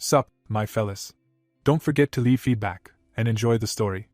Sup, my fellas. Don't forget to leave feedback, and enjoy the story.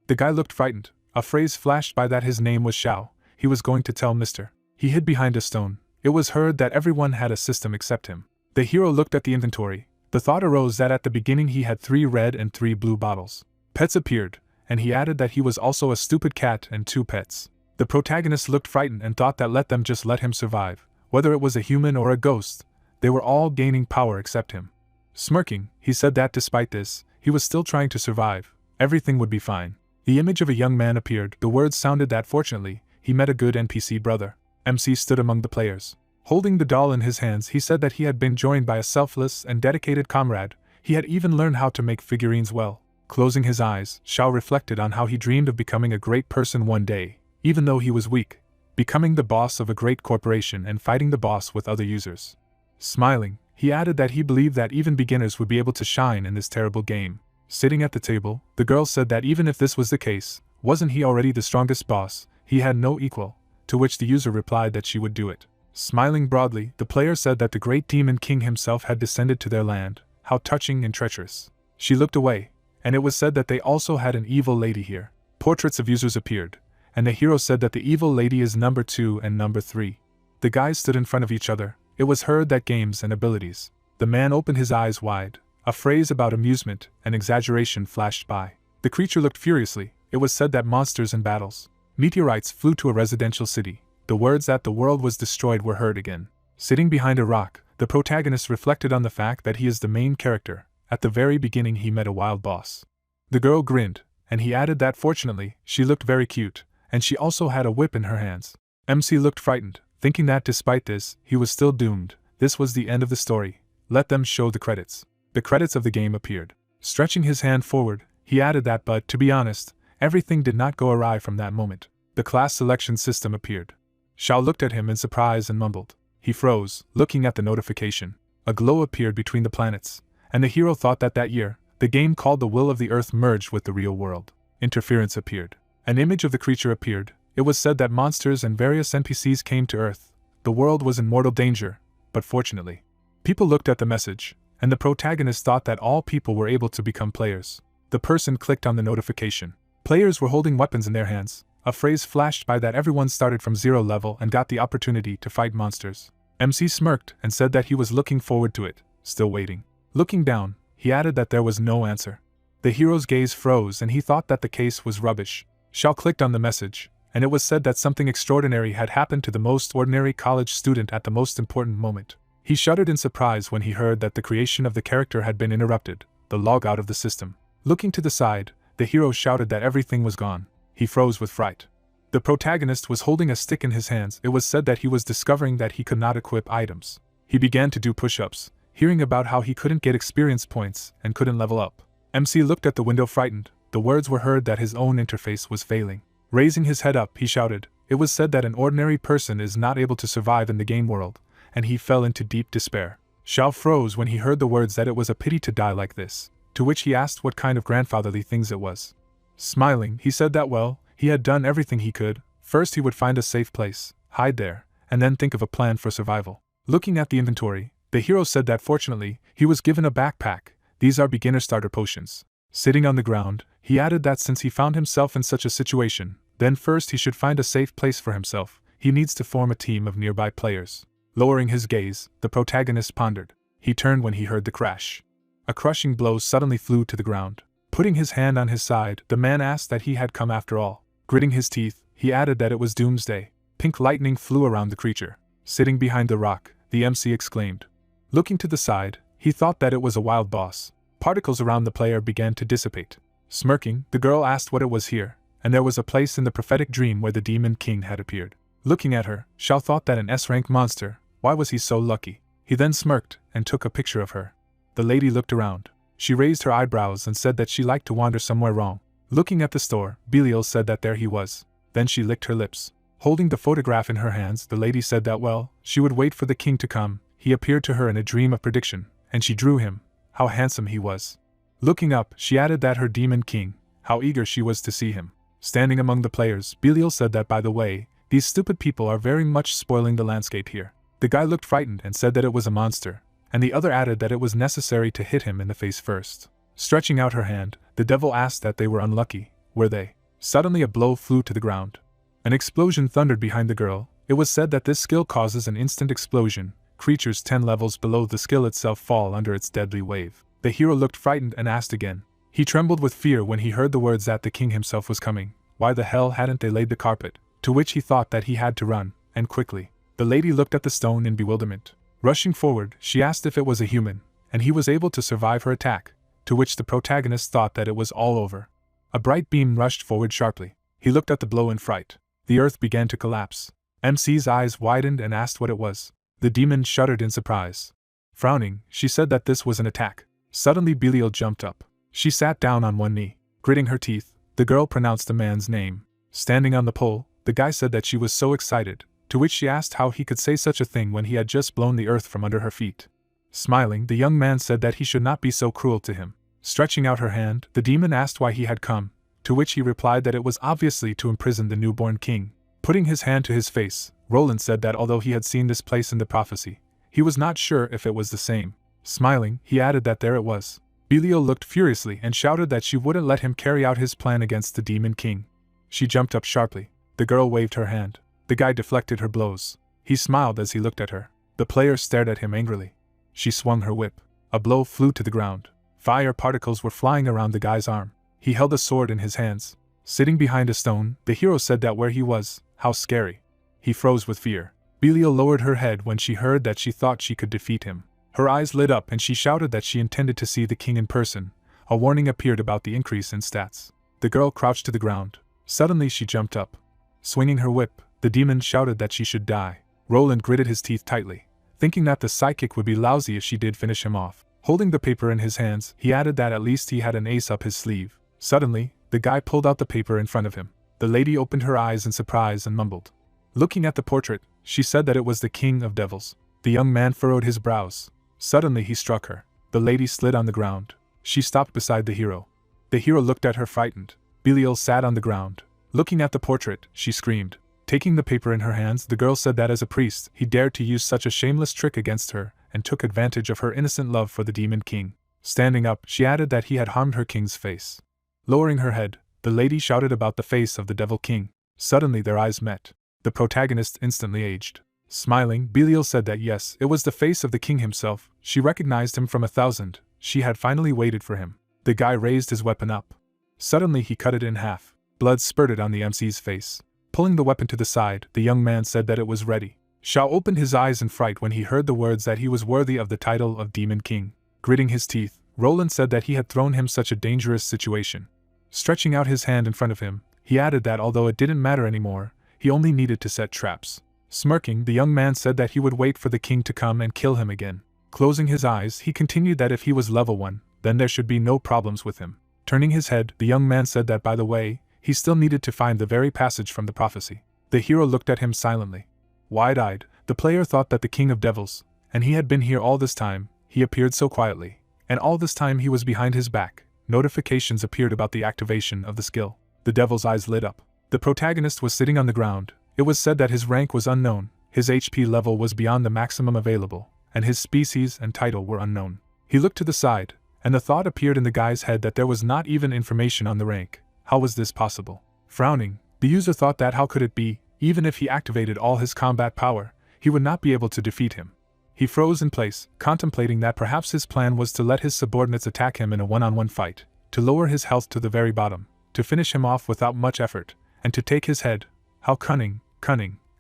The guy looked frightened. A phrase flashed by that his name was Xiao. He was going to tell Mr. He hid behind a stone. It was heard that everyone had a system except him. The hero looked at the inventory. The thought arose that at the beginning he had 3 red and 3 blue bottles. Pets appeared, and he added that he was also a stupid cat and 2 pets. The protagonist looked frightened and thought that let him survive. Whether it was a human or a ghost, they were all gaining power except him. Smirking, he said that despite this, he was still trying to survive. Everything would be fine. The image of a young man appeared. The words sounded that fortunately, he met a good NPC brother. MC stood among the players. Holding the doll in his hands, he said that he had been joined by a selfless and dedicated comrade. He had even learned how to make figurines well. Closing his eyes, Xiao reflected on how he dreamed of becoming a great person one day, even though he was weak, becoming the boss of a great corporation and fighting the boss with other users. Smiling, he added that he believed that even beginners would be able to shine in this terrible game. Sitting at the table, the girl said that even if this was the case, wasn't he already the strongest boss? He had no equal, to which the user replied that she would do it. Smiling broadly, the player said that the great demon king himself had descended to their land. How touching and treacherous. She looked away, and it was said that they also had an evil lady here. Portraits of users appeared, and the hero said that the evil lady is number 2 and number 3. The guys stood in front of each other. It was heard that games and abilities. The man opened his eyes wide. A phrase about amusement and exaggeration flashed by. The creature looked furiously. It was said that monsters and battles. Meteorites flew to a residential city. The words that the world was destroyed were heard again. Sitting behind a rock, the protagonist reflected on the fact that he is the main character. At the very beginning he met a wild boss. The girl grinned, and he added that fortunately, she looked very cute, and she also had a whip in her hands. MC looked frightened, thinking that despite this, he was still doomed. This was the end of the story. Let them show the credits. The credits of the game appeared. Stretching his hand forward, he added that but, to be honest, everything did not go awry from that moment. The class selection system appeared. Xiao looked at him in surprise and mumbled. He froze, looking at the notification. A glow appeared between the planets, and the hero thought that year, the game called The Will of the Earth merged with the real world. Interference appeared. An image of the creature appeared. It was said that monsters and various NPCs came to Earth. The world was in mortal danger, but fortunately. People looked at the message, and the protagonist thought that all people were able to become players. The person clicked on the notification. Players were holding weapons in their hands. A phrase flashed by that everyone started from 0 level and got the opportunity to fight monsters. MC smirked and said that he was looking forward to it, still waiting. Looking down, he added that there was no answer. The hero's gaze froze and he thought that the case was rubbish. Xiao clicked on the message, and it was said that something extraordinary had happened to the most ordinary college student at the most important moment. He shuddered in surprise when he heard that the creation of the character had been interrupted, the log out of the system. Looking to the side, the hero shouted that everything was gone. He froze with fright. The protagonist was holding a stick in his hands. It was said that he was discovering that he could not equip items. He began to do push-ups, hearing about how he couldn't get experience points and couldn't level up. MC looked at the window frightened. The words were heard that his own interface was failing. Raising his head up, he shouted. It was said that an ordinary person is not able to survive in the game world, and he fell into deep despair. Xiao froze when he heard the words that it was a pity to die like this, to which he asked what kind of grandfatherly things it was. Smiling, he said that he had done everything he could. First he would find a safe place, hide there, and then think of a plan for survival. Looking at the inventory, the hero said that fortunately, he was given a backpack. These are beginner starter potions. Sitting on the ground, he added that since he found himself in such a situation, then first he should find a safe place for himself. He needs to form a team of nearby players. Lowering his gaze, the protagonist pondered. He turned when he heard the crash. A crushing blow suddenly flew to the ground. Putting his hand on his side, the man asked that he had come after all. Gritting his teeth, he added that it was doomsday. Pink lightning flew around the creature. Sitting behind the rock, the MC exclaimed. Looking to the side, he thought that it was a wild boss. Particles around the player began to dissipate. Smirking, the girl asked what it was here, and there was a place in the prophetic dream where the demon king had appeared. Looking at her, Xiao thought that an S-rank monster. Why was he so lucky? He then smirked and took a picture of her. The lady looked around. She raised her eyebrows and said that she liked to wander somewhere wrong. Looking at the store, Belial said that there he was. Then she licked her lips. Holding the photograph in her hands, the lady said that she would wait for the king to come. He appeared to her in a dream of prediction, and she drew him. How handsome he was. Looking up, she added that her demon king, how eager she was to see him. Standing among the players, Belial said that by the way, these stupid people are very much spoiling the landscape here. The guy looked frightened and said that it was a monster. and the other added that it was necessary to hit him in the face first. Stretching out her hand, the devil asked that they were unlucky, were they? Suddenly a blow flew to the ground. An explosion thundered behind the girl. It was said that this skill causes an instant explosion. Creatures 10 levels below the skill itself fall under its deadly wave. The hero looked frightened and asked again. He trembled with fear when he heard the words that the king himself was coming. Why the hell hadn't they laid the carpet? To which he thought that he had to run, and quickly. The lady looked at the stone in bewilderment. Rushing forward, she asked if it was a human, and he was able to survive her attack, to which the protagonist thought that it was all over. A bright beam rushed forward sharply. He looked at the blow in fright. The earth began to collapse. MC's eyes widened and asked what it was. The demon shuddered in surprise. Frowning, she said that this was an attack. Suddenly Belial jumped up. She sat down on one knee. Gritting her teeth, the girl pronounced the man's name. Standing on the pole, the guy said that she was so excited, to which she asked how he could say such a thing when he had just blown the earth from under her feet. Smiling, the young man said that he should not be so cruel to him. Stretching out her hand, the demon asked why he had come, to which he replied that it was obviously to imprison the newborn king. Putting his hand to his face, Roland said that although he had seen this place in the prophecy, he was not sure if it was the same. Smiling, he added that there it was. Belial looked furiously and shouted that she wouldn't let him carry out his plan against the demon king. She jumped up sharply. The girl waved her hand. The guy deflected her blows. He smiled as he looked at her. The player stared at him angrily. She swung her whip. A blow flew to the ground. Fire particles were flying around the guy's arm. He held a sword in his hands. Sitting behind a stone, the hero said that where he was, how scary. He froze with fear. Belial lowered her head when she heard that she thought she could defeat him. Her eyes lit up and she shouted that she intended to see the king in person. A warning appeared about the increase in stats. The girl crouched to the ground. Suddenly she jumped up. Swinging her whip, the demon shouted that she should die. Roland gritted his teeth tightly, thinking that the psychic would be lousy if she did finish him off. Holding the paper in his hands, he added that at least he had an ace up his sleeve. Suddenly, the guy pulled out the paper in front of him. The lady opened her eyes in surprise and mumbled. Looking at the portrait, she said that it was the king of devils. The young man furrowed his brows. Suddenly he struck her. The lady slid on the ground. She stopped beside the hero. The hero looked at her frightened. Belial sat on the ground. Looking at the portrait, she screamed. Taking the paper in her hands, the girl said that as a priest, he dared to use such a shameless trick against her, and took advantage of her innocent love for the demon king. Standing up, she added that he had harmed her king's face. Lowering her head, the lady shouted about the face of the devil king. Suddenly their eyes met. The protagonist instantly aged. Smiling, Belial said that yes, it was the face of the king himself. She recognized him from 1,000. She had finally waited for him. The guy raised his weapon up. Suddenly he cut it in half. Blood spurted on the MC's face. Pulling the weapon to the side, the young man said that it was ready. Shao opened his eyes in fright when he heard the words that he was worthy of the title of Demon King. Gritting his teeth, Roland said that he had thrown him such a dangerous situation. Stretching out his hand in front of him, he added that although it didn't matter anymore, he only needed to set traps. Smirking, the young man said that he would wait for the king to come and kill him again. Closing his eyes, he continued that if he was level 1, then there should be no problems with him. Turning his head, the young man said that by the way, he still needed to find the very passage from the prophecy. The hero looked at him silently. Wide-eyed, the player thought that the king of devils, and he had been here all this time, he appeared so quietly, and all this time he was behind his back. Notifications appeared about the activation of the skill. The devil's eyes lit up. The protagonist was sitting on the ground. It was said that his rank was unknown, his HP level was beyond the maximum available, and his species and title were unknown. He looked to the side, and the thought appeared in the guy's head that there was not even information on the rank. How was this possible? Frowning, the user thought that how could it be, even if he activated all his combat power, he would not be able to defeat him. He froze in place, contemplating that perhaps his plan was to let his subordinates attack him in a one-on-one fight, to lower his health to the very bottom, to finish him off without much effort, and to take his head. How cunning,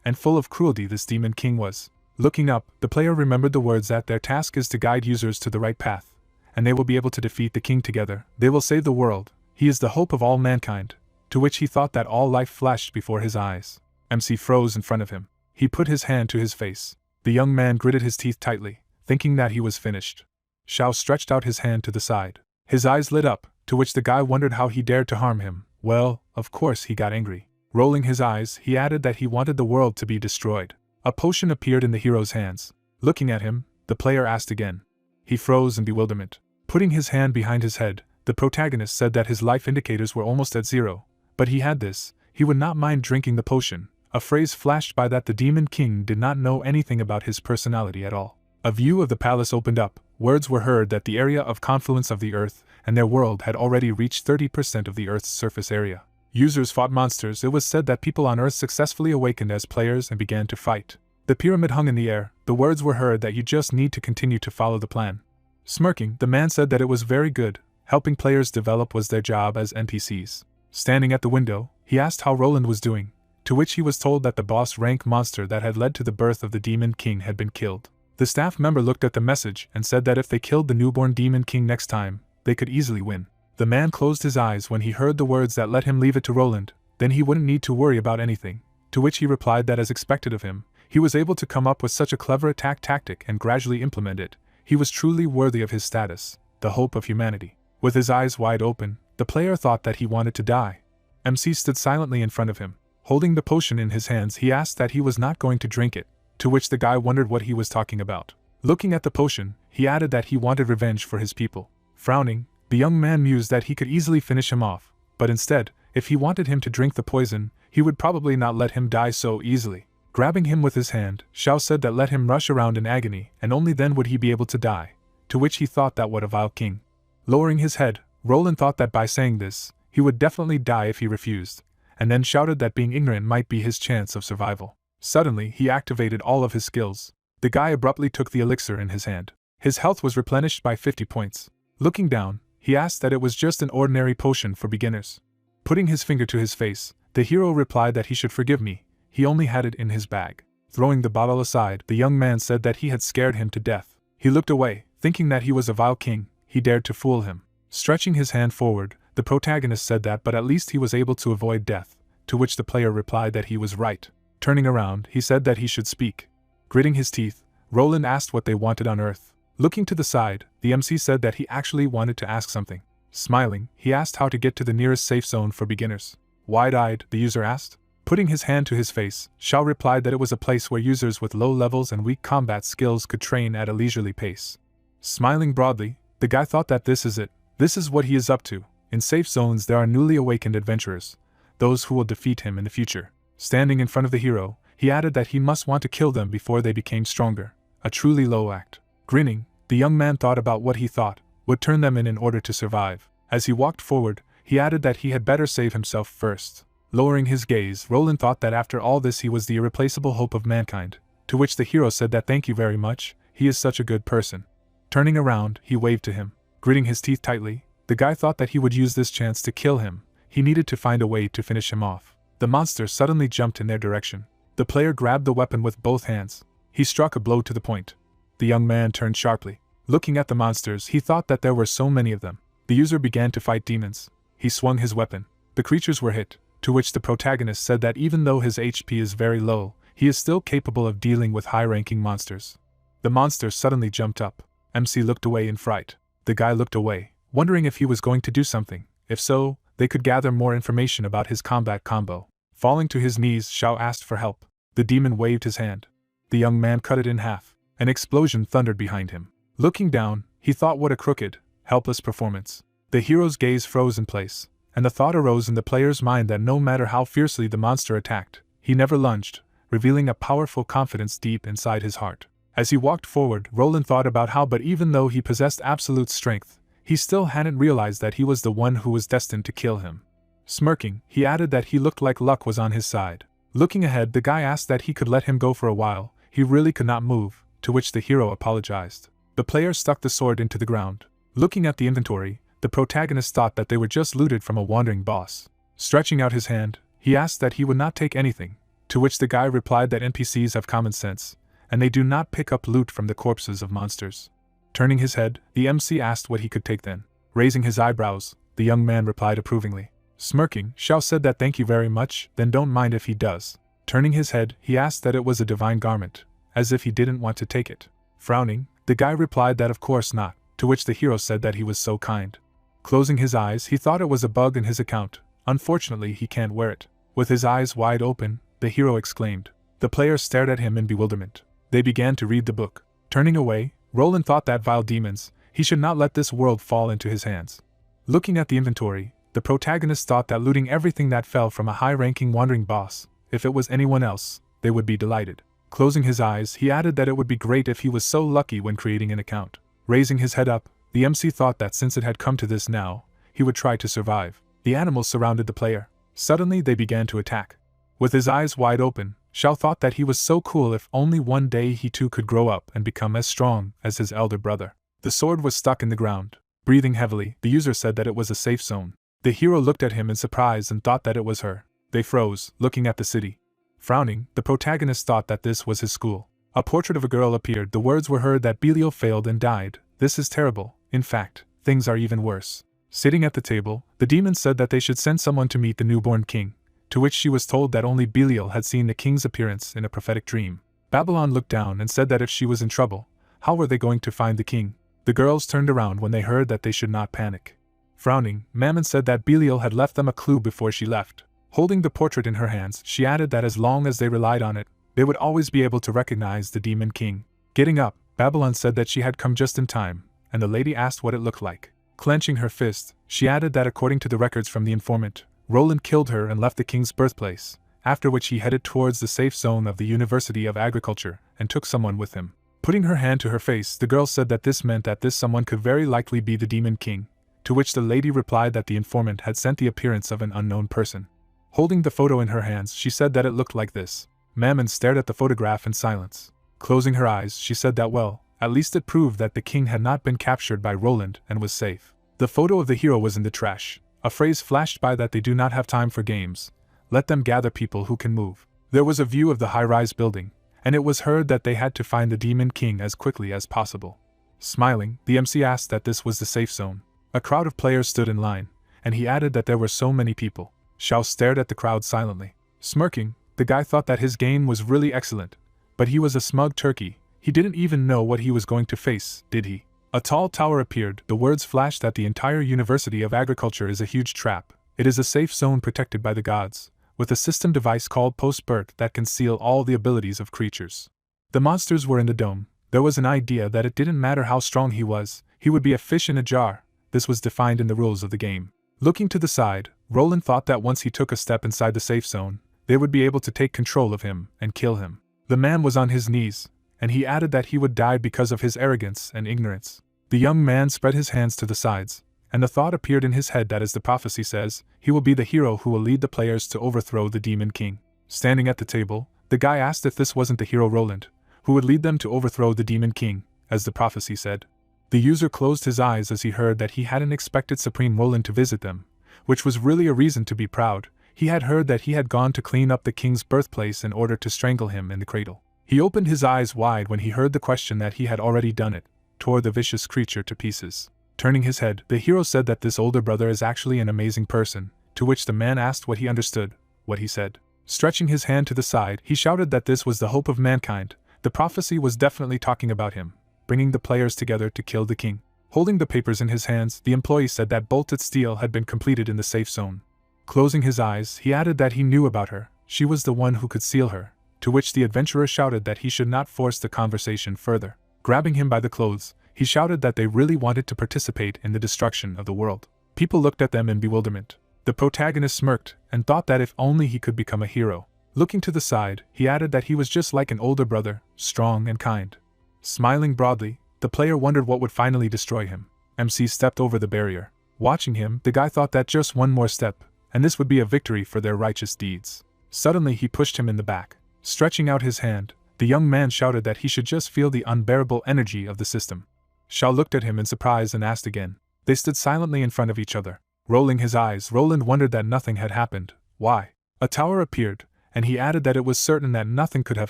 and full of cruelty this demon king was. Looking up, the player remembered the words that their task is to guide users to the right path, and they will be able to defeat the king together. They will save the world. He is the hope of all mankind. To which he thought that all life flashed before his eyes. MC froze in front of him. He put his hand to his face. The young man gritted his teeth tightly, thinking that he was finished. Shao stretched out his hand to the side. His eyes lit up, to which the guy wondered how he dared to harm him. Well, of course he got angry. Rolling his eyes, he added that he wanted the world to be destroyed. A potion appeared in the hero's hands. Looking at him, the player asked again. He froze in bewilderment. Putting his hand behind his head, the protagonist said that his life indicators were almost at 0, but he had this. He would not mind drinking the potion. A phrase flashed by that the Demon King did not know anything about his personality at all. A view of the palace opened up. Words were heard that the area of confluence of the Earth and their world had already reached 30% of the Earth's surface area. Users fought monsters. It was said that people on Earth successfully awakened as players and began to fight. The pyramid hung in the air. The words were heard that you just need to continue to follow the plan. Smirking, the man said that it was very good. Helping players develop was their job as NPCs. Standing at the window, he asked how Roland was doing, to which he was told that the boss rank monster that had led to the birth of the Demon King had been killed. The staff member looked at the message and said that if they killed the newborn Demon King next time, they could easily win. The man closed his eyes when he heard the words that let him leave it to Roland, then he wouldn't need to worry about anything, to which he replied that as expected of him, he was able to come up with such a clever attack tactic and gradually implement it. He was truly worthy of his status, the hope of humanity. With his eyes wide open, the player thought that he wanted to die. MC stood silently in front of him. Holding the potion in his hands, he asked that he was not going to drink it, to which the guy wondered what he was talking about. Looking at the potion, he added that he wanted revenge for his people. Frowning, the young man mused that he could easily finish him off, but instead, if he wanted him to drink the poison, he would probably not let him die so easily. Grabbing him with his hand, Shao said that let him rush around in agony, and only then would he be able to die, to which he thought that what a vile king. Lowering his head, Roland thought that by saying this, he would definitely die if he refused, and then shouted that being ignorant might be his chance of survival. Suddenly, he activated all of his skills. The guy abruptly took the elixir in his hand. His health was replenished by 50 points. Looking down, he asked that it was just an ordinary potion for beginners. Putting his finger to his face, the hero replied that he should forgive me, he only had it in his bag. Throwing the bottle aside, the young man said that he had scared him to death. He looked away, thinking that he was a vile king. He dared to fool him. Stretching his hand forward, the protagonist said that but at least he was able to avoid death, to which the player replied that he was right. Turning around, he said that he should speak. Gritting his teeth, Roland asked what they wanted on Earth. Looking to the side, the MC said that he actually wanted to ask something. Smiling, he asked how to get to the nearest safe zone for beginners. Wide-eyed, the user asked. Putting his hand to his face, Shao replied that it was a place where users with low levels and weak combat skills could train at a leisurely pace. Smiling broadly, the guy thought that this is it. This is what he is up to. In safe zones there are newly awakened adventurers, those who will defeat him in the future. Standing in front of the hero, he added that he must want to kill them before they became stronger. A truly low act. Grinning, the young man thought about what he thought would turn them in order to survive. As he walked forward, he added that he had better save himself first. Lowering his gaze, Roland thought that after all this he was the irreplaceable hope of mankind, to which the hero said that thank you very much, he is such a good person. Turning around, he waved to him. Gritting his teeth tightly, the guy thought that he would use this chance to kill him. He needed to find a way to finish him off. The monster suddenly jumped in their direction. The player grabbed the weapon with both hands. He struck a blow to the point. The young man turned sharply. Looking at the monsters, he thought that there were so many of them. The user began to fight demons. He swung his weapon. The creatures were hit, to which the protagonist said that even though his HP is very low, he is still capable of dealing with high-ranking monsters. The monster suddenly jumped up. MC looked away in fright. The guy looked away, wondering if he was going to do something. If so, they could gather more information about his combat combo. Falling to his knees, Shao asked for help. The demon waved his hand. The young man cut it in half. An explosion thundered behind him. Looking down, he thought what a crooked, helpless performance. The hero's gaze froze in place, and the thought arose in the player's mind that no matter how fiercely the monster attacked, he never lunged, revealing a powerful confidence deep inside his heart. As he walked forward, Roland thought about how but even though he possessed absolute strength, he still hadn't realized that he was the one who was destined to kill him. Smirking, he added that he looked like luck was on his side. Looking ahead, the guy asked that he could let him go for a while. He really could not move, to which the hero apologized. The player stuck the sword into the ground. Looking at the inventory, the protagonist thought that they were just looted from a wandering boss. Stretching out his hand, he asked that he would not take anything, to which the guy replied that NPCs have common sense, and they do not pick up loot from the corpses of monsters. Turning his head, the MC asked what he could take then. Raising his eyebrows, the young man replied approvingly. Smirking, Shao said that thank you very much, then don't mind if he does. Turning his head, he asked that it was a divine garment, as if he didn't want to take it. Frowning, the guy replied that of course not, to which the hero said that he was so kind. Closing his eyes, he thought it was a bug in his account. Unfortunately, he can't wear it. With his eyes wide open, the hero exclaimed. The player stared at him in bewilderment. They began to read the book. Turning away, Roland thought that vile demons, he should not let this world fall into his hands. Looking at the inventory, the protagonist thought that looting everything that fell from a high-ranking wandering boss, if it was anyone else, they would be delighted. Closing his eyes, he added that it would be great if he was so lucky when creating an account. Raising his head up, the MC thought that since it had come to this now, he would try to survive. The animals surrounded the player. Suddenly they began to attack. With his eyes wide open, Xiao thought that he was so cool if only one day he too could grow up and become as strong as his elder brother. The sword was stuck in the ground. Breathing heavily, the user said that it was a safe zone. The hero looked at him in surprise and thought that it was her. They froze, looking at the city. Frowning, the protagonist thought that this was his school. A portrait of a girl appeared. The words were heard that Belial failed and died. This is terrible. In fact, things are even worse. Sitting at the table, the demon said that they should send someone to meet the newborn king, to which she was told that only Belial had seen the king's appearance in a prophetic dream. Babylon looked down and said that if she was in trouble, how were they going to find the king? The girls turned around when they heard that they should not panic. Frowning, Mammon said that Belial had left them a clue before she left. Holding the portrait in her hands, she added that as long as they relied on it, they would always be able to recognize the demon king. Getting up, Babylon said that she had come just in time, and the lady asked what it looked like. Clenching her fist, she added that according to the records from the informant, Roland killed her and left the king's birthplace, after which he headed towards the safe zone of the University of Agriculture and took someone with him. Putting her hand to her face, the girl said that this meant that this someone could very likely be the demon king, to which the lady replied that the informant had sent the appearance of an unknown person. Holding the photo in her hands, she said that it looked like this. Mammon stared at the photograph in silence. Closing her eyes, she said that well, at least it proved that the king had not been captured by Roland and was safe. The photo of the hero was in the trash. A phrase flashed by that they do not have time for games. Let them gather people who can move. There was a view of the high-rise building, and it was heard that they had to find the demon king as quickly as possible. Smiling, the MC asked that this was the safe zone. A crowd of players stood in line, and he added that there were so many people. Xiao stared at the crowd silently. Smirking, the guy thought that his game was really excellent, but he was a smug turkey. He didn't even know what he was going to face, did he? A tall tower appeared. The words flashed that the entire University of Agriculture is a huge trap. It is a safe zone protected by the gods, with a system device called post-birth that can seal all the abilities of creatures. The monsters were in the dome. There was an idea that it didn't matter how strong he was, he would be a fish in a jar. This was defined in the rules of the game. Looking to the side, Roland thought that once he took a step inside the safe zone, they would be able to take control of him and kill him. The man was on his knees, and he added that he would die because of his arrogance and ignorance. The young man spread his hands to the sides, and the thought appeared in his head that as the prophecy says, he will be the hero who will lead the players to overthrow the demon king. Standing at the table, the guy asked if this wasn't the hero Roland, who would lead them to overthrow the demon king, as the prophecy said. The user closed his eyes as he heard that he hadn't expected Supreme Roland to visit them, which was really a reason to be proud. He had heard that he had gone to clean up the king's birthplace in order to strangle him in the cradle. He opened his eyes wide when he heard the question that he had already done it, tore the vicious creature to pieces. Turning his head, the hero said that this older brother is actually an amazing person, to which the man asked what he understood. What he said. Stretching his hand to the side, he shouted that this was the hope of mankind. The prophecy was definitely talking about him, bringing the players together to kill the king. Holding the papers in his hands, the employee said that bolted steel had been completed in the safe zone. Closing his eyes, he added that he knew about her. She was the one who could seal her, to which the adventurer shouted that he should not force the conversation further. Grabbing him by the clothes, he shouted that they really wanted to participate in the destruction of the world. People looked at them in bewilderment. The protagonist smirked and thought that if only he could become a hero. Looking to the side, he added that he was just like an older brother, strong and kind. Smiling broadly, the player wondered what would finally destroy him. MC stepped over the barrier. Watching him, the guy thought that just one more step, and this would be a victory for their righteous deeds. Suddenly he pushed him in the back. Stretching out his hand, the young man shouted that he should just feel the unbearable energy of the system. Xiao looked at him in surprise and asked again. They stood silently in front of each other. Rolling his eyes, Roland wondered that nothing had happened. Why? A tower appeared, and he added that it was certain that nothing could have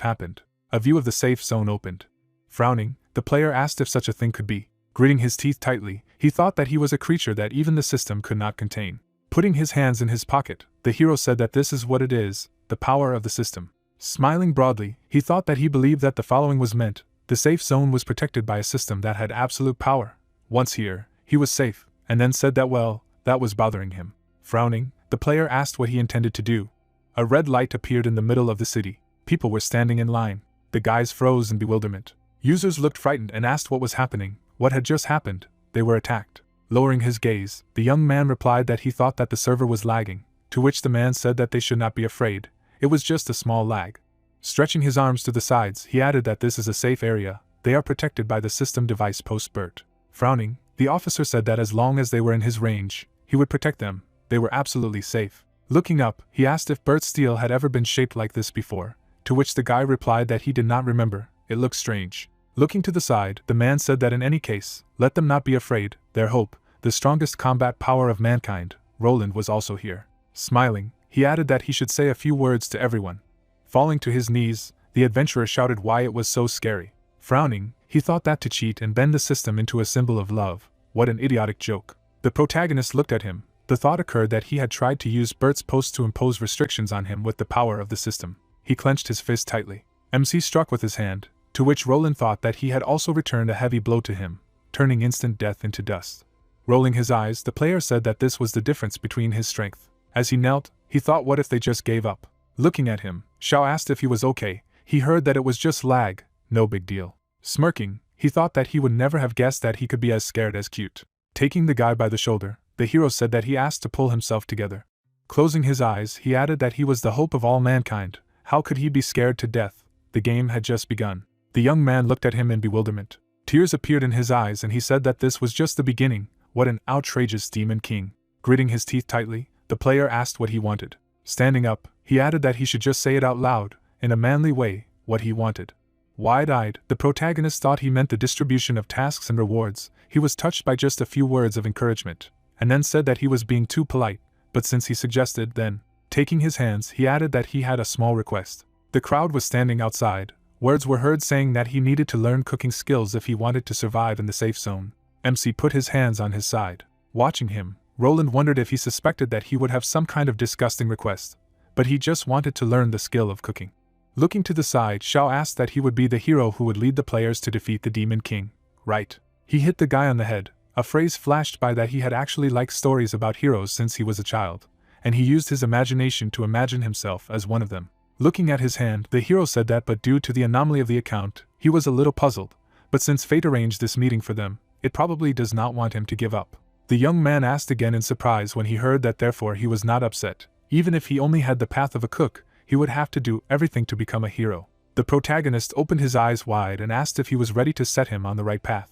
happened. A view of the safe zone opened. Frowning, the player asked if such a thing could be. Gritting his teeth tightly, he thought that he was a creature that even the system could not contain. Putting his hands in his pocket, the hero said that this is what it is, the power of the system. Smiling broadly, he thought that he believed that the following was meant. The safe zone was protected by a system that had absolute power. Once here, he was safe, and then said that well, that was bothering him. Frowning, the player asked what he intended to do. A red light appeared in the middle of the city. People were standing in line. The guys froze in bewilderment. Users looked frightened and asked what was happening. What had just happened? They were attacked. Lowering his gaze, the young man replied that he thought that the server was lagging, to which the man said that they should not be afraid. It was just a small lag. Stretching his arms to the sides, he added that this is a safe area, they are protected by the system device post-Bert. Frowning, the officer said that as long as they were in his range, he would protect them, they were absolutely safe. Looking up, he asked if Bert's steel had ever been shaped like this before, to which the guy replied that he did not remember, it looked strange. Looking to the side, the man said that in any case, let them not be afraid, their hope, the strongest combat power of mankind, Roland was also here. Smiling, he added that he should say a few words to everyone. Falling to his knees, the adventurer shouted why it was so scary. Frowning, he thought that to cheat and bend the system into a symbol of love, what an idiotic joke. The protagonist looked at him. The thought occurred that he had tried to use Bert's post to impose restrictions on him with the power of the system. He clenched his fist tightly. MC struck with his hand, to which Roland thought that he had also returned a heavy blow to him, turning instant death into dust. Rolling his eyes, the player said that this was the difference between his strength. As he knelt, he thought what if they just gave up. Looking at him, Xiao asked if he was okay. He heard that it was just lag, no big deal. Smirking, he thought that he would never have guessed that he could be as scared as cute. Taking the guy by the shoulder, the hero said that he asked to pull himself together. Closing his eyes, he added that he was the hope of all mankind. How could he be scared to death? The game had just begun. The young man looked at him in bewilderment. Tears appeared in his eyes and he said that this was just the beginning. What an outrageous demon king. Gritting his teeth tightly, the player asked what he wanted. Standing up, he added that he should just say it out loud, in a manly way, what he wanted. Wide-eyed, the protagonist thought he meant the distribution of tasks and rewards. He was touched by just a few words of encouragement, and then said that he was being too polite, but since he suggested, then, taking his hands, he added that he had a small request. The crowd was standing outside. Words were heard saying that he needed to learn cooking skills if he wanted to survive in the safe zone. MC put his hands on his side. Watching him, Roland wondered if he suspected that he would have some kind of disgusting request, but he just wanted to learn the skill of cooking. Looking to the side, Xiao asked that he would be the hero who would lead the players to defeat the Demon King. Right. He hit the guy on the head. A phrase flashed by that he had actually liked stories about heroes since he was a child, and he used his imagination to imagine himself as one of them. Looking at his hand, the hero said that but due to the anomaly of the account, he was a little puzzled, but since fate arranged this meeting for them, it probably does not want him to give up. The young man asked again in surprise when he heard that therefore he was not upset. Even if he only had the path of a cook, he would have to do everything to become a hero. The protagonist opened his eyes wide and asked if he was ready to set him on the right path.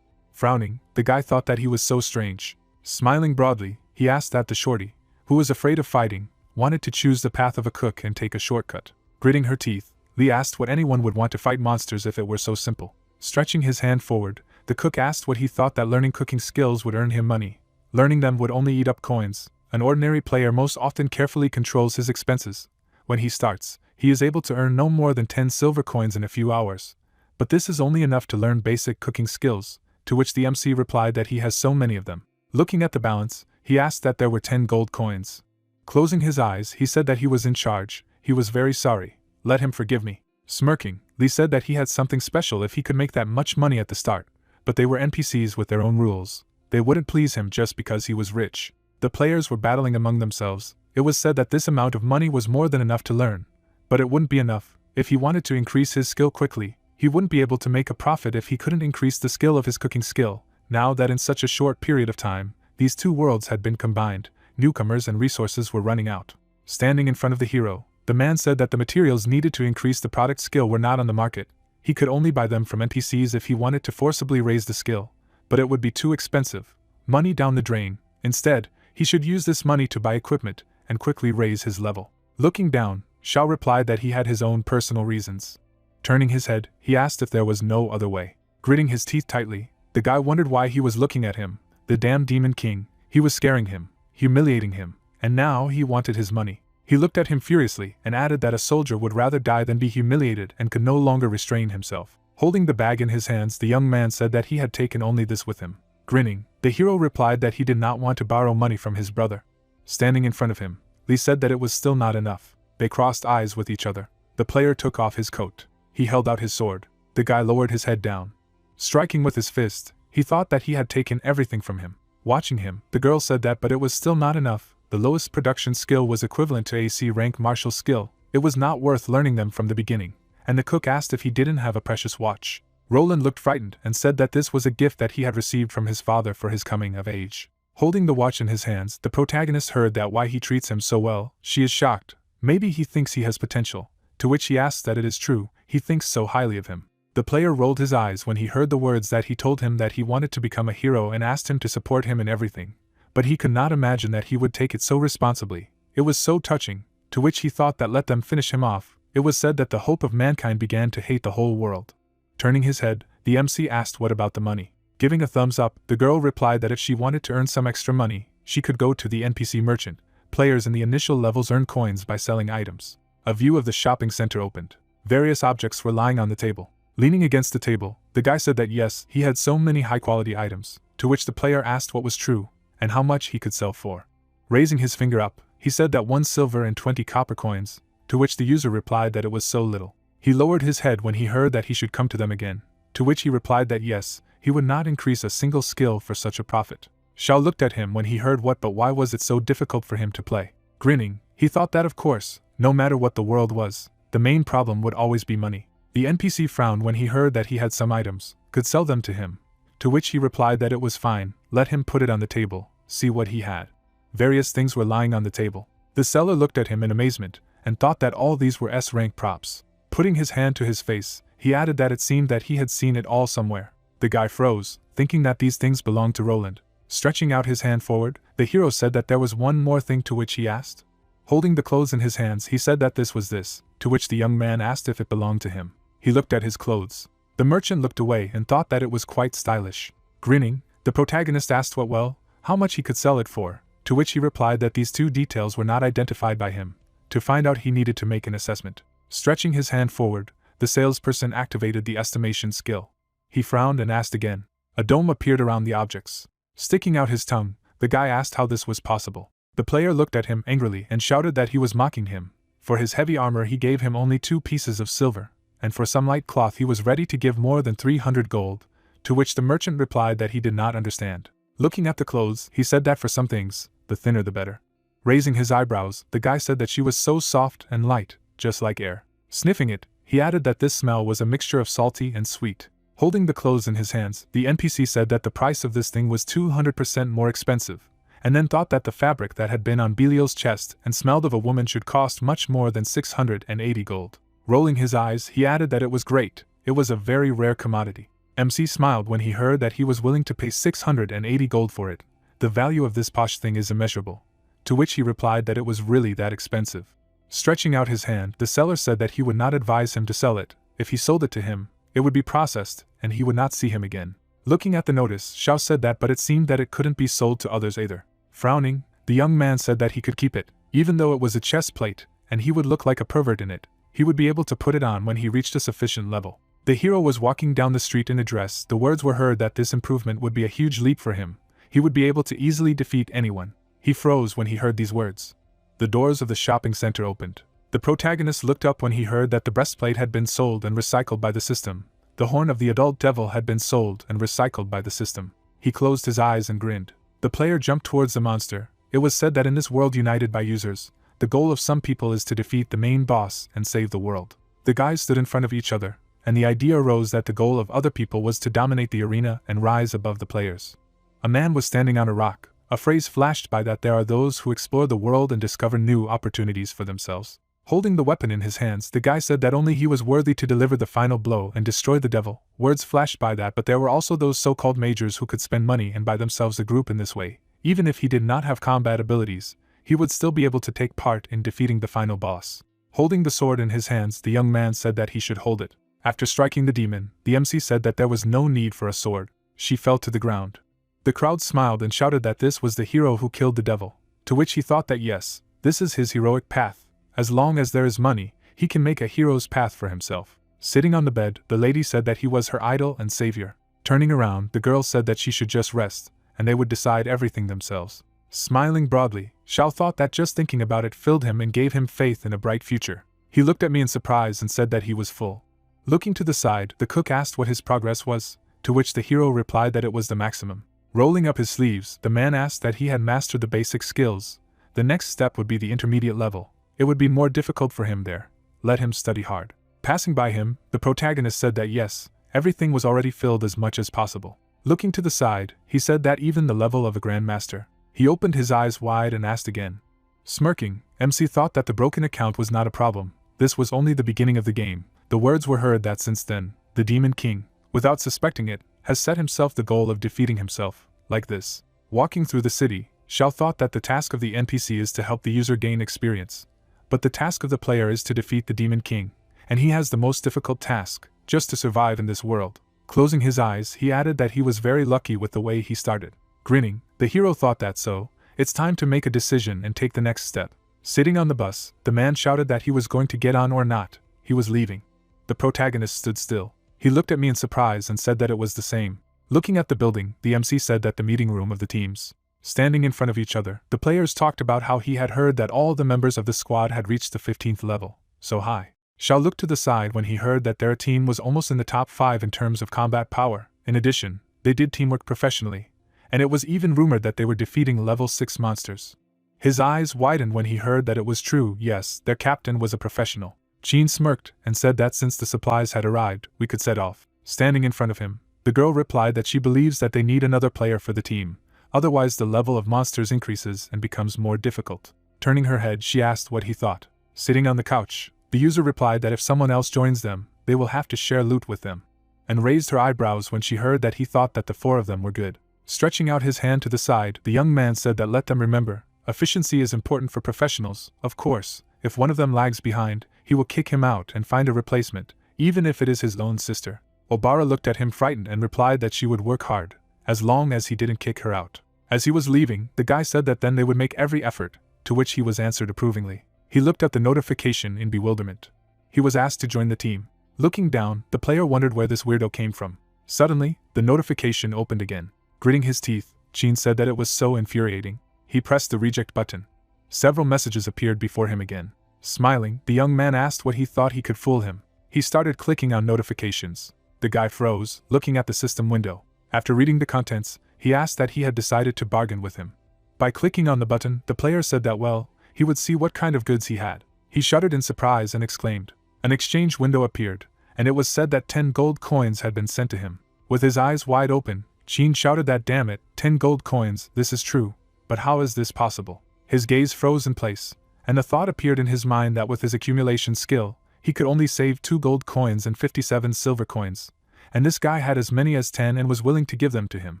Frowning, the guy thought that he was so strange. Smiling broadly, he asked that the shorty, who was afraid of fighting, wanted to choose the path of a cook and take a shortcut. Gritting her teeth, Lee asked what anyone would want to fight monsters if it were so simple. Stretching his hand forward, the cook asked what he thought that learning cooking skills would earn him money. Learning them would only eat up coins. An ordinary player most often carefully controls his expenses. When he starts, he is able to earn no more than 10 silver coins in a few hours. But this is only enough to learn basic cooking skills, to which the MC replied that he has so many of them. Looking at the balance, he asked that there were 10 gold coins. Closing his eyes, he said that he was in charge. He was very sorry. Let him forgive me. Smirking, Lee said that he had something special if he could make that much money at the start, but they were NPCs with their own rules. They wouldn't please him just because he was rich. The players were battling among themselves. It was said that this amount of money was more than enough to learn, but it wouldn't be enough. If he wanted to increase his skill quickly, he wouldn't be able to make a profit if he couldn't increase the skill of his cooking skill. Now that in such a short period of time, these two worlds had been combined, newcomers and resources were running out. Standing in front of the hero, the man said that the materials needed to increase the product skill were not on the market. He could only buy them from NPCs if he wanted to forcibly raise the skill, but it would be too expensive. Money down the drain. Instead, he should use this money to buy equipment and quickly raise his level. Looking down, Xiao replied that he had his own personal reasons. Turning his head, he asked if there was no other way. Gritting his teeth tightly, the guy wondered why he was looking at him. The damn Demon King. He was scaring him, humiliating him, and now he wanted his money. He looked at him furiously and added that a soldier would rather die than be humiliated and could no longer restrain himself. Holding the bag in his hands, the young man said that he had taken only this with him. Grinning, the hero replied that he did not want to borrow money from his brother. Standing in front of him, Lee said that it was still not enough. They crossed eyes with each other. The player took off his coat. He held out his sword. The guy lowered his head down. Striking with his fist, he thought that he had taken everything from him. Watching him, the girl said that but it was still not enough. The lowest production skill was equivalent to AC rank martial skill. It was not worth learning them from the beginning, and the cook asked if he didn't have a precious watch. Roland looked frightened and said that this was a gift that he had received from his father for his coming of age. Holding the watch in his hands, the protagonist heard that why he treats him so well. She is shocked. Maybe he thinks he has potential. To which he asks that it is true, he thinks so highly of him. The player rolled his eyes when he heard the words that he told him that he wanted to become a hero and asked him to support him in everything, but he could not imagine that he would take it so responsibly. It was so touching, to which he thought that let them finish him off. It was said that the hope of mankind began to hate the whole world. Turning his head, the MC asked what about the money. Giving a thumbs up, the girl replied that if she wanted to earn some extra money, she could go to the NPC merchant. Players in the initial levels earn coins by selling items. A view of the shopping center opened. Various objects were lying on the table. Leaning against the table, the guy said that yes, he had so many high-quality items, to which the player asked what was true, and how much he could sell for. Raising his finger up, he said that 1 silver and 20 copper coins, to which the user replied that it was so little. He lowered his head when he heard that he should come to them again, to which he replied that yes, he would not increase a single skill for such a profit. Xiao looked at him when he heard what, but why was it so difficult for him to play? Grinning, he thought that of course, no matter what the world was, the main problem would always be money. The NPC frowned when he heard that he had some items, could sell them to him, to which he replied that it was fine, let him put it on the table, see what he had. Various things were lying on the table. The seller looked at him in amazement, and thought that all these were S-rank props. Putting his hand to his face, he added that it seemed that he had seen it all somewhere. The guy froze, thinking that these things belonged to Roland. Stretching out his hand forward, the hero said that there was one more thing, to which he asked. Holding the clothes in his hands, he said that this was this, to which the young man asked if it belonged to him. He looked at his clothes. The merchant looked away and thought that it was quite stylish. Grinning, the protagonist asked how much he could sell it for, to which he replied that these two details were not identified by him. To find out, he needed to make an assessment. Stretching his hand forward, the salesperson activated the estimation skill. He frowned and asked again. A dome appeared around the objects. Sticking out his tongue, the guy asked how this was possible. The player looked at him angrily and shouted that he was mocking him. For his heavy armor he gave him only 2 pieces of silver, and for some light cloth he was ready to give more than 300 gold, to which the merchant replied that he did not understand. Looking at the clothes, he said that for some things, the thinner the better. Raising his eyebrows, the guy said that she was so soft and light, just like air. Sniffing it, he added that this smell was a mixture of salty and sweet. Holding the clothes in his hands, the NPC said that the price of this thing was 200% more expensive, and then thought that the fabric that had been on Belial's chest and smelled of a woman should cost much more than 680 gold. Rolling his eyes, he added that it was great, it was a very rare commodity. MC smiled when he heard that he was willing to pay 680 gold for it. The value of this posh thing is immeasurable. To which he replied that it was really that expensive. Stretching out his hand, the seller said that he would not advise him to sell it. If he sold it to him, it would be processed, and he would not see him again. Looking at the notice, Xiao said that, but it seemed that it couldn't be sold to others either. Frowning, the young man said that he could keep it, even though it was a chest plate, and he would look like a pervert in it. He would be able to put it on when he reached a sufficient level. The hero was walking down the street in a dress. The words were heard that this improvement would be a huge leap for him. He would be able to easily defeat anyone. He froze when he heard these words. The doors of the shopping center opened. The protagonist looked up when he heard that the breastplate had been sold and recycled by the system. The horn of the adult devil had been sold and recycled by the system. He closed his eyes and grinned. The player jumped towards the monster. It was said that in this world united by users, the goal of some people is to defeat the main boss and save the world. The guys stood in front of each other, and the idea arose that the goal of other people was to dominate the arena and rise above the players. A man was standing on a rock. A phrase flashed by that there are those who explore the world and discover new opportunities for themselves. Holding the weapon in his hands, the guy said that only he was worthy to deliver the final blow and destroy the devil. Words flashed by that, but there were also those so-called majors who could spend money and buy themselves a group in this way. Even if he did not have combat abilities, he would still be able to take part in defeating the final boss. Holding the sword in his hands, the young man said that he should hold it. After striking the demon, the MC said that there was no need for a sword. She fell to the ground. The crowd smiled and shouted that this was the hero who killed the devil, to which he thought that yes, this is his heroic path. As long as there is money, he can make a hero's path for himself. Sitting on the bed, the lady said that he was her idol and savior. Turning around, the girl said that she should just rest, and they would decide everything themselves. Smiling broadly, Xiao thought that just thinking about it filled him and gave him faith in a bright future. He looked at me in surprise and said that he was full. Looking to the side, the cook asked what his progress was, to which the hero replied that it was the maximum. Rolling up his sleeves, the man asked that he had mastered the basic skills. The next step would be the intermediate level. It would be more difficult for him there. Let him study hard. Passing by him, the protagonist said that yes, everything was already filled as much as possible. Looking to the side, he said that even the level of a grandmaster. He opened his eyes wide and asked again. Smirking, MC thought that the broken account was not a problem, This was only the beginning of the game. The words were heard that since then, the Demon King, without suspecting it, has set himself the goal of defeating himself, like this. Walking through the city, Xiao thought that the task of the NPC is to help the user gain experience. But the task of the player is to defeat the Demon King, and he has the most difficult task, just to survive in this world. Closing his eyes, he added that he was very lucky with the way he started. Grinning, the hero thought that so, it's time to make a decision and take the next step. Sitting on the bus, the man shouted that he was going to get on or not, he was leaving. The protagonist stood still. He looked at me in surprise and said that it was the same. Looking at the building, the MC said that the meeting room of the teams. Standing in front of each other, the players talked about how he had heard that all the members of the squad had reached the 15th level, so high. Xiao looked to the side when he heard that their team was almost in the top 5 in terms of combat power. In addition, they did teamwork professionally, and it was even rumored that they were defeating level 6 monsters. His eyes widened when he heard that it was true. Yes, their captain was a professional. Jean smirked and said that since the supplies had arrived, we could set off. Standing in front of him, the girl replied that she believes that they need another player for the team, otherwise the level of monsters increases and becomes more difficult. Turning her head, she asked what he thought. Sitting on the couch, the user replied that if someone else joins them, they will have to share loot with them, and raised her eyebrows when she heard that he thought that the 4 of them were good. Stretching out his hand to the side, the young man said that let them remember, efficiency is important for professionals. Of course, if one of them lags behind, he will kick him out and find a replacement, even if it is his own sister. Obara looked at him frightened and replied that she would work hard, as long as he didn't kick her out. As he was leaving, the guy said that then they would make every effort, to which he was answered approvingly. He looked at the notification in bewilderment. He was asked to join the team. Looking down, the player wondered where this weirdo came from. Suddenly, the notification opened again. Gritting his teeth, Jean said that it was so infuriating. He pressed the reject button. Several messages appeared before him again. Smiling, the young man asked what he thought he could fool him. He started clicking on notifications. The guy froze, looking at the system window. After reading the contents, he asked that he had decided to bargain with him. By clicking on the button, the player said that well, he would see what kind of goods he had. He shuddered in surprise and exclaimed. An exchange window appeared, and it was said that 10 gold coins had been sent to him. With his eyes wide open, Jean shouted that damn it, 10 gold coins, this is true, but how is this possible? His gaze froze in place, and the thought appeared in his mind that with his accumulation skill, he could only save 2 gold coins and 57 silver coins, and this guy had as many as 10 and was willing to give them to him.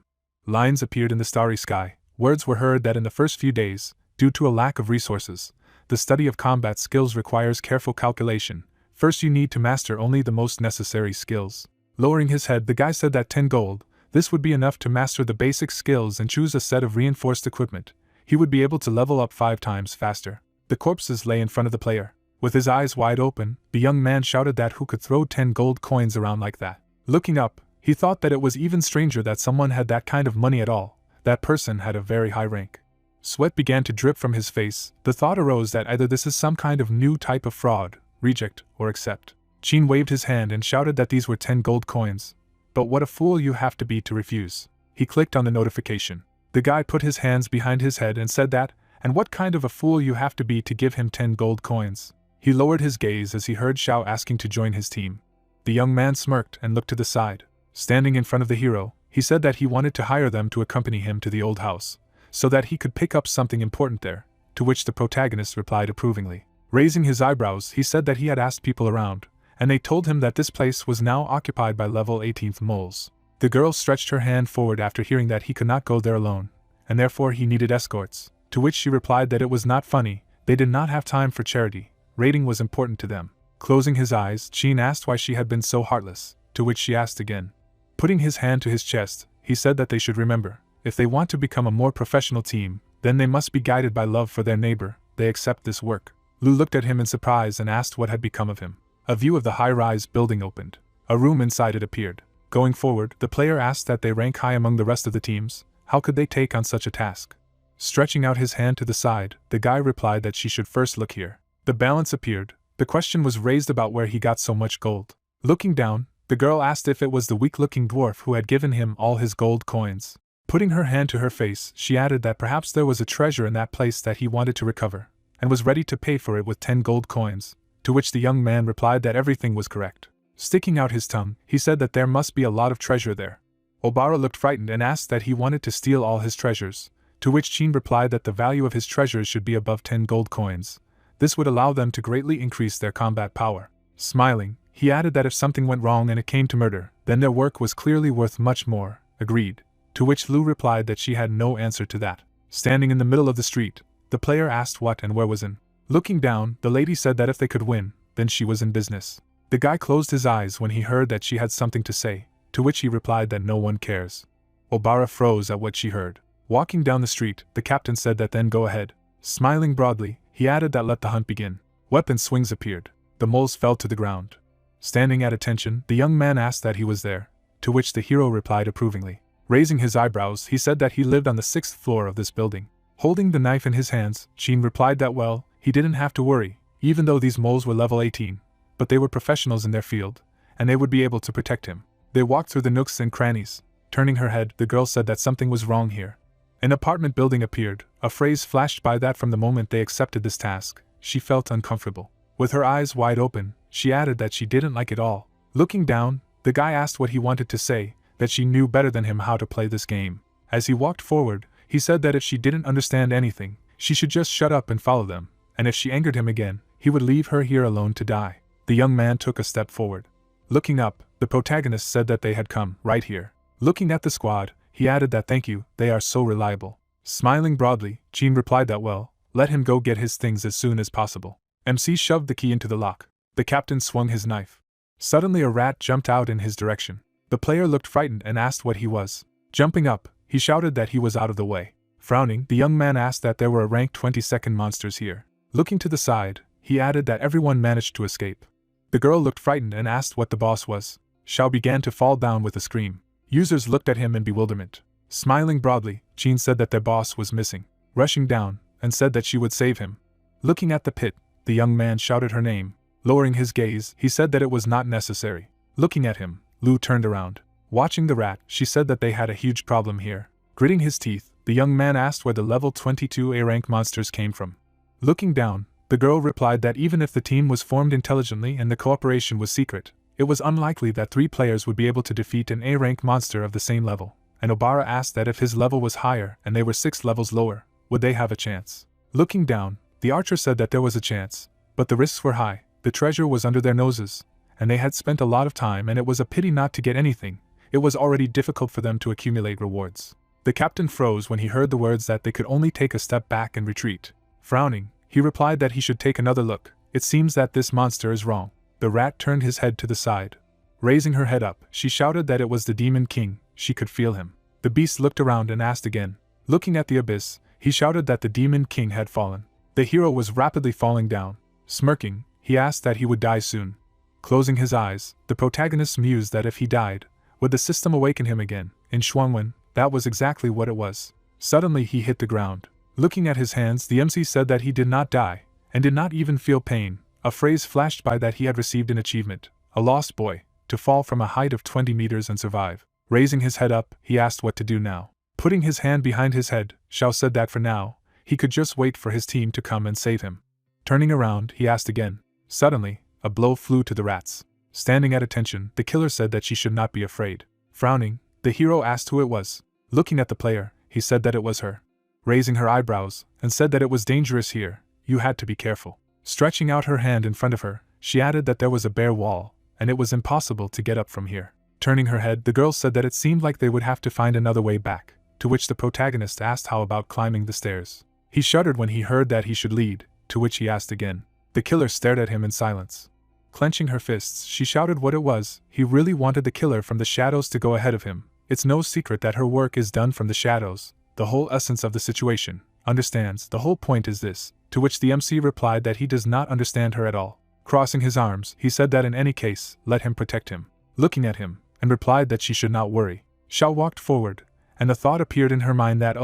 Lines appeared in the starry sky. Words were heard that in the first few days, due to a lack of resources, the study of combat skills requires careful calculation. First you need to master only the most necessary skills. Lowering his head, the guy said that 10 gold, this would be enough to master the basic skills and choose a set of reinforced equipment. He would be able to level up 5 times faster. The corpses lay in front of the player. With his eyes wide open, the young man shouted that who could throw 10 gold coins around like that. Looking up, he thought that it was even stranger that someone had that kind of money at all. That person had a very high rank. Sweat began to drip from his face. The thought arose that either this is some kind of new type of fraud, reject, or accept. Jean waved his hand and shouted that these were 10 gold coins. But what a fool you have to be to refuse. He clicked on the notification. The guy put his hands behind his head and said that, and what kind of a fool you have to be to give him 10 gold coins. He lowered his gaze as he heard Xiao asking to join his team. The young man smirked and looked to the side. Standing in front of the hero, he said that he wanted to hire them to accompany him to the old house, so that he could pick up something important there, to which the protagonist replied approvingly. Raising his eyebrows, he said that he had asked people around, and they told him that this place was now occupied by level 18th moles. The girl stretched her hand forward after hearing that he could not go there alone, and therefore he needed escorts, to which she replied that it was not funny, they did not have time for charity, rating was important to them. Closing his eyes, Jean asked why she had been so heartless, to which she asked again. Putting his hand to his chest, he said that they should remember, if they want to become a more professional team, then they must be guided by love for their neighbor. They accept this work. Lu looked at him in surprise and asked what had become of him. A view of the high-rise building opened. A room inside it appeared. Going forward, the player asked that they rank high among the rest of the teams. How could they take on such a task? Stretching out his hand to the side, the guy replied that she should first look here. The balance appeared. The question was raised about where he got so much gold. Looking down, the girl asked if it was the weak-looking dwarf who had given him all his gold coins. Putting her hand to her face, she added that perhaps there was a treasure in that place that he wanted to recover, and was ready to pay for it with 10 gold coins, to which the young man replied that everything was correct. Sticking out his tongue, he said that there must be a lot of treasure there. Obara looked frightened and asked that he wanted to steal all his treasures, to which Jean replied that the value of his treasures should be above 10 gold coins. This would allow them to greatly increase their combat power. Smiling, he added that if something went wrong and it came to murder, then their work was clearly worth much more. Agreed. To which Lu replied that she had no answer to that. Standing in the middle of the street, the player asked what and where was in. Looking down, the lady said that if they could win, then she was in business. The guy closed his eyes when he heard that she had something to say, to which he replied that no one cares. Obara froze at what she heard. Walking down the street, the captain said that then go ahead. Smiling broadly, he added that let the hunt begin. Weapon swings appeared. The moles fell to the ground. Standing at attention, the young man asked that he was there, to which the hero replied approvingly. Raising his eyebrows, he said that he lived on the 6th floor of this building. Holding the knife in his hands, Chin replied that well, he didn't have to worry, even though these moles were level 18. But they were professionals in their field, and they would be able to protect him. They walked through the nooks and crannies. Turning her head, the girl said that something was wrong here. An apartment building appeared. A phrase flashed by that from the moment they accepted this task, she felt uncomfortable. With her eyes wide open, she added that she didn't like it all. Looking down, the guy asked what he wanted to say, that she knew better than him how to play this game. As he walked forward, he said that if she didn't understand anything, she should just shut up and follow them, and if she angered him again, he would leave her here alone to die. The young man took a step forward. Looking up, the protagonist said that they had come right here. Looking at the squad, he added that thank you, they are so reliable. Smiling broadly, Chin replied that well, let him go get his things as soon as possible. MC shoved the key into the lock. The captain swung his knife. Suddenly a rat jumped out in his direction. The player looked frightened and asked what he was. Jumping up, he shouted that he was out of the way. Frowning, the young man asked that there were a rank 22nd monsters here. Looking to the side, he added that everyone managed to escape. The girl looked frightened and asked what the boss was. Xiao began to fall down with a scream. Users looked at him in bewilderment. Smiling broadly, Chin said that their boss was missing. Rushing down, and said that she would save him. Looking at the pit, the young man shouted her name. Lowering his gaze, he said that it was not necessary. Looking at him, Lu turned around. Watching the rat, she said that they had a huge problem here. Gritting his teeth, the young man asked where the level 22 A-rank monsters came from. Looking down, the girl replied that even if the team was formed intelligently and the cooperation was secret, it was unlikely that 3 players would be able to defeat an A-rank monster of the same level, and Obara asked that if his level was higher and they were 6 levels lower, would they have a chance. Looking down, the archer said that there was a chance, but the risks were high, the treasure was under their noses, and they had spent a lot of time and it was a pity not to get anything. It was already difficult for them to accumulate rewards. The captain froze when he heard the words that they could only take a step back and retreat. Frowning, he replied that he should take another look. It seems that this monster is wrong. The rat turned his head to the side. Raising her head up, she shouted that it was the Demon King. She could feel him. The beast looked around and asked again. Looking at the abyss, he shouted that the Demon King had fallen. The hero was rapidly falling down. Smirking, he asked that he would die soon. Closing his eyes, the protagonist mused that if he died, would the system awaken him again? In Shuangwen, that was exactly what it was. Suddenly he hit the ground. Looking at his hands, the MC said that he did not die, and did not even feel pain. A phrase flashed by that he had received an achievement, a lost boy, to fall from a height of 20 meters and survive. Raising his head up, he asked what to do now. Putting his hand behind his head, Xiao said that for now, he could just wait for his team to come and save him. Turning around, he asked again. Suddenly, a blow flew to the rats. Standing at attention, the killer said that she should not be afraid. Frowning, the hero asked who it was. Looking at the player, he said that it was her. Raising her eyebrows, and said that it was dangerous here, you had to be careful. Stretching out her hand in front of her, she added that there was a bare wall, and it was impossible to get up from here. Turning her head, the girl said that it seemed like they would have to find another way back, to which the protagonist asked how about climbing the stairs. He shuddered when he heard that he should lead, to which he asked again. The killer stared at him in silence. Clenching her fists, she shouted what it was. He really wanted the killer from the shadows to go ahead of him. It's no secret that her work is done from the shadows. The whole essence of the situation. Understands, the whole point is this. To which the MC replied that he does not understand her at all. Crossing his arms, he said that in any case, let him protect him. Looking at him, and replied that she should not worry. Xiao walked forward, and the thought appeared in her mind that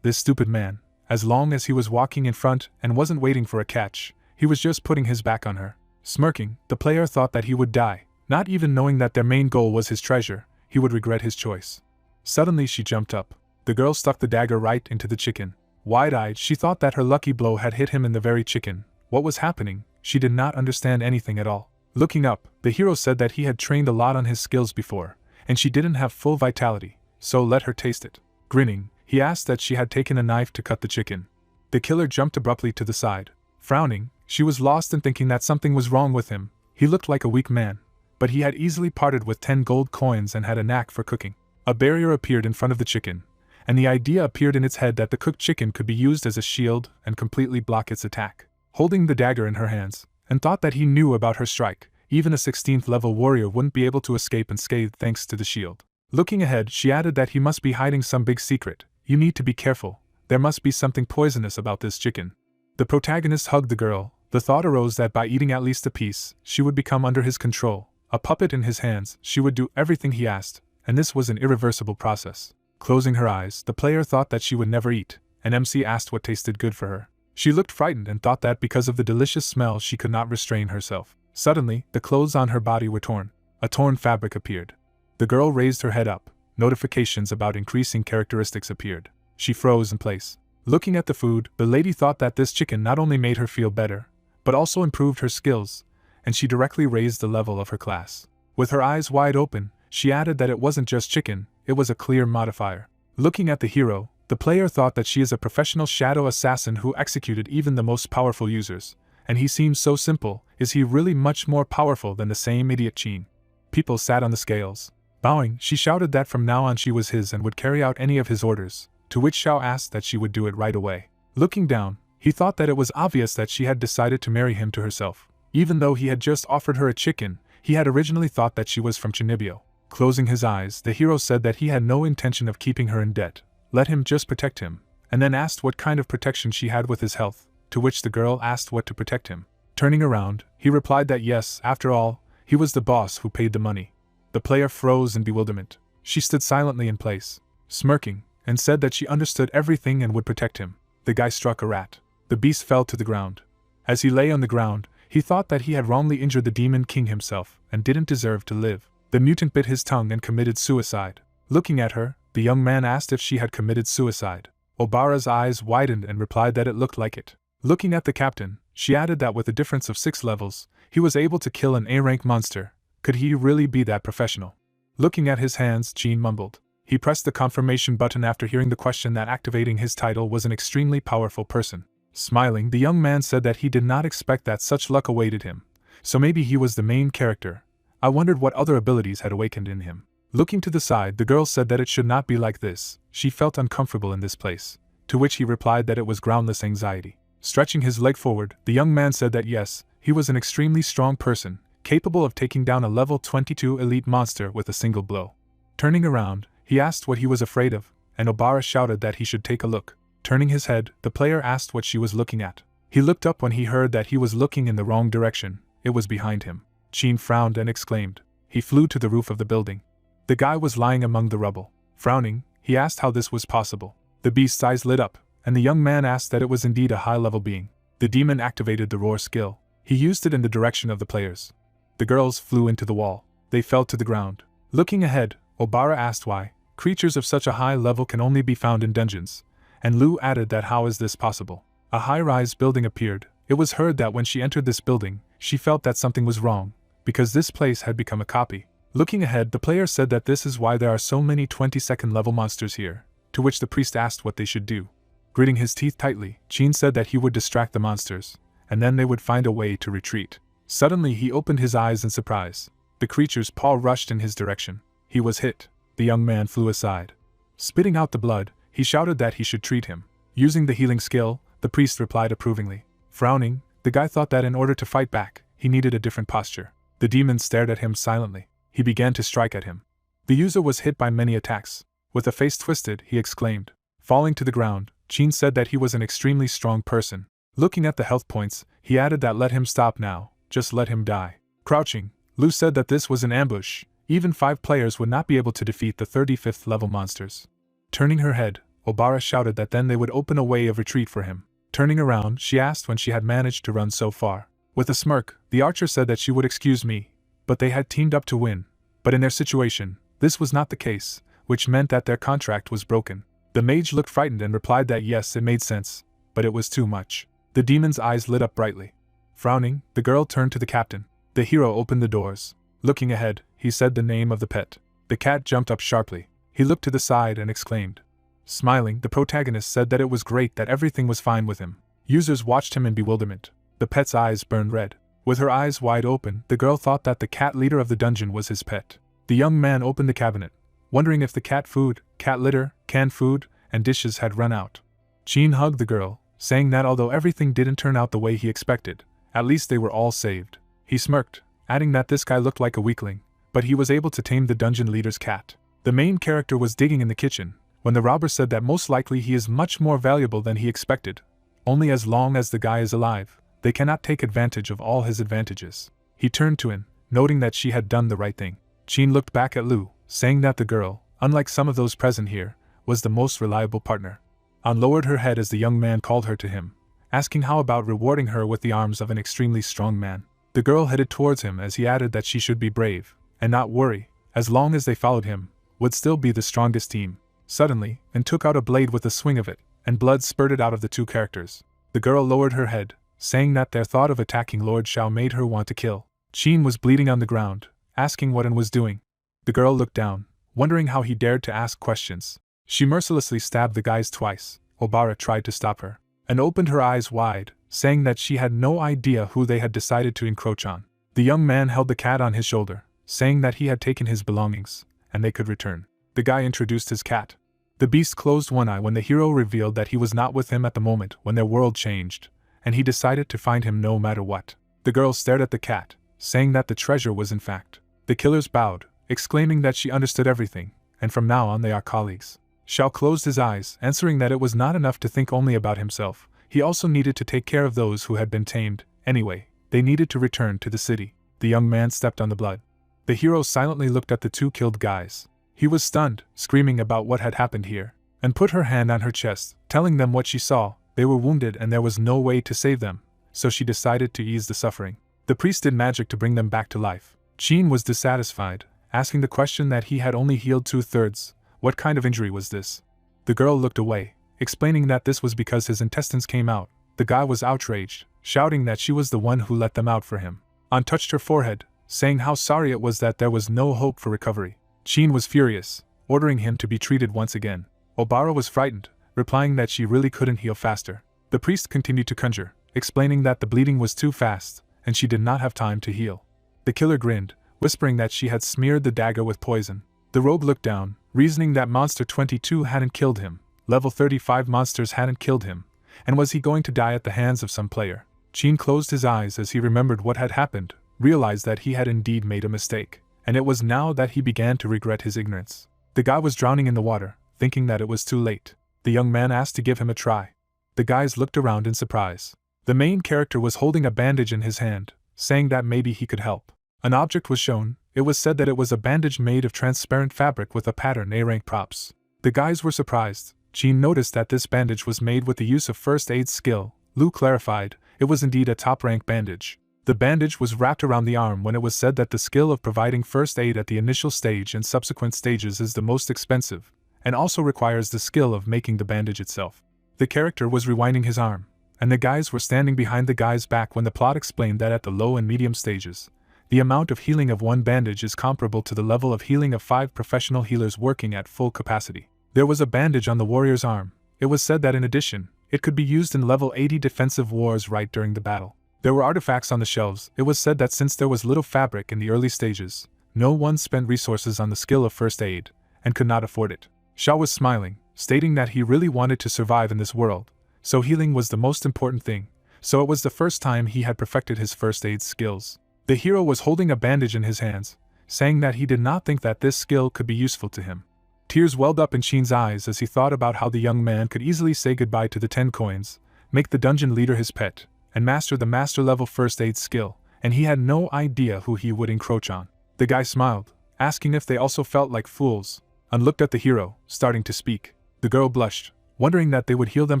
this stupid man, as long as he was walking in front and wasn't waiting for a catch, he was just putting his back on her. Smirking, the player thought that he would die, not even knowing that their main goal was his treasure. He would regret his choice. Suddenly she jumped up. The girl stuck the dagger right into the chicken. Wide-eyed, she thought that her lucky blow had hit him in the very chicken. What was happening? She did not understand anything at all. Looking up, the hero said that he had trained a lot on his skills before, and she didn't have full vitality, so let her taste it. Grinning, he asked that she had taken a knife to cut the chicken. The killer jumped abruptly to the side. Frowning, She was lost in thinking that something was wrong with him. He looked like a weak man, but he had easily parted with 10 gold coins and had a knack for cooking. A barrier appeared in front of the chicken, and the idea appeared in its head that the cooked chicken could be used as a shield and completely block its attack. Holding the dagger in her hands, and thought that he knew about her strike, even a 16th level warrior wouldn't be able to escape unscathed thanks to the shield. Looking ahead, she added that he must be hiding some big secret. You need to be careful. There must be something poisonous about this chicken. The protagonist hugged the girl. The thought arose that by eating at least a piece, she would become under his control. A puppet in his hands, she would do everything he asked, and this was an irreversible process. Closing her eyes, the player thought that she would never eat, and MC asked what tasted good for her. She looked frightened and thought that because of the delicious smell she could not restrain herself. Suddenly, the clothes on her body were torn. A torn fabric appeared. The girl raised her head up. Notifications about increasing characteristics appeared. She froze in place. Looking at the food, the lady thought that this chicken not only made her feel better, but also improved her skills, and she directly raised the level of her class. With her eyes wide open, she added that it wasn't just chicken, it was a clear modifier. Looking at the hero, the player thought that she is a professional shadow assassin who executed even the most powerful users, and he seems so simple. Is he really much more powerful than the same idiot Chin? People sat on the scales. Bowing, she shouted that from now on she was his and would carry out any of his orders, to which Xiao asked that she would do it right away. Looking down, he thought that it was obvious that she had decided to marry him to herself. Even though he had just offered her a chicken, he had originally thought that she was from Chinibyo. Closing his eyes, the hero said that he had no intention of keeping her in debt. Let him just protect him, and then asked what kind of protection she had with his health, to which the girl asked what to protect him. Turning around, he replied that yes, after all, he was the boss who paid the money. The player froze in bewilderment. She stood silently in place, smirking, and said that she understood everything and would protect him. The guy struck a rat. The beast fell to the ground. As he lay on the ground, he thought that he had wrongly injured the demon king himself and didn't deserve to live. The mutant bit his tongue and committed suicide. Looking at her, the young man asked if she had committed suicide. Obara's eyes widened and replied that it looked like it. Looking at the captain, she added that with a difference of 6 levels, he was able to kill an A-rank monster. Could he really be that professional? Looking at his hands, Chin mumbled. He pressed the confirmation button after hearing the question that activating his title was an extremely powerful person. Smiling, the young man said that he did not expect that such luck awaited him. So maybe he was the main character. I wondered what other abilities had awakened in him. Looking to the side, the girl said that it should not be like this. She felt uncomfortable in this place. To which he replied that it was groundless anxiety. Stretching his leg forward, the young man said that yes, he was an extremely strong person, capable of taking down a level 22 elite monster with a single blow. Turning around, he asked what he was afraid of, and Obara shouted that he should take a look. Turning his head, the player asked what she was looking at. He looked up when he heard that he was looking in the wrong direction. It was behind him. Chin frowned and exclaimed. He flew to the roof of the building. The guy was lying among the rubble. Frowning, he asked how this was possible. The beast's eyes lit up, and the young man asked that it was indeed a high-level being. The demon activated the roar skill. He used it in the direction of the players. The girls flew into the wall. They fell to the ground. Looking ahead, Obara asked why creatures of such a high level can only be found in dungeons, and Lu added that how is this possible? A high-rise building appeared. It was heard that when she entered this building, she felt that something was wrong, because this place had become a copy. Looking ahead, the player said that this is why there are so many 22nd level monsters here, to which the priest asked what they should do. Gritting his teeth tightly, Chin said that he would distract the monsters, and then they would find a way to retreat. Suddenly he opened his eyes in surprise. The creature's paw rushed in his direction. He was hit. The young man flew aside. Spitting out the blood, he shouted that he should treat him. Using the healing skill, the priest replied approvingly. Frowning, the guy thought that in order to fight back, he needed a different posture. The demon stared at him silently. He began to strike at him. The user was hit by many attacks. With a face twisted, he exclaimed. Falling to the ground, Chin said that he was an extremely strong person. Looking at the health points, he added that let him stop now, just let him die. Crouching, Lu said that this was an ambush. Even 5 players would not be able to defeat the 35th level monsters. Turning her head, Obara shouted that then they would open a way of retreat for him. Turning around, she asked when she had managed to run so far. With a smirk, the archer said that she would excuse me, but they had teamed up to win. But in their situation, this was not the case, which meant that their contract was broken. The mage looked frightened and replied that yes, it made sense, but it was too much. The demon's eyes lit up brightly. Frowning, the girl turned to the captain. The hero opened the doors. Looking ahead, he said the name of the pet. The cat jumped up sharply. He looked to the side and exclaimed. Smiling, the protagonist said that it was great that everything was fine with him. Users watched him in bewilderment. The pet's eyes burned red. With her eyes wide open, the girl thought that the cat leader of the dungeon was his pet. The young man opened the cabinet, wondering if the cat food, cat litter, canned food, and dishes had run out. Jean hugged the girl, saying that although everything didn't turn out the way he expected, at least they were all saved. He smirked, adding that this guy looked like a weakling, but he was able to tame the dungeon leader's cat. The main character was digging in the kitchen, when the robber said that most likely he is much more valuable than he expected. Only as long as the guy is alive, they cannot take advantage of all his advantages. He turned to An, noting that she had done the right thing. Jean looked back at Lu, saying that the girl, unlike some of those present here, was the most reliable partner. An lowered her head as the young man called her to him, asking how about rewarding her with the arms of an extremely strong man. The girl headed towards him as he added that she should be brave, and not worry, as long as they followed him, would still be the strongest team. Suddenly, An took out a blade with a swing of it, and blood spurted out of the two characters. The girl lowered her head, saying that their thought of attacking Lord Shao made her want to kill. Jean was bleeding on the ground, asking what An was doing. The girl looked down, wondering how he dared to ask questions. She mercilessly stabbed the guys twice. Obara tried to stop her, and opened her eyes wide, saying that she had no idea who they had decided to encroach on. The young man held the cat on his shoulder, saying that he had taken his belongings, and they could return. The guy introduced his cat. The beast closed one eye when the hero revealed that he was not with him at the moment when their world changed, and he decided to find him no matter what. The girl stared at the cat, saying that the treasure was in fact. The killers bowed, exclaiming that she understood everything, and from now on they are colleagues. Shao closed his eyes, answering that it was not enough to think only about himself, he also needed to take care of those who had been tamed. Anyway, they needed to return to the city. The young man stepped on the blood. The hero silently looked at the two killed guys. He was stunned, screaming about what had happened here, and put her hand on her chest, telling them what she saw. They were wounded and there was no way to save them, so she decided to ease the suffering. The priest did magic to bring them back to life. Jean was dissatisfied, asking the question that he had only healed 2/3. What kind of injury was this? The girl looked away, explaining that this was because his intestines came out. The guy was outraged, shouting that she was the one who let them out for him. An touched her forehead, saying how sorry it was that there was no hope for recovery. Jean was furious, ordering him to be treated once again. Obara was frightened, replying that she really couldn't heal faster. The priest continued to conjure, explaining that the bleeding was too fast, and she did not have time to heal. The killer grinned, whispering that she had smeared the dagger with poison. The rogue looked down, reasoning that Monster 22 hadn't killed him, level 35 monsters hadn't killed him, and was he going to die at the hands of some player? Jean closed his eyes as he remembered what had happened, realized that he had indeed made a mistake, and it was now that he began to regret his ignorance. The guy was drowning in the water, thinking that it was too late. The young man asked to give him a try. The guys looked around in surprise. The main character was holding a bandage in his hand, saying that maybe he could help. An object was shown. It was said that it was a bandage made of transparent fabric with a pattern A-rank props. The guys were surprised. Jean noticed that this bandage was made with the use of first aid skill. Lu clarified, it was indeed a top-rank bandage. The bandage was wrapped around the arm when it was said that the skill of providing first aid at the initial stage and subsequent stages is the most expensive, and also requires the skill of making the bandage itself. The character was rewinding his arm, and the guys were standing behind the guy's back when the plot explained that at the low and medium stages, the amount of healing of one bandage is comparable to the level of healing of 5 professional healers working at full capacity. There was a bandage on the warrior's arm. It was said that in addition, it could be used in level 80 defensive wars right during the battle. There were artifacts on the shelves. It was said that since there was little fabric in the early stages, no one spent resources on the skill of first aid, and could not afford it. Shao was smiling, stating that he really wanted to survive in this world, so healing was the most important thing, so it was the first time he had perfected his first aid skills. The hero was holding a bandage in his hands, saying that he did not think that this skill could be useful to him. Tears welled up in Sheen's eyes as he thought about how the young man could easily say goodbye to the 10 coins, make the dungeon leader his pet, and master the master-level first aid skill, and he had no idea who he would encroach on. The guy smiled, asking if they also felt like fools, and looked at the hero, starting to speak. The girl blushed, wondering that they would heal them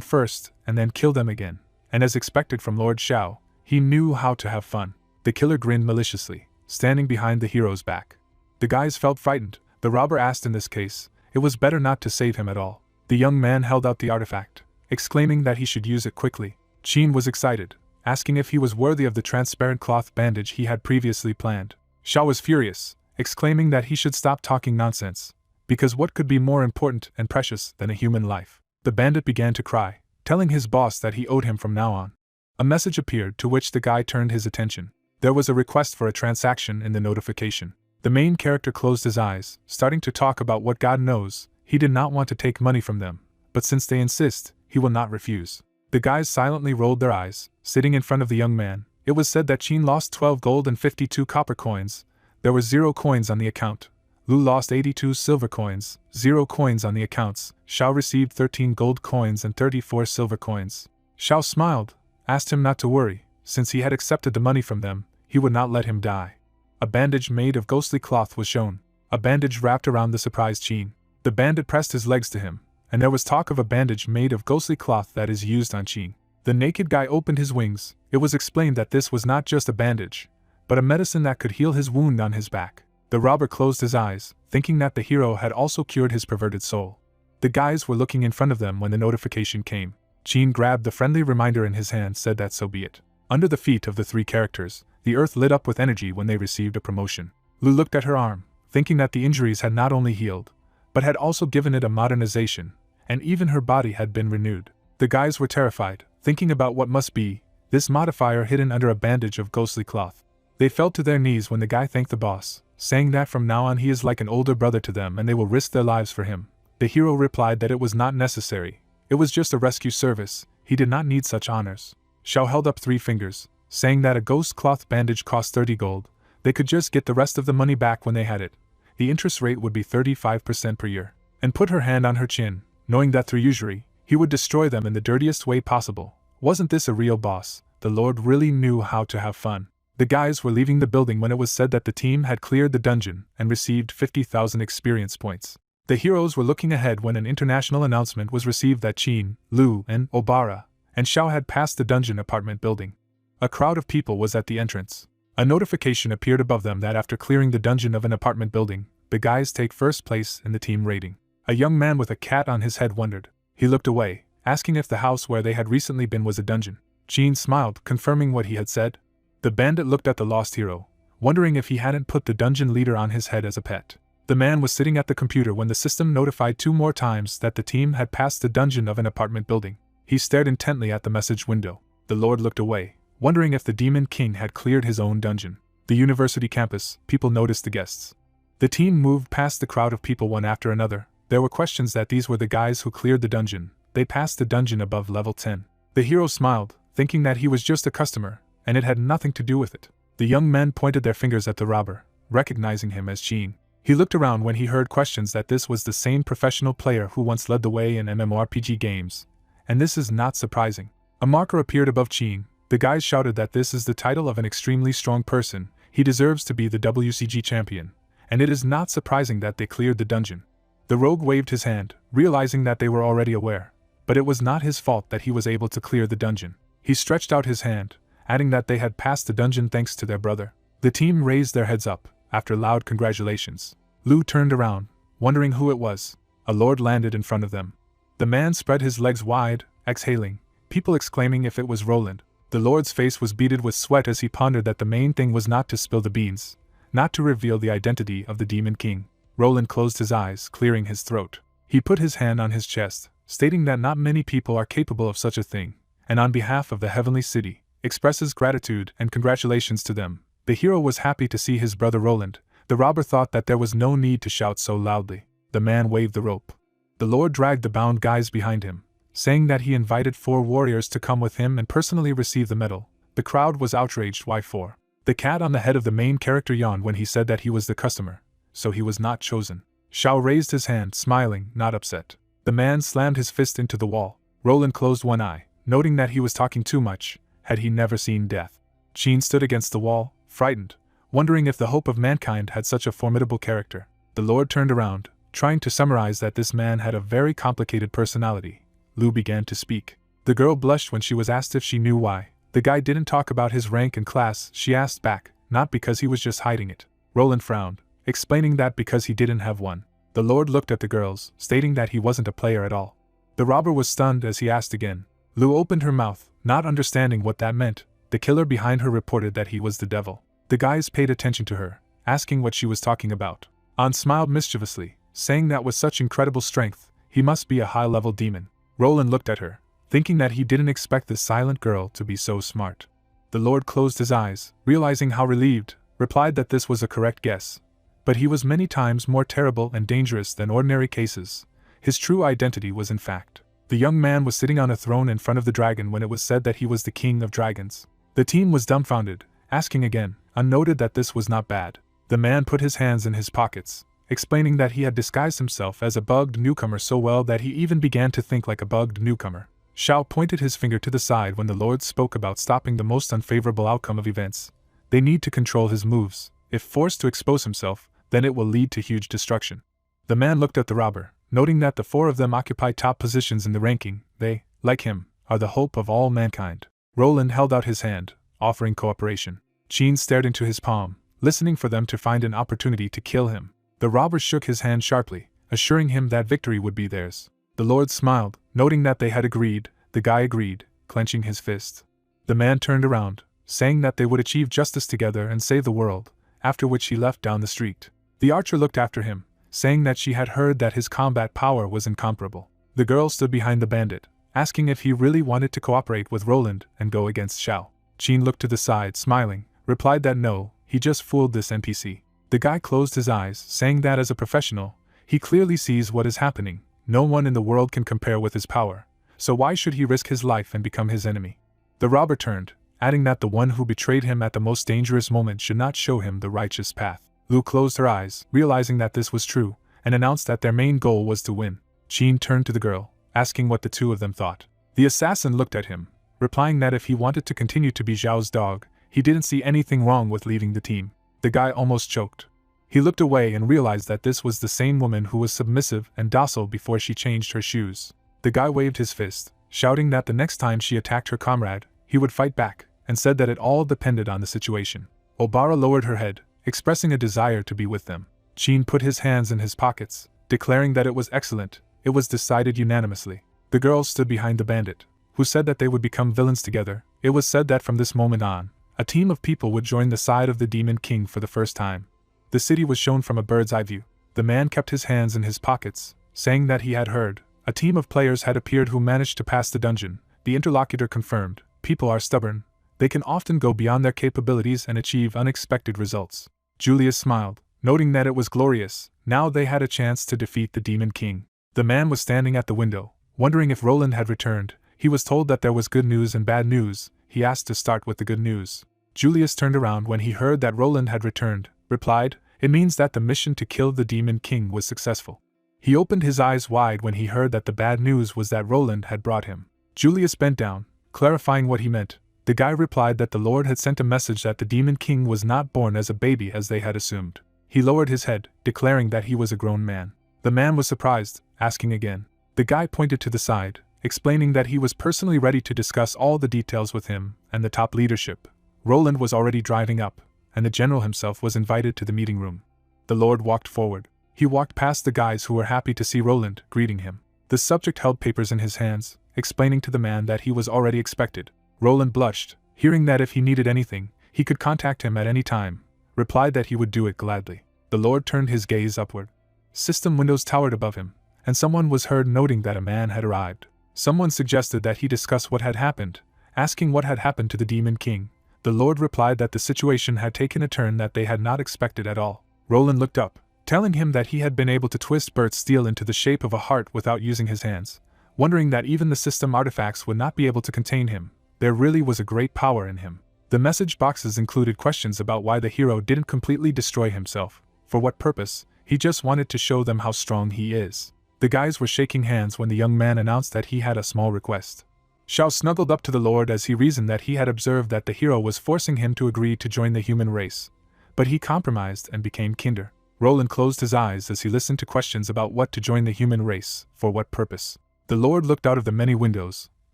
first and then kill them again, and as expected from Lord Shao, he knew how to have fun. The killer grinned maliciously, standing behind the hero's back. The guys felt frightened. The robber asked in this case, it was better not to save him at all. The young man held out the artifact, exclaiming that he should use it quickly. Sheen was excited, asking if he was worthy of the transparent cloth bandage he had previously planned. Shao was furious, exclaiming that he should stop talking nonsense, because what could be more important and precious than a human life? The bandit began to cry, telling his boss that he owed him from now on. A message appeared to which the guy turned his attention. There was a request for a transaction in the notification. The main character closed his eyes, starting to talk about what God knows. He did not want to take money from them, but since they insist, he will not refuse. The guys silently rolled their eyes, sitting in front of the young man. It was said that Chin lost 12 gold and 52 copper coins. There were 0 coins on the account. Lu lost 82 silver coins, 0 coins on the accounts. Xiao received 13 gold coins and 34 silver coins. Xiao smiled, asked him not to worry, since he had accepted the money from them, he would not let him die. A bandage made of ghostly cloth was shown, a bandage wrapped around the surprised Chin. The bandit pressed his legs to him, and there was talk of a bandage made of ghostly cloth that is used on Chin. The naked guy opened his wings. It was explained that this was not just a bandage, but a medicine that could heal his wound on his back. The robber closed his eyes, thinking that the hero had also cured his perverted soul. The guys were looking in front of them when the notification came. Chin grabbed the friendly reminder in his hand, said that so be it. Under the feet of the 3 characters, the earth lit up with energy when they received a promotion. Lu looked at her arm, thinking that the injuries had not only healed, but had also given it a modernization, and even her body had been renewed. The guys were terrified, thinking about what must be this modifier hidden under a bandage of ghostly cloth. They fell to their knees when the guy thanked the boss, saying that from now on he is like an older brother to them and they will risk their lives for him. The hero replied that it was not necessary. It was just a rescue service. He did not need such honors. Xiao held up 3 fingers, saying that a ghost cloth bandage cost 30 gold. They could just get the rest of the money back when they had it. The interest rate would be 35% per year. And put her hand on her chin, knowing that through usury, he would destroy them in the dirtiest way possible. Wasn't this a real boss? The Lord really knew how to have fun. The guys were leaving the building when it was said that the team had cleared the dungeon and received 50,000 experience points. The heroes were looking ahead when an international announcement was received that Chin, Lu, and Obara, and Xiao had passed the dungeon apartment building. A crowd of people was at the entrance. A notification appeared above them that after clearing the dungeon of an apartment building, the guys take first place in the team rating. A young man with a cat on his head wondered. He looked away, asking if the house where they had recently been was a dungeon. Chin smiled, confirming what he had said. The bandit looked at the lost hero, wondering if he hadn't put the dungeon leader on his head as a pet. The man was sitting at the computer when the system notified 2 more times that the team had passed the dungeon of an apartment building. He stared intently at the message window. The Lord looked away, wondering if the Demon King had cleared his own dungeon. The university campus, people noticed the guests. The team moved past the crowd of people one after another. There were questions that these were the guys who cleared the dungeon. They passed the dungeon above level 10. The hero smiled, thinking that he was just a customer, and it had nothing to do with it. The young men pointed their fingers at the robber, recognizing him as Chin. He looked around when he heard questions that this was the same professional player who once led the way in MMORPG games. And this is not surprising. A marker appeared above Chin. The guys shouted that this is the title of an extremely strong person. He deserves to be the WCG champion. And it is not surprising that they cleared the dungeon. The rogue waved his hand, realizing that they were already aware. But it was not his fault that he was able to clear the dungeon. He stretched out his hand, adding that they had passed the dungeon thanks to their brother. The team raised their heads up, after loud congratulations. Lu turned around, wondering who it was. A lord landed in front of them. The man spread his legs wide, exhaling, people exclaiming if it was Roland. The lord's face was beaded with sweat as he pondered that the main thing was not to spill the beans, not to reveal the identity of the Demon King. Roland closed his eyes, clearing his throat. He put his hand on his chest, stating that not many people are capable of such a thing, and on behalf of the Heavenly City, expresses gratitude and congratulations to them. The hero was happy to see his brother Roland. The robber thought that there was no need to shout so loudly. The man waved the rope. The Lord dragged the bound guys behind him, saying that he invited 4 warriors to come with him and personally receive the medal. The crowd was outraged. Why 4? The cat on the head of the main character yawned when he said that he was the customer, so he was not chosen. Xiao raised his hand, smiling, not upset. The man slammed his fist into the wall. Roland closed one eye, noting that he was talking too much. Had he never seen death? Chin stood against the wall, frightened, wondering if the hope of mankind had such a formidable character. The Lord turned around, trying to summarize that this man had a very complicated personality. Lu began to speak. The girl blushed when she was asked if she knew why. The guy didn't talk about his rank and class, she asked back, not because he was just hiding it. Roland frowned, explaining that because he didn't have one. The Lord looked at the girls, stating that he wasn't a player at all. The robber was stunned as he asked again. Lu opened her mouth, not understanding what that meant. The killer behind her reported that he was the devil. The guys paid attention to her, asking what she was talking about. An smiled mischievously, saying that with such incredible strength, he must be a high-level demon. Roland looked at her, thinking that he didn't expect this silent girl to be so smart. The Lord closed his eyes, realizing how relieved, replied that this was a correct guess. But he was many times more terrible and dangerous than ordinary cases. His true identity was in fact. The young man was sitting on a throne in front of the dragon when it was said that he was the king of dragons. The team was dumbfounded, asking again, unnoted that this was not bad. The man put his hands in his pockets, explaining that he had disguised himself as a bugged newcomer so well that he even began to think like a bugged newcomer. Shao pointed his finger to the side when the Lord spoke about stopping the most unfavorable outcome of events. They need to control his moves. If forced to expose himself, then it will lead to huge destruction. The man looked at the robber, noting that the four of them occupy top positions in the ranking. They, like him, are the hope of all mankind. Roland held out his hand, offering cooperation. Qin stared into his palm, listening for them to find an opportunity to kill him. The robber shook his hand sharply, assuring him that victory would be theirs. The Lord smiled, noting that they had agreed. The guy agreed, clenching his fist. The man turned around, saying that they would achieve justice together and save the world, after which he left down the street. The archer looked after him, saying that she had heard that his combat power was incomparable. The girl stood behind the bandit, asking if he really wanted to cooperate with Roland and go against Xiao. Qin looked to the side, smiling, replied that no, he just fooled this NPC. The guy closed his eyes, saying that as a professional, he clearly sees what is happening. No one in the world can compare with his power, so why should he risk his life and become his enemy? The robber turned, adding that the one who betrayed him at the most dangerous moment should not show him the righteous path. Lu closed her eyes, realizing that this was true, and announced that their main goal was to win. Qin turned to the girl, asking what the two of them thought. The assassin looked at him, replying that if he wanted to continue to be Zhao's dog, he didn't see anything wrong with leaving the team. The guy almost choked. He looked away and realized that this was the same woman who was submissive and docile before she changed her shoes. The guy waved his fist, shouting that the next time she attacked her comrade, he would fight back, and said that it all depended on the situation. Obara lowered her head, expressing a desire to be with them. Qin put his hands in his pockets, declaring that it was excellent. It was decided unanimously. The girls stood behind the bandit, who said that they would become villains together. It was said that from this moment on, a team of people would join the side of the Demon King for the first time. The city was shown from a bird's eye view. The man kept his hands in his pockets, saying that he had heard. A team of players had appeared who managed to pass the dungeon. The interlocutor confirmed, people are stubborn. They can often go beyond their capabilities and achieve unexpected results. Julius smiled, noting that it was glorious. Now they had a chance to defeat the Demon King. The man was standing at the window, wondering if Roland had returned. He was told that there was good news and bad news. He asked to start with the good news. Julius turned around when he heard that Roland had returned, replied, "It means that the mission to kill the Demon King was successful." He opened his eyes wide when he heard that the bad news was that Roland had brought him. Julius bent down, clarifying what he meant. The guy replied that the Lord had sent a message that the Demon King was not born as a baby as they had assumed. He lowered his head, declaring that he was a grown man. The man was surprised, asking again. The guy pointed to the side, explaining that he was personally ready to discuss all the details with him and the top leadership. Roland was already driving up, and the general himself was invited to the meeting room. The Lord walked forward. He walked past the guys who were happy to see Roland, greeting him. The subject held papers in his hands, explaining to the man that he was already expected. Roland blushed, hearing that if he needed anything, he could contact him at any time, replied that he would do it gladly. The Lord turned his gaze upward. System windows towered above him, and someone was heard noting that a man had arrived. Someone suggested that he discuss what had happened, asking what had happened to the Demon King. The Lord replied that the situation had taken a turn that they had not expected at all. Roland looked up, telling him that he had been able to twist Bert's steel into the shape of a heart without using his hands, wondering that even the system artifacts would not be able to contain him. There really was a great power in him. The message boxes included questions about why the hero didn't completely destroy himself. For what purpose? He just wanted to show them how strong he is. The guys were shaking hands when the young man announced that he had a small request. Xiao snuggled up to the Lord as he reasoned that he had observed that the hero was forcing him to agree to join the human race. But he compromised and became kinder. Roland closed his eyes as he listened to questions about what to join the human race, for what purpose. The Lord looked out of the many windows,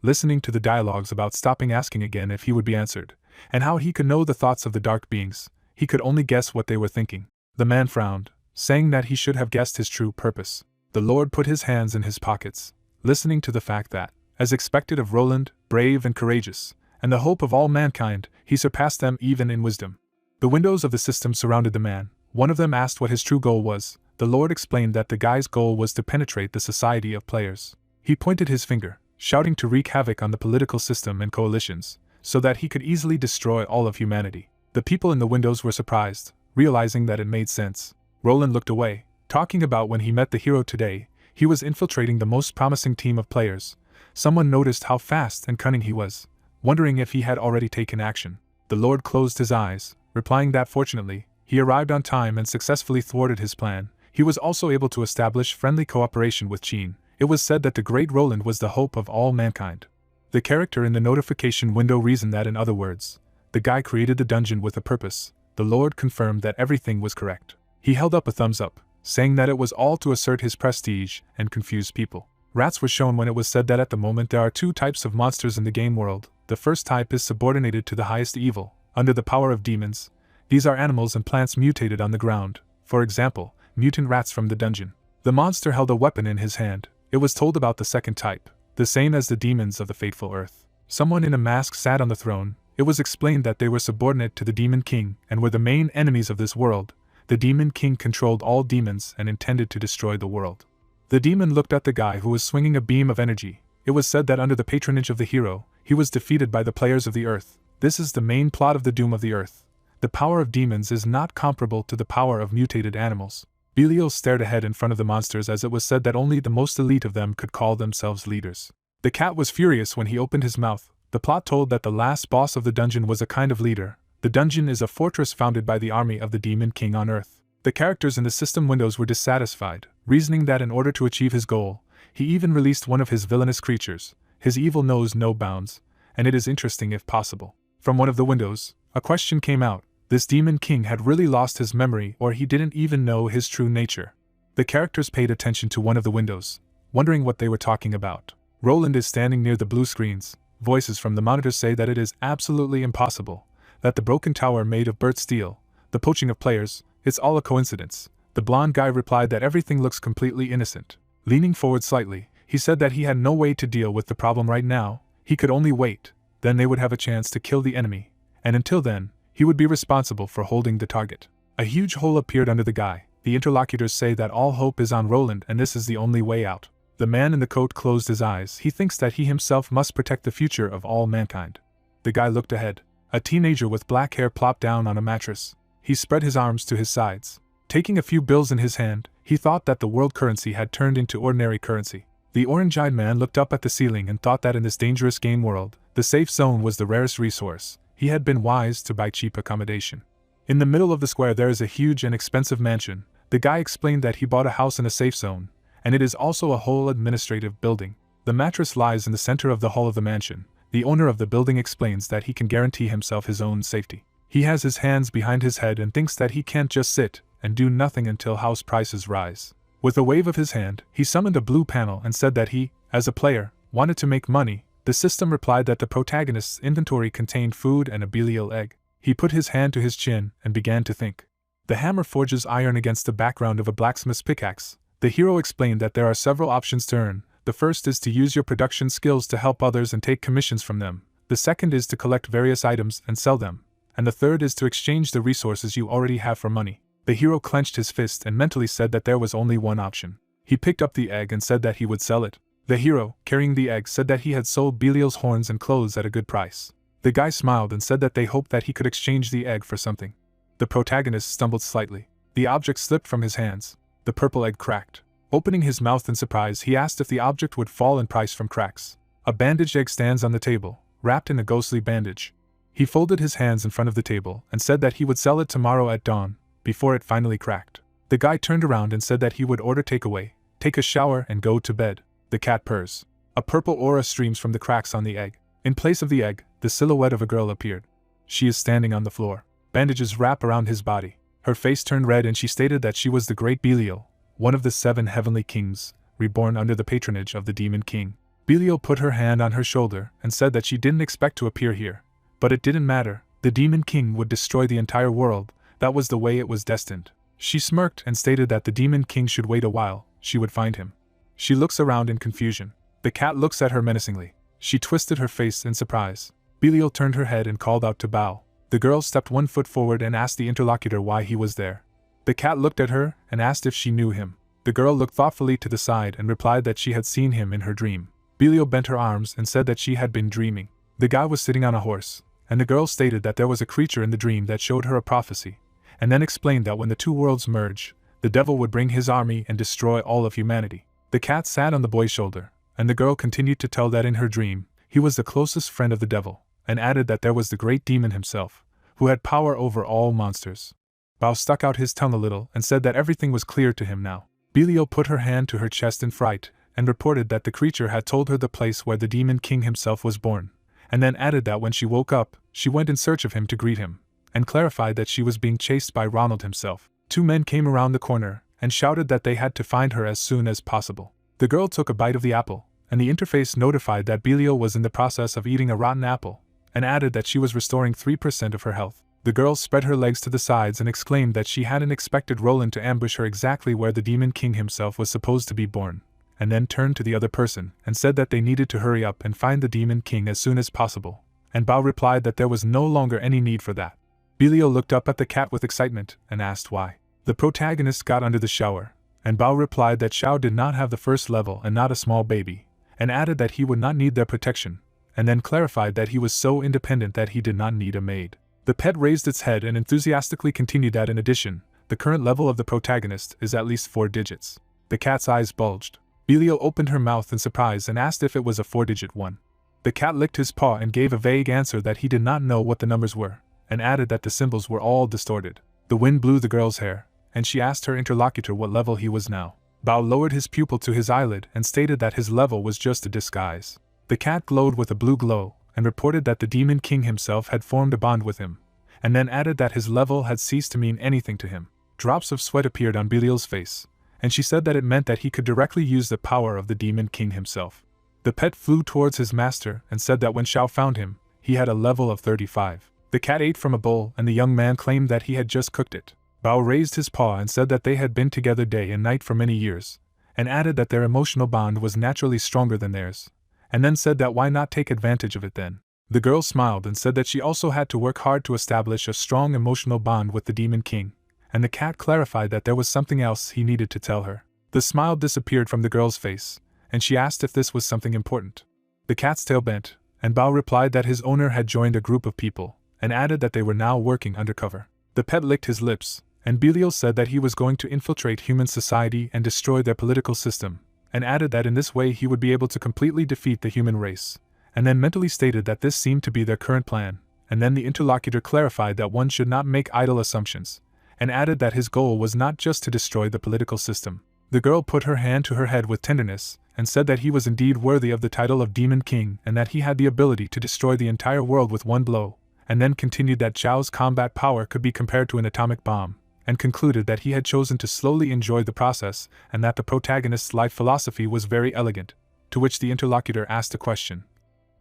listening to the dialogues about stopping asking again if he would be answered, and how he could know the thoughts of the dark beings. He could only guess what they were thinking. The man frowned, saying that he should have guessed his true purpose. The Lord put his hands in his pockets, listening to the fact that, as expected of Roland, brave and courageous, and the hope of all mankind, he surpassed them even in wisdom. The windows of the system surrounded the man. One of them asked what his true goal was. The Lord explained that the guy's goal was to penetrate the society of players. He pointed his finger, shouting to wreak havoc on the political system and coalitions, so that he could easily destroy all of humanity. The people in the windows were surprised, realizing that it made sense. Roland looked away, talking about when he met the hero today. He was infiltrating the most promising team of players. Someone noticed how fast and cunning he was, wondering if he had already taken action. The Lord closed his eyes, replying that fortunately, he arrived on time and successfully thwarted his plan. He was also able to establish friendly cooperation with Qin. It was said that the great Roland was the hope of all mankind. The character in the notification window reasoned that, in other words, the guy created the dungeon with a purpose. The Lord confirmed that everything was correct. He held up a thumbs up, saying that it was all to assert his prestige and confuse people. Rats were shown when it was said that at the moment there are two types of monsters in the game world. The first type is subordinated to the highest evil, under the power of demons. These are animals and plants mutated on the ground, for example, mutant rats from the dungeon. The monster held a weapon in his hand. It was told about the second type, the same as the demons of the fateful earth. Someone in a mask sat on the throne. It was explained that they were subordinate to the Demon King and were the main enemies of this world. The Demon King controlled all demons and intended to destroy the world. The demon looked at the guy who was swinging a beam of energy. It was said that under the patronage of the hero, he was defeated by the players of the earth. This is the main plot of the doom of the earth. The power of demons is not comparable to the power of mutated animals. Belial stared ahead in front of the monsters, as it was said that only the most elite of them could call themselves leaders. The cat was furious when he opened his mouth. The plot told that the last boss of the dungeon was a kind of leader. The dungeon is a fortress founded by the army of the Demon King on Earth. The characters in the system windows were dissatisfied, reasoning that in order to achieve his goal, he even released one of his villainous creatures. His evil knows no bounds, and it is interesting if possible. From one of the windows, a question came out. This Demon King had really lost his memory, or he didn't even know his true nature. The characters paid attention to one of the windows, wondering what they were talking about. Roland is standing near the blue screens. Voices from the monitors say that it is absolutely impossible, that the broken tower made of burnt steel, the poaching of players, it's all a coincidence. The blonde guy replied that everything looks completely innocent. Leaning forward slightly, he said that he had no way to deal with the problem right now. He could only wait, then they would have a chance to kill the enemy, and until then, he would be responsible for holding the target. A huge hole appeared under the guy. The interlocutors say that all hope is on Roland and this is the only way out. The man in the coat closed his eyes. He thinks that he himself must protect the future of all mankind. The guy looked ahead. A teenager with black hair plopped down on a mattress. He spread his arms to his sides. Taking a few bills in his hand, he thought that the world currency had turned into ordinary currency. The orange-eyed man looked up at the ceiling and thought that in this dangerous game world, the safe zone was the rarest resource. He had been wise to buy cheap accommodation. In the middle of the square there is a huge and expensive mansion. The guy explained that he bought a house in a safe zone, and it is also a whole administrative building. The mattress lies in the center of the hall of the mansion. The owner of the building explains that he can guarantee himself his own safety. He has his hands behind his head and thinks that he can't just sit and do nothing until house prices rise. With a wave of his hand, he summoned a blue panel and said that he, as a player, wanted to make money. The system replied that the protagonist's inventory contained food and a Belial egg. He put his hand to his chin and began to think. The hammer forges iron against the background of a blacksmith's pickaxe. The hero explained that there are several options to earn. The first is to use your production skills to help others and take commissions from them. The second is to collect various items and sell them. And the third is to exchange the resources you already have for money. The hero clenched his fist and mentally said that there was only one option. He picked up the egg and said that he would sell it. The hero, carrying the egg, said that he had sold Belial's horns and clothes at a good price. The guy smiled and said that they hoped that he could exchange the egg for something. The protagonist stumbled slightly. The object slipped from his hands. The purple egg cracked. Opening his mouth in surprise, he asked if the object would fall in price from cracks. A bandaged egg stands on the table, wrapped in a ghostly bandage. He folded his hands in front of the table and said that he would sell it tomorrow at dawn, before it finally cracked. The guy turned around and said that he would order takeaway, take a shower and go to bed. The cat purrs. A purple aura streams from the cracks on the egg. In place of the egg, the silhouette of a girl appeared. She is standing on the floor. Bandages wrap around his body. Her face turned red and she stated that she was the great Belial, one of the 7 heavenly kings, reborn under the patronage of the Demon King. Belial put her hand on her shoulder and said that she didn't expect to appear here. But it didn't matter. The Demon King would destroy the entire world. That was the way it was destined. She smirked and stated that the Demon King should wait a while. She would find him. She looks around in confusion. The cat looks at her menacingly. She twisted her face in surprise. Belial turned her head and called out to Bao. The girl stepped 1 foot forward and asked the interlocutor why he was there. The cat looked at her and asked if she knew him. The girl looked thoughtfully to the side and replied that she had seen him in her dream. Belial bent her arms and said that she had been dreaming. The guy was sitting on a horse, and the girl stated that there was a creature in the dream that showed her a prophecy, and then explained that when the two worlds merge, the devil would bring his army and destroy all of humanity. The cat sat on the boy's shoulder, and the girl continued to tell that in her dream, he was the closest friend of the devil, and added that there was the great demon himself, who had power over all monsters. Bao stuck out his tongue a little and said that everything was clear to him now. Belial put her hand to her chest in fright, and reported that the creature had told her the place where the demon king himself was born, and then added that when she woke up, she went in search of him to greet him, and clarified that she was being chased by Ronald himself. Two men came around the corner, and shouted that they had to find her as soon as possible. The girl took a bite of the apple, and the interface notified that Belial was in the process of eating a rotten apple, and added that she was restoring 3% of her health. The girl spread her legs to the sides and exclaimed that she hadn't expected Roland to ambush her exactly where the demon king himself was supposed to be born, and then turned to the other person and said that they needed to hurry up and find the demon king as soon as possible, and Bao replied that there was no longer any need for that. Belial looked up at the cat with excitement and asked why. The protagonist got under the shower, and Bao replied that Xiao did not have the first level and not a small baby, and added that he would not need their protection, and then clarified that he was so independent that he did not need a maid. The pet raised its head and enthusiastically continued that in addition, the current level of the protagonist is at least 4 digits. The cat's eyes bulged. Belial opened her mouth in surprise and asked if it was a 4-digit one. The cat licked his paw and gave a vague answer that he did not know what the numbers were, and added that the symbols were all distorted. The wind blew the girl's hair, and she asked her interlocutor what level he was now. Bao lowered his pupil to his eyelid and stated that his level was just a disguise. The cat glowed with a blue glow, and reported that the demon king himself had formed a bond with him, and then added that his level had ceased to mean anything to him. Drops of sweat appeared on Belial's face, and she said that it meant that he could directly use the power of the demon king himself. The pet flew towards his master and said that when Xiao found him, he had a level of 35. The cat ate from a bowl and the young man claimed that he had just cooked it. Bao raised his paw and said that they had been together day and night for many years, and added that their emotional bond was naturally stronger than theirs, and then said that why not take advantage of it then. The girl smiled and said that she also had to work hard to establish a strong emotional bond with the demon king, and the cat clarified that there was something else he needed to tell her. The smile disappeared from the girl's face, and she asked if this was something important. The cat's tail bent, and Bao replied that his owner had joined a group of people, and added that they were now working undercover. The pet licked his lips, and Belial said that he was going to infiltrate human society and destroy their political system, and added that in this way he would be able to completely defeat the human race, and then mentally stated that this seemed to be their current plan, and then the interlocutor clarified that one should not make idle assumptions, and added that his goal was not just to destroy the political system. The girl put her hand to her head with tenderness, and said that he was indeed worthy of the title of Demon King and that he had the ability to destroy the entire world with one blow, and then continued that Zhao's combat power could be compared to an atomic bomb, and concluded that he had chosen to slowly enjoy the process and that the protagonist's life philosophy was very elegant, to which the interlocutor asked a question.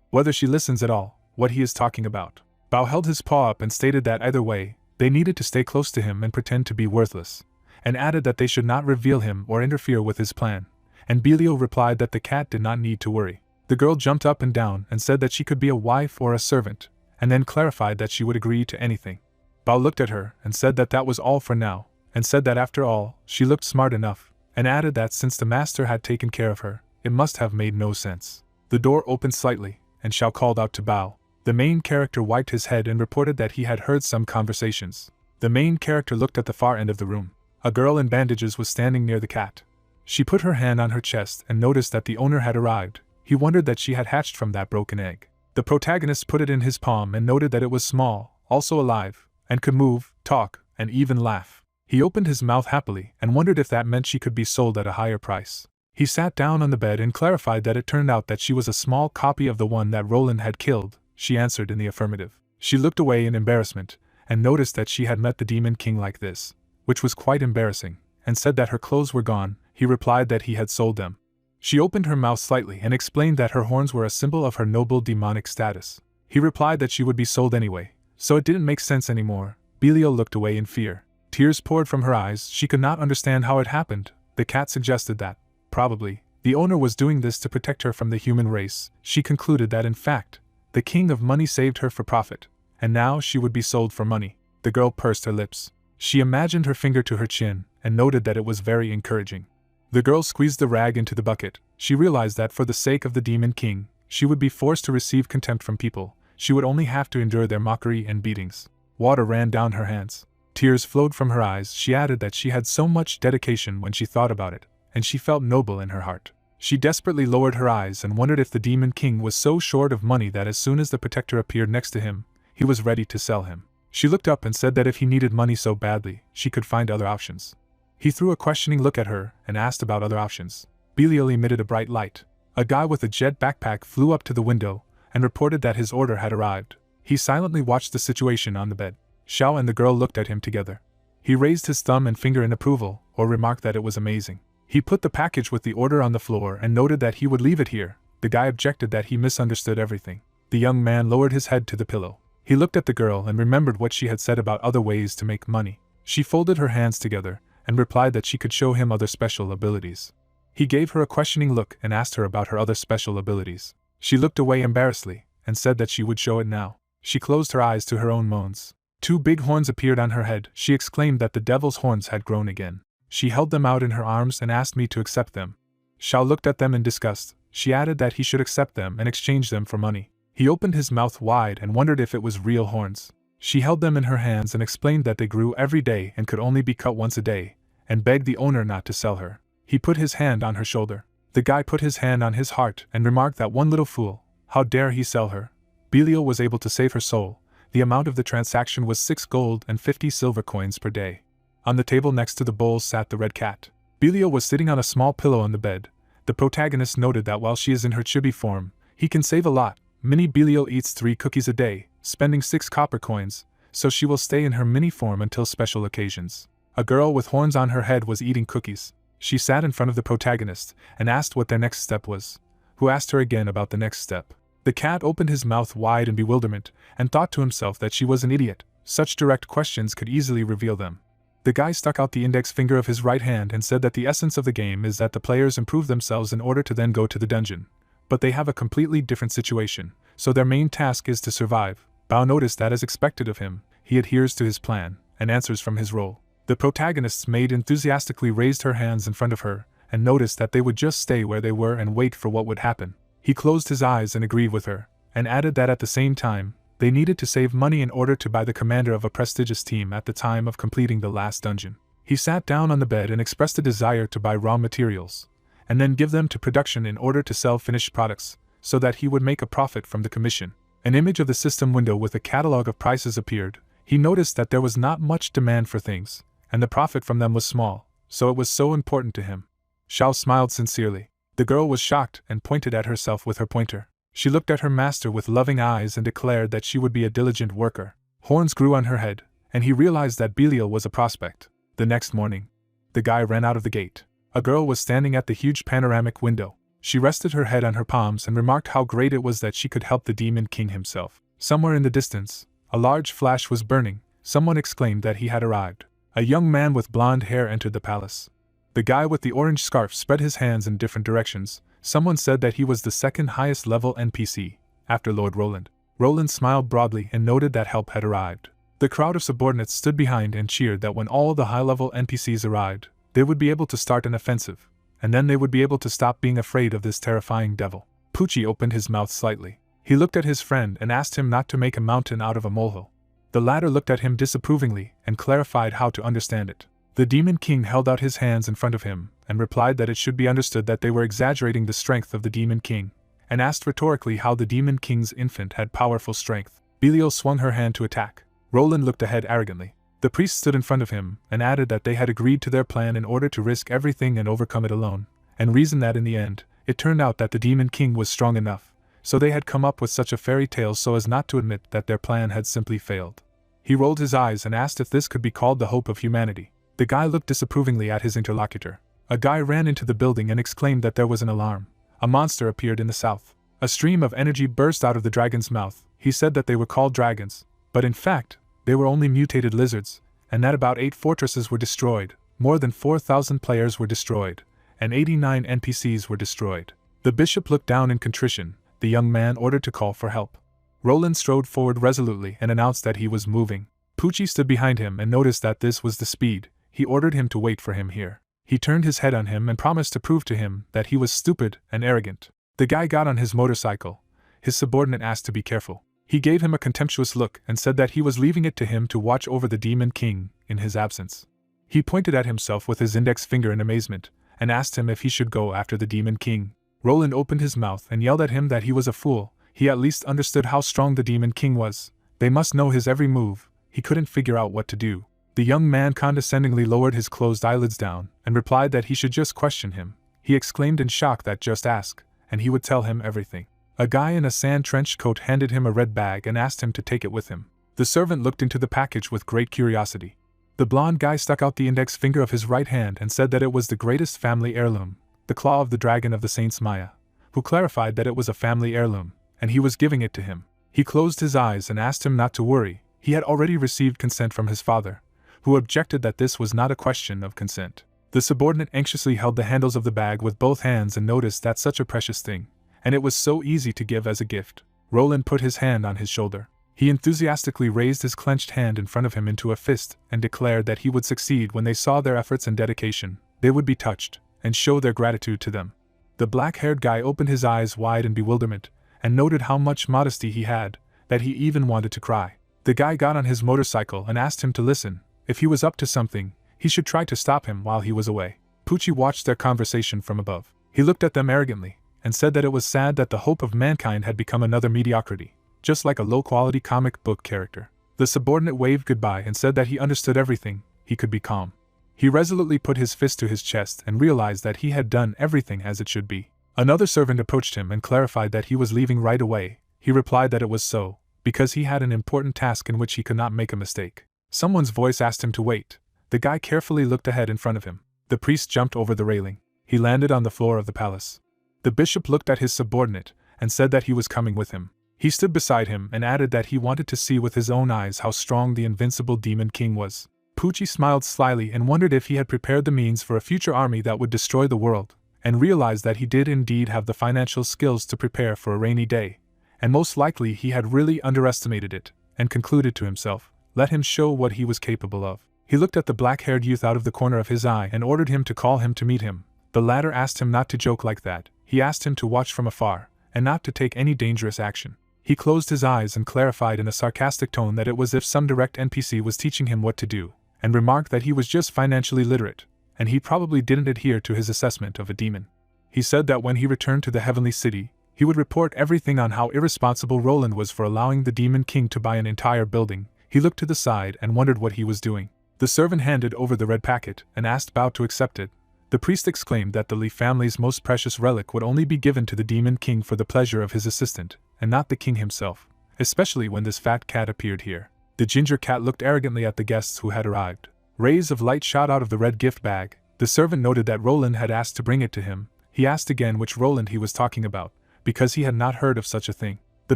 Whether she listens at all, what he is talking about. Bao held his paw up and stated that either way, they needed to stay close to him and pretend to be worthless, and added that they should not reveal him or interfere with his plan, and Belial replied that the cat did not need to worry. The girl jumped up and down and said that she could be a wife or a servant, and then clarified that she would agree to anything. Bao looked at her and said that that was all for now, and said that after all, she looked smart enough, and added that since the master had taken care of her, it must have made no sense. The door opened slightly, and Xiao called out to Bao. The main character wiped his head and reported that he had heard some conversations. The main character looked at the far end of the room. A girl in bandages was standing near the cat. She put her hand on her chest and noticed that the owner had arrived. He wondered that she had hatched from that broken egg. The protagonist put it in his palm and noted that it was small, also alive, and could move, talk, and even laugh. He opened his mouth happily and wondered if that meant she could be sold at a higher price. He sat down on the bed and clarified that it turned out that she was a small copy of the one that Roland had killed. She answered in the affirmative. She looked away in embarrassment, and noticed that she had met the Demon King like this, which was quite embarrassing, and said that her clothes were gone. He replied that he had sold them. She opened her mouth slightly and explained that her horns were a symbol of her noble demonic status. He replied that she would be sold anyway, so it didn't make sense anymore. Belial looked away in fear. Tears poured from her eyes. She could not understand how it happened. The cat suggested that, probably, the owner was doing this to protect her from the human race. She concluded that in fact, the king of money saved her for profit, and now she would be sold for money. The girl pursed her lips. She imagined her finger to her chin, and noted that it was very encouraging. The girl squeezed the rag into the bucket. She realized that for the sake of the Demon King, she would be forced to receive contempt from people. She would only have to endure their mockery and beatings. Water ran down her hands. Tears flowed from her eyes. She added that she had so much dedication when she thought about it, and she felt noble in her heart. She desperately lowered her eyes and wondered if the Demon King was so short of money that as soon as the protector appeared next to him, he was ready to sell him. She looked up and said that if he needed money so badly, she could find other options. He threw a questioning look at her and asked about other options. Belial emitted a bright light. A guy with a jet backpack flew up to the window and reported that his order had arrived. He silently watched the situation on the bed. Xiao and the girl looked at him together. He raised his thumb and finger in approval, or remarked that it was amazing. He put the package with the order on the floor and noted that he would leave it here. The guy objected that he misunderstood everything. The young man lowered his head to the pillow. He looked at the girl and remembered what she had said about other ways to make money. She folded her hands together and replied that she could show him other special abilities. He gave her a questioning look and asked her about her other special abilities. She looked away embarrassedly and said that she would show it now. She closed her eyes to her own moans. 2 big horns appeared on her head. She exclaimed that the devil's horns had grown again. She held them out in her arms and asked me to accept them. Xiao looked at them in disgust. She added that he should accept them and exchange them for money. He opened his mouth wide and wondered if it was real horns. She held them in her hands and explained that they grew every day and could only be cut once a day, and begged the owner not to sell her. He put his hand on her shoulder. The guy put his hand on his heart and remarked that one little fool, how dare he sell her? Belial was able to save her soul. The amount of the transaction was 6 gold and 50 silver coins per day. On the table next to the bowl sat the red cat. Belial was sitting on a small pillow on the bed. The protagonist noted that while she is in her chibi form, he can save a lot. Mini Belial eats 3 cookies a day, spending 6 copper coins, so she will stay in her mini form until special occasions. A girl with horns on her head was eating cookies. She sat in front of the protagonist and asked what their next step was, who asked her again about the next step. The cat opened his mouth wide in bewilderment and thought to himself that she was an idiot. Such direct questions could easily reveal them. The guy stuck out the index finger of his right hand and said that the essence of the game is that the players improve themselves in order to then go to the dungeon. But they have a completely different situation, so their main task is to survive. Bao noticed that as expected of him, he adheres to his plan and answers from his role. The protagonist's maid enthusiastically raised her hands in front of her and noticed that they would just stay where they were and wait for what would happen. He closed his eyes and agreed with her, and added that at the same time, they needed to save money in order to buy the commander of a prestigious team at the time of completing the last dungeon. He sat down on the bed and expressed a desire to buy raw materials, and then give them to production in order to sell finished products, so that he would make a profit from the commission. An image of the system window with a catalog of prices appeared. He noticed that there was not much demand for things, and the profit from them was small, so it was so important to him. Xiao smiled sincerely. The girl was shocked and pointed at herself with her pointer. She looked at her master with loving eyes and declared that she would be a diligent worker. Horns grew on her head, and he realized that Belial was a prospect. The next morning, the guy ran out of the gate. A girl was standing at the huge panoramic window. She rested her head on her palms and remarked how great it was that she could help the Demon King himself. Somewhere in the distance, a large flash was burning. Someone exclaimed that he had arrived. A young man with blonde hair entered the palace. The guy with the orange scarf spread his hands in different directions. Someone said that he was the second highest level NPC, after Lord Roland. Roland smiled broadly and noted that help had arrived. The crowd of subordinates stood behind and cheered that when all the high-level NPCs arrived, they would be able to start an offensive, and then they would be able to stop being afraid of this terrifying devil. Pucci opened his mouth slightly. He looked at his friend and asked him not to make a mountain out of a molehill. The latter looked at him disapprovingly and clarified how to understand it. The Demon King held out his hands in front of him and replied that it should be understood that they were exaggerating the strength of the Demon King, and asked rhetorically how the Demon King's infant had powerful strength. Belial swung her hand to attack. Roland looked ahead arrogantly. The priest stood in front of him and added that they had agreed to their plan in order to risk everything and overcome it alone, and reasoned that in the end, it turned out that the Demon King was strong enough, so they had come up with such a fairy tale so as not to admit that their plan had simply failed. He rolled his eyes and asked if this could be called the hope of humanity. The guy looked disapprovingly at his interlocutor. A guy ran into the building and exclaimed that there was an alarm. A monster appeared in the south. A stream of energy burst out of the dragon's mouth. He said that they were called dragons, but in fact, they were only mutated lizards, and that about 8 fortresses were destroyed, more than 4,000 players were destroyed, and 89 NPCs were destroyed. The bishop looked down in contrition. The young man ordered to call for help. Roland strode forward resolutely and announced that he was moving. Pucci stood behind him and noticed that this was the speed. He ordered him to wait for him here. He turned his head on him and promised to prove to him that he was stupid and arrogant. The guy got on his motorcycle. His subordinate asked to be careful. He gave him a contemptuous look and said that he was leaving it to him to watch over the Demon King in his absence. He pointed at himself with his index finger in amazement and asked him if he should go after the Demon King. Roland opened his mouth and yelled at him that he was a fool. He at least understood how strong the Demon King was. They must know his every move. He couldn't figure out what to do. The young man condescendingly lowered his closed eyelids down and replied that he should just question him. He exclaimed in shock that just ask, and he would tell him everything. A guy in a sand trench coat handed him a red bag and asked him to take it with him. The servant looked into the package with great curiosity. The blond guy stuck out the index finger of his right hand and said that it was the greatest family heirloom, the claw of the dragon of the Saints Maya, who clarified that it was a family heirloom, and he was giving it to him. He closed his eyes and asked him not to worry. He had already received consent from his father, who objected that this was not a question of consent. The subordinate anxiously held the handles of the bag with both hands and noticed that such a precious thing, and it was so easy to give as a gift. Roland put his hand on his shoulder. He enthusiastically raised his clenched hand in front of him into a fist and declared that he would succeed when they saw their efforts and dedication. They would be touched and show their gratitude to them. The black-haired guy opened his eyes wide in bewilderment and noted how much modesty he had, that he even wanted to cry. The guy got on his motorcycle and asked him to listen. If he was up to something, he should try to stop him while he was away. Poochie watched their conversation from above. He looked at them arrogantly and said that it was sad that the hope of mankind had become another mediocrity, just like a low-quality comic book character. The subordinate waved goodbye and said that he understood everything. He could be calm. He resolutely put his fist to his chest and realized that he had done everything as it should be. Another servant approached him and clarified that he was leaving right away. He replied that it was so, because he had an important task in which he could not make a mistake. Someone's voice asked him to wait. The guy carefully looked ahead in front of him. The priest jumped over the railing. He landed on the floor of the palace. The bishop looked at his subordinate and said that he was coming with him. He stood beside him and added that he wanted to see with his own eyes how strong the invincible Demon King was. Poochie smiled slyly and wondered if he had prepared the means for a future army that would destroy the world, and realized that he did indeed have the financial skills to prepare for a rainy day, and most likely he had really underestimated it, and concluded to himself, let him show what he was capable of. He looked at the black-haired youth out of the corner of his eye and ordered him to call him to meet him. The latter asked him not to joke like that. He asked him to watch from afar, and not to take any dangerous action. He closed his eyes and clarified in a sarcastic tone that it was as if some direct NPC was teaching him what to do, and remarked that he was just financially literate, and he probably didn't adhere to his assessment of a demon. He said that when he returned to the Heavenly City, he would report everything on how irresponsible Roland was for allowing the Demon King to buy an entire building. He looked to the side and wondered what he was doing. The servant handed over the red packet and asked Bao to accept it. The priest exclaimed that the Li family's most precious relic would only be given to the Demon King for the pleasure of his assistant, and not the king himself, especially when this fat cat appeared here. The ginger cat looked arrogantly at the guests who had arrived. Rays of light shot out of the red gift bag. The servant noted that Roland had asked to bring it to him. He asked again which Roland he was talking about, because he had not heard of such a thing. The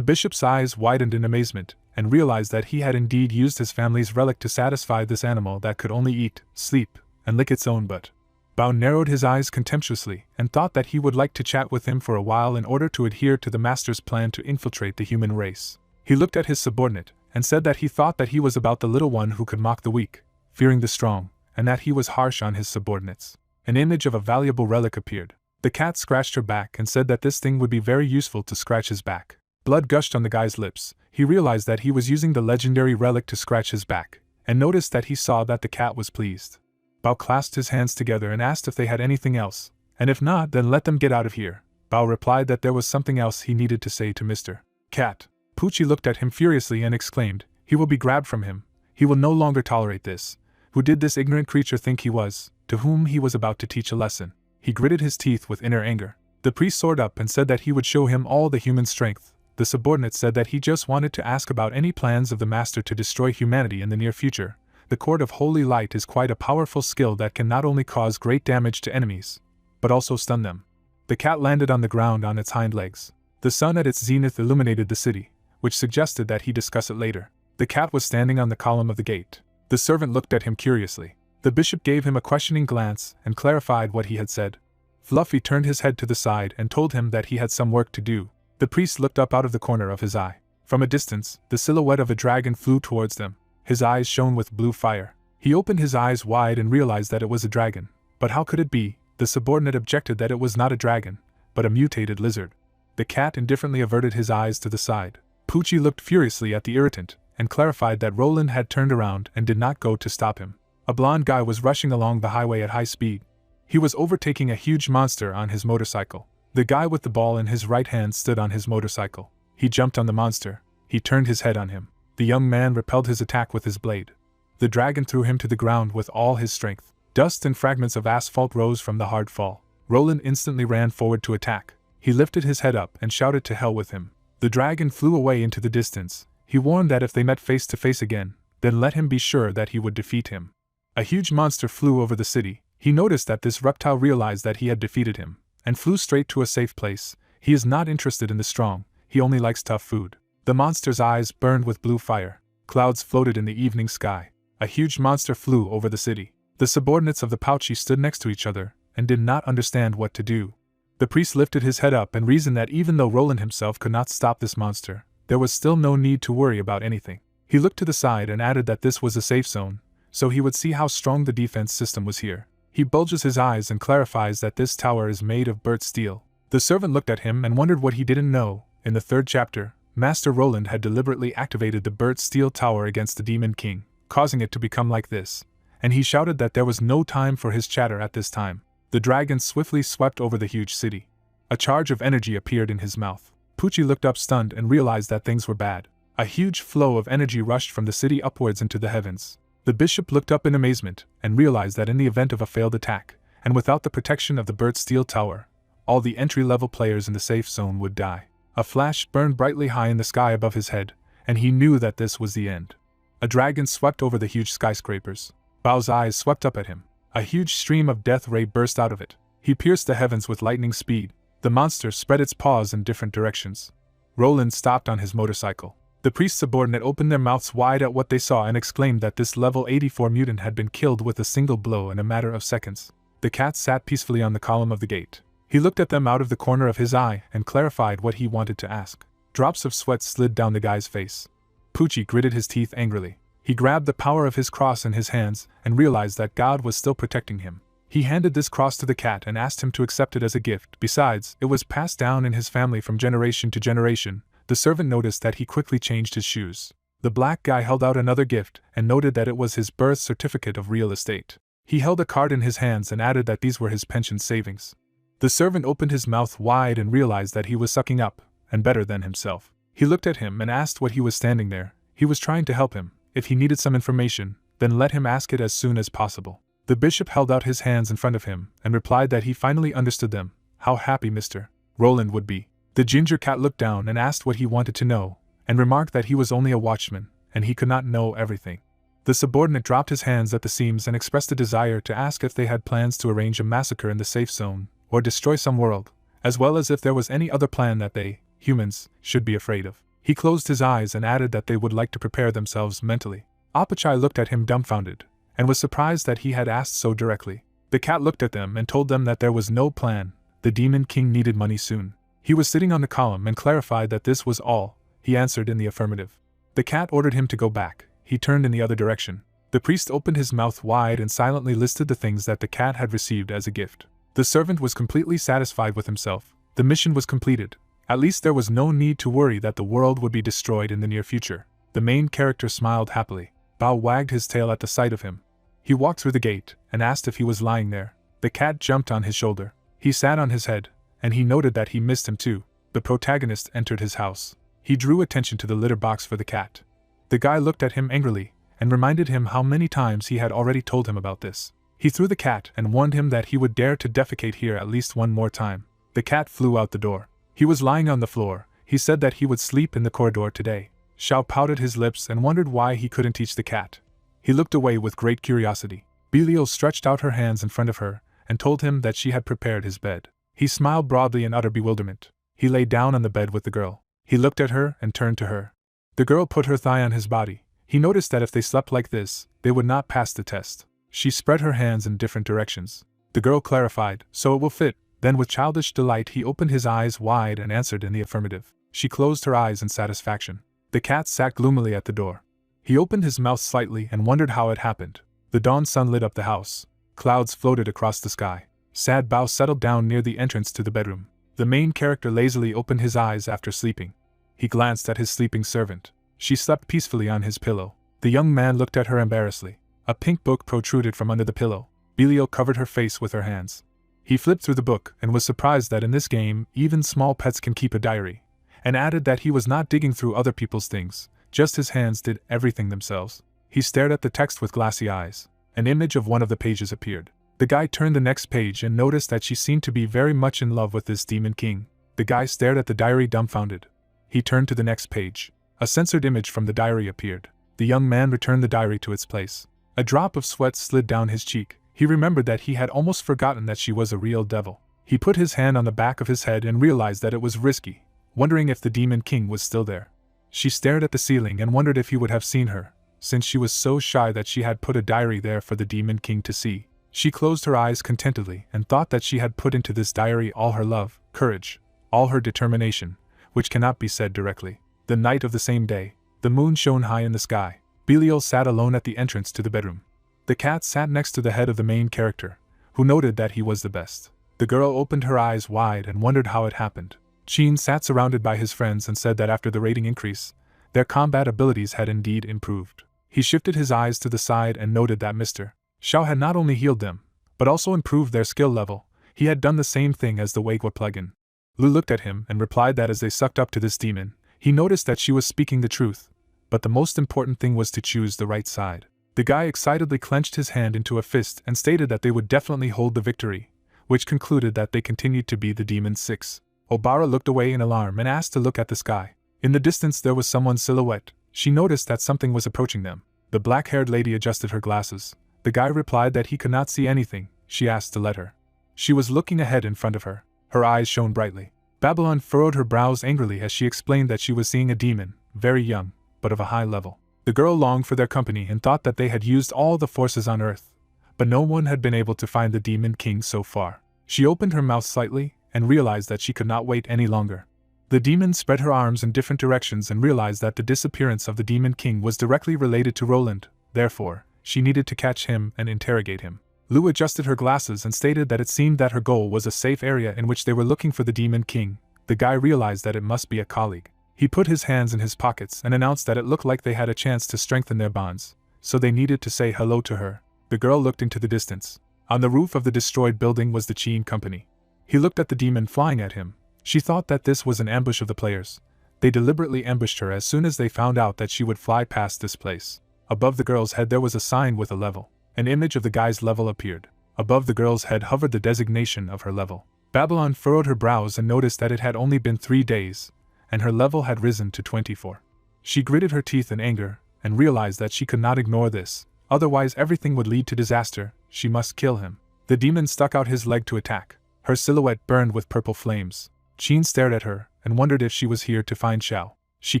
bishop's eyes widened in amazement, and realized that he had indeed used his family's relic to satisfy this animal that could only eat, sleep, and lick its own butt. Bao narrowed his eyes contemptuously and thought that he would like to chat with him for a while in order to adhere to the master's plan to infiltrate the human race. He looked at his subordinate and said that he thought that he was about the little one who could mock the weak, fearing the strong, and that he was harsh on his subordinates. An image of a valuable relic appeared. The cat scratched her back and said that this thing would be very useful to scratch his back. Blood gushed on the guy's lips. He realized that he was using the legendary relic to scratch his back, and noticed that he saw that the cat was pleased. Bao clasped his hands together and asked if they had anything else, and if not, then let them get out of here. Bao replied that there was something else he needed to say to Mr. Cat. Poochie looked at him furiously and exclaimed, he will be grabbed from him. He will no longer tolerate this. Who did this ignorant creature think he was, to whom he was about to teach a lesson? He gritted his teeth with inner anger. The priest soared up and said that he would show him all the human strength. The subordinate said that he just wanted to ask about any plans of the master to destroy humanity in the near future. The Court of Holy Light is quite a powerful skill that can not only cause great damage to enemies, but also stun them. The cat landed on the ground on its hind legs. The sun at its zenith illuminated the city, which suggested that he discuss it later. The cat was standing on the column of the gate. The servant looked at him curiously. The bishop gave him a questioning glance and clarified what he had said. Fluffy turned his head to the side and told him that he had some work to do. The priest looked up out of the corner of his eye. From a distance, the silhouette of a dragon flew towards them. His eyes shone with blue fire. He opened his eyes wide and realized that it was a dragon, But how could it be? The subordinate objected that it was not a dragon, but a mutated lizard. The cat indifferently averted his eyes to the side. Poochie looked furiously at the irritant, and clarified that Roland had turned around and did not go to stop him. A blond guy was rushing along the highway at high speed. He was overtaking a huge monster on his motorcycle. The guy with the ball in his right hand stood on his motorcycle. He jumped on the monster. He turned his head on him. The young man repelled his attack with his blade. The dragon threw him to the ground with all his strength. Dust and fragments of asphalt rose from the hard fall. Roland instantly ran forward to attack. He lifted his head up and shouted to hell with him. The dragon flew away into the distance. He warned that if they met face to face again, then let him be sure that he would defeat him. A huge monster flew over the city. He noticed that this reptile realized that he had defeated him, and flew straight to a safe place. He is not interested in the strong, he only likes tough food. The monster's eyes burned with blue fire. Clouds floated in the evening sky. A huge monster flew over the city. The subordinates of the Pouchy stood next to each other, and did not understand what to do. The priest lifted his head up and reasoned that even though Roland himself could not stop this monster, there was still no need to worry about anything. He looked to the side and added that this was a safe zone, so he would see how strong the defense system was here. He bulges his eyes and clarifies that this tower is made of burnt steel. The servant looked at him and wondered what he didn't know. In the 3rd chapter, Master Roland had deliberately activated the burnt steel tower against the Demon King, causing it to become like this, and he shouted that there was no time for his chatter at this time. The dragon swiftly swept over the huge city. A charge of energy appeared in his mouth. Poochie looked up stunned and realized that things were bad. A huge flow of energy rushed from the city upwards into the heavens. The bishop looked up in amazement and realized that in the event of a failed attack, and without the protection of the burnt steel tower, all the entry-level players in the safe zone would die. A flash burned brightly high in the sky above his head, and he knew that this was the end. A dragon swept over the huge skyscrapers. Bao's eyes swept up at him. A huge stream of death ray burst out of it. He pierced the heavens with lightning speed. The monster spread its paws in different directions. Roland stopped on his motorcycle. The priest's subordinate opened their mouths wide at what they saw and exclaimed that this level 84 mutant had been killed with a single blow in a matter of seconds. The cat sat peacefully on the column of the gate. He looked at them out of the corner of his eye and clarified what he wanted to ask. Drops of sweat slid down the guy's face. Poochie gritted his teeth angrily. He grabbed the power of his cross in his hands and realized that God was still protecting him. He handed this cross to the cat and asked him to accept it as a gift. Besides, it was passed down in his family from generation to generation. The servant noticed that he quickly changed his shoes. The black guy held out another gift and noted that it was his birth certificate of real estate. He held a card in his hands and added that these were his pension savings. The servant opened his mouth wide and realized that he was sucking up, and better than himself. He looked at him and asked what he was standing there. He was trying to help him. If he needed some information, then let him ask it as soon as possible. The bishop held out his hands in front of him and replied that he finally understood them. How happy Mr. Roland would be. The ginger cat looked down and asked what he wanted to know, and remarked that he was only a watchman, and he could not know everything. The subordinate dropped his hands at the seams and expressed a desire to ask if they had plans to arrange a massacre in the safe zone, or destroy some world, as well as if there was any other plan that they, humans, should be afraid of. He closed his eyes and added that they would like to prepare themselves mentally. Apachai looked at him dumbfounded, and was surprised that he had asked so directly. The cat looked at them and told them that there was no plan. The Demon King needed money soon. He was sitting on the column and clarified that this was all. He answered in the affirmative. The cat ordered him to go back. He turned in the other direction. The priest opened his mouth wide and silently listed the things that the cat had received as a gift. The servant was completely satisfied with himself. The mission was completed. At least there was no need to worry that the world would be destroyed in the near future. The main character smiled happily. Bao wagged his tail at the sight of him. He walked through the gate and asked if he was lying there. The cat jumped on his shoulder. He sat on his head, and he noted that he missed him too. The protagonist entered his house. He drew attention to the litter box for the cat. The guy looked at him angrily and reminded him how many times he had already told him about this. He threw the cat and warned him that he would dare to defecate here at least one more time. The cat flew out the door. He was lying on the floor. He said that he would sleep in the corridor today. Xiao pouted his lips and wondered why he couldn't teach the cat. He looked away with great curiosity. Belial stretched out her hands in front of her and told him that she had prepared his bed. He smiled broadly in utter bewilderment. He lay down on the bed with the girl. He looked at her and turned to her. The girl put her thigh on his body. He noticed that if they slept like this, they would not pass the test. She spread her hands in different directions. The girl clarified, "So it will fit." Then with childish delight he opened his eyes wide and answered in the affirmative. She closed her eyes in satisfaction. The cat sat gloomily at the door. He opened his mouth slightly and wondered how it happened. The dawn sun lit up the house. Clouds floated across the sky. Sad Bao settled down near the entrance to the bedroom. The main character lazily opened his eyes after sleeping. He glanced at his sleeping servant. She slept peacefully on his pillow. The young man looked at her embarrassedly. A pink book protruded from under the pillow. Belial covered her face with her hands. He flipped through the book and was surprised that in this game, even small pets can keep a diary, and added that he was not digging through other people's things, just his hands did everything themselves. He stared at the text with glassy eyes. An image of one of the pages appeared. The guy turned the next page and noticed that she seemed to be very much in love with this demon king. The guy stared at the diary dumbfounded. He turned to the next page. A censored image from the diary appeared. The young man returned the diary to its place. A drop of sweat slid down his cheek. He remembered that he had almost forgotten that she was a real devil. He put his hand on the back of his head and realized that it was risky, wondering if the demon king was still there. She stared at the ceiling and wondered if he would have seen her, since she was so shy that she had put a diary there for the demon king to see. She closed her eyes contentedly and thought that she had put into this diary all her love, courage, all her determination, which cannot be said directly. The night of the same day, the moon shone high in the sky. Belial sat alone at the entrance to the bedroom. The cat sat next to the head of the main character, who noted that he was the best. The girl opened her eyes wide and wondered how it happened. Qin sat surrounded by his friends and said that after the rating increase, their combat abilities had indeed improved. He shifted his eyes to the side and noted that Mr. Xiao had not only healed them, but also improved their skill level. He had done the same thing as the Weigua plugin. Lu looked at him and replied that as they sucked up to this demon, he noticed that she was speaking the truth, but the most important thing was to choose the right side. The guy excitedly clenched his hand into a fist and stated that they would definitely hold the victory, which concluded that they continued to be the Demon 6. Obara looked away in alarm and asked to look at the sky. In the distance there was someone's silhouette. She noticed that something was approaching them. The black-haired lady adjusted her glasses. The guy replied that he could not see anything. She asked to let her. She was looking ahead in front of her. Her eyes shone brightly. Babylon furrowed her brows angrily as she explained that she was seeing a demon, very young, but of a high level. The girl longed for their company and thought that they had used all the forces on Earth, but no one had been able to find the Demon King so far. She opened her mouth slightly and realized that she could not wait any longer. The demon spread her arms in different directions and realized that the disappearance of the Demon King was directly related to Roland. Therefore, she needed to catch him and interrogate him. Lu adjusted her glasses and stated that it seemed that her goal was a safe area in which they were looking for the Demon King. The guy realized that it must be a colleague. He put his hands in his pockets and announced that it looked like they had a chance to strengthen their bonds, so they needed to say hello to her. The girl looked into the distance. On the roof of the destroyed building was the Qin Company. He looked at the demon flying at him. She thought that this was an ambush of the players. They deliberately ambushed her as soon as they found out that she would fly past this place. Above the girl's head there was a sign with a level. An image of the guy's level appeared. Above the girl's head hovered the designation of her level. Babylon furrowed her brows and noticed that it had only been 3 days, and her level had risen to 24. She gritted her teeth in anger, and realized that she could not ignore this, otherwise everything would lead to disaster. She must kill him. The demon stuck out his leg to attack. Her silhouette burned with purple flames. Qin stared at her, and wondered if she was here to find Xiao. She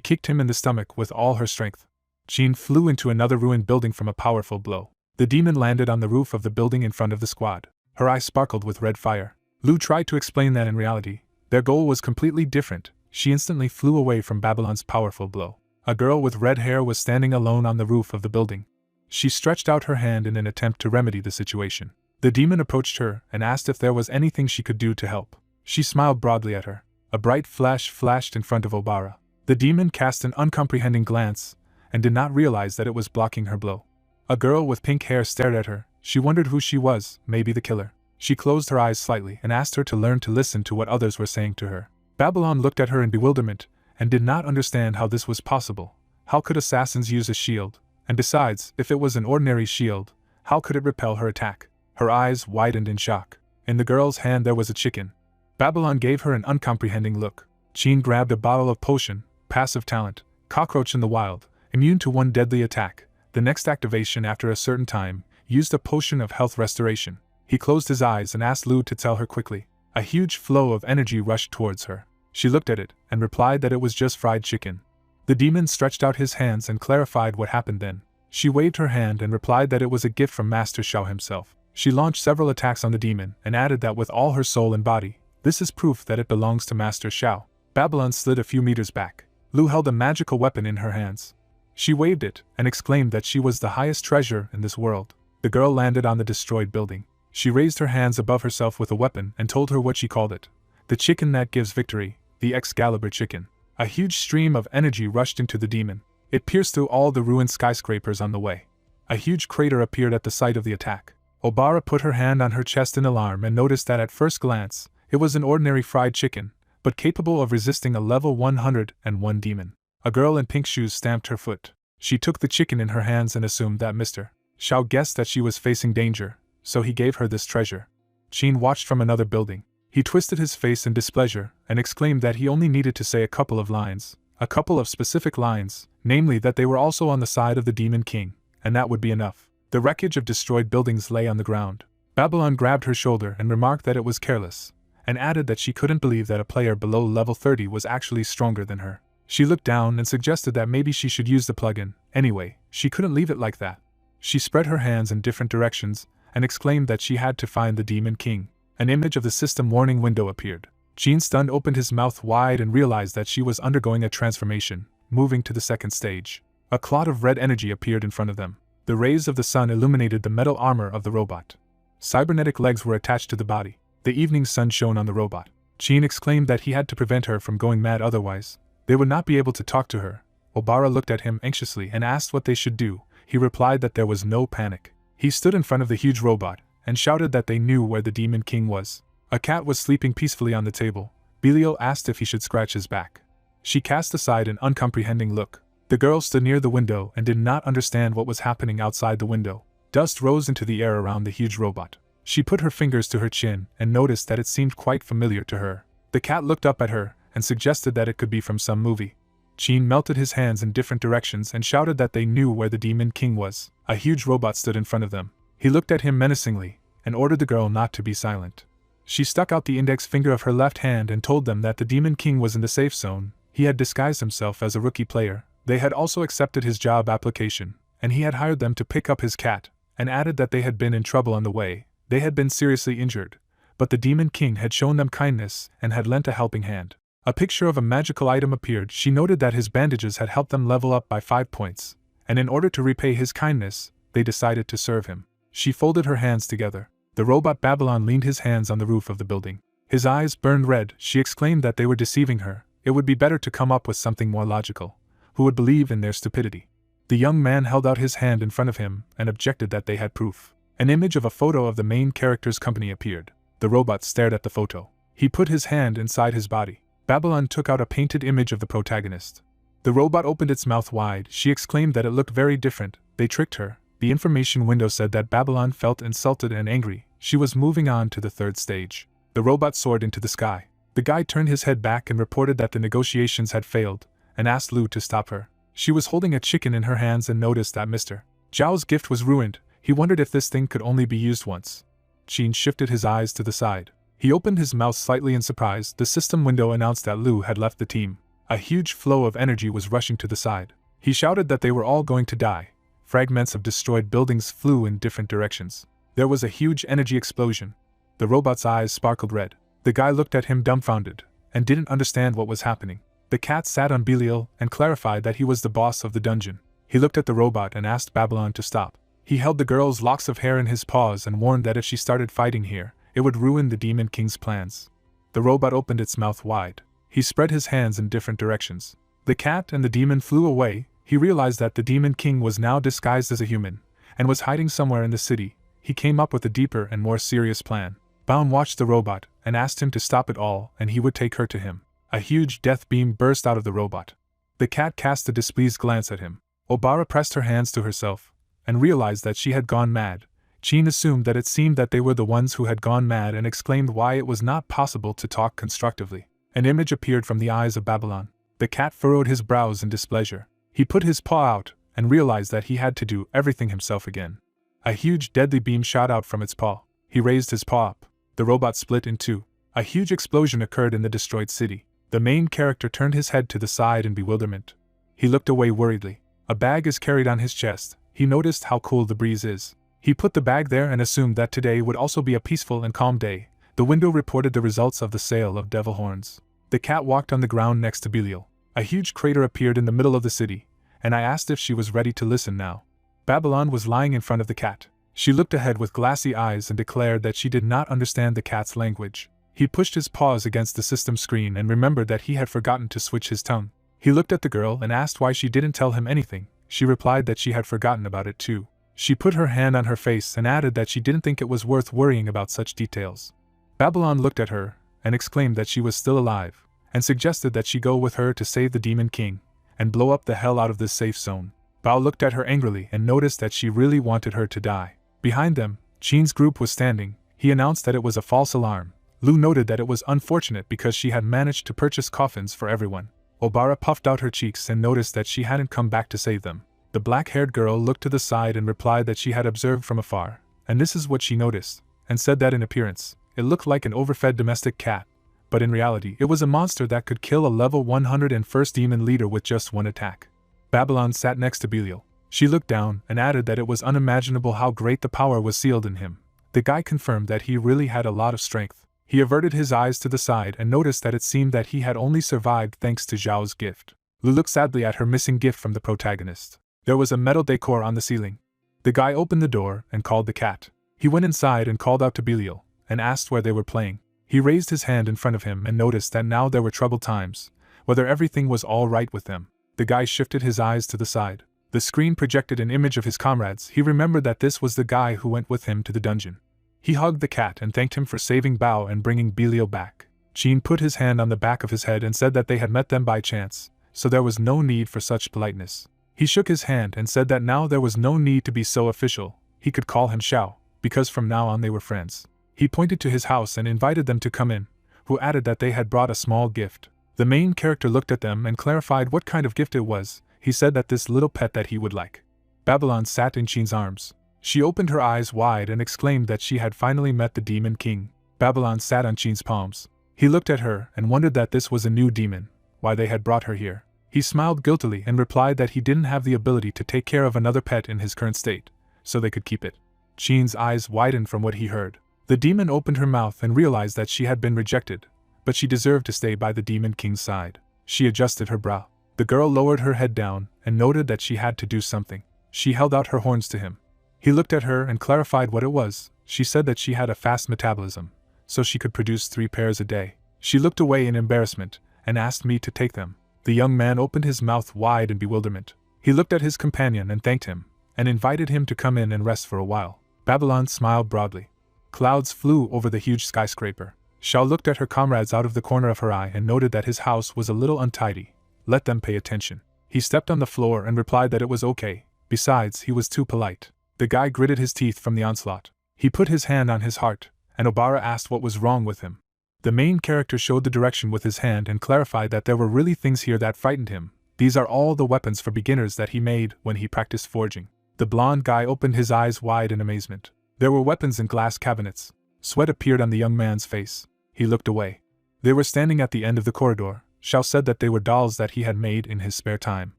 kicked him in the stomach with all her strength. Qin flew into another ruined building from a powerful blow. The demon landed on the roof of the building in front of the squad. Her eyes sparkled with red fire. Lu tried to explain that in reality, their goal was completely different. She instantly flew away from Babylon's powerful blow. A girl with red hair was standing alone on the roof of the building. She stretched out her hand in an attempt to remedy the situation. The demon approached her and asked if there was anything she could do to help. She smiled broadly at her. A bright flash flashed in front of Obara. The demon cast an uncomprehending glance and did not realize that it was blocking her blow. A girl with pink hair stared at her. She wondered who she was, maybe the killer. She closed her eyes slightly and asked her to learn to listen to what others were saying to her. Babylon looked at her in bewilderment and did not understand how this was possible. How could assassins use a shield? And besides, if it was an ordinary shield, how could it repel her attack? Her eyes widened in shock. In the girl's hand there was a chicken. Babylon gave her an uncomprehending look. Qin grabbed a bottle of potion, passive talent, cockroach in the wild, immune to one deadly attack. The next activation after a certain time, used a potion of health restoration. He closed his eyes and asked Lu to tell her quickly. A huge flow of energy rushed towards her. She looked at it and replied that it was just fried chicken. The demon stretched out his hands and clarified what happened then. She waved her hand and replied that it was a gift from Master Xiao himself. She launched several attacks on the demon and added that with all her soul and body, this is proof that it belongs to Master Xiao. Babylon slid a few meters back. Lu held a magical weapon in her hands. She waved it and exclaimed that she was the highest treasure in this world. The girl landed on the destroyed building. She raised her hands above herself with a weapon and told her what she called it. The chicken that gives victory, the Excalibur chicken. A huge stream of energy rushed into the demon. It pierced through all the ruined skyscrapers on the way. A huge crater appeared at the site of the attack. Obara put her hand on her chest in alarm and noticed that at first glance, it was an ordinary fried chicken, but capable of resisting a level 101 demon. A girl in pink shoes stamped her foot. She took the chicken in her hands and assumed that Mr. Xiao guessed that she was facing danger, so he gave her this treasure. Qin watched from another building. He twisted his face in displeasure and exclaimed that he only needed to say a couple of lines, a couple of specific lines, namely that they were also on the side of the Demon King, and that would be enough. The wreckage of destroyed buildings lay on the ground. Babylon grabbed her shoulder and remarked that it was careless, and added that she couldn't believe that a player below level 30 was actually stronger than her. She looked down and suggested that maybe she should use the plugin. Anyway, she couldn't leave it like that. She spread her hands in different directions and exclaimed that she had to find the Demon King. An image of the system warning window appeared. Qin stunned opened his mouth wide and realized that she was undergoing a transformation, moving to the second stage. A clot of red energy appeared in front of them. The rays of the sun illuminated the metal armor of the robot. Cybernetic legs were attached to the body. The evening sun shone on the robot. Qin exclaimed that he had to prevent her from going mad, otherwise they would not be able to talk to her. Obara looked at him anxiously and asked what they should do. He replied that there was no panic. He stood in front of the huge robot and shouted that they knew where the Demon King was. A cat was sleeping peacefully on the table. Belial asked if he should scratch his back. She cast aside an uncomprehending look. The girl stood near the window and did not understand what was happening outside the window. Dust rose into the air around the huge robot. She put her fingers to her chin and noticed that it seemed quite familiar to her. The cat looked up at her and suggested that it could be from some movie. Qin melted his hands in different directions and shouted that they knew where the Demon King was. A huge robot stood in front of them. He looked at him menacingly and ordered the girl not to be silent. She stuck out the index finger of her left hand and told them that the Demon King was in the safe zone. He had disguised himself as a rookie player. They had also accepted his job application, and he had hired them to pick up his cat, and added that they had been in trouble on the way. They had been seriously injured, but the Demon King had shown them kindness and had lent a helping hand. A picture of a magical item appeared. She noted that his bandages had helped them level up by 5 points, and in order to repay his kindness, they decided to serve him. She folded her hands together. The robot Babylon leaned his hands on the roof of the building. His eyes burned red. She exclaimed that they were deceiving her. It would be better to come up with something more logical. Who would believe in their stupidity? The young man held out his hand in front of him and objected that they had proof. An image of a photo of the main character's company appeared. The robot stared at the photo. He put his hand inside his body. Babylon took out a painted image of the protagonist. The robot opened its mouth wide. She exclaimed that it looked very different. They tricked her. The information window said that Babylon felt insulted and angry. She was moving on to the third stage. The robot soared into the sky. The guy turned his head back and reported that the negotiations had failed, and asked Lu to stop her. She was holding a chicken in her hands and noticed that Mr. Zhao's gift was ruined. He wondered if this thing could only be used once. Qin shifted his eyes to the side. He opened his mouth slightly in surprise. The system window announced that Lu had left the team. A huge flow of energy was rushing to the side. He shouted that they were all going to die. Fragments of destroyed buildings flew in different directions. There was a huge energy explosion. The robot's eyes sparkled red. The guy looked at him dumbfounded and didn't understand what was happening. The cat sat on Belial and clarified that he was the boss of the dungeon. He looked at the robot and asked Babylon to stop. He held the girl's locks of hair in his paws and warned that if she started fighting here, it would ruin the Demon King's plans. The robot opened its mouth wide. He spread his hands in different directions. The cat and the demon flew away. He realized that the Demon King was now disguised as a human and was hiding somewhere in the city. He came up with a deeper and more serious plan. Baum watched the robot and asked him to stop it all, and he would take her to him. A huge death beam burst out of the robot. The cat cast a displeased glance at him. Obara pressed her hands to herself and realized that she had gone mad. Qin assumed that it seemed that they were the ones who had gone mad and exclaimed why it was not possible to talk constructively. An image appeared from the eyes of Babylon. The cat furrowed his brows in displeasure. He put his paw out and realized that he had to do everything himself again. A huge deadly beam shot out from its paw. He raised his paw up. The robot split in two. A huge explosion occurred in the destroyed city. The main character turned his head to the side in bewilderment. He looked away worriedly. A bag is carried on his chest. He noticed how cool the breeze is. He put the bag there and assumed that today would also be a peaceful and calm day. The window reported the results of the sale of devil horns. The cat walked on the ground next to Belial. A huge crater appeared in the middle of the city, and I asked if she was ready to listen now. Babylon was lying in front of the cat. She looked ahead with glassy eyes and declared that she did not understand the cat's language. He pushed his paws against the system screen and remembered that he had forgotten to switch his tongue. He looked at the girl and asked why she didn't tell him anything. She replied that she had forgotten about it too. She put her hand on her face and added that she didn't think it was worth worrying about such details. Babylon looked at her and exclaimed that she was still alive, and suggested that she go with her to save the Demon King and blow up the hell out of this safe zone. Bao looked at her angrily and noticed that she really wanted her to die. Behind them, Qin's group was standing. He announced that it was a false alarm. Lu noted that it was unfortunate because she had managed to purchase coffins for everyone. Obara puffed out her cheeks and noticed that she hadn't come back to save them. The black-haired girl looked to the side and replied that she had observed from afar, and this is what she noticed, and said that in appearance, it looked like an overfed domestic cat, but in reality it was a monster that could kill a level 101st demon leader with just one attack. Babylon sat next to Belial. She looked down and added that it was unimaginable how great the power was sealed in him. The guy confirmed that he really had a lot of strength. He averted his eyes to the side and noticed that it seemed that he had only survived thanks to Zhao's gift. Lu looked sadly at her missing gift from the protagonist. There was a metal decor on the ceiling. The guy opened the door and called the cat. He went inside and called out to Belial, and asked where they were playing. He raised his hand in front of him and noticed that now there were troubled times, whether everything was all right with them. The guy shifted his eyes to the side. The screen projected an image of his comrades. He remembered that this was the guy who went with him to the dungeon. He hugged the cat and thanked him for saving Bao and bringing Belial back. Qin put his hand on the back of his head and said that they had met them by chance, so there was no need for such politeness. He shook his hand and said that now there was no need to be so official. He could call him Xiao, because from now on they were friends. He pointed to his house and invited them to come in, who added that they had brought a small gift. The main character looked at them and clarified what kind of gift it was. He said that this little pet that he would like. Babylon sat in Qin's arms. She opened her eyes wide and exclaimed that she had finally met the Demon King. Babylon sat on Qin's palms. He looked at her and wondered that this was a new demon, why they had brought her here. He smiled guiltily and replied that he didn't have the ability to take care of another pet in his current state, so they could keep it. Qin's eyes widened from what he heard. The demon opened her mouth and realized that she had been rejected, but she deserved to stay by the Demon King's side. She adjusted her brow. The girl lowered her head down and noted that she had to do something. She held out her horns to him. He looked at her and clarified what it was. She said that she had a fast metabolism, so she could produce 3 pairs a day. She looked away in embarrassment and asked me to take them. The young man opened his mouth wide in bewilderment. He looked at his companion and thanked him, and invited him to come in and rest for a while. Babylon smiled broadly. Clouds flew over the huge skyscraper. Xiao looked at her comrades out of the corner of her eye and noted that his house was a little untidy. Let them pay attention. He stepped on the floor and replied that it was okay. Besides, he was too polite. The guy gritted his teeth from the onslaught. He put his hand on his heart, and Obara asked what was wrong with him. The main character showed the direction with his hand and clarified that there were really things here that frightened him. These are all the weapons for beginners that he made when he practiced forging. The blonde guy opened his eyes wide in amazement. There were weapons in glass cabinets. Sweat appeared on the young man's face. He looked away. They were standing at the end of the corridor. Xiao said that they were dolls that he had made in his spare time.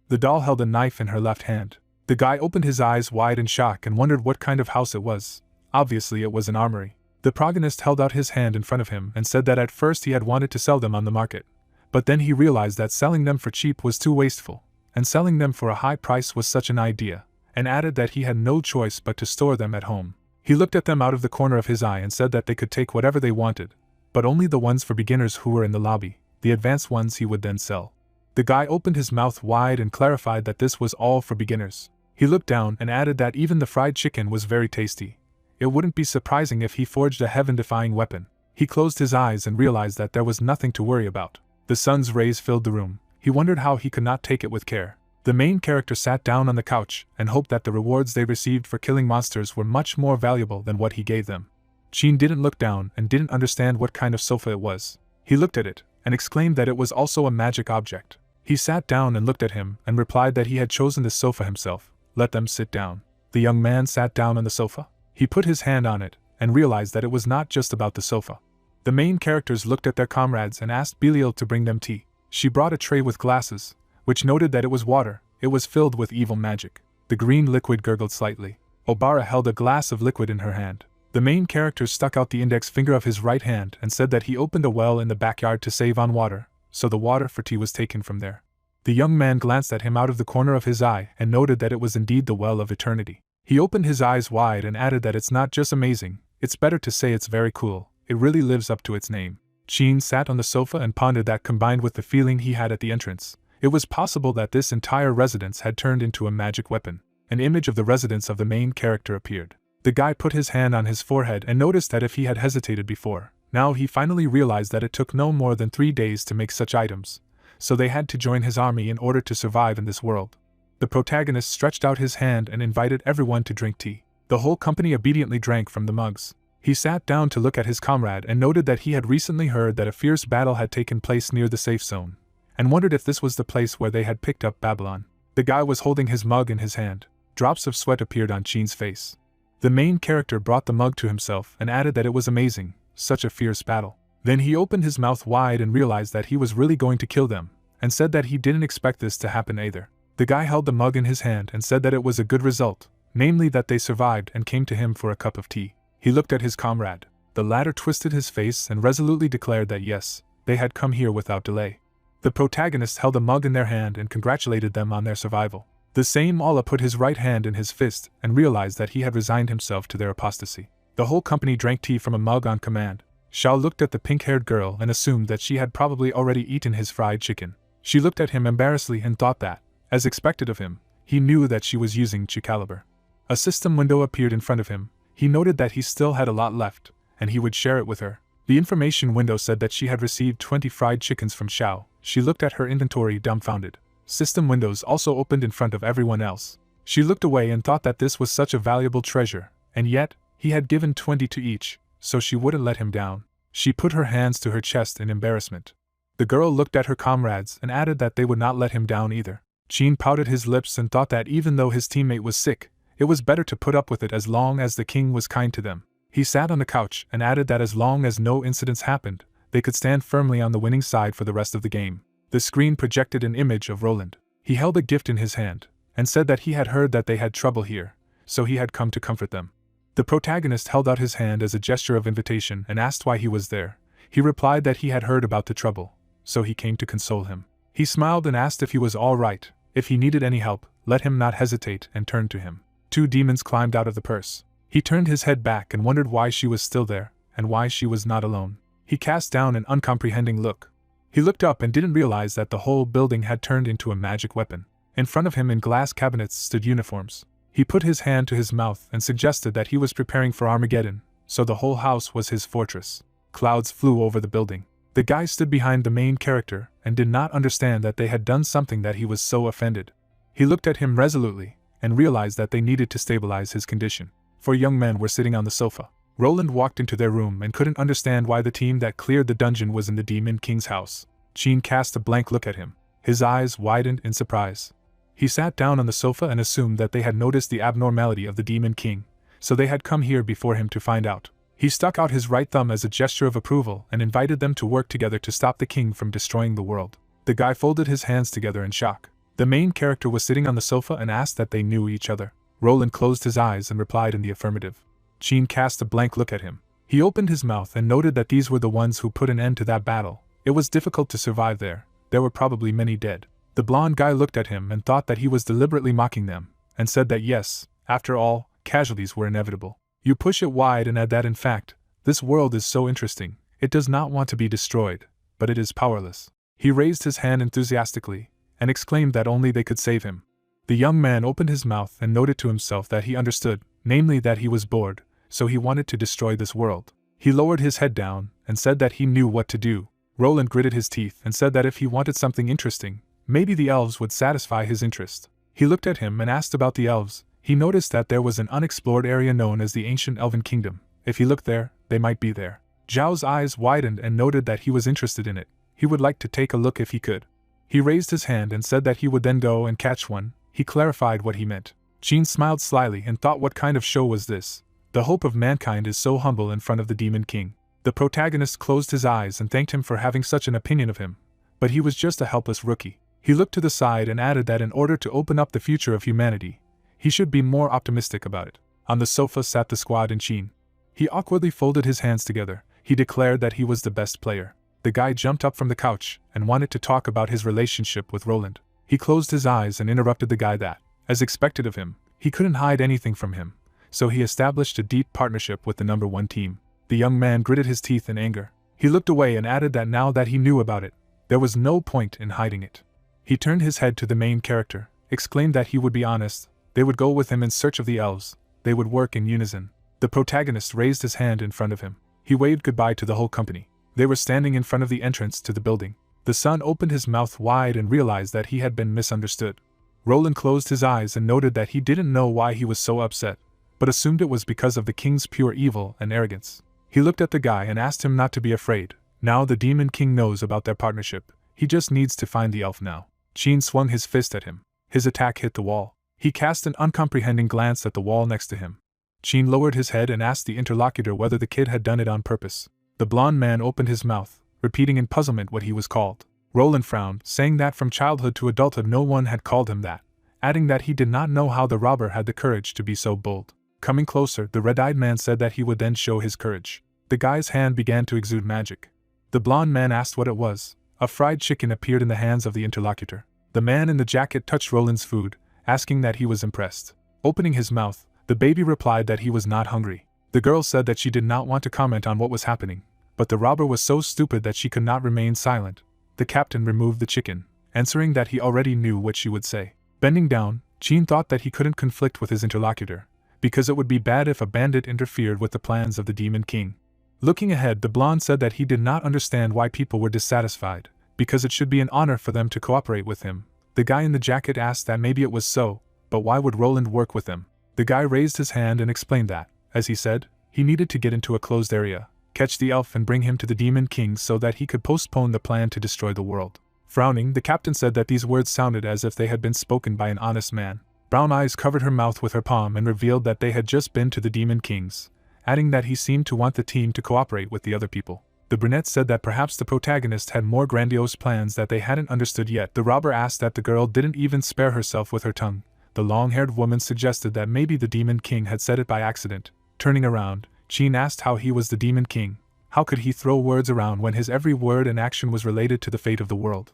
The doll held a knife in her left hand. The guy opened his eyes wide in shock and wondered what kind of house it was. Obviously it was an armory. The protagonist held out his hand in front of him and said that at first he had wanted to sell them on the market, but then he realized that selling them for cheap was too wasteful, and selling them for a high price was such an idea, and added that he had no choice but to store them at home. He looked at them out of the corner of his eye and said that they could take whatever they wanted, but only the ones for beginners who were in the lobby. The advanced ones he would then sell. The guy opened his mouth wide and clarified that this was all for beginners. He looked down and added that even the fried chicken was very tasty. It wouldn't be surprising if he forged a heaven-defying weapon. He closed his eyes and realized that there was nothing to worry about. The sun's rays filled the room. He wondered how he could not take it with care. The main character sat down on the couch and hoped that the rewards they received for killing monsters were much more valuable than what he gave them. Qin didn't look down and didn't understand what kind of sofa it was. He looked at it and exclaimed that it was also a magic object. He sat down and looked at him and replied that he had chosen this sofa himself. Let them sit down. The young man sat down on the sofa. He put his hand on it and realized that it was not just about the sofa. The main characters looked at their comrades and asked Belial to bring them tea. She brought a tray with glasses, which noted that it was water. It was filled with evil magic. The green liquid gurgled slightly. Obara held a glass of liquid in her hand. The main character stuck out the index finger of his right hand and said that he opened a well in the backyard to save on water, so the water for tea was taken from there. The young man glanced at him out of the corner of his eye and noted that it was indeed the well of eternity. He opened his eyes wide and added that it's not just amazing, it's better to say it's very cool, it really lives up to its name. Qin sat on the sofa and pondered that, combined with the feeling he had at the entrance. It was possible that this entire residence had turned into a magic weapon. An image of the residence of the main character appeared. The guy put his hand on his forehead and noticed that if he had hesitated before, now he finally realized that it took no more than 3 days to make such items, so they had to join his army in order to survive in this world. The protagonist stretched out his hand and invited everyone to drink tea. The whole company obediently drank from the mugs. He sat down to look at his comrade and noted that he had recently heard that a fierce battle had taken place near the safe zone, and wondered if this was the place where they had picked up Babylon. The guy was holding his mug in his hand. Drops of sweat appeared on Qin's face. The main character brought the mug to himself and added that it was amazing, such a fierce battle. Then he opened his mouth wide and realized that he was really going to kill them, and said that he didn't expect this to happen either. The guy held the mug in his hand and said that it was a good result, namely that they survived and came to him for a cup of tea. He looked at his comrade. The latter twisted his face and resolutely declared that yes, they had come here without delay. The protagonist held a mug in their hand and congratulated them on their survival. The same Allah put his right hand in his fist and realized that he had resigned himself to their apostasy. The whole company drank tea from a mug on command. Xiao looked at the pink-haired girl and assumed that she had probably already eaten his fried chicken. She looked at him embarrassedly and thought that, as expected of him, he knew that she was using Excalibur. A system window appeared in front of him. He noted that he still had a lot left, and he would share it with her. The information window said that she had received 20 fried chickens from Xiao. She looked at her inventory dumbfounded. System windows also opened in front of everyone else. She looked away and thought that this was such a valuable treasure, and yet, he had given 20 to each, so she wouldn't let him down. She put her hands to her chest in embarrassment. The girl looked at her comrades and added that they would not let him down either. Qin pouted his lips and thought that even though his teammate was sick, it was better to put up with it as long as the king was kind to them. He sat on the couch and added that as long as no incidents happened, they could stand firmly on the winning side for the rest of the game. The screen projected an image of Roland. He held a gift in his hand, and said that he had heard that they had trouble here, so he had come to comfort them. The protagonist held out his hand as a gesture of invitation and asked why he was there. He replied that he had heard about the trouble, so he came to console him. He smiled and asked if he was all right. If he needed any help, let him not hesitate, and turned to him. 2 demons climbed out of the purse. He turned his head back and wondered why she was still there, and why she was not alone. He cast down an uncomprehending look. He looked up and didn't realize that the whole building had turned into a magic weapon. In front of him in glass cabinets stood uniforms. He put his hand to his mouth and suggested that he was preparing for Armageddon, so the whole house was his fortress. Clouds flew over the building. The guy stood behind the main character and did not understand that they had done something that he was so offended. He looked at him resolutely and realized that they needed to stabilize his condition. 4 young men were sitting on the sofa. Roland walked into their room and couldn't understand why the team that cleared the dungeon was in the Demon King's house. Qin cast a blank look at him. His eyes widened in surprise. He sat down on the sofa and assumed that they had noticed the abnormality of the Demon King, so they had come here before him to find out. He stuck out his right thumb as a gesture of approval and invited them to work together to stop the king from destroying the world. The guy folded his hands together in shock. The main character was sitting on the sofa and asked that they knew each other. Roland closed his eyes and replied in the affirmative. Qin cast a blank look at him. He opened his mouth and noted that these were the ones who put an end to that battle. It was difficult to survive there. There were probably many dead. The blonde guy looked at him and thought that he was deliberately mocking them, and said that yes, after all, casualties were inevitable. You push it wide and add that in fact, this world is so interesting, it does not want to be destroyed, but it is powerless. He raised his hand enthusiastically, and exclaimed that only they could save him. The young man opened his mouth and noted to himself that he understood, namely that he was bored, so he wanted to destroy this world. He lowered his head down, and said that he knew what to do. Roland gritted his teeth and said that if he wanted something interesting, maybe the elves would satisfy his interest. He looked at him and asked about the elves. He noticed that there was an unexplored area known as the Ancient Elven Kingdom. If he looked there, they might be there. Zhao's eyes widened and noted that he was interested in it. He would like to take a look if he could. He raised his hand and said that he would then go and catch one. He clarified what he meant. Qin smiled slyly and thought, what kind of show was this? The hope of mankind is so humble in front of the Demon King. The protagonist closed his eyes and thanked him for having such an opinion of him. But he was just a helpless rookie. He looked to the side and added that in order to open up the future of humanity, he should be more optimistic about it. On the sofa sat the squad and Qin. He awkwardly folded his hands together. He declared that he was the best player. The guy jumped up from the couch and wanted to talk about his relationship with Roland. He closed his eyes and interrupted the guy that, as expected of him, He couldn't hide anything from him, so he established a deep partnership with the number 1 team. The young man gritted his teeth in anger. He looked away and added that now that he knew about it, there was no point in hiding it. He turned his head to the main character, exclaimed that he would be honest, they would go with him in search of the elves, they would work in unison. The protagonist raised his hand in front of him. He waved goodbye to the whole company. They were standing in front of the entrance to the building. The son opened his mouth wide and realized that he had been misunderstood. Roland closed his eyes and noted that he didn't know why he was so upset, but assumed it was because of the king's pure evil and arrogance. He looked at the guy and asked him not to be afraid. Now the Demon King knows about their partnership. He just needs to find the elf now. Qin swung his fist at him. His attack hit the wall. He cast an uncomprehending glance at the wall next to him. Qin lowered his head and asked the interlocutor whether the kid had done it on purpose. The blond man opened his mouth, repeating in puzzlement what he was called. Roland frowned, saying that from childhood to adulthood no one had called him that, adding that he did not know how the robber had the courage to be so bold. Coming closer, the red-eyed man said that he would then show his courage. The guy's hand began to exude magic. The blond man asked what it was. A fried chicken appeared in the hands of the interlocutor. The man in the jacket touched Roland's food, asking that he was impressed. Opening his mouth, the baby replied that he was not hungry. The girl said that she did not want to comment on what was happening, but the robber was so stupid that she could not remain silent. The captain removed the chicken, answering that he already knew what she would say. Bending down, Qin thought that he couldn't conflict with his interlocutor, because it would be bad if a bandit interfered with the plans of the Demon King. Looking ahead, the blonde said that he did not understand why people were dissatisfied, because it should be an honor for them to cooperate with him. The guy in the jacket asked that maybe it was so, but why would Roland work with him? The guy raised his hand and explained that, as he said, he needed to get into a closed area, catch the elf and bring him to the Demon King so that he could postpone the plan to destroy the world. Frowning, the captain said that these words sounded as if they had been spoken by an honest man. Brown Eyes covered her mouth with her palm and revealed that they had just been to the Demon King's, adding that he seemed to want the team to cooperate with the other people. The brunette said that perhaps the protagonist had more grandiose plans that they hadn't understood yet. The robber asked that the girl didn't even spare herself with her tongue. The long-haired woman suggested that maybe the Demon King had said it by accident. Turning around, Qin asked how he was the Demon King. How could he throw words around when his every word and action was related to the fate of the world?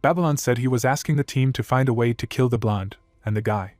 Babylon said he was asking the team to find a way to kill the blonde, and the guy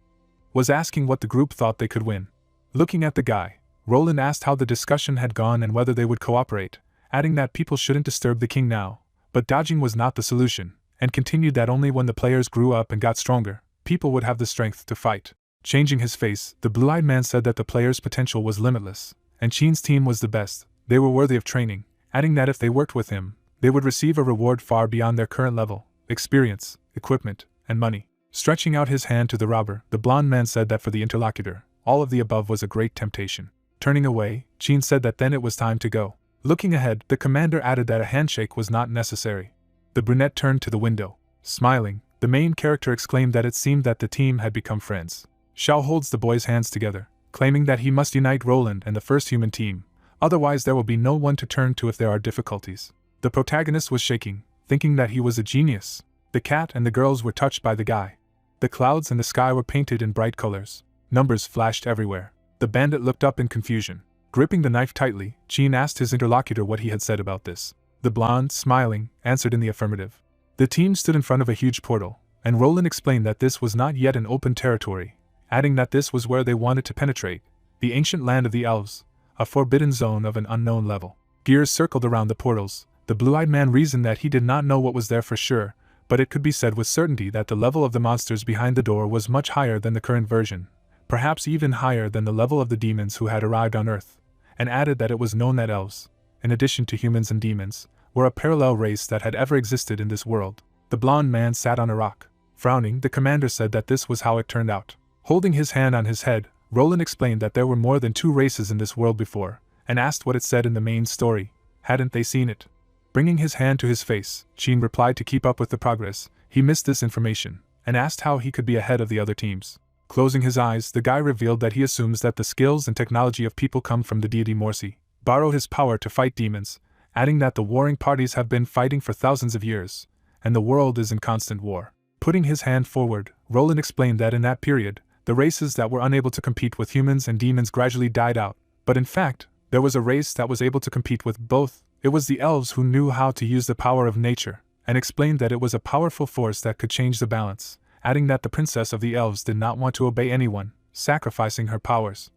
was asking what the group thought they could win. Looking at the guy, Roland asked how the discussion had gone and whether they would cooperate, adding that people shouldn't disturb the king now, but dodging was not the solution, and continued that only when the players grew up and got stronger, people would have the strength to fight. Changing his face, the blue-eyed man said that the players' potential was limitless, and Qin's team was the best. They were worthy of training, adding that if they worked with him, they would receive a reward far beyond their current level, experience, equipment, and money. Stretching out his hand to the robber, the blond man said that for the interlocutor, all of the above was a great temptation. Turning away, Qin said that then it was time to go. Looking ahead, the commander added that a handshake was not necessary. The brunette turned to the window. Smiling, the main character exclaimed that it seemed that the team had become friends. Xiao holds the boys' hands together, claiming that he must unite Roland and the first human team, otherwise there will be no one to turn to if there are difficulties. The protagonist was shaking, thinking that he was a genius. The cat and the girls were touched by the guy. The clouds and the sky were painted in bright colors. Numbers flashed everywhere. The bandit looked up in confusion. Gripping the knife tightly, Qin asked his interlocutor what he had said about this. The blonde, smiling, answered in the affirmative. The team stood in front of a huge portal, and Roland explained that this was not yet an open territory, adding that this was where they wanted to penetrate, the ancient land of the elves, a forbidden zone of an unknown level. Gears circled around the portals. The blue-eyed man reasoned that he did not know what was there for sure, but it could be said with certainty that the level of the monsters behind the door was much higher than the current version, perhaps even higher than the level of the demons who had arrived on Earth, and added that it was known that elves, in addition to humans and demons, were a parallel race that had ever existed in this world. The blond man sat on a rock. Frowning, the commander said that this was how it turned out. Holding his hand on his head, Roland explained that there were more than 2 races in this world before, and asked what it said in the main story. Hadn't they seen it? Bringing his hand to his face, Qin replied to keep up with the progress. He missed this information, and asked how he could be ahead of the other teams. Closing his eyes, the guy revealed that he assumes that the skills and technology of people come from the deity Morsi, borrow his power to fight demons, adding that the warring parties have been fighting for thousands of years, and the world is in constant war. Putting his hand forward, Roland explained that in that period, the races that were unable to compete with humans and demons gradually died out, but in fact, there was a race that was able to compete with both. It was the elves who knew how to use the power of nature, and explained that it was a powerful force that could change the balance, adding that the princess of the elves did not want to obey anyone, sacrificing her powers.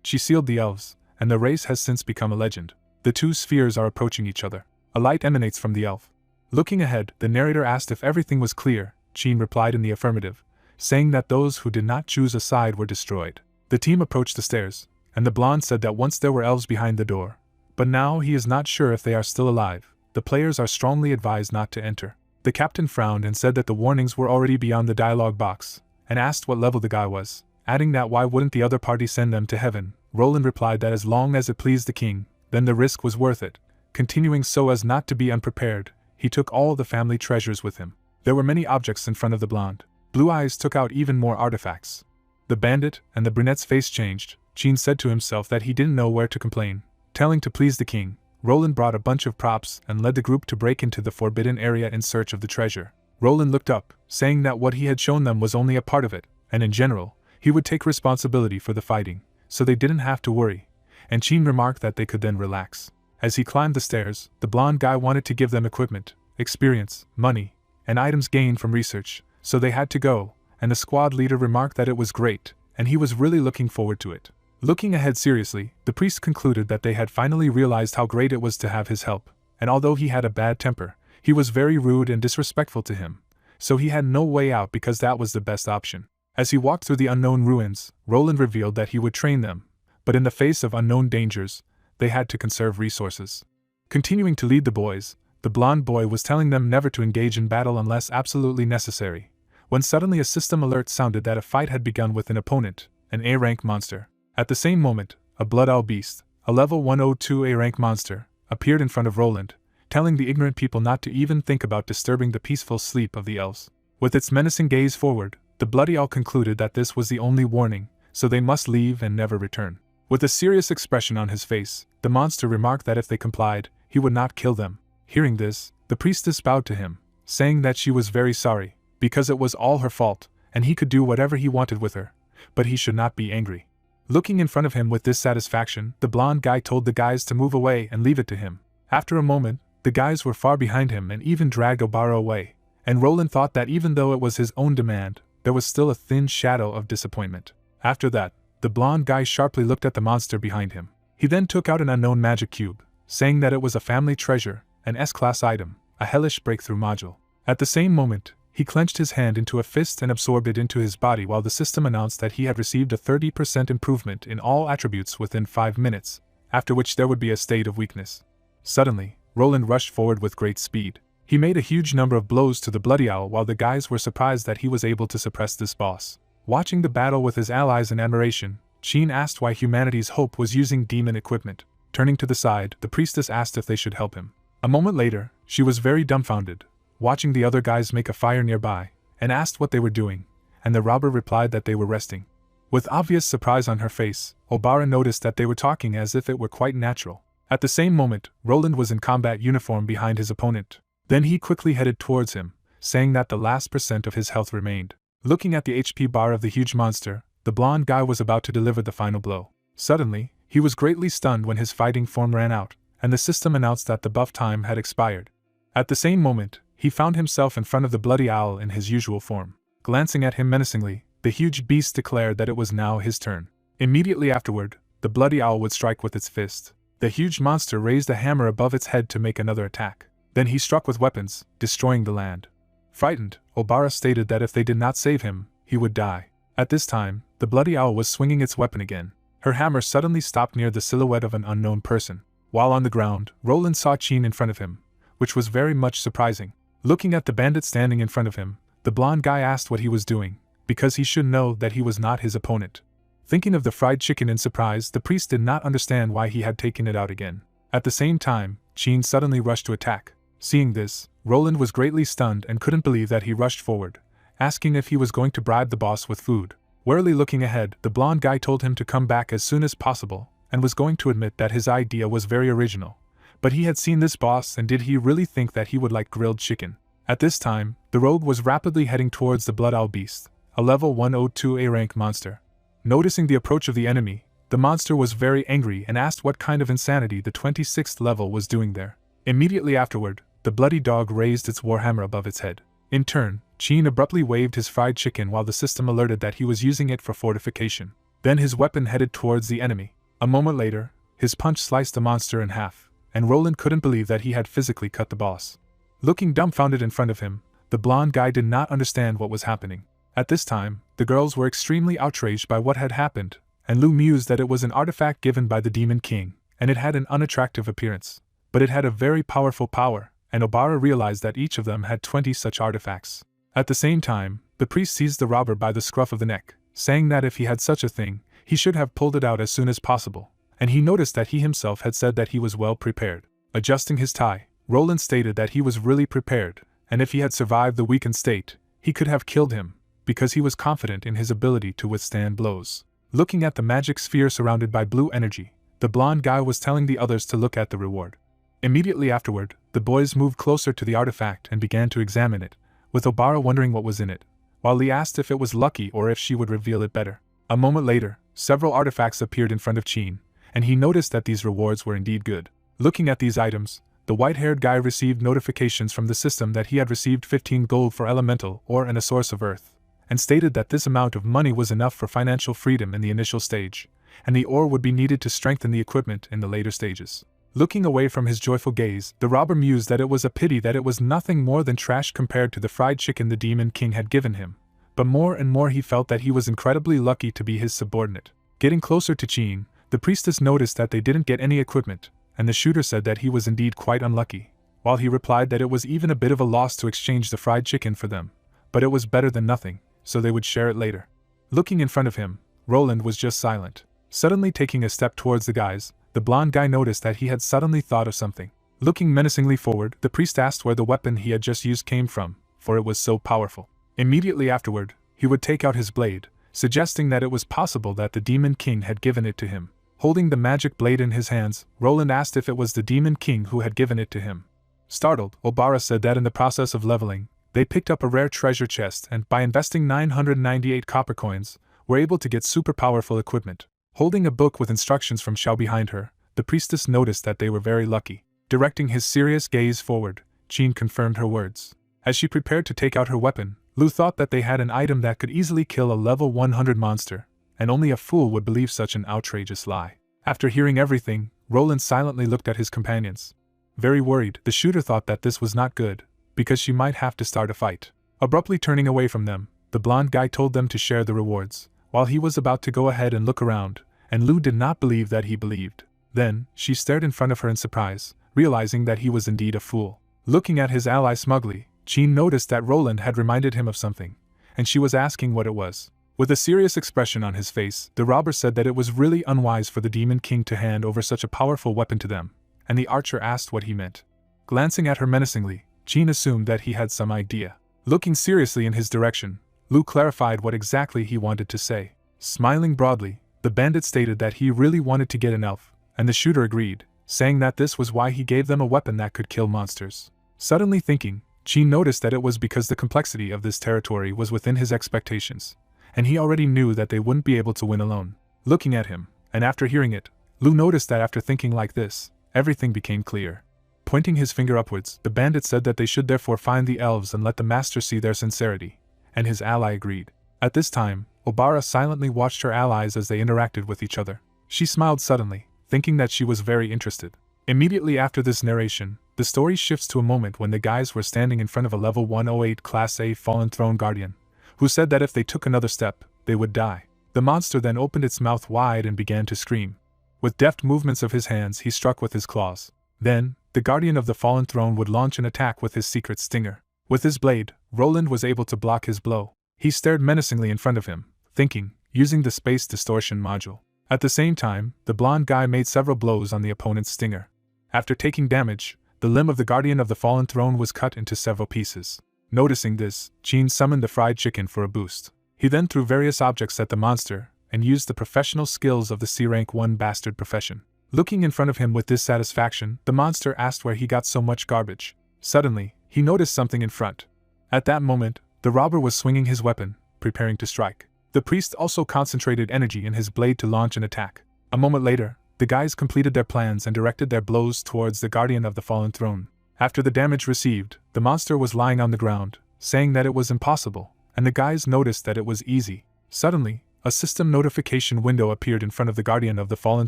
She sealed the elves, and the race has since become a legend. The two spheres are approaching each other. A light emanates from the elf. Looking ahead, the narrator asked if everything was clear. Jean replied in the affirmative, saying that those who did not choose a side were destroyed. The team approached the stairs, and the blonde said that once there were elves behind the door, but now he is not sure if they are still alive. The players are strongly advised not to enter. The captain frowned and said that the warnings were already beyond the dialogue box, and asked what level the guy was, adding that why wouldn't the other party send them to heaven. Roland replied that as long as it pleased the king, then the risk was worth it. Continuing so as not to be unprepared, he took all the family treasures with him. There were many objects in front of the blonde. Blue Eyes took out even more artifacts. The bandit and the brunette's face changed. Jean said to himself that he didn't know where to complain. Telling to please the king, Roland brought a bunch of props and led the group to break into the forbidden area in search of the treasure. Roland looked up, saying that what he had shown them was only a part of it, and in general, he would take responsibility for the fighting, so they didn't have to worry, and Jean remarked that they could then relax. As he climbed the stairs, the blonde guy wanted to give them equipment, experience, money, and items gained from research, so they had to go, and the squad leader remarked that it was great, and he was really looking forward to it. Looking ahead seriously, the priest concluded that they had finally realized how great it was to have his help, and although he had a bad temper, he was very rude and disrespectful to him, so he had no way out because that was the best option. As he walked through the unknown ruins, Roland revealed that he would train them, but in the face of unknown dangers, they had to conserve resources. Continuing to lead the boys, the blonde boy was telling them never to engage in battle unless absolutely necessary, when suddenly a system alert sounded that a fight had begun with an opponent, an A-rank monster. At the same moment, a blood owl beast, a level 102 A-rank monster, appeared in front of Roland, telling the ignorant people not to even think about disturbing the peaceful sleep of the elves. With its menacing gaze forward, the bloody owl concluded that this was the only warning, so they must leave and never return. With a serious expression on his face, the monster remarked that if they complied, he would not kill them. Hearing this, the priestess bowed to him, saying that she was very sorry, because it was all her fault, and he could do whatever he wanted with her, but he should not be angry. Looking in front of him with dissatisfaction, the blonde guy told the guys to move away and leave it to him. After a moment, the guys were far behind him and even dragged Obara away, and Roland thought that even though it was his own demand, there was still a thin shadow of disappointment. After that, the blonde guy sharply looked at the monster behind him. He then took out an unknown magic cube, saying that it was a family treasure, an S-class item, a hellish breakthrough module. At the same moment, he clenched his hand into a fist and absorbed it into his body while the system announced that he had received a 30% improvement in all attributes within 5 minutes, after which there would be a state of weakness. Suddenly, Roland rushed forward with great speed. He made a huge number of blows to the bloody owl while the guys were surprised that he was able to suppress this boss. Watching the battle with his allies in admiration, Jean asked why humanity's hope was using demon equipment. Turning to the side, the priestess asked if they should help him. A moment later, she was very dumbfounded, watching the other guys make a fire nearby, and asked what they were doing, and the robber replied that they were resting. With obvious surprise on her face, Obara noticed that they were talking as if it were quite natural. At the same moment, Roland was in combat uniform behind his opponent. Then he quickly headed towards him, saying that the last % of his health remained. Looking at the HP bar of the huge monster, the blonde guy was about to deliver the final blow. Suddenly, he was greatly stunned when his fighting form ran out, and the system announced that the buff time had expired. At the same moment, he found himself in front of the bloody owl in his usual form. Glancing at him menacingly, the huge beast declared that it was now his turn. Immediately afterward, the bloody owl would strike with its fist. The huge monster raised a hammer above its head to make another attack. Then he struck with weapons, destroying the land. Frightened, Obara stated that if they did not save him, he would die. At this time, the bloody owl was swinging its weapon again. Her hammer suddenly stopped near the silhouette of an unknown person. While on the ground, Roland saw Jean in front of him, which was very much surprising. Looking at the bandit standing in front of him, the blonde guy asked what he was doing, because he should know that he was not his opponent. Thinking of the fried chicken in surprise, the priest did not understand why he had taken it out again. At the same time, Jean suddenly rushed to attack. Seeing this, Roland was greatly stunned and couldn't believe that he rushed forward, asking if he was going to bribe the boss with food. Warily looking ahead, the blonde guy told him to come back as soon as possible, and was going to admit that his idea was very original. But he had seen this boss, and did he really think that he would like grilled chicken? At this time, the rogue was rapidly heading towards the blood owl beast, a level 102 A-rank monster. Noticing the approach of the enemy, the monster was very angry and asked what kind of insanity the 26th level was doing there. Immediately afterward, the bloody dog raised its warhammer above its head. In turn, Qin abruptly waved his fried chicken while the system alerted that he was using it for fortification. Then his weapon headed towards the enemy. A moment later, his punch sliced the monster in half, and Roland couldn't believe that he had physically cut the boss. Looking dumbfounded in front of him, the blonde guy did not understand what was happening. At this time, the girls were extremely outraged by what had happened, and Lu mused that it was an artifact given by the Demon King, and it had an unattractive appearance. But it had a very powerful power, and Obara realized that each of them had 20 such artifacts. At the same time, the priest seized the robber by the scruff of the neck, saying that if he had such a thing, he should have pulled it out as soon as possible, and he noticed that he himself had said that he was well prepared. Adjusting his tie, Roland stated that he was really prepared, and if he had survived the weakened state, he could have killed him, because he was confident in his ability to withstand blows. Looking at the magic sphere surrounded by blue energy, the blonde guy was telling the others to look at the reward. Immediately afterward, the boys moved closer to the artifact and began to examine it, with Obara wondering what was in it, while Lee asked if it was lucky or if she would reveal it better. A moment later, several artifacts appeared in front of Qin, and he noticed that these rewards were indeed good. Looking at these items, the white-haired guy received notifications from the system that he had received 15 gold for elemental ore and a source of earth, and stated that this amount of money was enough for financial freedom in the initial stage, and the ore would be needed to strengthen the equipment in the later stages. Looking away from his joyful gaze, the robber mused that it was a pity that it was nothing more than trash compared to the fried chicken the Demon King had given him, but more and more he felt that he was incredibly lucky to be his subordinate. Getting closer to Qin, the priestess noticed that they didn't get any equipment, and the shooter said that he was indeed quite unlucky, while he replied that it was even a bit of a loss to exchange the fried chicken for them, but it was better than nothing, so they would share it later. Looking in front of him, Roland was just silent. Suddenly taking a step towards the guys, the blonde guy noticed that he had suddenly thought of something. Looking menacingly forward, the priest asked where the weapon he had just used came from, for it was so powerful. Immediately afterward, he would take out his blade, suggesting that it was possible that the Demon King had given it to him. Holding the magic blade in his hands, Roland asked if it was the Demon King who had given it to him. Startled, Obara said that in the process of leveling, they picked up a rare treasure chest and, by investing 998 copper coins, were able to get super powerful equipment. Holding a book with instructions from Xiao behind her, the priestess noticed that they were very lucky. Directing his serious gaze forward, Qin confirmed her words. As she prepared to take out her weapon, Lu thought that they had an item that could easily kill a level 100 monster, and only a fool would believe such an outrageous lie. After hearing everything, Roland silently looked at his companions. Very worried, the shooter thought that this was not good, because she might have to start a fight. Abruptly turning away from them, the blonde guy told them to share the rewards, while he was about to go ahead and look around, and Lu did not believe that he believed. Then, she stared in front of her in surprise, realizing that he was indeed a fool. Looking at his ally smugly, Qin noticed that Roland had reminded him of something, and she was asking what it was. With a serious expression on his face, the robber said that it was really unwise for the Demon King to hand over such a powerful weapon to them, and the archer asked what he meant. Glancing at her menacingly, Qin assumed that he had some idea. Looking seriously in his direction, Lu clarified what exactly he wanted to say. Smiling broadly, the bandit stated that he really wanted to get an elf, and the shooter agreed, saying that this was why he gave them a weapon that could kill monsters. Suddenly thinking, Qin noticed that it was because the complexity of this territory was within his expectations, and he already knew that they wouldn't be able to win alone. Looking at him, and after hearing it, Lu noticed that after thinking like this, everything became clear. Pointing his finger upwards, the bandit said that they should therefore find the elves and let the master see their sincerity, and his ally agreed. At this time, Obara silently watched her allies as they interacted with each other. She smiled suddenly, thinking that she was very interested. Immediately after this narration, the story shifts to a moment when the guys were standing in front of a level 108 Class A Fallen Throne Guardian, who said that if they took another step, they would die. The monster then opened its mouth wide and began to scream. With deft movements of his hands, he struck with his claws. Then, the Guardian of the Fallen Throne would launch an attack with his secret stinger. With his blade, Roland was able to block his blow. He stared menacingly in front of him, thinking, using the space distortion module. At the same time, the blonde guy made several blows on the opponent's stinger. After taking damage, the limb of the Guardian of the Fallen Throne was cut into several pieces. Noticing this, Qin summoned the fried chicken for a boost. He then threw various objects at the monster, and used the professional skills of the C-Rank 1 bastard profession. Looking in front of him with dissatisfaction, the monster asked where he got so much garbage. Suddenly, he noticed something in front. At that moment, the robber was swinging his weapon, preparing to strike. The priest also concentrated energy in his blade to launch an attack. A moment later, the guys completed their plans and directed their blows towards the Guardian of the Fallen Throne. After the damage received, the monster was lying on the ground, saying that it was impossible, and the guys noticed that it was easy. Suddenly, a system notification window appeared in front of the guardian of the fallen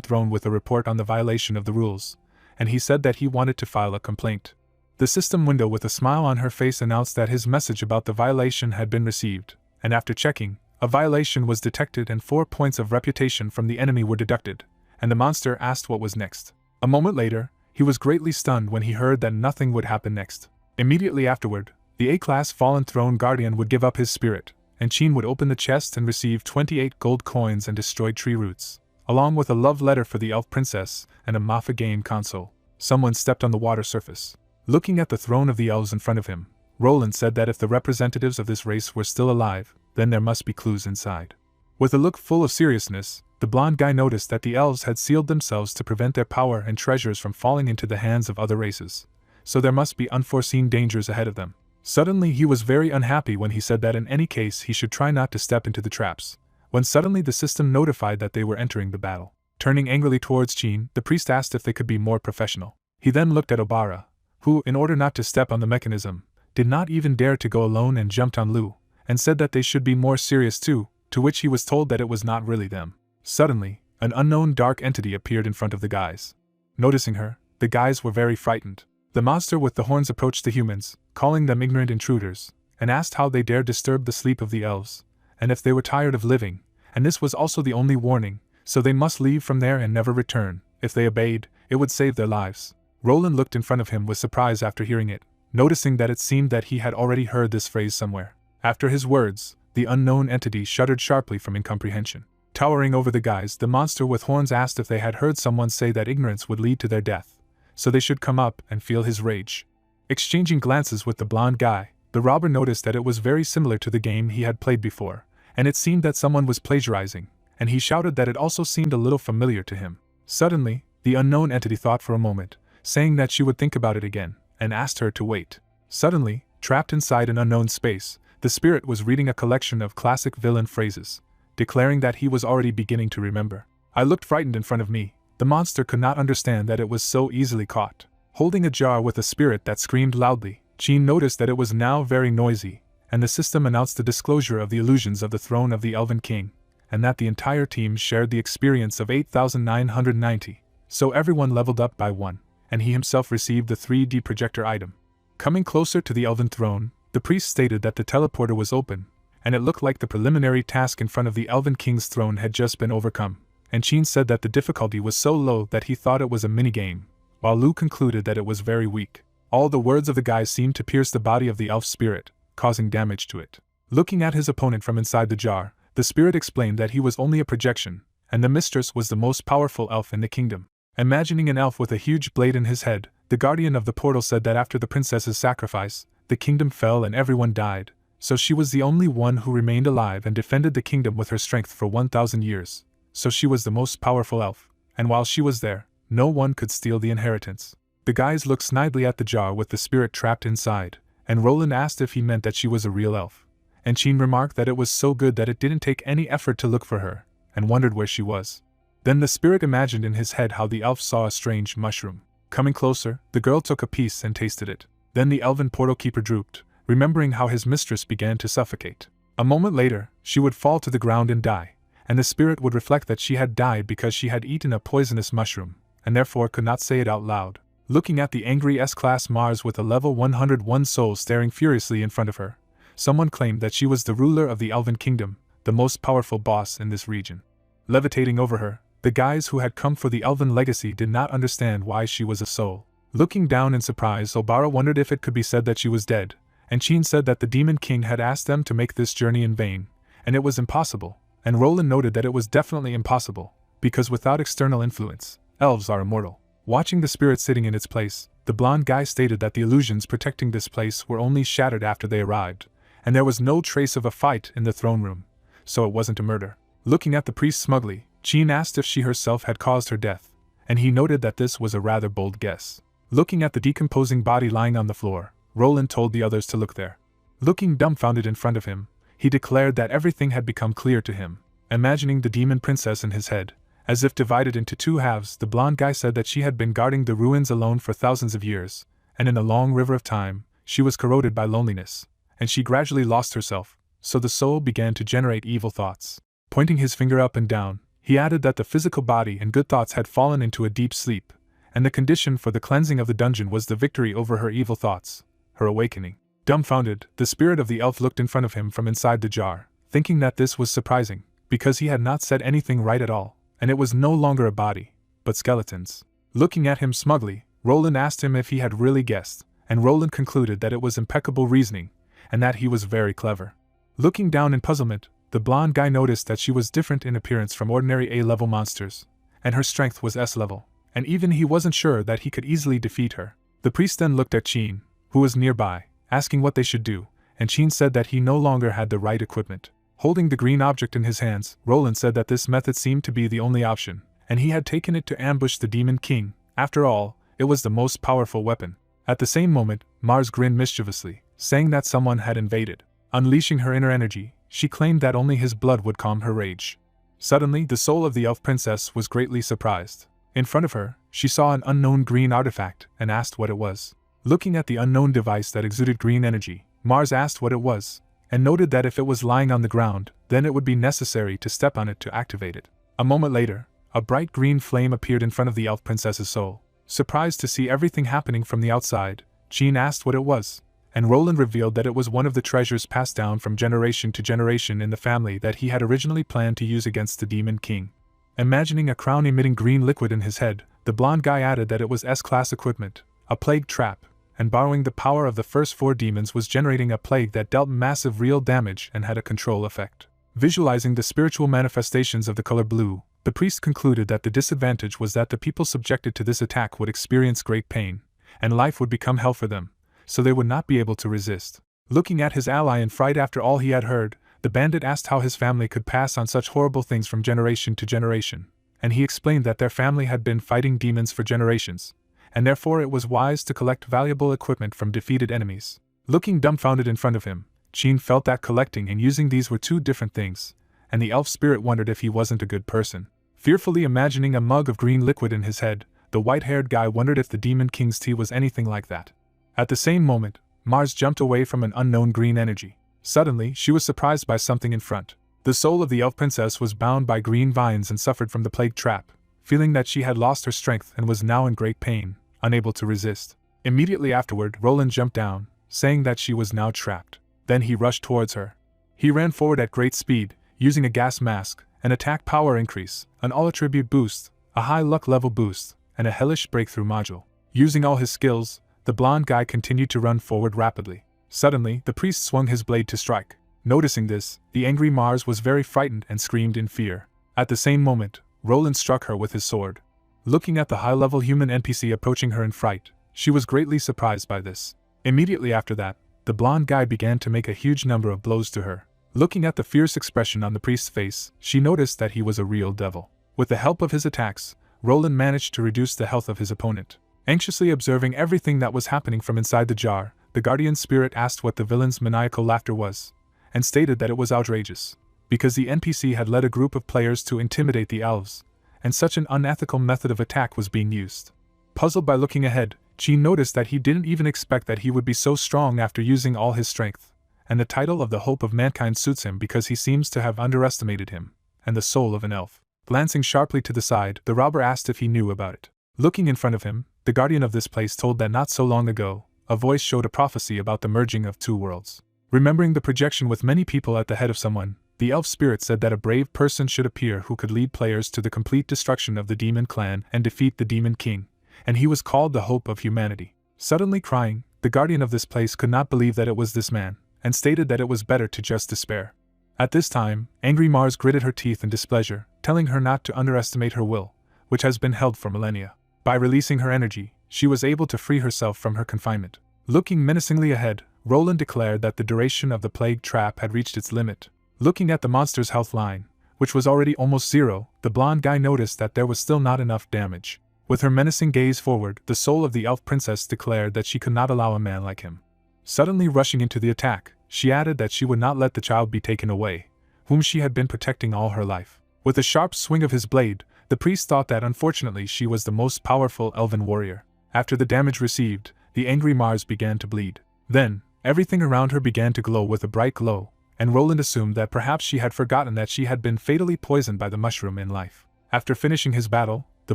throne with a report on the violation of the rules, and he said that he wanted to file a complaint. The system window with a smile on her face announced that his message about the violation had been received, and after checking, a violation was detected and 4 points of reputation from the enemy were deducted, and the monster asked what was next. A moment later, he was greatly stunned when he heard that nothing would happen next. Immediately afterward, the A-class fallen throne guardian would give up his spirit, and Qin would open the chest and receive 28 gold coins and destroyed tree roots, along with a love letter for the elf princess and a Manhwa game console. Someone stepped on the water surface. Looking at the throne of the elves in front of him, Roland said that if the representatives of this race were still alive, then there must be clues inside. With a look full of seriousness, the blonde guy noticed that the elves had sealed themselves to prevent their power and treasures from falling into the hands of other races, so there must be unforeseen dangers ahead of them. Suddenly he was very unhappy when he said that in any case he should try not to step into the traps, when suddenly the system notified that they were entering the battle. Turning angrily towards Qin, the priest asked if they could be more professional. He then looked at Obara, who, in order not to step on the mechanism, did not even dare to go alone and jumped on Lu, and said that they should be more serious too, to which he was told that it was not really them. Suddenly, an unknown dark entity appeared in front of the guys. Noticing her, the guys were very frightened. The monster with the horns approached the humans, calling them ignorant intruders, and asked how they dared disturb the sleep of the elves, and if they were tired of living, and this was also the only warning, so they must leave from there and never return. If they obeyed, it would save their lives. Roland looked in front of him with surprise after hearing it, noticing that it seemed that he had already heard this phrase somewhere. After his words, the unknown entity shuddered sharply from incomprehension. Towering over the guys, the monster with horns asked if they had heard someone say that ignorance would lead to their death, so they should come up and feel his rage. Exchanging glances with the blonde guy, the robber noticed that it was very similar to the game he had played before, and it seemed that someone was plagiarizing, and he shouted that it also seemed a little familiar to him. Suddenly, the unknown entity thought for a moment, saying that she would think about it again, and asked her to wait. Suddenly, trapped inside an unknown space, the spirit was reading a collection of classic villain phrases, declaring that he was already beginning to remember. I looked frightened in front of me. The monster could not understand that it was so easily caught. Holding a jar with a spirit that screamed loudly, Qin noticed that it was now very noisy, and the system announced the disclosure of the illusions of the throne of the Elven King, and that the entire team shared the experience of 8,990, so everyone leveled up by 1, and he himself received the 3D projector item. Coming closer to the Elven throne, the priest stated that the teleporter was open, and it looked like the preliminary task in front of the Elven King's throne had just been overcome, and Qin said that the difficulty was so low that he thought it was a minigame, while Lu concluded that it was very weak. All the words of the guy seemed to pierce the body of the elf spirit, causing damage to it. Looking at his opponent from inside the jar, the spirit explained that he was only a projection, and the mistress was the most powerful elf in the kingdom. Imagining an elf with a huge blade in his head, the guardian of the portal said that after the princess's sacrifice, the kingdom fell and everyone died, so she was the only one who remained alive and defended the kingdom with her strength for 1,000 years, so she was the most powerful elf, and while she was there, no one could steal the inheritance. The guys looked snidely at the jar with the spirit trapped inside, and Roland asked if he meant that she was a real elf, and Qin remarked that it was so good that it didn't take any effort to look for her, and wondered where she was. Then the spirit imagined in his head how the elf saw a strange mushroom. Coming closer, the girl took a piece and tasted it. Then the elven portal keeper drooped, remembering how his mistress began to suffocate. A moment later, she would fall to the ground and die, and the spirit would reflect that she had died because she had eaten a poisonous mushroom, and therefore could not say it out loud. Looking at the angry S-class Mars with a level 101 soul staring furiously in front of her, someone claimed that she was the ruler of the Elven Kingdom, the most powerful boss in this region. Levitating over her, the guys who had come for the Elven legacy did not understand why she was a soul. Looking down in surprise, Obara wondered if it could be said that she was dead, and Qin said that the Demon King had asked them to make this journey in vain, and it was impossible, and Roland noted that it was definitely impossible, because without external influence, elves are immortal. Watching the spirit sitting in its place, the blonde guy stated that the illusions protecting this place were only shattered after they arrived, and there was no trace of a fight in the throne room, so it wasn't a murder. Looking at the priest smugly, Qin asked if she herself had caused her death, and he noted that this was a rather bold guess. Looking at the decomposing body lying on the floor, Roland told the others to look there. Looking dumbfounded in front of him, he declared that everything had become clear to him. Imagining the demon princess in his head, as if divided into two halves, the blonde guy said that she had been guarding the ruins alone for thousands of years, and in a long river of time, she was corroded by loneliness, and she gradually lost herself, so the soul began to generate evil thoughts. Pointing his finger up and down, he added that the physical body and good thoughts had fallen into a deep sleep, and the condition for the cleansing of the dungeon was the victory over her evil thoughts, her awakening. Dumbfounded, the spirit of the elf looked in front of him from inside the jar, thinking that this was surprising, because he had not said anything right at all, and it was no longer a body, but skeletons. Looking at him smugly, Roland asked him if he had really guessed, and Roland concluded that it was impeccable reasoning, and that he was very clever. Looking down in puzzlement, the blonde guy noticed that she was different in appearance from ordinary A-level monsters, and her strength was S-level, and even he wasn't sure that he could easily defeat her. The priest then looked at Chin, who was nearby, asking what they should do, and Chin said that he no longer had the right equipment. Holding the green object in his hands, Roland said that this method seemed to be the only option, and he had taken it to ambush the Demon King. After all, it was the most powerful weapon. At the same moment, Mars grinned mischievously, saying that someone had invaded. Unleashing her inner energy, she claimed that only his blood would calm her rage. Suddenly, the soul of the elf princess was greatly surprised. In front of her, she saw an unknown green artifact and asked what it was. Looking at the unknown device that exuded green energy, Mars asked what it was, and noted that if it was lying on the ground, then it would be necessary to step on it to activate it. A moment later, a bright green flame appeared in front of the elf princess's soul. Surprised to see everything happening from the outside, Chin asked what it was, and Roland revealed that it was one of the treasures passed down from generation to generation in the family that he had originally planned to use against the Demon King. Imagining a crown emitting green liquid in his head, the blonde guy added that it was S-class equipment, a plague trap, and borrowing the power of the first 4 demons was generating a plague that dealt massive real damage and had a control effect. Visualizing the spiritual manifestations of the color blue, the priest concluded that the disadvantage was that the people subjected to this attack would experience great pain, and life would become hell for them, so they would not be able to resist. Looking at his ally in fright after all he had heard, the bandit asked how his family could pass on such horrible things from generation to generation, and he explained that their family had been fighting demons for generations, and therefore it was wise to collect valuable equipment from defeated enemies. Looking dumbfounded in front of him, Chin felt that collecting and using these were 2 different things, and the elf spirit wondered if he wasn't a good person. Fearfully imagining a mug of green liquid in his head, the white-haired guy wondered if the Demon King's tea was anything like that. At the same moment, Mars jumped away from an unknown green energy. Suddenly, she was surprised by something in front. The soul of the elf princess was bound by green vines and suffered from the plague trap, feeling that she had lost her strength and was now in great pain, unable to resist. Immediately afterward, Roland jumped down, saying that she was now trapped. Then he rushed towards her. He ran forward at great speed, using a gas mask, an attack power increase, an all-attribute boost, a high luck level boost, and a hellish breakthrough module. Using all his skills, the blonde guy continued to run forward rapidly. Suddenly, the priest swung his blade to strike. Noticing this, the angry Mars was very frightened and screamed in fear. At the same moment, Roland struck her with his sword. Looking at the high-level human NPC approaching her in fright, she was greatly surprised by this. Immediately after that, the blonde guy began to make a huge number of blows to her. Looking at the fierce expression on the priest's face, she noticed that he was a real devil. With the help of his attacks, Roland managed to reduce the health of his opponent. Anxiously observing everything that was happening from inside the jar, the guardian spirit asked what the villain's maniacal laughter was, and stated that it was outrageous, because the NPC had led a group of players to intimidate the elves, and such an unethical method of attack was being used. Puzzled by looking ahead, Chin noticed that he didn't even expect that he would be so strong after using all his strength, and the title of the Hope of Mankind suits him because he seems to have underestimated him, and the soul of an elf. Glancing sharply to the side, the robber asked if he knew about it. Looking in front of him, the guardian of this place told that not so long ago, a voice showed a prophecy about the merging of 2 worlds. Remembering the projection with many people at the head of someone, the elf spirit said that a brave person should appear who could lead players to the complete destruction of the demon clan and defeat the Demon King, and he was called the Hope of Humanity. Suddenly crying, the guardian of this place could not believe that it was this man, and stated that it was better to just despair. At this time, angry Mars gritted her teeth in displeasure, telling her not to underestimate her will, which has been held for millennia. By releasing her energy, she was able to free herself from her confinement. Looking menacingly ahead, Roland declared that the duration of the plague trap had reached its limit. Looking at the monster's health line, which was already almost 0, the blonde guy noticed that there was still not enough damage. With her menacing gaze forward, the soul of the elf princess declared that she could not allow a man like him. Suddenly rushing into the attack, she added that she would not let the child be taken away, whom she had been protecting all her life. With a sharp swing of his blade, the priest thought that unfortunately she was the most powerful elven warrior. After the damage received, the angry Mars began to bleed. Then, Everything around her began to glow with a bright glow, and Roland assumed that perhaps she had forgotten that she had been fatally poisoned by the mushroom in life. After finishing his battle, the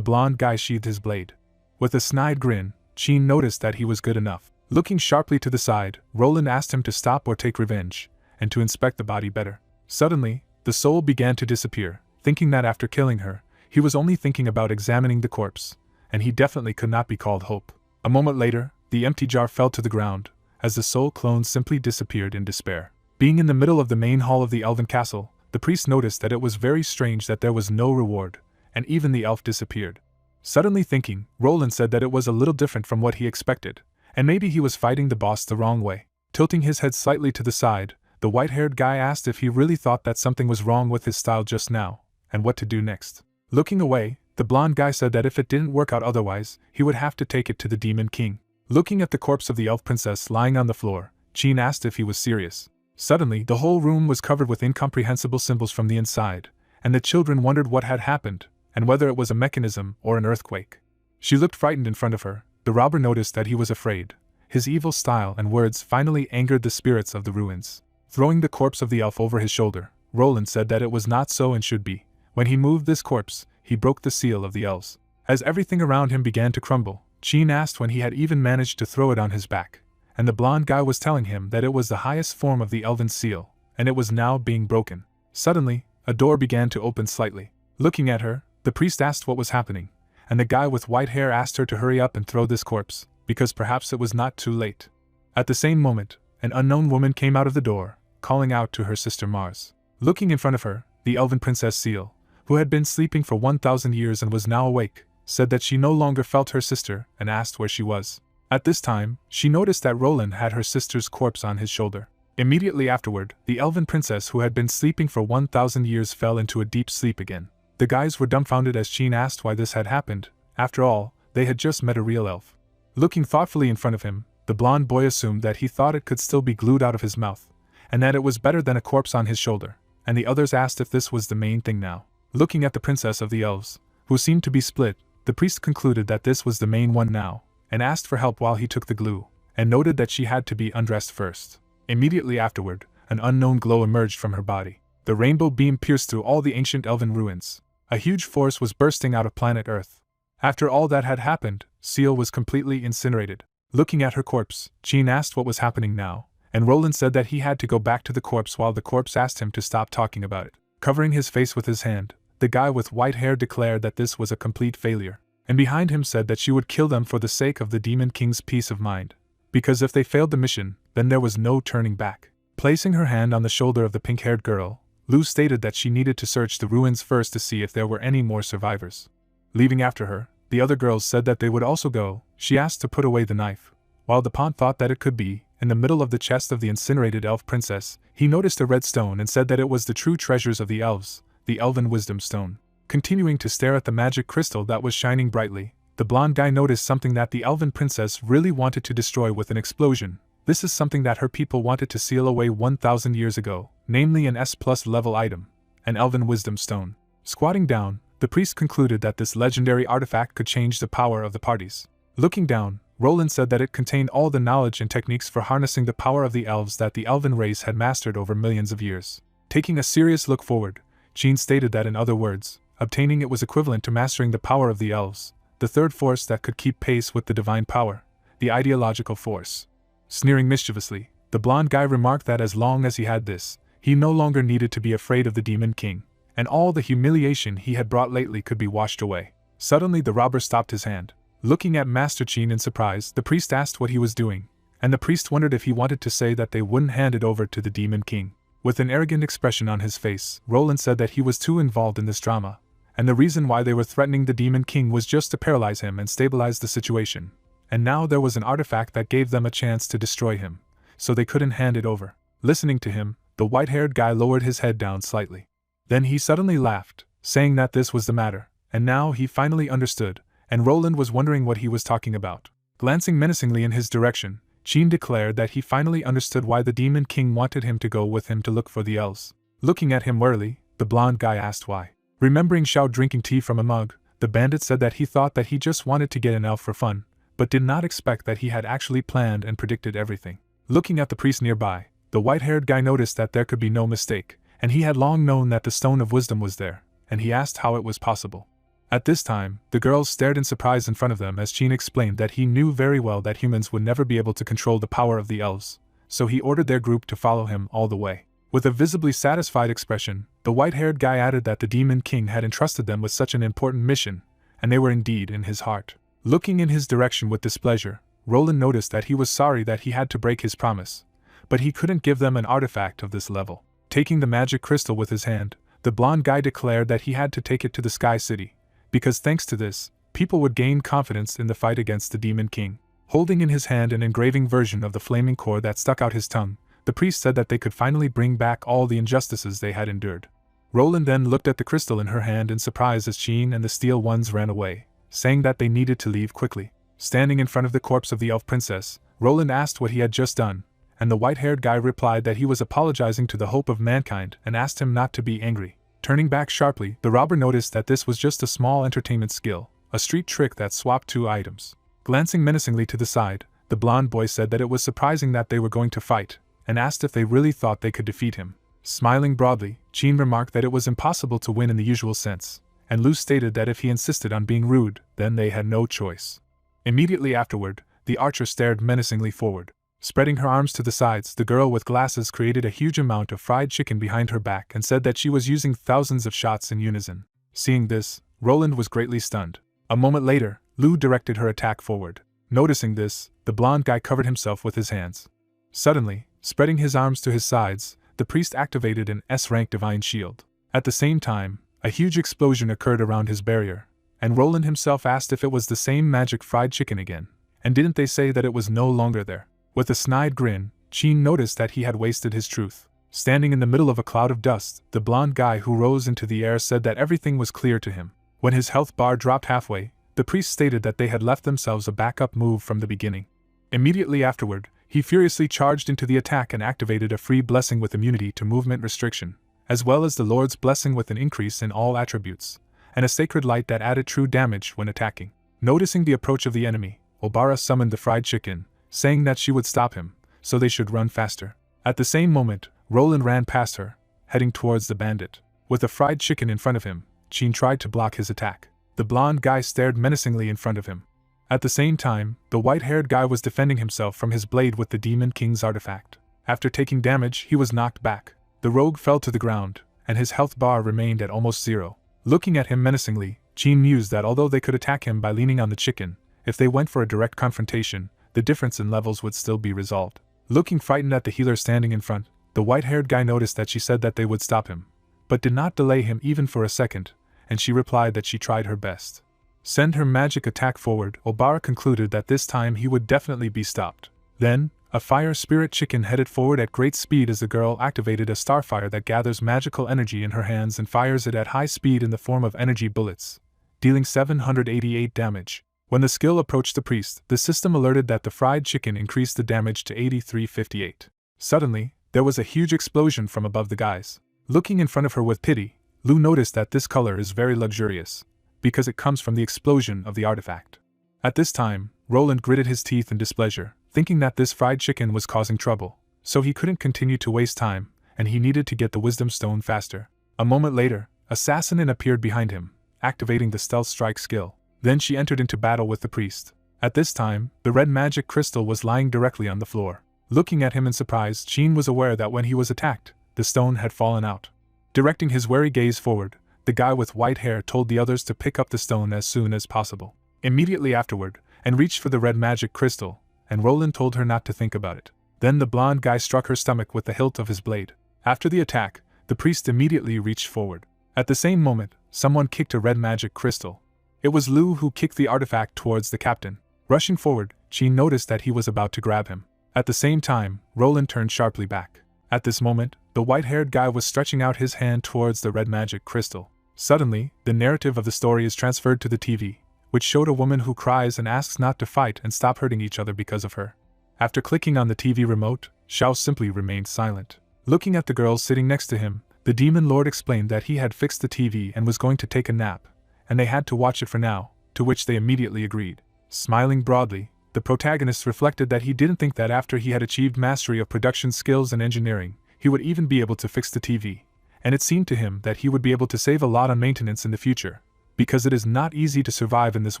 blonde guy sheathed his blade. With a snide grin, Qin noticed that he was good enough. Looking sharply to the side, Roland asked him to stop or take revenge, and to inspect the body better. Suddenly, the soul began to disappear, thinking that after killing her, he was only thinking about examining the corpse, and he definitely could not be called Hope. A moment later, the empty jar fell to the ground, as the soul clone simply disappeared in despair. Being in the middle of the main hall of the elven castle, the priest noticed that it was very strange that there was no reward, and even the elf disappeared. Suddenly thinking, Roland said that it was a little different from what he expected, and maybe he was fighting the boss the wrong way. Tilting his head slightly to the side, the white-haired guy asked if he really thought that something was wrong with his style just now, and what to do next. Looking away, the blonde guy said that if it didn't work out otherwise, he would have to take it to the Demon King. Looking at the corpse of the elf princess lying on the floor, Qin asked if he was serious. Suddenly, the whole room was covered with incomprehensible symbols from the inside, and the children wondered what had happened, and whether it was a mechanism or an earthquake. She looked frightened in front of her. The robber noticed that he was afraid. His evil style and words finally angered the spirits of the ruins. Throwing the corpse of the elf over his shoulder, Roland said that it was not so and should be. When he moved this corpse, he broke the seal of the elves. As everything around him began to crumble, Qin asked when he had even managed to throw it on his back, and the blonde guy was telling him that it was the highest form of the elven seal, and it was now being broken. Suddenly, a door began to open slightly. Looking at her, the priest asked what was happening, and the guy with white hair asked her to hurry up and throw this corpse, because perhaps it was not too late. At the same moment, an unknown woman came out of the door, calling out to her sister Mars. Looking in front of her, the elven princess Seal, who had been sleeping for 1,000 years and was now awake, said that she no longer felt her sister and asked where she was. At this time, she noticed that Roland had her sister's corpse on his shoulder. Immediately afterward, the elven princess who had been sleeping for 1,000 years fell into a deep sleep again. The guys were dumbfounded as Qin asked why this had happened. After all, they had just met a real elf. Looking thoughtfully in front of him, the blonde boy assumed that he thought it could still be glued out of his mouth, and that it was better than a corpse on his shoulder, and the others asked if this was the main thing now. Looking at the princess of the elves, who seemed to be split, the priest concluded that this was the main one now, and asked for help while he took the glue, and noted that she had to be undressed first. Immediately afterward, an unknown glow emerged from her body. The rainbow beam pierced through all the ancient elven ruins. A huge force was bursting out of planet Earth. After all that had happened, Seal was completely incinerated. Looking at her corpse, Qin asked what was happening now, and Roland said that he had to go back to the corpse while the corpse asked him to stop talking about it. Covering his face with his hand, the guy with white hair declared that this was a complete failure, and behind him said that she would kill them for the sake of the Demon King's peace of mind, because if they failed the mission, then there was no turning back. Placing her hand on the shoulder of the pink-haired girl, Lu stated that she needed to search the ruins first to see if there were any more survivors. Leaving after her, the other girls said that they would also go. She asked to put away the knife. While the Pont thought that it could be, in the middle of the chest of the incinerated elf princess, he noticed a red stone and said that it was the true treasures of the elves, the Elven Wisdom Stone. Continuing to stare at the magic crystal that was shining brightly, the blonde guy noticed something that the elven princess really wanted to destroy with an explosion. This is something that her people wanted to seal away 1,000 years ago, namely an S+ level item, an Elven Wisdom Stone. Squatting down, the priest concluded that this legendary artifact could change the power of the parties. Looking down, Roland said that it contained all the knowledge and techniques for harnessing the power of the elves that the elven race had mastered over millions of years. Taking a serious look forward, Qin stated that in other words, obtaining it was equivalent to mastering the power of the elves, the third force that could keep pace with the divine power, the ideological force. Sneering mischievously, the blonde guy remarked that as long as he had this, he no longer needed to be afraid of the Demon King, and all the humiliation he had brought lately could be washed away. Suddenly the robber stopped his hand. Looking at Master Qin in surprise, the priest asked what he was doing, and the priest wondered if he wanted to say that they wouldn't hand it over to the Demon King. With an arrogant expression on his face, Roland said that he was too involved in this drama, and the reason why they were threatening the Demon King was just to paralyze him and stabilize the situation. And now there was an artifact that gave them a chance to destroy him, so they couldn't hand it over. Listening to him, the white-haired guy lowered his head down slightly. Then he suddenly laughed, saying that this was the matter, and now he finally understood, and Roland was wondering what he was talking about. Glancing menacingly in his direction, Qin declared that he finally understood why the Demon King wanted him to go with him to look for the elves. Looking at him warily, the blonde guy asked why. Remembering Xiao drinking tea from a mug, the bandit said that he thought that he just wanted to get an elf for fun, but did not expect that he had actually planned and predicted everything. Looking at the priest nearby, the white-haired guy noticed that there could be no mistake, and he had long known that the Stone of Wisdom was there, and he asked how it was possible. At this time, the girls stared in surprise in front of them as Qin explained that he knew very well that humans would never be able to control the power of the elves, so he ordered their group to follow him all the way. With a visibly satisfied expression, the white-haired guy added that the Demon King had entrusted them with such an important mission, and they were indeed in his heart. Looking in his direction with displeasure, Roland noticed that he was sorry that he had to break his promise, but he couldn't give them an artifact of this level. Taking the magic crystal with his hand, the blonde guy declared that he had to take it to the Sky City, because thanks to this, people would gain confidence in the fight against the Demon King. Holding in his hand an engraving version of the flaming core that stuck out his tongue, the priest said that they could finally bring back all the injustices they had endured. Roland then looked at the crystal in her hand in surprise as Qin and the Steel Ones ran away, saying that they needed to leave quickly. Standing in front of the corpse of the elf princess, Roland asked what he had just done, and the white-haired guy replied that he was apologizing to the hope of mankind and asked him not to be angry. Turning back sharply, the robber noticed that this was just a small entertainment skill, a street trick that swapped two items. Glancing menacingly to the side, the blonde boy said that it was surprising that they were going to fight, and asked if they really thought they could defeat him. Smiling broadly, Qin remarked that it was impossible to win in the usual sense, and Lu stated that if he insisted on being rude, then they had no choice. Immediately afterward, the archer stared menacingly forward. Spreading her arms to the sides, the girl with glasses created a huge amount of fried chicken behind her back and said that she was using thousands of shots in unison. Seeing this, Roland was greatly stunned. A moment later, Lu directed her attack forward. Noticing this, the blonde guy covered himself with his hands. Suddenly, spreading his arms to his sides, the priest activated an S-rank divine shield. At the same time, a huge explosion occurred around his barrier, and Roland himself asked if it was the same magic fried chicken again, and didn't they say that it was no longer there? With a snide grin, Qin noticed that he had wasted his truth. Standing in the middle of a cloud of dust, the blonde guy who rose into the air said that everything was clear to him. When his health bar dropped halfway, the priest stated that they had left themselves a backup move from the beginning. Immediately afterward, he furiously charged into the attack and activated a free blessing with immunity to movement restriction, as well as the Lord's blessing with an increase in all attributes, and a sacred light that added true damage when attacking. Noticing the approach of the enemy, Obara summoned the fried chicken, saying that she would stop him, so they should run faster. At the same moment, Roland ran past her, heading towards the bandit. With the fried chicken in front of him, Qin tried to block his attack. The blonde guy stared menacingly in front of him. At the same time, the white-haired guy was defending himself from his blade with the Demon King's artifact. After taking damage, he was knocked back. The rogue fell to the ground, and his health bar remained at almost zero. Looking at him menacingly, Qin mused that although they could attack him by leaning on the chicken, if they went for a direct confrontation, the difference in levels would still be resolved. Looking frightened at the healer standing in front, the white-haired guy noticed that she said that they would stop him, but did not delay him even for a second, and she replied that she tried her best. Send her magic attack forward, Obara concluded that this time he would definitely be stopped. Then, a fire spirit chicken headed forward at great speed as the girl activated a starfire that gathers magical energy in her hands and fires it at high speed in the form of energy bullets, dealing 788 damage. When the skill approached the priest, the system alerted that the fried chicken increased the damage to 8358. Suddenly, there was a huge explosion from above the guys. Looking in front of her with pity, Lu noticed that this color is very luxurious, because it comes from the explosion of the artifact. At this time, Roland gritted his teeth in displeasure, thinking that this fried chicken was causing trouble, so he couldn't continue to waste time, and he needed to get the wisdom stone faster. A moment later, Assassin appeared behind him, activating the stealth strike skill. Then she entered into battle with the priest. At this time, the red magic crystal was lying directly on the floor. Looking at him in surprise, Qin was aware that when he was attacked, the stone had fallen out. Directing his wary gaze forward, the guy with white hair told the others to pick up the stone as soon as possible. Immediately afterward, and reached for the red magic crystal, and Roland told her not to think about it. Then the blonde guy struck her stomach with the hilt of his blade. After the attack, the priest immediately reached forward. At the same moment, someone kicked a red magic crystal. It was Lu who kicked the artifact towards the captain. Rushing forward, Qin noticed that he was about to grab him. At the same time, Roland turned sharply back. At this moment, the white-haired guy was stretching out his hand towards the red magic crystal. Suddenly, the narrative of the story is transferred to the TV, which showed a woman who cries and asks not to fight and stop hurting each other because of her. After clicking on the TV remote, Xiao simply remained silent. Looking at the girl sitting next to him, the demon lord explained that he had fixed the TV and was going to take a nap, and they had to watch it for now, to which they immediately agreed. Smiling broadly, the protagonist reflected that he didn't think that after he had achieved mastery of production skills and engineering, he would even be able to fix the TV, and it seemed to him that he would be able to save a lot on maintenance in the future, because it is not easy to survive in this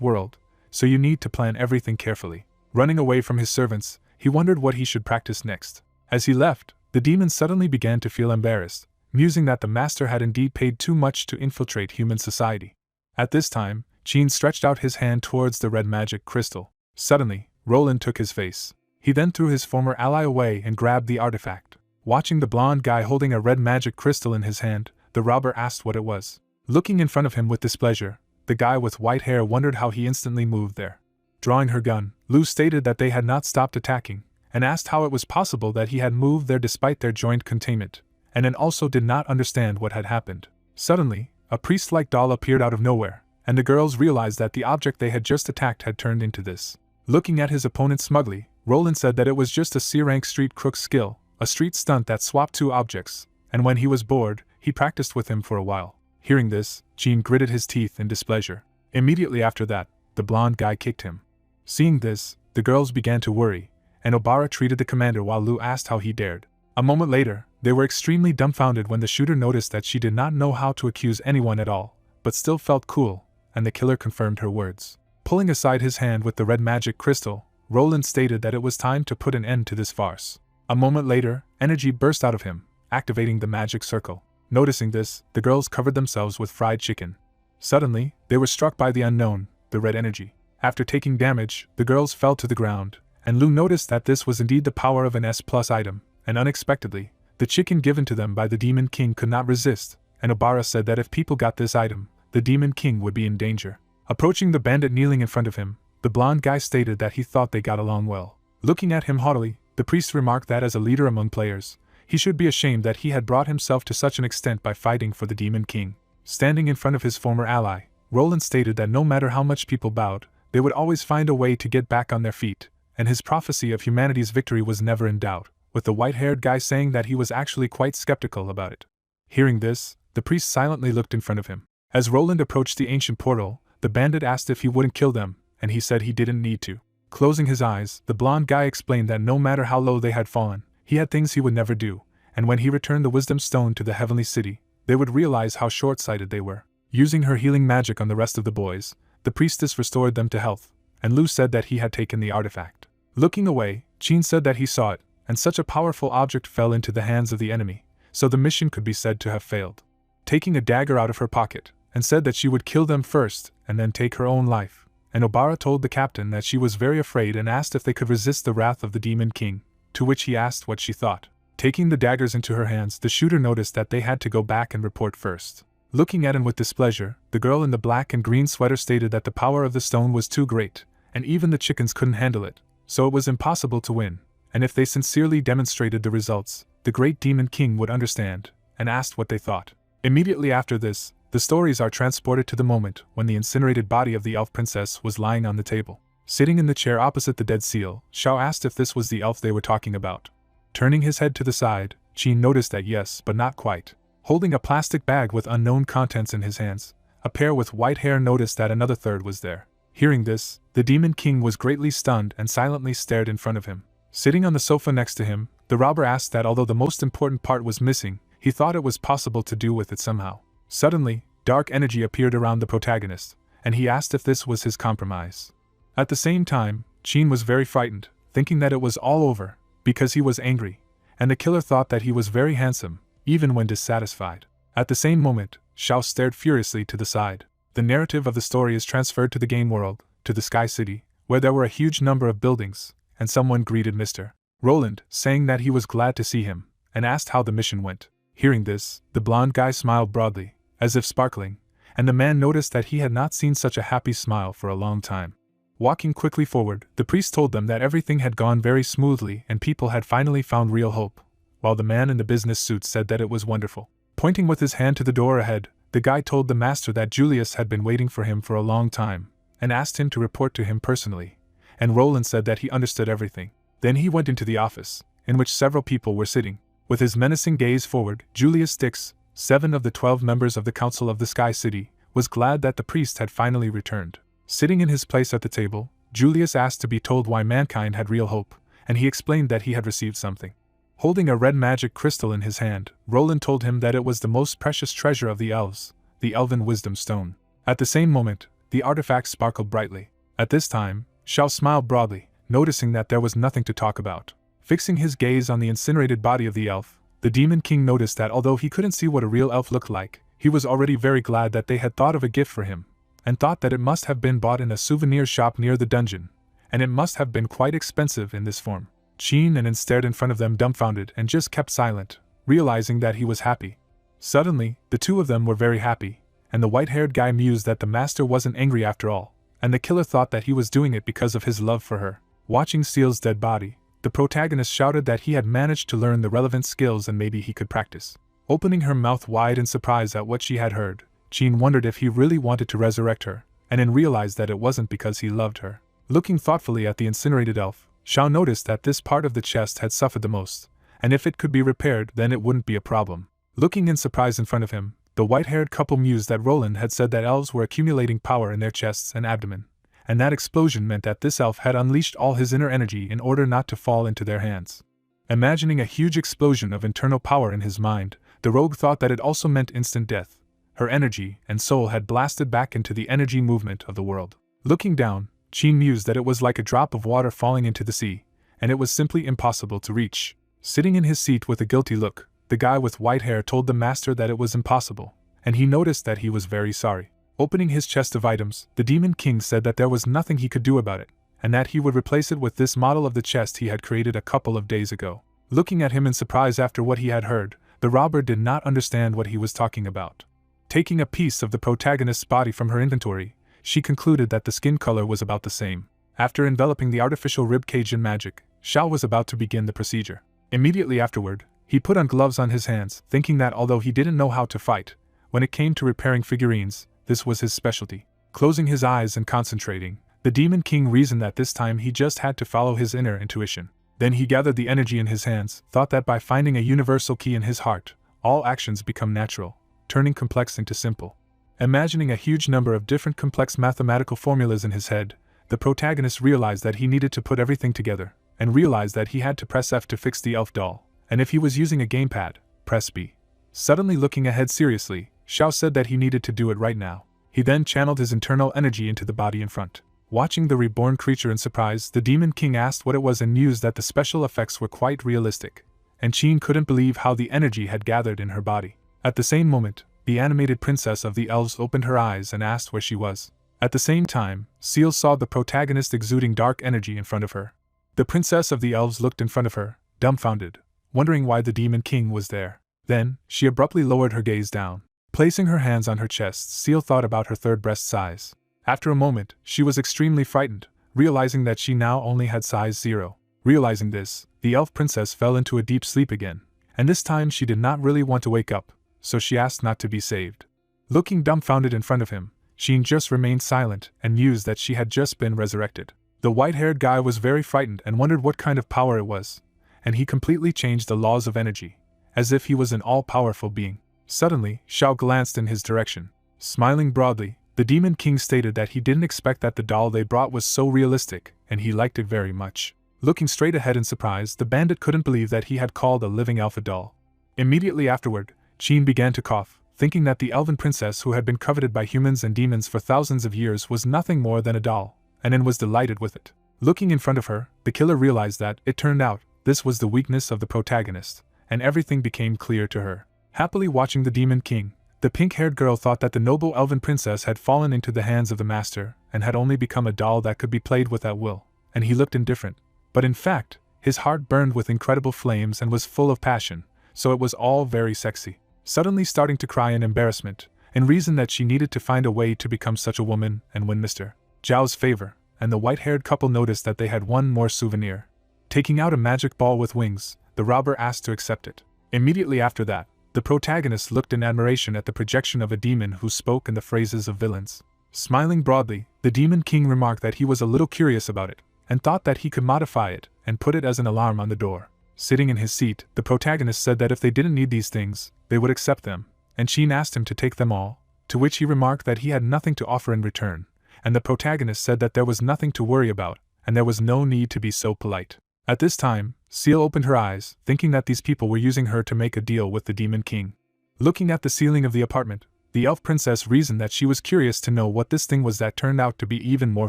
world, so you need to plan everything carefully. Running away from his servants, he wondered what he should practice next. As he left, the demon suddenly began to feel embarrassed, musing that the master had indeed paid too much to infiltrate human society. At this time, Jean stretched out his hand towards the red magic crystal. Suddenly, Roland took his face. He then threw his former ally away and grabbed the artifact. Watching the blonde guy holding a red magic crystal in his hand, the robber asked what it was. Looking in front of him with displeasure, the guy with white hair wondered how he instantly moved there. Drawing her gun, Lou stated that they had not stopped attacking, and asked how it was possible that he had moved there despite their joint containment, and then also did not understand what had happened. Suddenly, a priest-like doll appeared out of nowhere, and the girls realized that the object they had just attacked had turned into this. Looking at his opponent smugly, Roland said that it was just a C-rank street crook's skill, a street stunt that swapped two objects, and when he was bored, he practiced with him for a while. Hearing this, Jean gritted his teeth in displeasure. Immediately after that, the blonde guy kicked him. Seeing this, the girls began to worry, and Obara treated the commander while Lou asked how he dared. A moment later, they were extremely dumbfounded when the shooter noticed that she did not know how to accuse anyone at all, but still felt cool, and the killer confirmed her words. Pulling aside his hand with the red magic crystal, Roland stated that it was time to put an end to this farce. A moment later, energy burst out of him, activating the magic circle. Noticing this, the girls covered themselves with fried chicken. Suddenly, they were struck by the unknown, the red energy. After taking damage, the girls fell to the ground, and Lou noticed that this was indeed the power of an S+ item, and unexpectedly, the chicken given to them by the Demon King could not resist, and Obara said that if people got this item, the Demon King would be in danger. Approaching the bandit kneeling in front of him, the blonde guy stated that he thought they got along well. Looking at him haughtily, the priest remarked that as a leader among players, he should be ashamed that he had brought himself to such an extent by fighting for the Demon King. Standing in front of his former ally, Roland stated that no matter how much people bowed, they would always find a way to get back on their feet, and his prophecy of humanity's victory was never in doubt, with the white-haired guy saying that he was actually quite skeptical about it. Hearing this, the priest silently looked in front of him. As Roland approached the ancient portal, the bandit asked if he wouldn't kill them, and he said he didn't need to. Closing his eyes, the blonde guy explained that no matter how low they had fallen, he had things he would never do, and when he returned the wisdom stone to the heavenly city, they would realize how short-sighted they were. Using her healing magic on the rest of the boys, the priestess restored them to health, and Lou said that he had taken the artifact. Looking away, Jean said that he saw it, and such a powerful object fell into the hands of the enemy, so the mission could be said to have failed. Taking a dagger out of her pocket, and said that she would kill them first and then take her own life, and Obara told the captain that she was very afraid and asked if they could resist the wrath of the Demon King, to which he asked what she thought. Taking the daggers into her hands, the shooter noticed that they had to go back and report first. Looking at him with displeasure, the girl in the black and green sweater stated that the power of the stone was too great, and even the chickens couldn't handle it, so it was impossible to win, and if they sincerely demonstrated the results, the great Demon King would understand, and asked what they thought. Immediately after this, the stories are transported to the moment when the incinerated body of the elf princess was lying on the table. Sitting in the chair opposite the dead seal, Xiao asked if this was the elf they were talking about. Turning his head to the side, Jean noticed that yes, but not quite. Holding a plastic bag with unknown contents in his hands, a pair with white hair noticed that another third was there. Hearing this, the Demon King was greatly stunned and silently stared in front of him. Sitting on the sofa next to him, the robber asked that although the most important part was missing, he thought it was possible to do with it somehow. Suddenly, dark energy appeared around the protagonist, and he asked if this was his compromise. At the same time, Jean was very frightened, thinking that it was all over, because he was angry, and the killer thought that he was very handsome, even when dissatisfied. At the same moment, Xiao stared furiously to the side. The narrative of the story is transferred to the game world, to the Sky City, where there were a huge number of buildings, and someone greeted Mr. Roland, saying that he was glad to see him, and asked how the mission went. Hearing this, the blonde guy smiled broadly, as if sparkling, and the man noticed that he had not seen such a happy smile for a long time. Walking quickly forward, the priest told them that everything had gone very smoothly and people had finally found real hope, while the man in the business suit said that it was wonderful. Pointing with his hand to the door ahead, the guy told the master that Julius had been waiting for him for a long time, and asked him to report to him personally, and Roland said that he understood everything. Then he went into the office, in which several people were sitting. With his menacing gaze forward, Julius Stix, 7 of the 12 members of the Council of the Sky City, was glad that the priest had finally returned. Sitting in his place at the table, Julius asked to be told why mankind had real hope, and he explained that he had received something. Holding a red magic crystal in his hand, Roland told him that it was the most precious treasure of the elves, the Elven Wisdom Stone. At the same moment, the artifact sparkled brightly. At this time, Shao smiled broadly, noticing that there was nothing to talk about. Fixing his gaze on the incinerated body of the elf, the Demon King noticed that although he couldn't see what a real elf looked like, he was already very glad that they had thought of a gift for him, and thought that it must have been bought in a souvenir shop near the dungeon, and it must have been quite expensive in this form. Qin and stared in front of them dumbfounded and just kept silent, realizing that he was happy. Suddenly, the two of them were very happy, and the white-haired guy mused that the master wasn't angry after all, and the killer thought that he was doing it because of his love for her. Watching Seal's dead body, the protagonist shouted that he had managed to learn the relevant skills and maybe he could practice. Opening her mouth wide in surprise at what she had heard, Qin wondered if he really wanted to resurrect her, and then realized that it wasn't because he loved her. Looking thoughtfully at the incinerated elf, Shao noticed that this part of the chest had suffered the most, and if it could be repaired then it wouldn't be a problem. Looking in surprise in front of him, the white-haired couple mused that Roland had said that elves were accumulating power in their chests and abdomen, and that explosion meant that this elf had unleashed all his inner energy in order not to fall into their hands. Imagining a huge explosion of internal power in his mind, the rogue thought that it also meant instant death. Her energy and soul had blasted back into the energy movement of the world. Looking down, Qin mused that it was like a drop of water falling into the sea, and it was simply impossible to reach. Sitting in his seat with a guilty look, the guy with white hair told the master that it was impossible, and he noticed that he was very sorry. Opening his chest of items, the Demon King said that there was nothing he could do about it, and that he would replace it with this model of the chest he had created a couple of days ago. Looking at him in surprise after what he had heard, the robber did not understand what he was talking about. Taking a piece of the protagonist's body from her inventory, she concluded that the skin color was about the same. After enveloping the artificial rib cage in magic, Shao was about to begin the procedure. Immediately afterward, he put on gloves on his hands, thinking that although he didn't know how to fight, when it came to repairing figurines, this was his specialty. Closing his eyes and concentrating, the Demon King reasoned that this time he just had to follow his inner intuition. Then he gathered the energy in his hands, thought that by finding a universal key in his heart, all actions become natural, turning complex into simple. Imagining a huge number of different complex mathematical formulas in his head, the protagonist realized that he needed to put everything together, and realized that he had to press F to fix the elf doll, and if he was using a gamepad, press B. Suddenly looking ahead seriously, Shao said that he needed to do it right now. He then channeled his internal energy into the body in front. Watching the reborn creature in surprise, the Demon King asked what it was and mused that the special effects were quite realistic, and Qin couldn't believe how the energy had gathered in her body. At the same moment, the animated princess of the elves opened her eyes and asked where she was. At the same time, Seal saw the protagonist exuding dark energy in front of her. The princess of the elves looked in front of her, dumbfounded, wondering why the Demon King was there. Then, she abruptly lowered her gaze down. Placing her hands on her chest, Seal thought about her third breast size. After a moment, she was extremely frightened, realizing that she now only had size 0. Realizing this, the elf princess fell into a deep sleep again, and this time she did not really want to wake up, so she asked not to be saved. Looking dumbfounded in front of him, Qin just remained silent and mused that she had just been resurrected. The white-haired guy was very frightened and wondered what kind of power it was, and he completely changed the laws of energy, as if he was an all-powerful being. Suddenly, Shao glanced in his direction. Smiling broadly, the Demon King stated that he didn't expect that the doll they brought was so realistic, and he liked it very much. Looking straight ahead in surprise, the bandit couldn't believe that he had called a living elf a doll. Immediately afterward, Qin began to cough, thinking that the elven princess who had been coveted by humans and demons for thousands of years was nothing more than a doll, and then was delighted with it. Looking in front of her, the killer realized that, it turned out, this was the weakness of the protagonist, and everything became clear to her. Happily watching the Demon King, the pink-haired girl thought that the noble elven princess had fallen into the hands of the master, and had only become a doll that could be played with at will, and he looked indifferent. But in fact, his heart burned with incredible flames and was full of passion, so it was all very sexy. Suddenly starting to cry in embarrassment, and reasoned that she needed to find a way to become such a woman and win Mr. Zhao's favor, and the white-haired couple noticed that they had one more souvenir. Taking out a magic ball with wings, the robber asked to accept it. Immediately after that, the protagonist looked in admiration at the projection of a demon who spoke in the phrases of villains. Smiling broadly, the Demon King remarked that he was a little curious about it, and thought that he could modify it and put it as an alarm on the door. Sitting in his seat, the protagonist said that if they didn't need these things, they would accept them, and Qin asked him to take them all, to which he remarked that he had nothing to offer in return, and the protagonist said that there was nothing to worry about, and there was no need to be so polite. At this time, Seal opened her eyes, thinking that these people were using her to make a deal with the Demon King. Looking at the ceiling of the apartment, the elf princess reasoned that she was curious to know what this thing was that turned out to be even more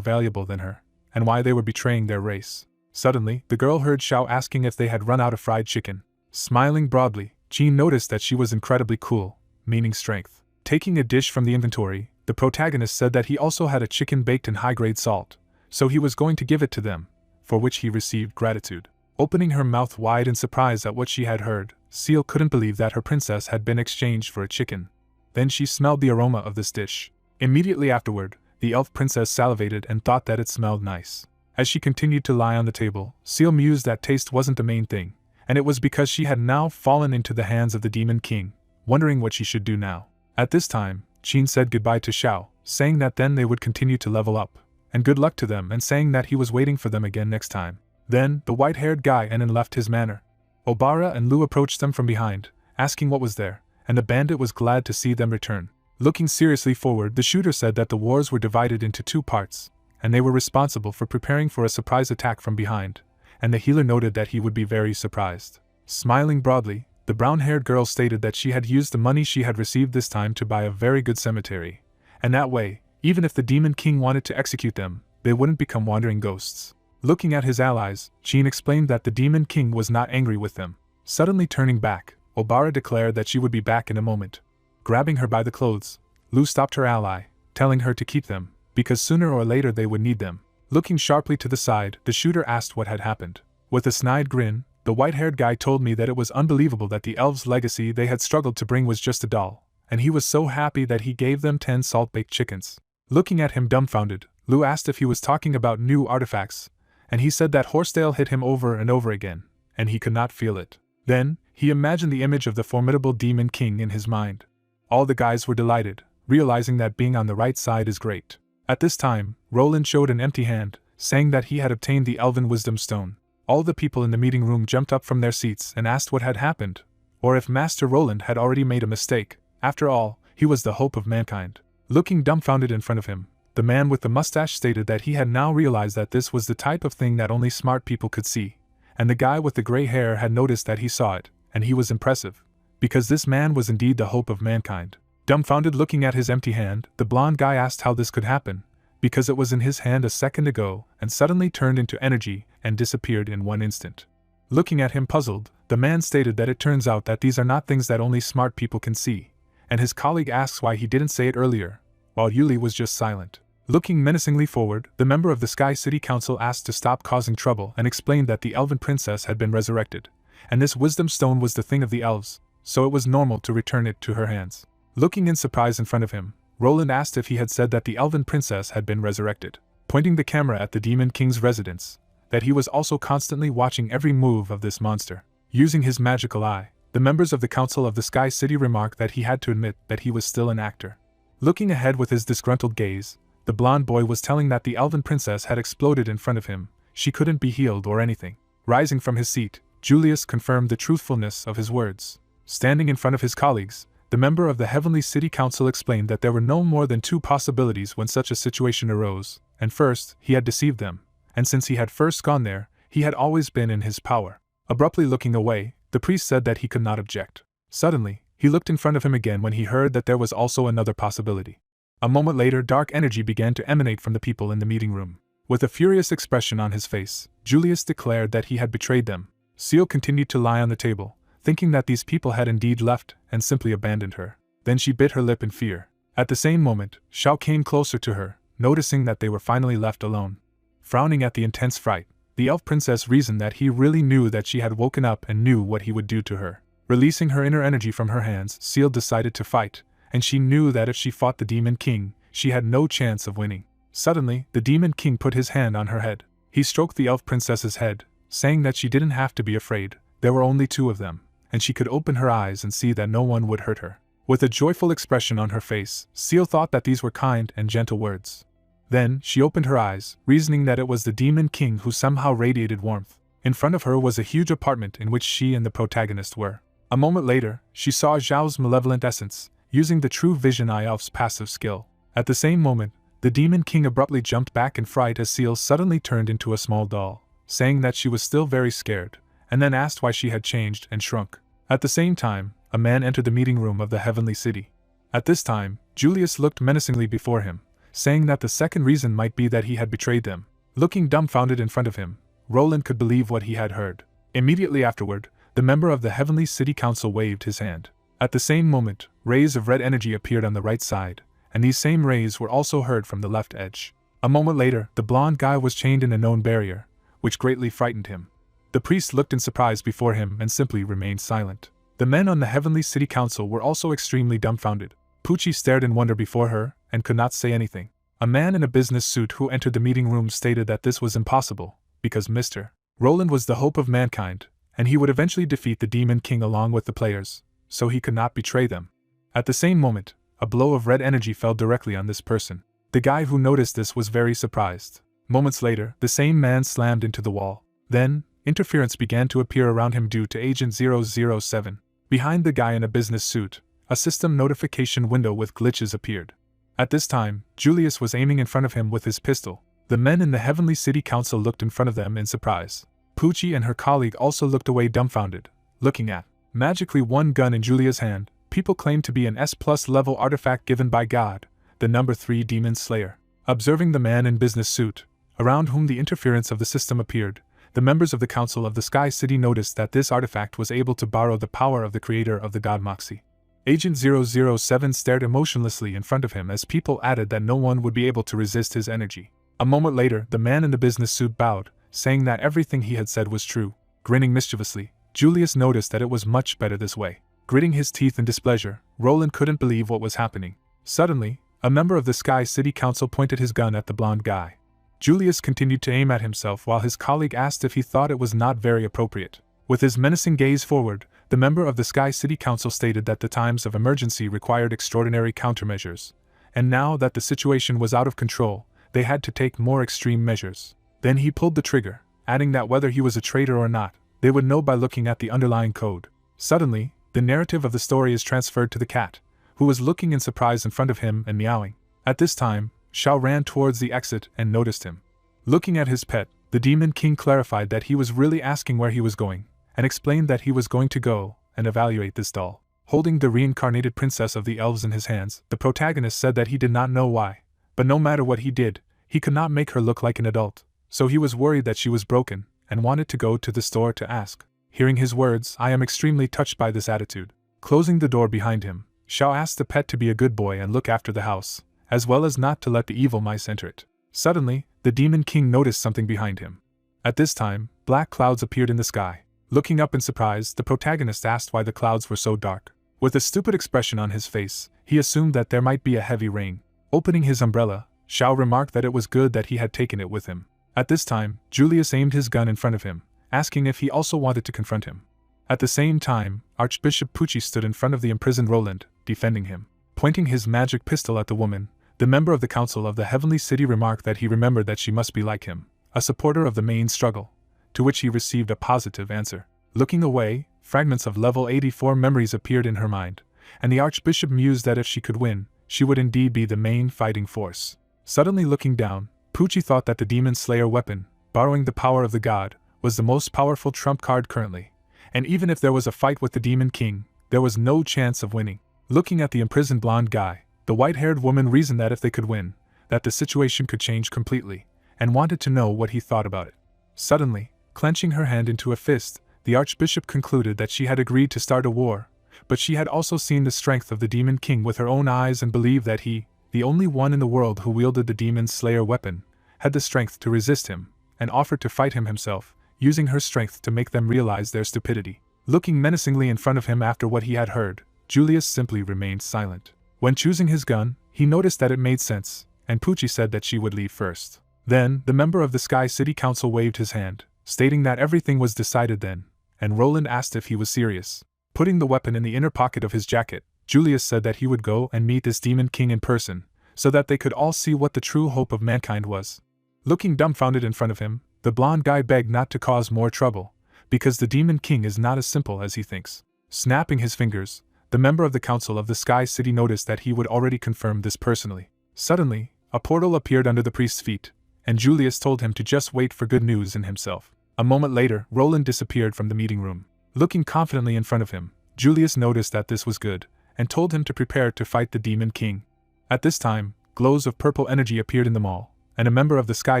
valuable than her, and why they were betraying their race. Suddenly, the girl heard Xiao asking if they had run out of fried chicken. Smiling broadly, Jean noticed that she was incredibly cool, meaning strength. Taking a dish from the inventory, the protagonist said that he also had a chicken baked in high-grade salt, so he was going to give it to them, for which he received gratitude. Opening her mouth wide in surprise at what she had heard, Seal couldn't believe that her princess had been exchanged for a chicken. Then she smelled the aroma of this dish. Immediately afterward, the elf princess salivated and thought that it smelled nice. As she continued to lie on the table, Seal mused that taste wasn't the main thing, and it was because she had now fallen into the hands of the Demon King, wondering what she should do now. At this time, Jean said goodbye to Xiao, saying that then they would continue to level up, and good luck to them, and saying that he was waiting for them again next time. Then, the white-haired guy and left his manor. Obara and Lu approached them from behind, asking what was there, and the bandit was glad to see them return. Looking seriously forward, the shooter said that the wars were divided into two parts, and they were responsible for preparing for a surprise attack from behind, and the healer noted that he would be very surprised. Smiling broadly, the brown-haired girl stated that she had used the money she had received this time to buy a very good cemetery, and that way, even if the Demon King wanted to execute them, they wouldn't become wandering ghosts. Looking at his allies, Jean explained that the Demon King was not angry with them. Suddenly turning back, Obara declared that she would be back in a moment. Grabbing her by the clothes, Lu stopped her ally, telling her to keep them, because sooner or later they would need them. Looking sharply to the side, the shooter asked what had happened. With a snide grin, the white-haired guy told me that it was unbelievable that the elves' legacy they had struggled to bring was just a doll, and he was so happy that he gave them 10 salt-baked chickens. Looking at him dumbfounded, Lu asked if he was talking about new artifacts, and he said that Horsetail hit him over and over again, and he could not feel it. Then, he imagined the image of the formidable Demon King in his mind. All the guys were delighted, realizing that being on the right side is great. At this time, Roland showed an empty hand, saying that he had obtained the Elven Wisdom Stone. All the people in the meeting room jumped up from their seats and asked what had happened, or if Master Roland had already made a mistake. After all, he was the hope of mankind. Looking dumbfounded in front of him, the man with the mustache stated that he had now realized that this was the type of thing that only smart people could see, and the guy with the gray hair had noticed that he saw it, and he was impressive, because this man was indeed the hope of mankind. Dumbfounded looking at his empty hand, the blonde guy asked how this could happen, because it was in his hand a second ago and suddenly turned into energy and disappeared in one instant. Looking at him puzzled, the man stated that it turns out that these are not things that only smart people can see, and his colleague asks why he didn't say it earlier, while Yuli was just silent. Looking menacingly forward, the member of the Sky City Council asked to stop causing trouble and explained that the Elven Princess had been resurrected, and this Wisdom Stone was the thing of the elves, so it was normal to return it to her hands. Looking in surprise in front of him, Roland asked if he had said that the Elven Princess had been resurrected, pointing the camera at the Demon King's residence, that he was also constantly watching every move of this monster. Using his magical eye, the members of the Council of the Sky City remarked that he had to admit that he was still an actor. Looking ahead with his disgruntled gaze, the blonde boy was telling that the Elven Princess had exploded in front of him. She couldn't be healed or anything. Rising from his seat, Julius confirmed the truthfulness of his words. Standing in front of his colleagues, the member of the Heavenly City Council explained that there were no more than two possibilities when such a situation arose, and first, he had deceived them, and since he had first gone there, he had always been in his power. Abruptly looking away, the priest said that he could not object. Suddenly, he looked in front of him again when he heard that there was also another possibility. A moment later, dark energy began to emanate from the people in the meeting room. With a furious expression on his face, Julius declared that he had betrayed them. Seal continued to lie on the table, thinking that these people had indeed left and simply abandoned her. Then she bit her lip in fear. At the same moment, Xiao came closer to her, noticing that they were finally left alone. Frowning at the intense fright, the elf princess reasoned that he really knew that she had woken up and knew what he would do to her. Releasing her inner energy from her hands, Seal decided to fight, and she knew that if she fought the Demon King, she had no chance of winning. Suddenly, the Demon King put his hand on her head. He stroked the elf princess's head, saying that she didn't have to be afraid. There were only two of them, and she could open her eyes and see that no one would hurt her. With a joyful expression on her face, Seal thought that these were kind and gentle words. Then, she opened her eyes, reasoning that it was the Demon King who somehow radiated warmth. In front of her was a huge apartment in which she and the protagonist were. A moment later, she saw Zhao's malevolent essence, using the True Vision Eye Elf's passive skill. At the same moment, The Demon King abruptly jumped back in fright as Seal suddenly turned into a small doll, saying that she was still very scared, and then asked why she had changed and shrunk. At the same time, a man entered the meeting room of the Heavenly City. At this time, Julius looked menacingly before him, saying that the second reason might be that he had betrayed them. Looking dumbfounded in front of him, Roland could believe what he had heard. Immediately afterward, the member of the Heavenly City Council waved his hand. At the same moment, rays of red energy appeared on the right side, and these same rays were also heard from the left edge. A moment later, the blonde guy was chained in a known barrier, which greatly frightened him. The priest looked in surprise before him and simply remained silent. The men on the Heavenly City Council were also extremely dumbfounded. Pucci stared in wonder before her and could not say anything. A man in a business suit who entered the meeting room stated that this was impossible, because Mr. Roland was the hope of mankind, and he would eventually defeat the Demon King along with the players, so he could not betray them. At the same moment, a blow of red energy fell directly on this person. The guy who noticed this was very surprised. Moments later, the same man slammed into the wall. Then, interference began to appear around him due to Agent 007. Behind the guy in a business suit, a system notification window with glitches appeared. At this time, Julius was aiming in front of him with his pistol. The men in the Heavenly City Council looked in front of them in surprise. Pucci and her colleague also looked away dumbfounded, looking at, magically one gun in Julia's hand. People claimed to be an S+ level artifact given by God, the number 3 Demon Slayer. Observing the man in business suit, around whom the interference of the system appeared, the members of the Council of the Sky City noticed that this artifact was able to borrow the power of the creator of the god Moxie. Agent 007 stared emotionlessly in front of him as people added that no one would be able to resist his energy. A moment later, the man in the business suit bowed, saying that everything he had said was true. Grinning mischievously, Julius noticed that it was much better this way. Gritting his teeth in displeasure, Roland couldn't believe what was happening. Suddenly, a member of the Sky City Council pointed his gun at the blonde guy. Julius continued to aim at himself while his colleague asked if he thought it was not very appropriate. With his menacing gaze forward, the member of the Sky City Council stated that the times of emergency required extraordinary countermeasures, and now that the situation was out of control, they had to take more extreme measures. Then he pulled the trigger, adding that whether he was a traitor or not, they would know by looking at the underlying code. Suddenly, the narrative of the story is transferred to the cat, who was looking in surprise in front of him and meowing. At this time, Xiao ran towards the exit and noticed him. Looking at his pet, the Demon King clarified that he was really asking where he was going, and explained that he was going to go and evaluate this doll. Holding the reincarnated princess of the elves in his hands, the protagonist said that he did not know why, but no matter what he did, he could not make her look like an adult, so he was worried that she was broken, and wanted to go to the store to ask. Hearing his words, I am extremely touched by this attitude. Closing the door behind him, Xiao asked the pet to be a good boy and look after the house, as well as not to let the evil mice enter it. Suddenly, the Demon King noticed something behind him. At this time, black clouds appeared in the sky. Looking up in surprise, the protagonist asked why the clouds were so dark. With a stupid expression on his face, he assumed that there might be a heavy rain. Opening his umbrella, Xiao remarked that it was good that he had taken it with him. At this time, Julius aimed his gun in front of him, asking if he also wanted to confront him. At the same time, Archbishop Pucci stood in front of the imprisoned Roland, defending him. Pointing his magic pistol at the woman, the member of the Council of the Heavenly City remarked that he remembered that she must be like him, a supporter of the main struggle, to which he received a positive answer. Looking away, fragments of level 84 memories appeared in her mind, and the Archbishop mused that if she could win, she would indeed be the main fighting force. Suddenly looking down, Pucci thought that the Demon Slayer weapon, borrowing the power of the god, was the most powerful trump card currently, and even if there was a fight with the Demon King, there was no chance of winning. Looking at the imprisoned blonde guy, the white-haired woman reasoned that if they could win, that the situation could change completely, and wanted to know what he thought about it. Suddenly, clenching her hand into a fist, the Archbishop concluded that she had agreed to start a war, but she had also seen the strength of the Demon King with her own eyes and believed that he, the only one in the world who wielded the Demon Slayer weapon, had the strength to resist him, and offered to fight him himself, using her strength to make them realize their stupidity. Looking menacingly in front of him after what he had heard, Julius simply remained silent. When choosing his gun, he noticed that it made sense, and Pucci said that she would leave first. Then, the member of the Sky City Council waved his hand, stating that everything was decided then, and Roland asked if he was serious. Putting the weapon in the inner pocket of his jacket, Julius said that he would go and meet this Demon King in person, so that they could all see what the true hope of mankind was. Looking dumbfounded in front of him, the blonde guy begged not to cause more trouble, because the Demon King is not as simple as he thinks. Snapping his fingers, the member of the Council of the Sky City noticed that he would already confirm this personally. Suddenly, a portal appeared under the priest's feet, and Julius told him to just wait for good news in himself. A moment later, Roland disappeared from the meeting room. Looking confidently in front of him, Julius noticed that this was good, and told him to prepare to fight the Demon King. At this time, glows of purple energy appeared in the mall, and a member of the Sky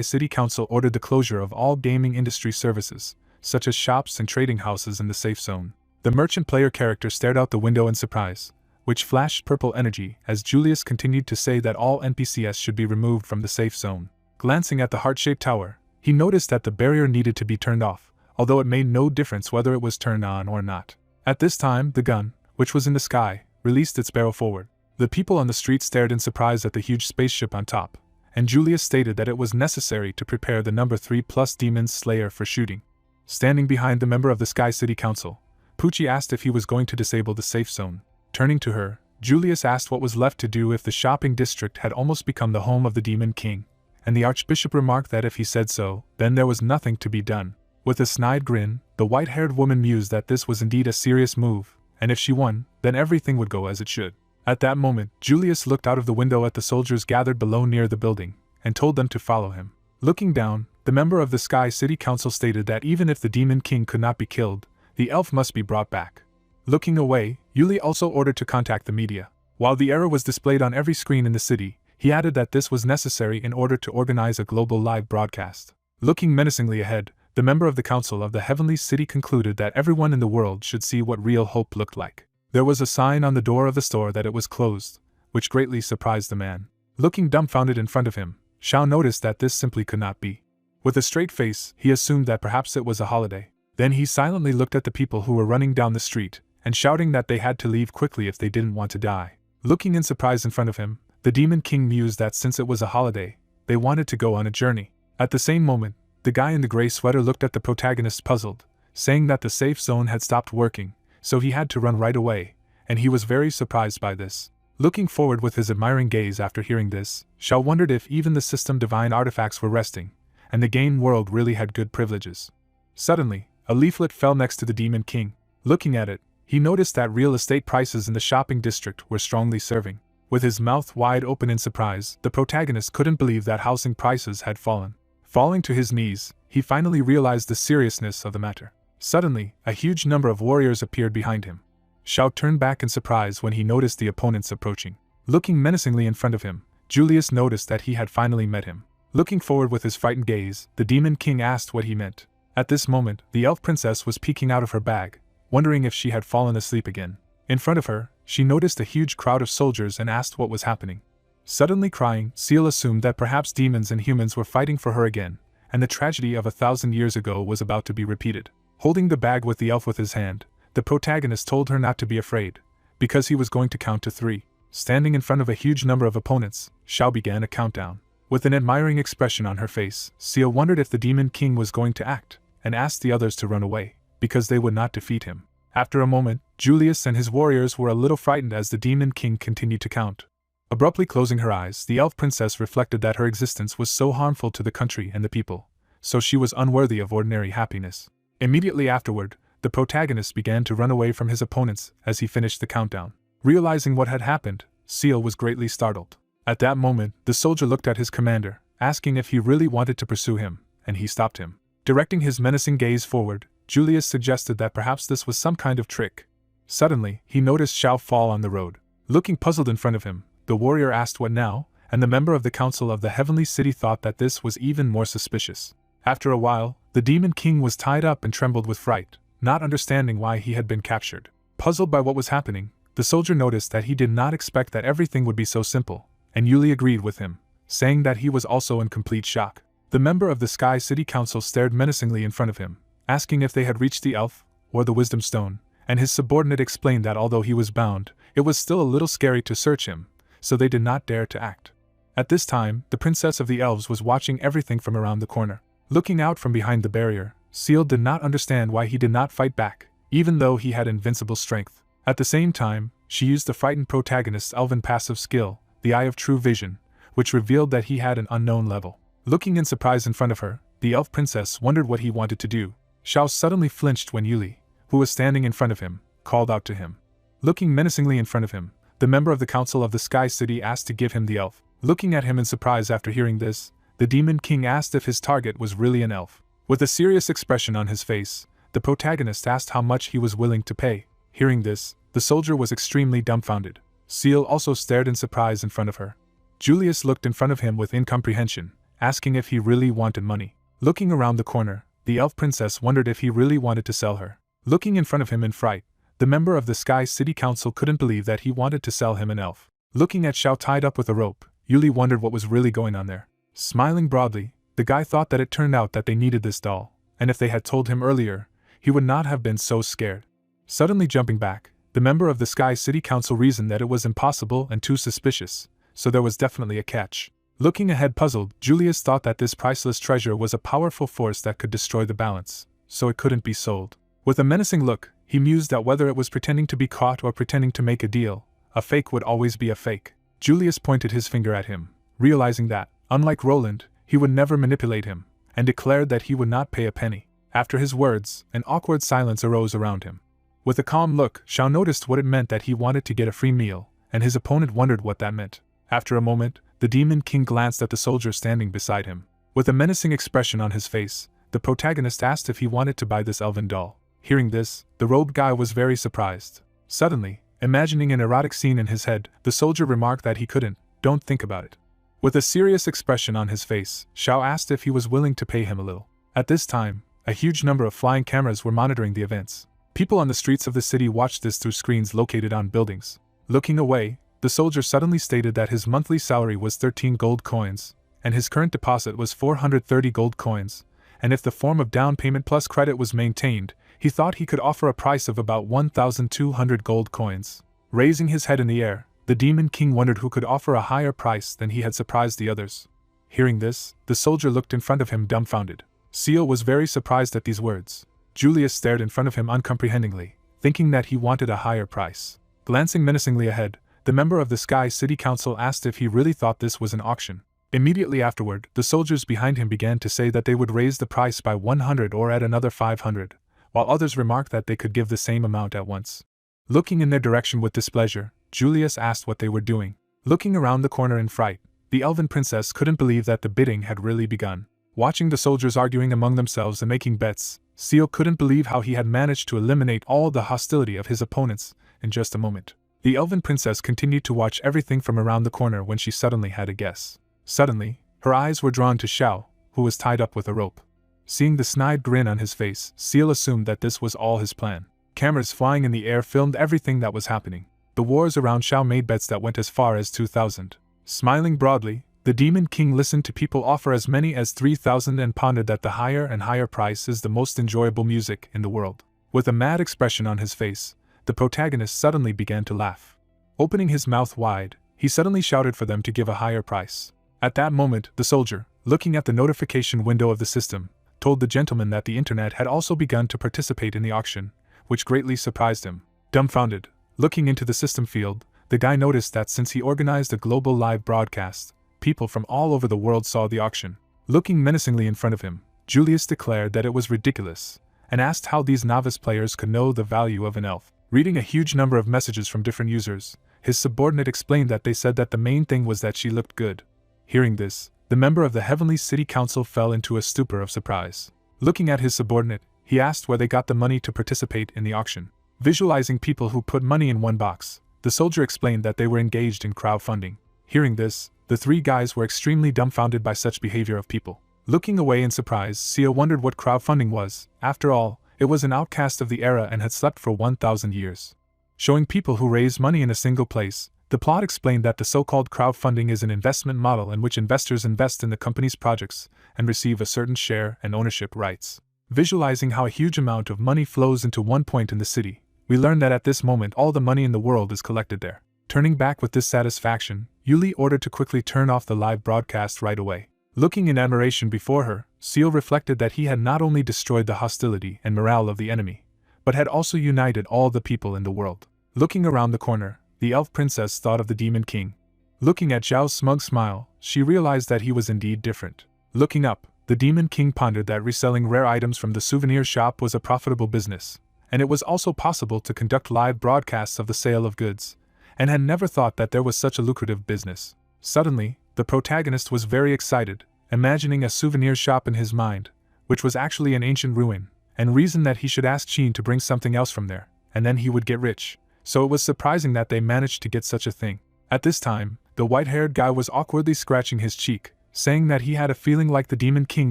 City Council ordered the closure of all gaming industry services, such as shops and trading houses in the safe zone. The merchant player character stared out the window in surprise, which flashed purple energy as Julius continued to say that all NPCs should be removed from the safe zone. Glancing at the heart-shaped tower, he noticed that the barrier needed to be turned off, although it made no difference whether it was turned on or not. At this time, the gun, which was in the sky, released its barrel forward. The people on the street stared in surprise at the huge spaceship on top, and Julius stated that it was necessary to prepare the number 3+ Demon Slayer for shooting. Standing behind the member of the Sky City Council, Poochie asked if he was going to disable the safe zone. Turning to her, Julius asked what was left to do if the shopping district had almost become the home of the Demon King, and the Archbishop remarked that if he said so, then there was nothing to be done. With a snide grin, the white-haired woman mused that this was indeed a serious move, and if she won, then everything would go as it should. At that moment, Julius looked out of the window at the soldiers gathered below near the building, and told them to follow him. Looking down, the member of the Sky City Council stated that even if the Demon King could not be killed, the elf must be brought back. Looking away, Yuli also ordered to contact the media. While the error was displayed on every screen in the city, he added that this was necessary in order to organize a global live broadcast. Looking menacingly ahead, the member of the Council of the Heavenly City concluded that everyone in the world should see what real hope looked like. There was a sign on the door of the store that it was closed, which greatly surprised the man. Looking dumbfounded in front of him, Xiao noticed that this simply could not be. With a straight face, he assumed that perhaps it was a holiday. Then he silently looked at the people who were running down the street, and shouting that they had to leave quickly if they didn't want to die. Looking in surprise in front of him, the Demon King mused that since it was a holiday, they wanted to go on a journey. At the same moment, the guy in the gray sweater looked at the protagonist puzzled, saying that the safe zone had stopped working, so he had to run right away, and he was very surprised by this. Looking forward with his admiring gaze after hearing this, Xiao wondered if even the system divine artifacts were resting, and the game world really had good privileges. Suddenly, a leaflet fell next to the Demon King. Looking at it, he noticed that real estate prices in the shopping district were strongly surging. With his mouth wide open in surprise, the protagonist couldn't believe that housing prices had fallen. Falling to his knees, he finally realized the seriousness of the matter. Suddenly, a huge number of warriors appeared behind him. Xiao turned back in surprise when he noticed the opponents approaching. Looking menacingly in front of him, Julius noticed that he had finally met him. Looking forward with his frightened gaze, the Demon King asked what he meant. At this moment, the elf princess was peeking out of her bag, wondering if she had fallen asleep again. In front of her, she noticed a huge crowd of soldiers and asked what was happening. Suddenly crying, Seal assumed that perhaps demons and humans were fighting for her again, and the tragedy of 1,000 years ago was about to be repeated. Holding the bag with the elf with his hand, the protagonist told her not to be afraid, because he was going to count to 3. Standing in front of a huge number of opponents, Xiao began a countdown. With an admiring expression on her face, Seal wondered if the Demon King was going to act, and asked the others to run away, because they would not defeat him. After a moment, Julius and his warriors were a little frightened as the Demon King continued to count. Abruptly closing her eyes, the elf princess reflected that her existence was so harmful to the country and the people, so she was unworthy of ordinary happiness. Immediately afterward, the protagonist began to run away from his opponents as he finished the countdown. Realizing what had happened, Seal was greatly startled. At that moment, the soldier looked at his commander, asking if he really wanted to pursue him, and he stopped him. Directing his menacing gaze forward, Julius suggested that perhaps this was some kind of trick. Suddenly, he noticed Xiao fall on the road. Looking puzzled in front of him, the warrior asked what now, and the member of the Council of the Heavenly City thought that this was even more suspicious. After a while, the Demon King was tied up and trembled with fright, not understanding why he had been captured. Puzzled by what was happening, the soldier noticed that he did not expect that everything would be so simple, and Yuli agreed with him, saying that he was also in complete shock. The member of the Sky City Council stared menacingly in front of him, asking if they had reached the elf, or the Wisdom Stone, and his subordinate explained that although he was bound, it was still a little scary to search him, so they did not dare to act. At this time, the Princess of the Elves was watching everything from around the corner. Looking out from behind the barrier, Seal did not understand why he did not fight back, even though he had invincible strength. At the same time, she used the frightened protagonist's elven passive skill, the Eye of True Vision, which revealed that he had an unknown level. Looking in surprise in front of her, the elf princess wondered what he wanted to do. Xiao suddenly flinched when Yuli, who was standing in front of him, called out to him. Looking menacingly in front of him, the member of the Council of the Sky City asked to give him the elf. Looking at him in surprise after hearing this, the Demon King asked if his target was really an elf. With a serious expression on his face, the protagonist asked how much he was willing to pay. Hearing this, the soldier was extremely dumbfounded. Seal also stared in surprise in front of her. Julius looked in front of him with incomprehension, asking if he really wanted money. Looking around the corner, the elf princess wondered if he really wanted to sell her. Looking in front of him in fright, the member of the Sky City Council couldn't believe that he wanted to sell him an elf. Looking at Xiao tied up with a rope, Yuli wondered what was really going on there. Smiling broadly, the guy thought that it turned out that they needed this doll, and if they had told him earlier, he would not have been so scared. Suddenly jumping back, the member of the Sky City Council reasoned that it was impossible and too suspicious, so there was definitely a catch. Looking ahead puzzled, Julius thought that this priceless treasure was a powerful force that could destroy the balance, so it couldn't be sold. With a menacing look, he mused that whether it was pretending to be caught or pretending to make a deal, a fake would always be a fake. Julius pointed his finger at him, realizing that, unlike Roland, he would never manipulate him, and declared that he would not pay a penny. After his words, an awkward silence arose around him. With a calm look, Xiao noticed what it meant that he wanted to get a free meal, and his opponent wondered what that meant. After a moment, the Demon King glanced at the soldier standing beside him. With a menacing expression on his face, the protagonist asked if he wanted to buy this elven doll. Hearing this, the robed guy was very surprised. Suddenly, imagining an erotic scene in his head, the soldier remarked that he couldn't. Don't think about it. With a serious expression on his face, Xiao asked if he was willing to pay him a little. At this time, a huge number of flying cameras were monitoring the events. People on the streets of the city watched this through screens located on buildings. Looking away, the soldier suddenly stated that his monthly salary was 13 gold coins, and his current deposit was 430 gold coins, and if the form of down payment plus credit was maintained, he thought he could offer a price of about 1,200 gold coins. Raising his head in the air, the Demon King wondered who could offer a higher price than he had surprised the others. Hearing this, the soldier looked in front of him dumbfounded. Seal was very surprised at these words. Julius stared in front of him uncomprehendingly, thinking that he wanted a higher price. Glancing menacingly ahead, the member of the Sky City Council asked if he really thought this was an auction. Immediately afterward, the soldiers behind him began to say that they would raise the price by 100 or add another 500, while others remarked that they could give the same amount at once. Looking in their direction with displeasure, Julius asked what they were doing. Looking around the corner in fright, the elven princess couldn't believe that the bidding had really begun. Watching the soldiers arguing among themselves and making bets, Seal couldn't believe how he had managed to eliminate all the hostility of his opponents in just a moment. The elven princess continued to watch everything from around the corner when she suddenly had a guess. Suddenly, her eyes were drawn to Xiao, who was tied up with a rope. Seeing the snide grin on his face, Seal assumed that this was all his plan. Cameras flying in the air filmed everything that was happening. The wars around Xiao made bets that went as far as 2,000. Smiling broadly, the Demon King listened to people offer as many as 3,000 and pondered that the higher and higher price is the most enjoyable music in the world. With a mad expression on his face, the protagonist suddenly began to laugh. Opening his mouth wide, he suddenly shouted for them to give a higher price. At that moment, the soldier, looking at the notification window of the system, told the gentleman that the internet had also begun to participate in the auction, which greatly surprised him. Dumbfounded, looking into the system field, the guy noticed that since he organized a global live broadcast, people from all over the world saw the auction. Looking menacingly in front of him, Julius declared that it was ridiculous, and asked how these novice players could know the value of an elf. Reading a huge number of messages from different users, his subordinate explained that they said that the main thing was that she looked good. Hearing this, the member of the Heavenly City Council fell into a stupor of surprise. Looking at his subordinate, he asked where they got the money to participate in the auction. Visualizing people who put money in one box, the soldier explained that they were engaged in crowdfunding. Hearing this, the three guys were extremely dumbfounded by such behavior of people. Looking away in surprise, Sia wondered what crowdfunding was. After all, it was an outcast of the era and had slept for 1,000 years. Showing people who raise money in a single place, the plot explained that the so-called crowdfunding is an investment model in which investors invest in the company's projects and receive a certain share and ownership rights. Visualizing how a huge amount of money flows into one point in the city, we learn that at this moment all the money in the world is collected there. Turning back with dissatisfaction, Yuli ordered to quickly turn off the live broadcast right away. Looking in admiration before her, Seal reflected that he had not only destroyed the hostility and morale of the enemy, but had also united all the people in the world. Looking around the corner, the elf princess thought of the Demon King. Looking at Zhao's smug smile, she realized that he was indeed different. Looking up, the Demon King pondered that reselling rare items from the souvenir shop was a profitable business, and it was also possible to conduct live broadcasts of the sale of goods, and had never thought that there was such a lucrative business. Suddenly, The protagonist was very excited, imagining a souvenir shop in his mind, which was actually an ancient ruin, and reasoned that he should ask Sheen to bring something else from there, and then he would get rich. So it was surprising that they managed to get such a thing. At this time, the white-haired guy was awkwardly scratching his cheek, saying that he had a feeling like the Demon King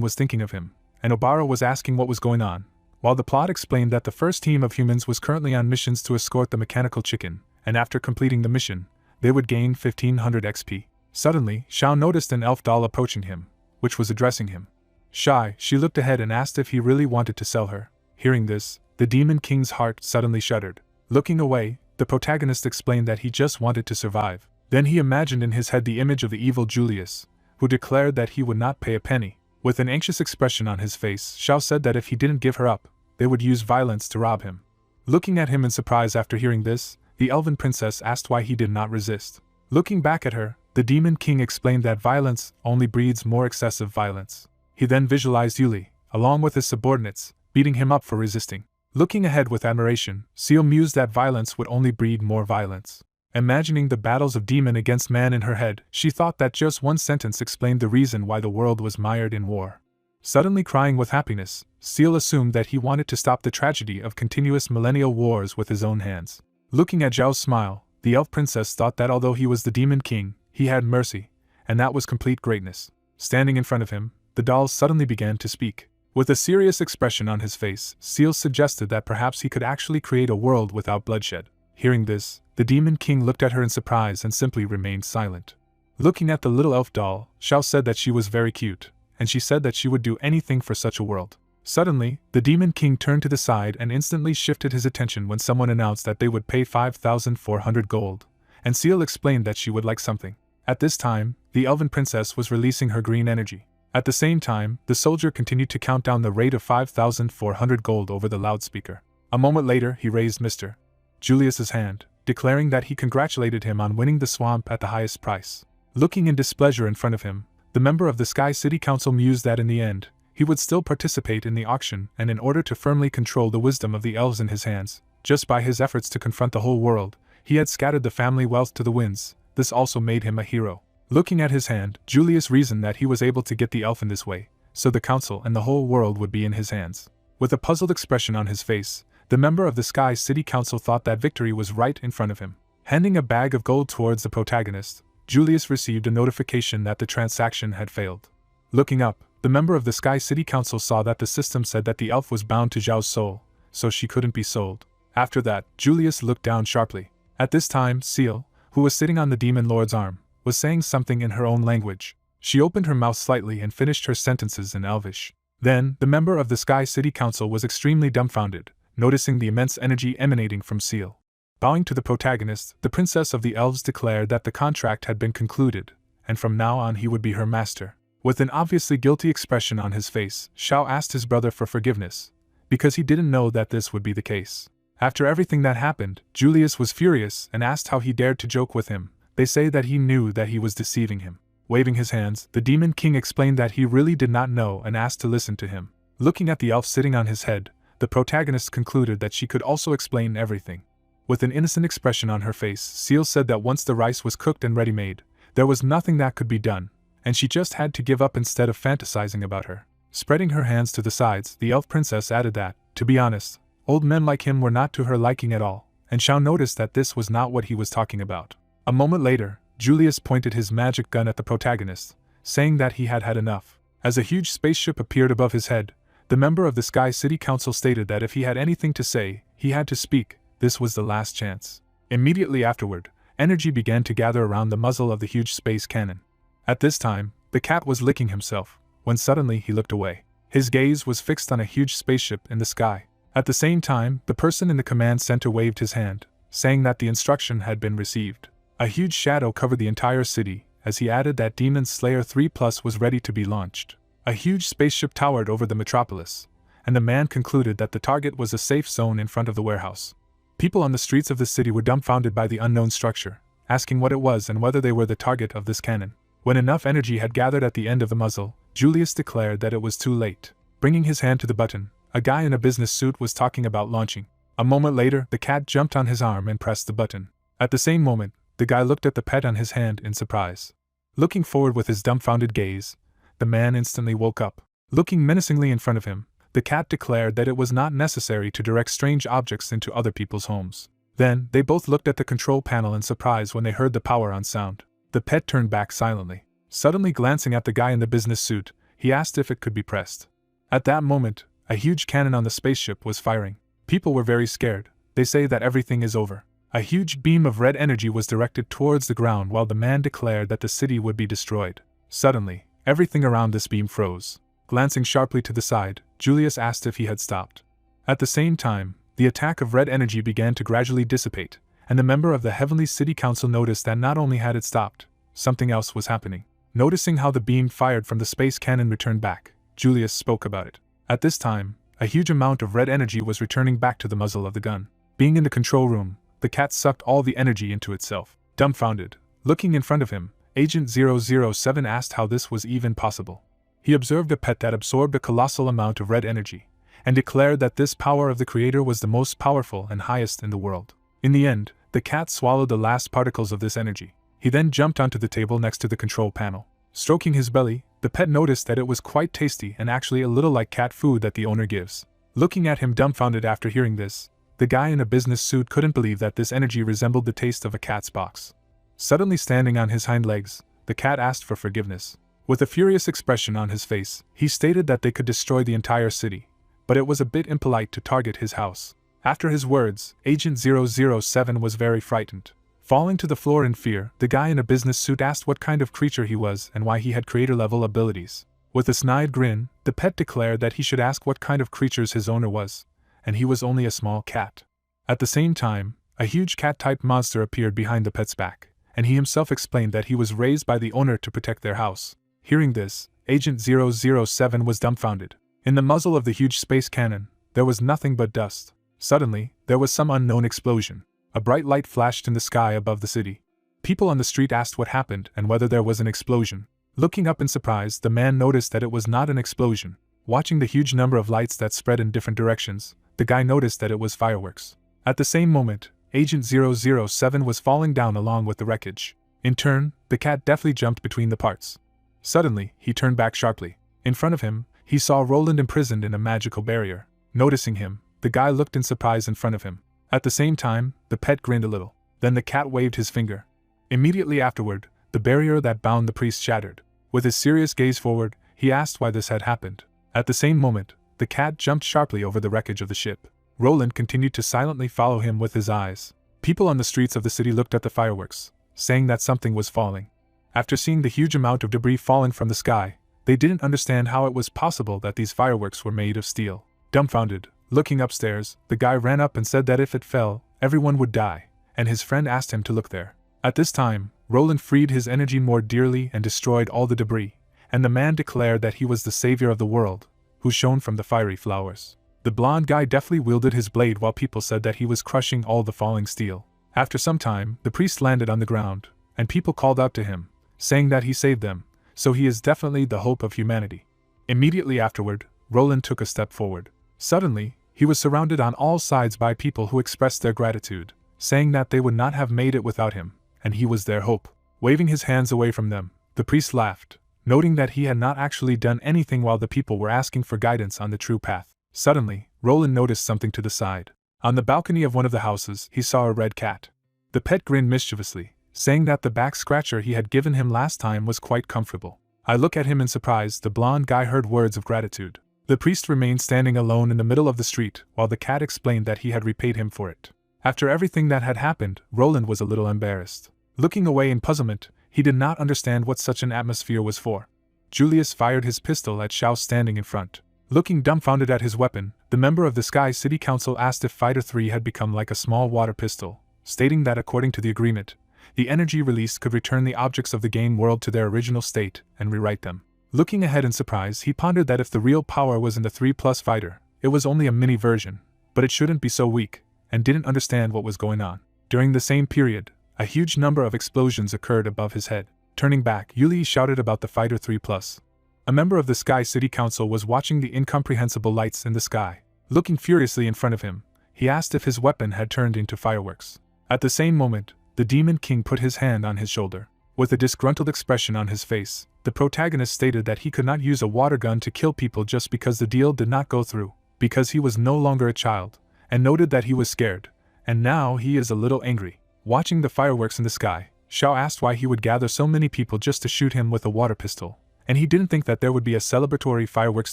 was thinking of him, and Obara was asking what was going on, while the plot explained that the first team of humans was currently on missions to escort the mechanical chicken, and after completing the mission, they would gain 1500 XP. Suddenly, Xiao noticed an elf doll approaching him, which was addressing him. Shy, she looked ahead and asked if he really wanted to sell her. Hearing this, the Demon King's heart suddenly shuddered. Looking away, the protagonist explained that he just wanted to survive. Then he imagined in his head the image of the evil Julius, who declared that he would not pay a penny. With an anxious expression on his face, Xiao said that if he didn't give her up, they would use violence to rob him. Looking at him in surprise after hearing this, the elven princess asked why he did not resist. Looking back at her, the Demon King explained that violence only breeds more excessive violence. He then visualized Yuli, along with his subordinates, beating him up for resisting. Looking ahead with admiration, Seal mused that violence would only breed more violence. Imagining the battles of demon against man in her head, she thought that just one sentence explained the reason why the world was mired in war. Suddenly crying with happiness, Seal assumed that he wanted to stop the tragedy of continuous millennial wars with his own hands. Looking at Zhao's smile, the elf princess thought that although he was the Demon King, he had mercy, and that was complete greatness. Standing in front of him, the doll suddenly began to speak. With a serious expression on his face, Seal suggested that perhaps he could actually create a world without bloodshed. Hearing this, the Demon King looked at her in surprise and simply remained silent. Looking at the little elf doll, Xiao said that she was very cute, and she said that she would do anything for such a world. Suddenly, the Demon King turned to the side and instantly shifted his attention when someone announced that they would pay 5,400 gold, and Seal explained that she would like something. At this time, the elven princess was releasing her green energy. At the same time, the soldier continued to count down the rate of 5,400 gold over the loudspeaker. A moment later, he raised Mr. Julius's hand, declaring that he congratulated him on winning the swamp at the highest price. Looking in displeasure in front of him, the member of the Sky City Council mused that in the end, he would still participate in the auction, and in order to firmly control the wisdom of the elves in his hands, just by his efforts to confront the whole world, he had scattered the family wealth to the winds. This also made him a hero. Looking at his hand, Julius reasoned that he was able to get the elf in this way, so the council and the whole world would be in his hands. With a puzzled expression on his face, the member of the Sky City Council thought that victory was right in front of him. Handing a bag of gold towards the protagonist, Julius received a notification that the transaction had failed. Looking up, the member of the Sky City Council saw that the system said that the elf was bound to Zhao's soul, so she couldn't be sold. After that, Julius looked down sharply. At this time, Seal, who was sitting on the Demon Lord's arm, was saying something in her own language. She opened her mouth slightly and finished her sentences in Elvish. Then, the member of the Sky City Council was extremely dumbfounded, noticing the immense energy emanating from Seal. Bowing to the protagonist, the Princess of the Elves declared that the contract had been concluded, and from now on he would be her master. With an obviously guilty expression on his face, Xiao asked his brother for forgiveness, because he didn't know that this would be the case. After everything that happened, Julius was furious and asked how he dared to joke with him. They say that he knew that he was deceiving him. Waving his hands, the Demon King explained that he really did not know and asked to listen to him. Looking at the elf sitting on his head, the protagonist concluded that she could also explain everything. With an innocent expression on her face, Seal said that once the rice was cooked and ready-made, there was nothing that could be done, and she just had to give up instead of fantasizing about her. Spreading her hands to the sides, the elf princess added that, to be honest, old men like him were not to her liking at all, and Xiao noticed that this was not what he was talking about. A moment later, Julius pointed his magic gun at the protagonist, saying that he had had enough. As a huge spaceship appeared above his head, the member of the Sky City Council stated that if he had anything to say, he had to speak. This was the last chance. Immediately afterward, energy began to gather around the muzzle of the huge space cannon. At this time, the cat was licking himself, when suddenly he looked away. His gaze was fixed on a huge spaceship in the sky. At the same time, the person in the command center waved his hand, saying that the instruction had been received. A huge shadow covered the entire city, as he added that Demon Slayer 3+ was ready to be launched. A huge spaceship towered over the metropolis, and the man concluded that the target was a safe zone in front of the warehouse. People on the streets of the city were dumbfounded by the unknown structure, asking what it was and whether they were the target of this cannon. When enough energy had gathered at the end of the muzzle, Julius declared that it was too late. Bringing his hand to the button, a guy in a business suit was talking about launching. A moment later, the cat jumped on his arm and pressed the button. At the same moment, the guy looked at the pet on his hand in surprise. Looking forward with his dumbfounded gaze, the man instantly woke up. Looking menacingly in front of him, the cat declared that it was not necessary to direct strange objects into other people's homes. Then, they both looked at the control panel in surprise when they heard the power on sound. The pet turned back silently. Suddenly glancing at the guy in the business suit, he asked if it could be pressed. At that moment, a huge cannon on the spaceship was firing. People were very scared. They say that everything is over. A huge beam of red energy was directed towards the ground while the man declared that the city would be destroyed. Suddenly, everything around this beam froze. Glancing sharply to the side, Julius asked if he had stopped. At the same time, the attack of red energy began to gradually dissipate, and the member of the Heavenly City Council noticed that not only had it stopped, something else was happening. Noticing how the beam fired from the space cannon returned back, Julius spoke about it. At this time, a huge amount of red energy was returning back to the muzzle of the gun. Being in the control room, the cat sucked all the energy into itself. Dumbfounded, looking in front of him, Agent 007 asked how this was even possible. He observed a pet that absorbed a colossal amount of red energy, and declared that this power of the creator was the most powerful and highest in the world. In the end, the cat swallowed the last particles of this energy. He then jumped onto the table next to the control panel. Stroking his belly, the pet noticed that it was quite tasty and actually a little like cat food that the owner gives. Looking at him dumbfounded after hearing this, the guy in a business suit couldn't believe that this energy resembled the taste of a cat's box. Suddenly standing on his hind legs, the cat asked for forgiveness. With a furious expression on his face, he stated that they could destroy the entire city, but it was a bit impolite to target his house. After his words, Agent 007 was very frightened. Falling to the floor in fear, the guy in a business suit asked what kind of creature he was and why he had creator-level abilities. With a snide grin, the pet declared that he should ask what kind of creatures his owner was, and he was only a small cat. At the same time, a huge cat-type monster appeared behind the pet's back, and he himself explained that he was raised by the owner to protect their house. Hearing this, Agent 007 was dumbfounded. In the muzzle of the huge space cannon, there was nothing but dust. Suddenly, there was some unknown explosion. A bright light flashed in the sky above the city. People on the street asked what happened and whether there was an explosion. Looking up in surprise, the man noticed that it was not an explosion. Watching the huge number of lights that spread in different directions, the guy noticed that it was fireworks. At the same moment, Agent 007 was falling down along with the wreckage. In turn, the cat deftly jumped between the parts. Suddenly, he turned back sharply. In front of him, he saw Roland imprisoned in a magical barrier. Noticing him, the guy looked in surprise in front of him. At the same time, the pet grinned a little. Then the cat waved his finger. Immediately afterward, the barrier that bound the priest shattered. With his serious gaze forward, he asked why this had happened. At the same moment, the cat jumped sharply over the wreckage of the ship. Roland continued to silently follow him with his eyes. People on the streets of the city looked at the fireworks, saying that something was falling. After seeing the huge amount of debris falling from the sky, they didn't understand how it was possible that these fireworks were made of steel. Dumbfounded, looking upstairs, the guy ran up and said that if it fell, everyone would die, and his friend asked him to look there. At this time, Roland freed his energy more dearly and destroyed all the debris, and the man declared that he was the savior of the world, who shone from the fiery flowers. The blonde guy deftly wielded his blade while people said that he was crushing all the falling steel. After some time, the priest landed on the ground, and people called out to him, saying that he saved them, so he is definitely the hope of humanity. Immediately afterward, Roland took a step forward. Suddenly, he was surrounded on all sides by people who expressed their gratitude, saying that they would not have made it without him, and he was their hope. Waving his hands away from them, the priest laughed, noting that he had not actually done anything while the people were asking for guidance on the true path. Suddenly, Roland noticed something to the side. On the balcony of one of the houses, he saw a red cat. The pet grinned mischievously, saying that the back scratcher he had given him last time was quite comfortable. I look at him in surprise. The blonde guy heard words of gratitude. The priest remained standing alone in the middle of the street, while the cat explained that he had repaid him for it. After everything that had happened, Roland was a little embarrassed. Looking away in puzzlement, he did not understand what such an atmosphere was for. Julius fired his pistol at Xiao standing in front. Looking dumbfounded at his weapon, the member of the Sky City Council asked if Fighter 3 had become like a small water pistol, stating that according to the agreement, the energy released could return the objects of the game world to their original state and rewrite them. Looking ahead in surprise, he pondered that if the real power was in the 3+ fighter, it was only a mini version, but it shouldn't be so weak, and didn't understand what was going on. During the same period, a huge number of explosions occurred above his head. Turning back, Yuli shouted about the Fighter 3+. A member of the Sky City Council was watching the incomprehensible lights in the sky. Looking furiously in front of him, he asked if his weapon had turned into fireworks. At the same moment, the Demon King put his hand on his shoulder. With a disgruntled expression on his face, the protagonist stated that he could not use a water gun to kill people just because the deal did not go through, because he was no longer a child, and noted that he was scared, and now he is a little angry. Watching the fireworks in the sky, Xiao asked why he would gather so many people just to shoot him with a water pistol, and he didn't think that there would be a celebratory fireworks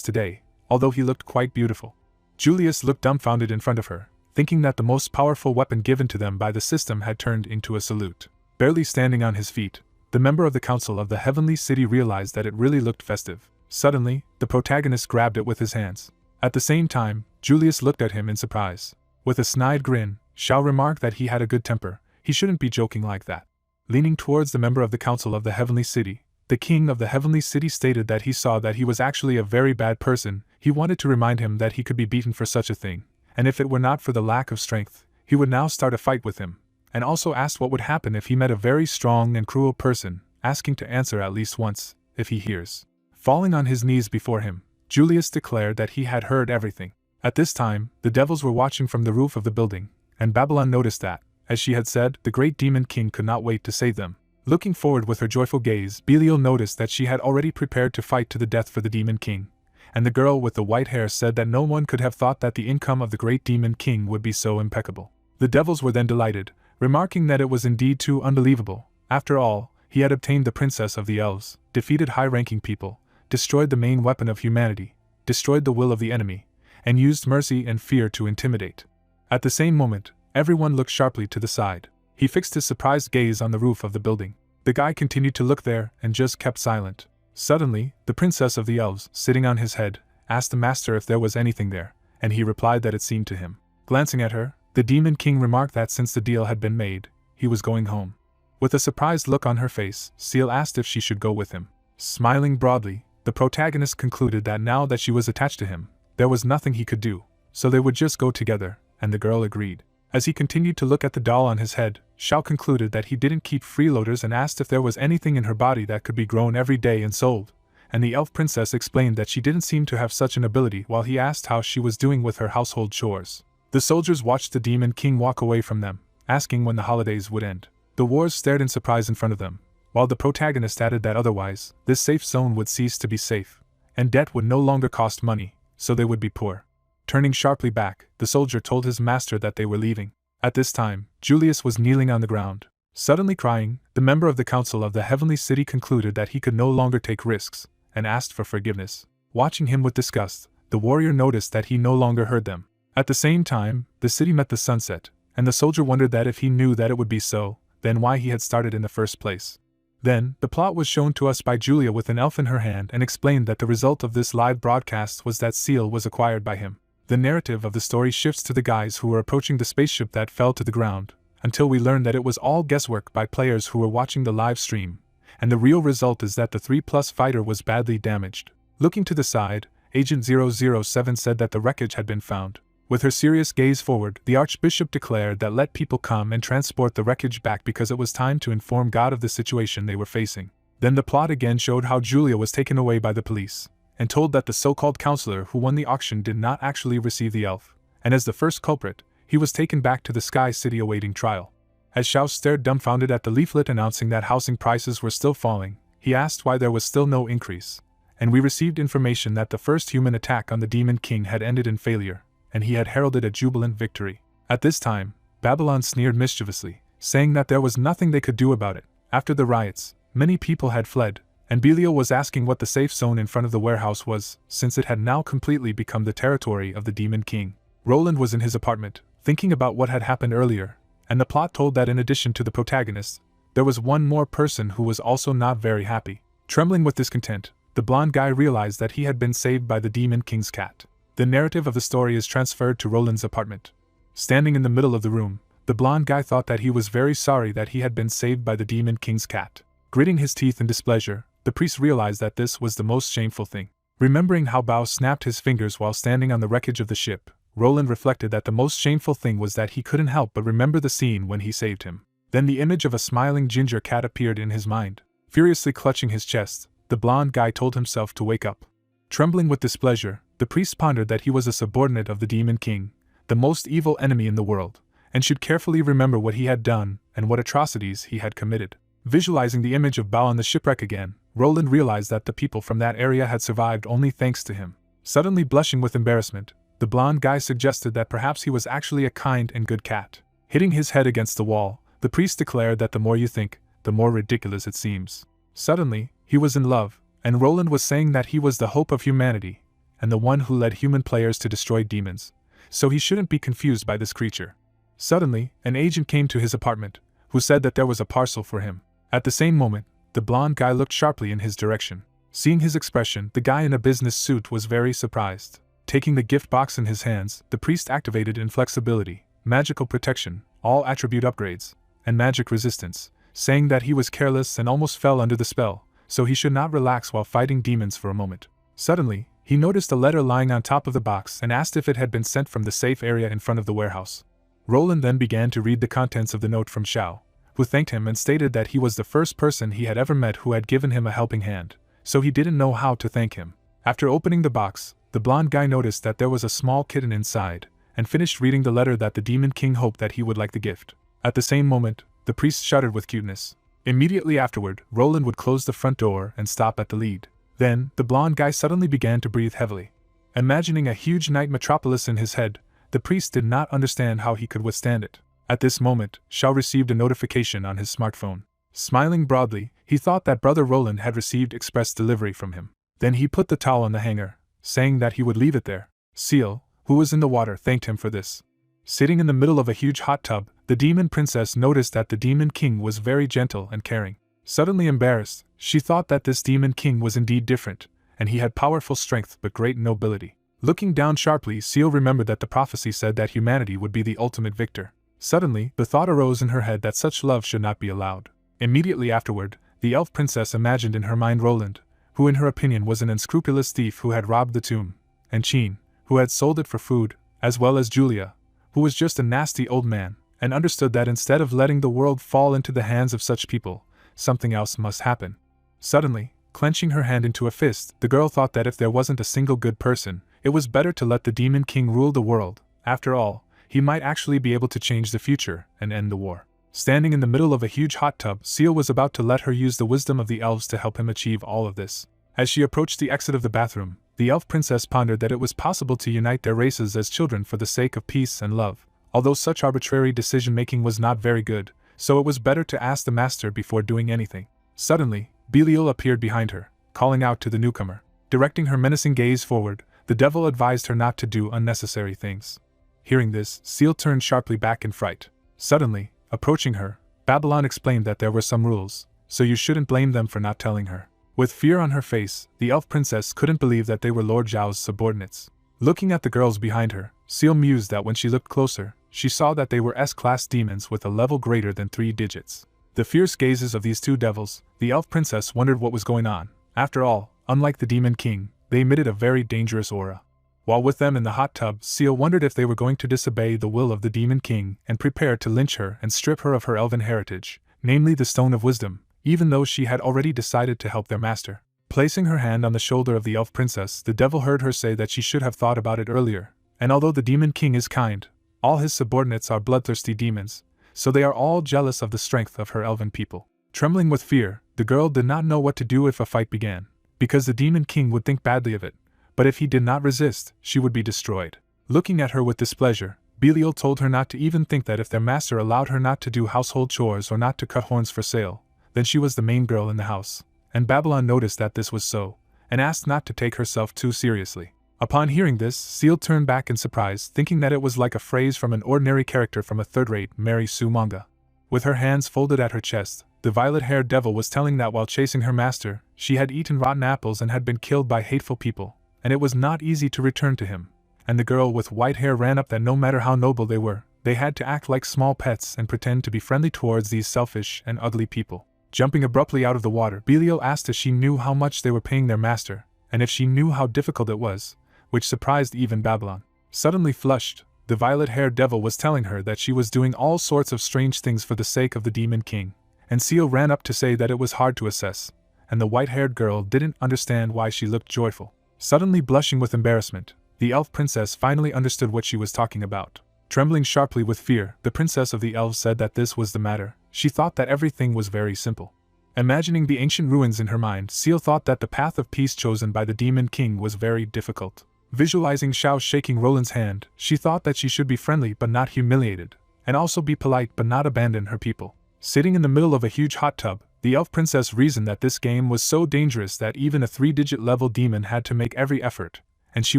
today, although he looked quite beautiful. Julius looked dumbfounded in front of her, thinking that the most powerful weapon given to them by the system had turned into a salute. Barely standing on his feet, the member of the Council of the Heavenly City realized that it really looked festive. Suddenly, the protagonist grabbed it with his hands. At the same time, Julius looked at him in surprise. With a snide grin, Xiao remarked that he had a good temper, he shouldn't be joking like that. Leaning towards the member of the Council of the Heavenly City, the king of the Heavenly City stated that he saw that he was actually a very bad person. He wanted to remind him that he could be beaten for such a thing, and if it were not for the lack of strength, he would now start a fight with him, and also asked what would happen if he met a very strong and cruel person, asking to answer at least once, if he hears. Falling on his knees before him, Julius declared that he had heard everything. At this time, the devils were watching from the roof of the building, and Babylon noticed that, as she had said, the great demon king could not wait to save them. Looking forward with her joyful gaze, Belial noticed that she had already prepared to fight to the death for the demon king, and the girl with the white hair said that no one could have thought that the income of the great demon king would be so impeccable. The devils were then delighted, remarking that it was indeed too unbelievable. After all, he had obtained the princess of the elves, defeated high-ranking people, destroyed the main weapon of humanity, destroyed the will of the enemy, and used mercy and fear to intimidate. At the same moment, everyone looked sharply to the side. He fixed his surprised gaze on the roof of the building. The guy continued to look there and just kept silent. Suddenly, the princess of the elves, sitting on his head, asked the master if there was anything there, and he replied that it seemed to him. Glancing at her, the demon king remarked that since the deal had been made, he was going home. With a surprised look on her face, Seal asked if she should go with him. Smiling broadly, the protagonist concluded that now that she was attached to him, there was nothing he could do, so they would just go together, and the girl agreed. As he continued to look at the doll on his head, Xiao concluded that he didn't keep freeloaders and asked if there was anything in her body that could be grown every day and sold, and the elf princess explained that she didn't seem to have such an ability while he asked how she was doing with her household chores. The soldiers watched the demon king walk away from them, asking when the holidays would end. The wars stared in surprise in front of them, while the protagonist added that otherwise, this safe zone would cease to be safe, and debt would no longer cost money, so they would be poor. Turning sharply back, the soldier told his master that they were leaving. At this time, Julius was kneeling on the ground. Suddenly crying, the member of the Council of the Heavenly City concluded that he could no longer take risks, and asked for forgiveness. Watching him with disgust, the warrior noticed that he no longer heard them. At the same time, the city met the sunset, and the soldier wondered that if he knew that it would be so, then why he had started in the first place. Then, the plot was shown to us by Julia with an elf in her hand and explained that the result of this live broadcast was that Seal was acquired by him. The narrative of the story shifts to the guys who were approaching the spaceship that fell to the ground, until we learn that it was all guesswork by players who were watching the live stream, and the real result is that the 3+ fighter was badly damaged. Looking to the side, Agent 007 said that the wreckage had been found. With her serious gaze forward, the Archbishop declared that let people come and transport the wreckage back because it was time to inform God of the situation they were facing. Then the plot again showed how Julia was taken away by the police, and told that the so-called counselor who won the auction did not actually receive the elf, and as the first culprit, he was taken back to the Sky City awaiting trial. As Xiao stared dumbfounded at the leaflet announcing that housing prices were still falling, he asked why there was still no increase, and we received information that the first human attack on the Demon King had ended in failure, and he had heralded a jubilant victory. At this time, Babylon sneered mischievously, saying that there was nothing they could do about it. After the riots, many people had fled, and Belial was asking what the safe zone in front of the warehouse was, since it had now completely become the territory of the Demon King. Roland was in his apartment, thinking about what had happened earlier, and the plot told that in addition to the protagonist, there was one more person who was also not very happy. Trembling with discontent, the blonde guy realized that he had been saved by the Demon King's cat. The narrative of the story is transferred to Roland's apartment. Standing in the middle of the room, the blonde guy thought that he was very sorry that he had been saved by the Demon King's cat. Gritting his teeth in displeasure, the priest realized that this was the most shameful thing. Remembering how Bao snapped his fingers while standing on the wreckage of the ship, Roland reflected that the most shameful thing was that he couldn't help but remember the scene when he saved him. Then the image of a smiling ginger cat appeared in his mind. Furiously clutching his chest, the blonde guy told himself to wake up. Trembling with displeasure, the priest pondered that he was a subordinate of the Demon King, the most evil enemy in the world, and should carefully remember what he had done and what atrocities he had committed. Visualizing the image of Bao on the shipwreck again, Roland realized that the people from that area had survived only thanks to him. Suddenly blushing with embarrassment, the blonde guy suggested that perhaps he was actually a kind and good cat. Hitting his head against the wall, the priest declared that the more you think, the more ridiculous it seems. Suddenly, he was in love, and Roland was saying that he was the hope of humanity, and the one who led human players to destroy demons, so he shouldn't be confused by this creature. Suddenly, an agent came to his apartment, who said that there was a parcel for him. At the same moment, the blonde guy looked sharply in his direction. Seeing his expression, the guy in a business suit was very surprised. Taking the gift box in his hands, the priest activated inflexibility, magical protection, all attribute upgrades, and magic resistance, saying that he was careless and almost fell under the spell, so he should not relax while fighting demons for a moment. Suddenly, he noticed a letter lying on top of the box and asked if it had been sent from the safe area in front of the warehouse. Roland then began to read the contents of the note from Xiao, who thanked him and stated that he was the first person he had ever met who had given him a helping hand, so he didn't know how to thank him. After opening the box, the blonde guy noticed that there was a small kitten inside, and finished reading the letter that the Demon King hoped that he would like the gift. At the same moment, the priest shuddered with cuteness. Immediately afterward, Roland would close the front door and stop at the lead. Then, the blonde guy suddenly began to breathe heavily. Imagining a huge night metropolis in his head, the priest did not understand how he could withstand it. At this moment, Xiao received a notification on his smartphone. Smiling broadly, he thought that brother Roland had received express delivery from him. Then he put the towel on the hanger, saying that he would leave it there. Seal, who was in the water, thanked him for this. Sitting in the middle of a huge hot tub, the demon princess noticed that the demon king was very gentle and caring. Suddenly embarrassed, she thought that this demon king was indeed different, and he had powerful strength but great nobility. Looking down sharply, Seal remembered that the prophecy said that humanity would be the ultimate victor. Suddenly, the thought arose in her head that such love should not be allowed. Immediately afterward, the elf princess imagined in her mind Roland, who in her opinion was an unscrupulous thief who had robbed the tomb, and Chin, who had sold it for food, as well as Julia, who was just a nasty old man, and understood that instead of letting the world fall into the hands of such people, something else must happen. Suddenly, clenching her hand into a fist, the girl thought that if there wasn't a single good person, it was better to let the Demon King rule the world. After all, he might actually be able to change the future and end the war. Standing in the middle of a huge hot tub, Seal was about to let her use the wisdom of the elves to help him achieve all of this. As she approached the exit of the bathroom, the elf princess pondered that it was possible to unite their races as children for the sake of peace and love. Although such arbitrary decision-making was not very good, so it was better to ask the master before doing anything. Suddenly, Belial appeared behind her, calling out to the newcomer. Directing her menacing gaze forward, the devil advised her not to do unnecessary things. Hearing this, Seal turned sharply back in fright. Suddenly, approaching her, Babylon explained that there were some rules, so you shouldn't blame them for not telling her. With fear on her face, the elf princess couldn't believe that they were Lord Zhao's subordinates. Looking at the girls behind her, Seal mused that when she looked closer, she saw that they were S-class demons with a level greater than 3 digits. The fierce gazes of these two devils, the elf princess wondered what was going on. After all, unlike the Demon King, they emitted a very dangerous aura. While with them in the hot tub, Seal wondered if they were going to disobey the will of the Demon King and prepare to lynch her and strip her of her elven heritage, namely the Stone of Wisdom, even though she had already decided to help their master. Placing her hand on the shoulder of the elf princess, the devil heard her say that she should have thought about it earlier, and although the Demon King is kind, all his subordinates are bloodthirsty demons, so they are all jealous of the strength of her elven people. Trembling with fear, the girl did not know what to do if a fight began, because the Demon King would think badly of it, but if he did not resist, she would be destroyed. Looking at her with displeasure, Belial told her not to even think that if their master allowed her not to do household chores or not to cut horns for sale, then she was the main girl in the house, and Babylon noticed that this was so, and asked not to take herself too seriously. Upon hearing this, Seal turned back in surprise, thinking that it was like a phrase from an ordinary character from a third-rate Mary Sue manga. With her hands folded at her chest, the violet-haired devil was telling that while chasing her master, she had eaten rotten apples and had been killed by hateful people, and it was not easy to return to him. And the girl with white hair ran up that no matter how noble they were, they had to act like small pets and pretend to be friendly towards these selfish and ugly people. Jumping abruptly out of the water, Belial asked if she knew how much they were paying their master, and if she knew how difficult it was, which surprised even Babylon. Suddenly flushed, the violet-haired devil was telling her that she was doing all sorts of strange things for the sake of the Demon King, and Seal ran up to say that it was hard to assess, and the white-haired girl didn't understand why she looked joyful. Suddenly blushing with embarrassment, the elf princess finally understood what she was talking about. Trembling sharply with fear, the princess of the elves said that this was the matter, she thought that everything was very simple. Imagining the ancient ruins in her mind, Seal thought that the path of peace chosen by the Demon King was very difficult. Visualizing Xiao shaking Roland's hand, she thought that she should be friendly but not humiliated, and also be polite but not abandon her people. Sitting in the middle of a huge hot tub, the elf princess reasoned that this game was so dangerous that even a 3-digit level demon had to make every effort, and she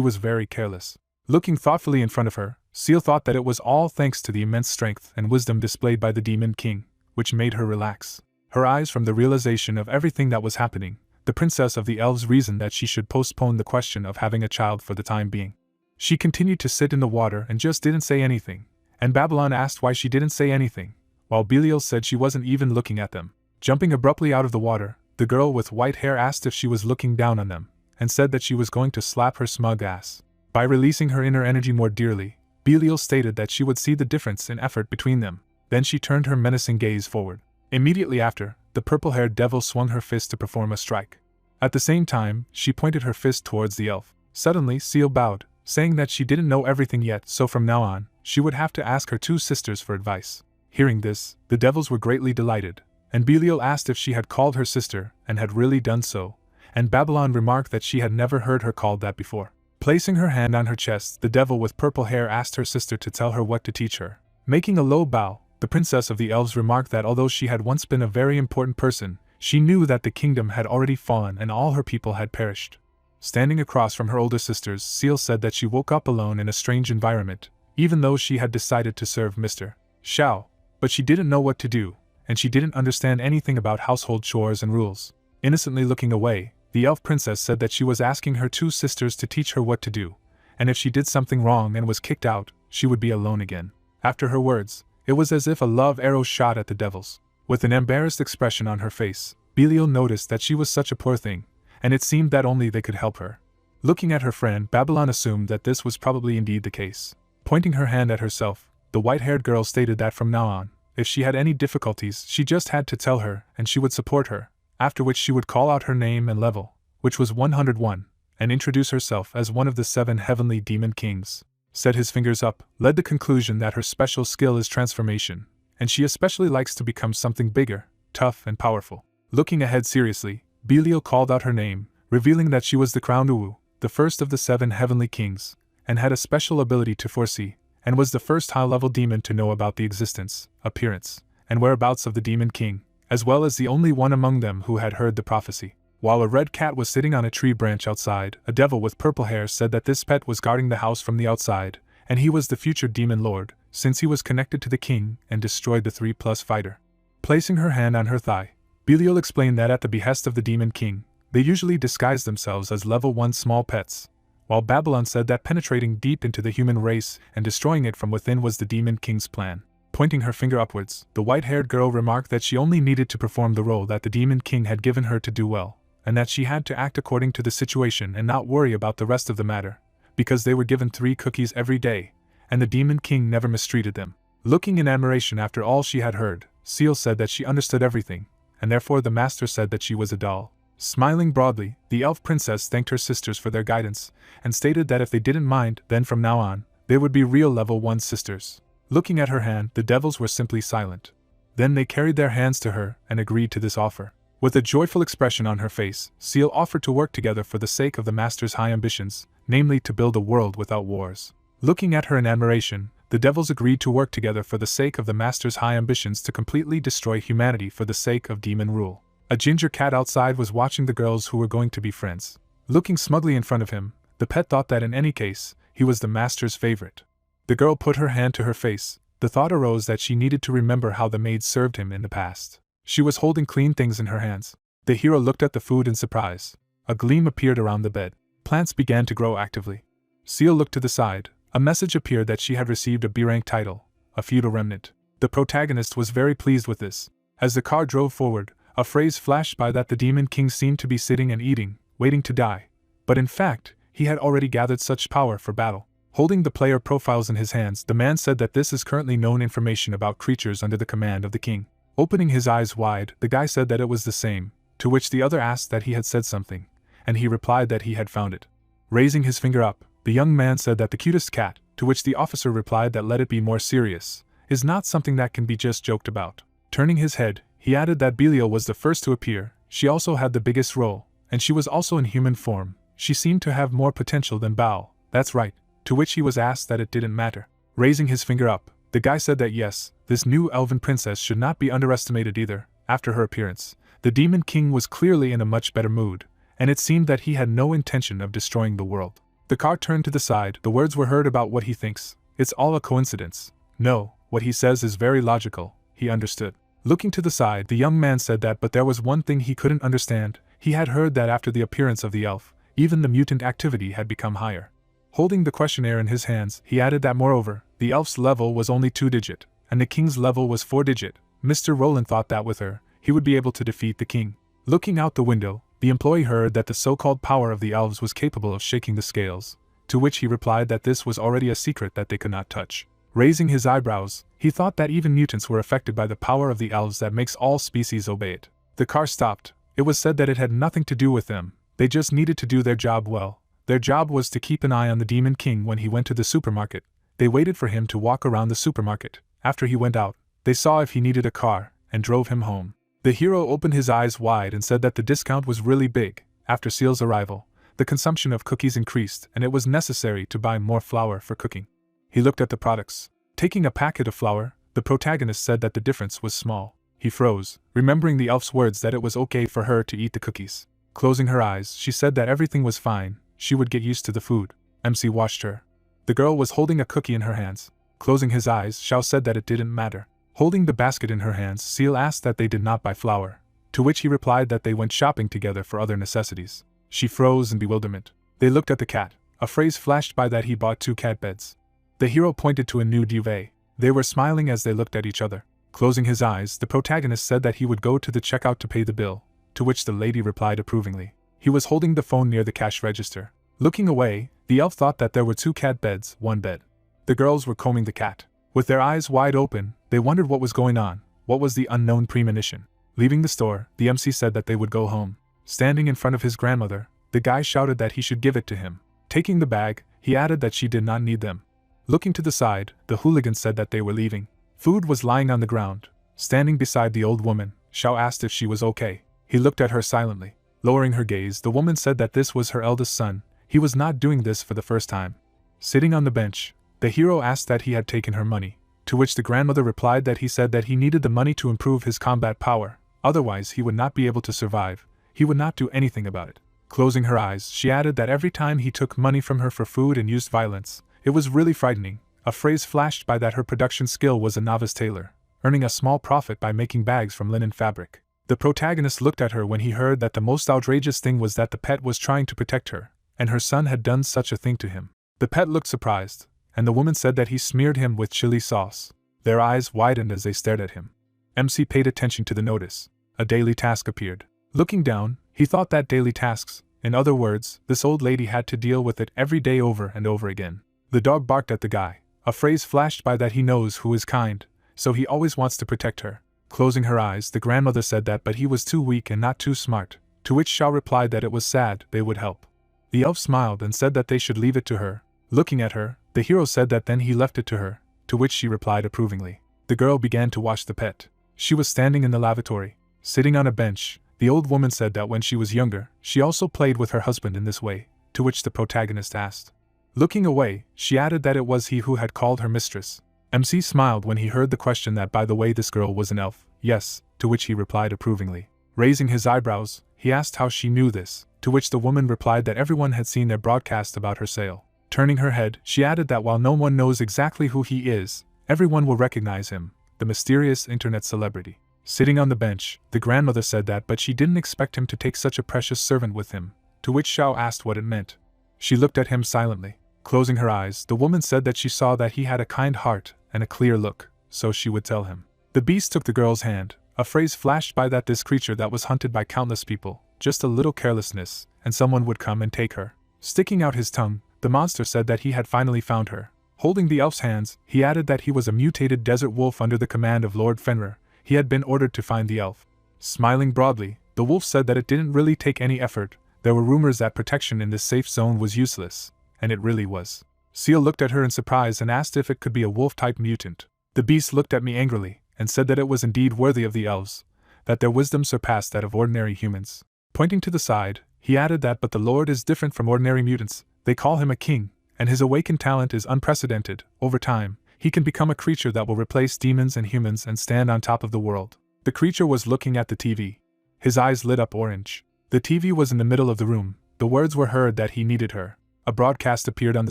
was very careless. Looking thoughtfully in front of her, Seal thought that it was all thanks to the immense strength and wisdom displayed by the Demon King, which made her relax. Her eyes from the realization of everything that was happening, the princess of the elves reasoned that she should postpone the question of having a child for the time being. She continued to sit in the water and just didn't say anything, and Babylon asked why she didn't say anything, while Belial said she wasn't even looking at them. Jumping abruptly out of the water, the girl with white hair asked if she was looking down on them, and said that she was going to slap her smug ass. By releasing her inner energy more dearly, Belial stated that she would see the difference in effort between them. Then she turned her menacing gaze forward. Immediately after, the purple-haired devil swung her fist to perform a strike. At the same time, she pointed her fist towards the elf. Suddenly, Seal bowed, saying that she didn't know everything yet, so from now on, she would have to ask her 2 sisters for advice. Hearing this, the devils were greatly delighted, and Belial asked if she had called her sister, and had really done so, and Babylon remarked that she had never heard her called that before. Placing her hand on her chest, the devil with purple hair asked her sister to tell her what to teach her. Making a low bow, the princess of the elves remarked that although she had once been a very important person, she knew that the kingdom had already fallen and all her people had perished. Standing across from her older sisters, Seal said that she woke up alone in a strange environment, even though she had decided to serve Mr. Xiao, but she didn't know what to do, and she didn't understand anything about household chores and rules. Innocently looking away, the elf princess said that she was asking her 2 sisters to teach her what to do, and if she did something wrong and was kicked out, she would be alone again. After her words, it was as if a love arrow shot at the devils. With an embarrassed expression on her face, Belial noticed that she was such a poor thing, and it seemed that only they could help her. Looking at her friend, Babylon assumed that this was probably indeed the case. Pointing her hand at herself, the white-haired girl stated that from now on, if she had any difficulties, she just had to tell her, and she would support her, after which she would call out her name and level, which was 101, and introduce herself as one of the 7 heavenly demon kings. Set his fingers up, led the conclusion that her special skill is transformation, and she especially likes to become something bigger, tough and powerful. Looking ahead seriously, Belial called out her name, revealing that she was the crowned Uwu, the first of the 7 heavenly kings, and had a special ability to foresee, and was the first high-level demon to know about the existence, appearance, and whereabouts of the demon king, as well as the only one among them who had heard the prophecy. While a red cat was sitting on a tree branch outside, a devil with purple hair said that this pet was guarding the house from the outside, and he was the future demon lord, since he was connected to the king and destroyed the 3+ fighter. Placing her hand on her thigh, Belial explained that at the behest of the demon king, they usually disguised themselves as level 1 small pets, while Babylon said that penetrating deep into the human race and destroying it from within was the demon king's plan. Pointing her finger upwards, the white-haired girl remarked that she only needed to perform the role that the demon king had given her to do well, and that she had to act according to the situation and not worry about the rest of the matter, because they were given 3 cookies every day, and the demon king never mistreated them. Looking in admiration after all she had heard, Seal said that she understood everything, and therefore the master said that she was a doll. Smiling broadly, the elf princess thanked her sisters for their guidance, and stated that if they didn't mind, then from now on, they would be real level 1 sisters. Looking at her hand, the devils were simply silent. Then they carried their hands to her and agreed to this offer. With a joyful expression on her face, Seal offered to work together for the sake of the master's high ambitions, namely to build a world without wars. Looking at her in admiration, the devils agreed to work together for the sake of the master's high ambitions to completely destroy humanity for the sake of demon rule. A ginger cat outside was watching the girls who were going to be friends. Looking smugly in front of him, the pet thought that in any case, he was the master's favorite. The girl put her hand to her face. The thought arose that she needed to remember how the maid served him in the past. She was holding clean things in her hands. The hero looked at the food in surprise. A gleam appeared around the bed. Plants began to grow actively. Seal looked to the side. A message appeared that she had received a B-rank title, a feudal remnant. The protagonist was very pleased with this. As the car drove forward, a phrase flashed by that the demon king seemed to be sitting and eating, waiting to die. But in fact, he had already gathered such power for battle. Holding the player profiles in his hands, the man said that this is currently known information about creatures under the command of the king. Opening his eyes wide, the guy said that it was the same, to which the other asked that he had said something, and he replied that he had found it. Raising his finger up, the young man said that the cutest cat, to which the officer replied that let it be more serious, is not something that can be just joked about. Turning his head, he added that Belial was the first to appear. She also had the biggest role, and she was also in human form. She seemed to have more potential than Bao. That's right. To which he was asked that it didn't matter. Raising his finger up, the guy said that yes, this new elven princess should not be underestimated either. After her appearance, the Demon King was clearly in a much better mood, and it seemed that he had no intention of destroying the world. The car turned to the side. The words were heard about what he thinks. It's all a coincidence. No, what he says is very logical. He understood. Looking to the side, the young man said that, but there was one thing he couldn't understand. He had heard that after the appearance of the elf, even the mutant activity had become higher. Holding the questionnaire in his hands, he added that moreover, the elf's level was only 2-digit, and the king's level was 4-digit. Mr. Roland thought that with her, he would be able to defeat the king. Looking out the window, the employee heard that the so-called power of the elves was capable of shaking the scales, to which he replied that this was already a secret that they could not touch. Raising his eyebrows, he thought that even mutants were affected by the power of the elves that makes all species obey it. The car stopped. It was said that it had nothing to do with them, they just needed to do their job well. Their job was to keep an eye on the Demon King when he went to the supermarket. They waited for him to walk around the supermarket. After he went out, they saw if he needed a car, and drove him home. The hero opened his eyes wide and said that the discount was really big. After Seal's arrival, the consumption of cookies increased and it was necessary to buy more flour for cooking. He looked at the products. Taking a packet of flour, the protagonist said that the difference was small. He froze, remembering the elf's words that it was okay for her to eat the cookies. Closing her eyes, she said that everything was fine, she would get used to the food. MC watched her. The girl was holding a cookie in her hands. Closing his eyes, Xiao said that it didn't matter. Holding the basket in her hands, Seal asked that they did not buy flour, to which he replied that they went shopping together for other necessities. She froze in bewilderment. They looked at the cat. A phrase flashed by that he bought 2 cat beds. The hero pointed to a new duvet. They were smiling as they looked at each other. Closing his eyes, the protagonist said that he would go to the checkout to pay the bill, to which the lady replied approvingly. He was holding the phone near the cash register. Looking away, the elf thought that there were 2 cat beds, 1 bed. The girls were combing the cat. With their eyes wide open, they wondered what was going on. What was the unknown premonition? Leaving the store, the MC said that they would go home. Standing in front of his grandmother, the guy shouted that he should give it to him. Taking the bag, he added that she did not need them. Looking to the side, the hooligan said that they were leaving. Food was lying on the ground. Standing beside the old woman, Xiao asked if she was okay. He looked at her silently. Lowering her gaze, the woman said that this was her eldest son. He was not doing this for the first time. Sitting on the bench, the hero asked that he had taken her money, to which the grandmother replied that he said that he needed the money to improve his combat power, otherwise he would not be able to survive. He would not do anything about it. Closing her eyes, she added that every time he took money from her for food and used violence, it was really frightening. A phrase flashed by that her production skill was a novice tailor, earning a small profit by making bags from linen fabric. The protagonist looked at her when he heard that the most outrageous thing was that the pet was trying to protect her, and her son had done such a thing to him. The pet looked surprised, and the woman said that he smeared him with chili sauce. Their eyes widened as they stared at him. MC paid attention to the notice. A daily task appeared. Looking down, he thought that daily tasks, in other words, this old lady had to deal with it every day over and over again. The dog barked at the guy. A phrase flashed by that he knows who is kind, so he always wants to protect her. Closing her eyes, the grandmother said that but he was too weak and not too smart, to which Xiao replied that it was sad, they would help. The elf smiled and said that they should leave it to her. Looking at her, the hero said that then he left it to her, to which she replied approvingly. The girl began to wash the pet. She was standing in the lavatory. Sitting on a bench, the old woman said that when she was younger, she also played with her husband in this way, to which the protagonist asked. Looking away, she added that it was he who had called her mistress. MC smiled when he heard the question that by the way this girl was an elf. Yes, to which he replied approvingly. Raising his eyebrows, he asked how she knew this, to which the woman replied that everyone had seen their broadcast about her sale. Turning her head, she added that while no one knows exactly who he is, everyone will recognize him, the mysterious internet celebrity. Sitting on the bench, the grandmother said that but she didn't expect him to take such a precious servant with him, to which Xiao asked what it meant. She looked at him silently. Closing her eyes, the woman said that she saw that he had a kind heart and a clear look, so she would tell him. The beast took the girl's hand. A phrase flashed by that this creature that was hunted by countless people, just a little carelessness, and someone would come and take her. Sticking out his tongue, the monster said that he had finally found her. Holding the elf's hands, he added that he was a mutated desert wolf under the command of Lord Fenrir. He had been ordered to find the elf. Smiling broadly, the wolf said that it didn't really take any effort. There were rumors that protection in this safe zone was useless, and it really was. Seal looked at her in surprise and asked if it could be a wolf-type mutant. The beast looked at me angrily, and said that it was indeed worthy of the elves, that their wisdom surpassed that of ordinary humans. Pointing to the side, he added that but the Lord is different from ordinary mutants, they call him a king, and his awakened talent is unprecedented. Over time, he can become a creature that will replace demons and humans and stand on top of the world. The creature was looking at the TV. His eyes lit up orange. The TV was in the middle of the room. The words were heard that he needed her. A broadcast appeared on the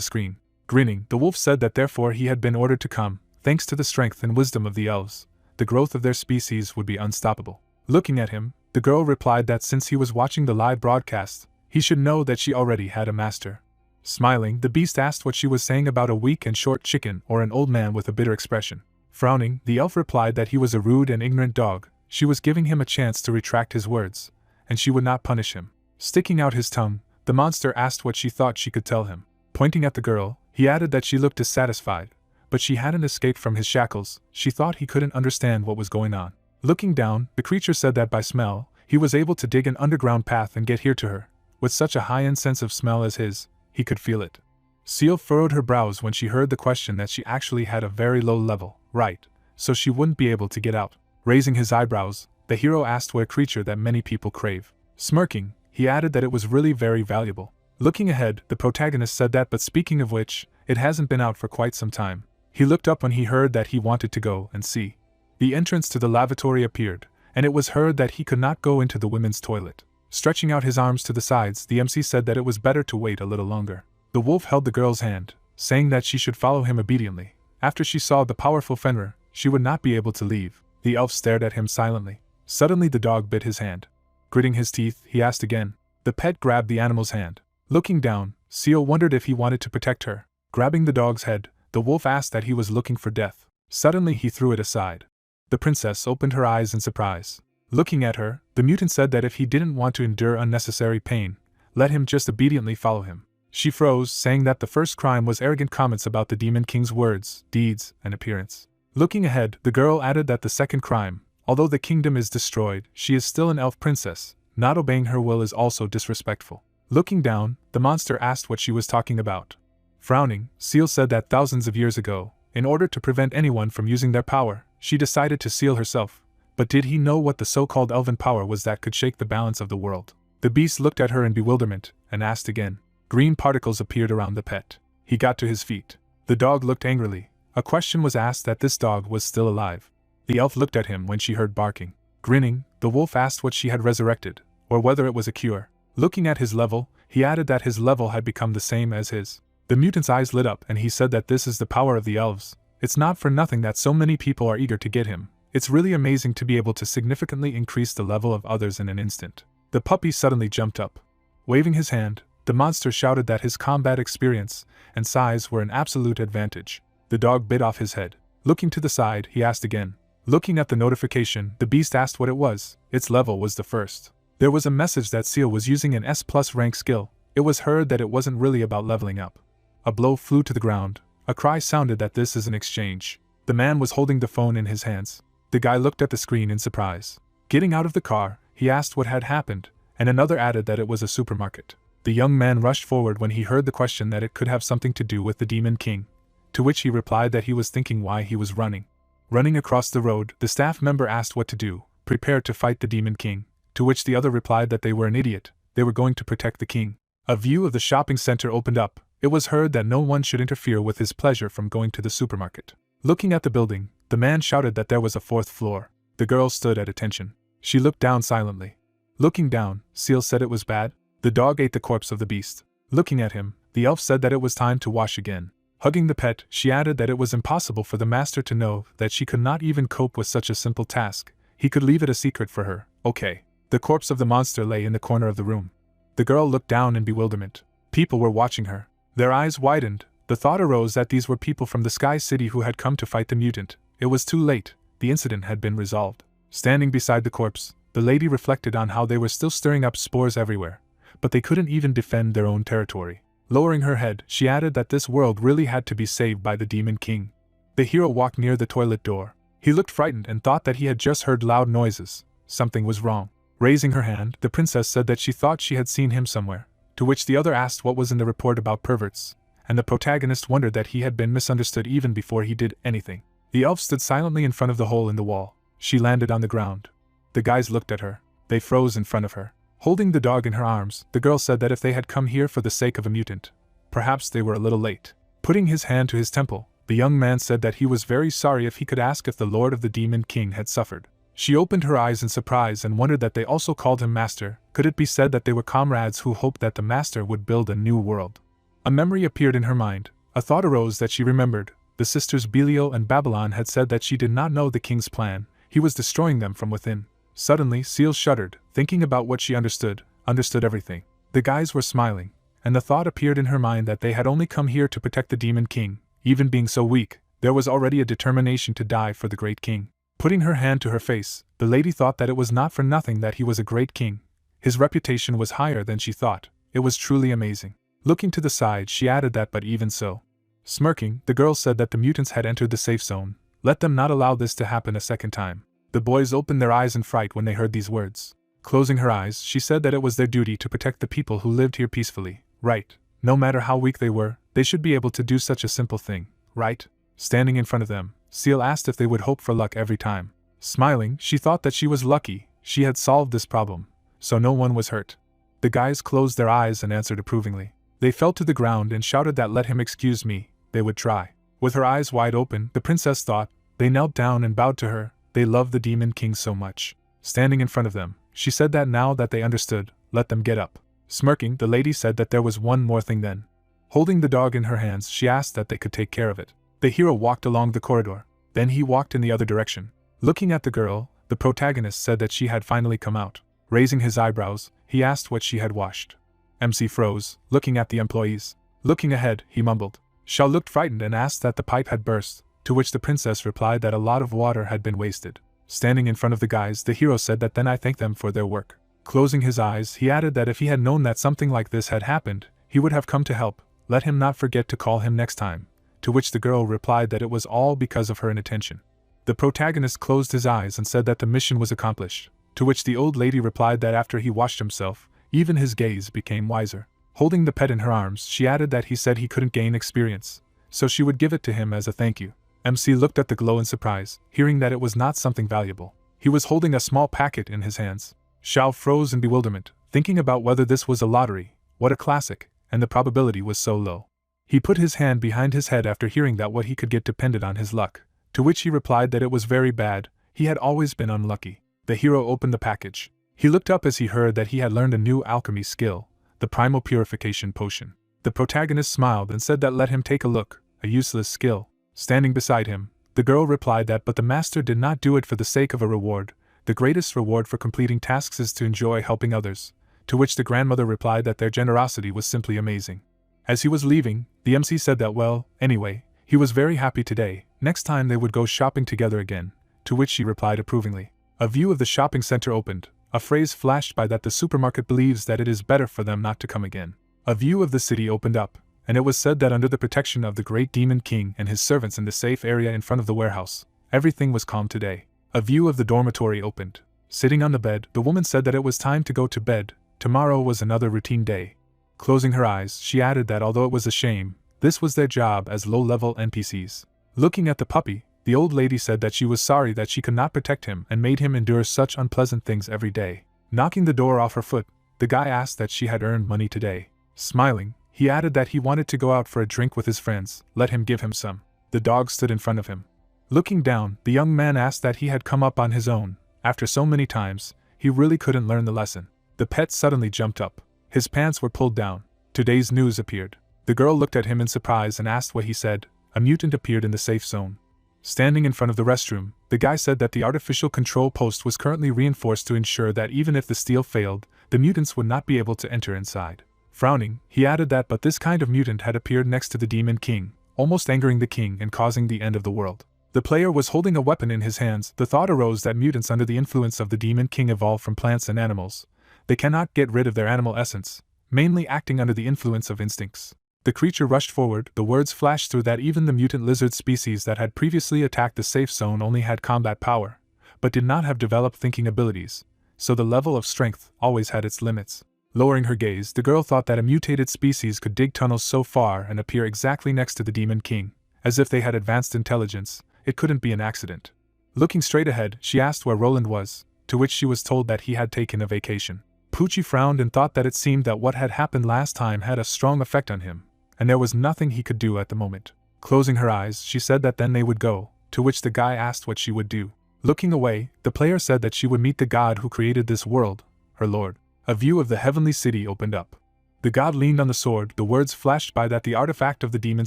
screen. Grinning, the wolf said that therefore he had been ordered to come. Thanks to the strength and wisdom of the elves, the growth of their species would be unstoppable. Looking at him, the girl replied that since he was watching the live broadcast, he should know that she already had a master. Smiling, the beast asked what she was saying about a weak and short chicken or an old man with a bitter expression. Frowning, the elf replied that he was a rude and ignorant dog. She was giving him a chance to retract his words, and she would not punish him. Sticking out his tongue, the monster asked what she thought she could tell him. Pointing at the girl, he added that she looked dissatisfied, but she hadn't escaped from his shackles. She thought he couldn't understand what was going on. Looking down, the creature said that by smell, he was able to dig an underground path and get here to her. With such a high-end sense of smell as his, he could feel it. Seal furrowed her brows when she heard the question that she actually had a very low level, right, so she wouldn't be able to get out. Raising his eyebrows, the hero asked what a creature that many people crave. Smirking, he added that it was really very valuable. Looking ahead, the protagonist said that, but speaking of which, it hasn't been out for quite some time. He looked up when he heard that he wanted to go and see. The entrance to the lavatory appeared, and it was heard that he could not go into the women's toilet. Stretching out his arms to the sides, the MC said that it was better to wait a little longer. The wolf held the girl's hand, saying that she should follow him obediently. After she saw the powerful Fenrir, she would not be able to leave. The elf stared at him silently. Suddenly the dog bit his hand. Gritting his teeth, he asked again. The pet grabbed the animal's hand. Looking down, Seal wondered if he wanted to protect her. Grabbing the dog's head, the wolf asked that he was looking for death. Suddenly he threw it aside. The princess opened her eyes in surprise. Looking at her, the mutant said that if he didn't want to endure unnecessary pain, let him just obediently follow him. She froze, saying that the first crime was arrogant comments about the Demon King's words, deeds, and appearance. Looking ahead, the girl added that the second crime, although the kingdom is destroyed, she is still an elf princess. Not obeying her will is also disrespectful. Looking down, the monster asked what she was talking about. Frowning, Seal said that thousands of years ago, in order to prevent anyone from using their power, she decided to seal herself. But did he know what the so-called elven power was that could shake the balance of the world? The beast looked at her in bewilderment, and asked again. Green particles appeared around the pet. He got to his feet. The dog looked angrily. A question was asked that this dog was still alive. The elf looked at him when she heard barking. Grinning, the wolf asked what she had resurrected, or whether it was a cure. Looking at his level, he added that his level had become the same as his. The mutant's eyes lit up and he said that this is the power of the elves. It's not for nothing that so many people are eager to get him. It's really amazing to be able to significantly increase the level of others in an instant. The puppy suddenly jumped up. Waving his hand, the monster shouted that his combat experience and size were an absolute advantage. The dog bit off his head. Looking to the side, he asked again. Looking at the notification, the beast asked what it was. Its level was the first. There was a message that Seal was using an S+ rank skill. It was heard that it wasn't really about leveling up. A blow flew to the ground. A cry sounded that this is an exchange. The man was holding the phone in his hands. The guy looked at the screen in surprise. Getting out of the car, he asked what had happened, and another added that it was a supermarket. The young man rushed forward when he heard the question that it could have something to do with the Demon King, to which he replied that he was thinking why he was running. Running across the road, the staff member asked what to do, prepared to fight the Demon King, to which the other replied that they were an idiot, they were going to protect the king. A view of the shopping center opened up. It was heard that no one should interfere with his pleasure from going to the supermarket. Looking at the building, the man shouted that there was a fourth floor. The girl stood at attention. She looked down silently. Looking down, Seal said it was bad. The dog ate the corpse of the beast. Looking at him, the elf said that it was time to wash again. Hugging the pet, she added that it was impossible for the master to know that she could not even cope with such a simple task. He could leave it a secret for her. Okay. The corpse of the monster lay in the corner of the room. The girl looked down in bewilderment. People were watching her. Their eyes widened. The thought arose that these were people from the Sky City who had come to fight the mutant. It was too late. The incident had been resolved. Standing beside the corpse, the lady reflected on how they were still stirring up spores everywhere, but they couldn't even defend their own territory. Lowering her head, she added that this world really had to be saved by the Demon King. The hero walked near the toilet door. He looked frightened and thought that he had just heard loud noises. Something was wrong. Raising her hand, the princess said that she thought she had seen him somewhere, to which the other asked what was in the report about perverts, and the protagonist wondered that he had been misunderstood even before he did anything. The elf stood silently in front of the hole in the wall. She landed on the ground. The guys looked at her. They froze in front of her. Holding the dog in her arms, the girl said that if they had come here for the sake of a mutant, perhaps they were a little late. Putting his hand to his temple, the young man said that he was very sorry if he could ask if the Lord of the Demon King had suffered. She opened her eyes in surprise and wondered that they also called him Master. Could it be said that they were comrades who hoped that the Master would build a new world? A memory appeared in her mind. A thought arose that she remembered. The sisters Belial and Babylon had said that she did not know the king's plan. He was destroying them from within. Suddenly, Seal shuddered, thinking about what she understood everything. The guys were smiling, and the thought appeared in her mind that they had only come here to protect the Demon King. Even being so weak, there was already a determination to die for the great king. Putting her hand to her face, the lady thought that it was not for nothing that he was a great king. His reputation was higher than she thought. It was truly amazing. Looking to the side, she added that but even so. Smirking, the girl said that the mutants had entered the safe zone. Let them not allow this to happen a second time. The boys opened their eyes in fright when they heard these words. Closing her eyes, she said that it was their duty to protect the people who lived here peacefully. Right. No matter how weak they were, they should be able to do such a simple thing, right? Standing in front of them, Seal asked if they would hope for luck every time. Smiling, she thought that she was lucky. She had solved this problem, so no one was hurt. The guys closed their eyes and answered approvingly. They fell to the ground and shouted that let him excuse me, they would try. With her eyes wide open, the princess thought. They knelt down and bowed to her. They loved the Demon King so much. Standing in front of them, she said that now that they understood, let them get up. Smirking, the lady said that there was one more thing then. Holding the dog in her hands, she asked that they could take care of it. The hero walked along the corridor. Then he walked in the other direction. Looking at the girl, the protagonist said that she had finally come out. Raising his eyebrows, he asked what she had washed. MC froze, looking at the employees. Looking ahead, he mumbled. Shao looked frightened and asked that the pipe had burst, to which the princess replied that a lot of water had been wasted. Standing in front of the guys, the hero said that then I thank them for their work. Closing his eyes, he added that if he had known that something like this had happened, he would have come to help. Let him not forget to call him next time. To which the girl replied that it was all because of her inattention. The protagonist closed his eyes and said that the mission was accomplished, to which the old lady replied that after he washed himself, even his gaze became wiser. Holding the pet in her arms, she added that he said he couldn't gain experience, so she would give it to him as a thank you. MC looked at the glow in surprise, hearing that it was not something valuable. He was holding a small packet in his hands. Shao froze in bewilderment, thinking about whether this was a lottery. What a classic, and the probability was so low. He put his hand behind his head after hearing that what he could get depended on his luck, to which he replied that it was very bad. He had always been unlucky. The hero opened the package. He looked up as he heard that he had learned a new alchemy skill, the primal purification potion. The protagonist smiled and said that let him take a look, a useless skill. Standing beside him, the girl replied that but the master did not do it for the sake of a reward. The greatest reward for completing tasks is to enjoy helping others, to which the grandmother replied that their generosity was simply amazing. As he was leaving, the MC said that well, anyway, he was very happy today, next time they would go shopping together again, to which she replied approvingly. A view of the shopping center opened. A phrase flashed by that the supermarket believes that it is better for them not to come again. A view of the city opened up, and it was said that under the protection of the great Demon King and his servants in the safe area in front of the warehouse, everything was calm today. A view of the dormitory opened. Sitting on the bed, the woman said that it was time to go to bed. Tomorrow was another routine day. Closing her eyes, she added that although it was a shame, this was their job as low-level NPCs. Looking at the puppy, the old lady said that she was sorry that she could not protect him and made him endure such unpleasant things every day. Knocking the door off her foot, the guy asked that she had earned money today. Smiling, he added that he wanted to go out for a drink with his friends. Let him give him some. The dog stood in front of him. Looking down, the young man asked that he had come up on his own. After so many times, he really couldn't learn the lesson. The pet suddenly jumped up. His pants were pulled down. Today's news appeared. The girl looked at him in surprise and asked what he said. A mutant appeared in the safe zone. Standing in front of the restroom, the guy said that the artificial control post was currently reinforced to ensure that even if the steel failed, the mutants would not be able to enter inside. Frowning, he added that but this kind of mutant had appeared next to the Demon King, almost angering the king and causing the end of the world. The player was holding a weapon in his hands. The thought arose that mutants under the influence of the Demon King evolve from plants and animals. They cannot get rid of their animal essence, mainly acting under the influence of instincts. The creature rushed forward. The words flashed through that even the mutant lizard species that had previously attacked the safe zone only had combat power, but did not have developed thinking abilities, so the level of strength always had its limits. Lowering her gaze, the girl thought that a mutated species could dig tunnels so far and appear exactly next to the Demon King, as if they had advanced intelligence. it couldn't be an accident. Looking straight ahead, she asked where Roland was, to which she was told that he had taken a vacation. Pucci frowned and thought that it seemed that what had happened last time had a strong effect on him, and there was nothing he could do at the moment. Closing her eyes, she said that then they would go, to which the guy asked what she would do. Looking away, the player said that she would meet the god who created this world, her lord. A view of the heavenly city opened up. The god leaned on the sword, the words flashed by that the artifact of the demon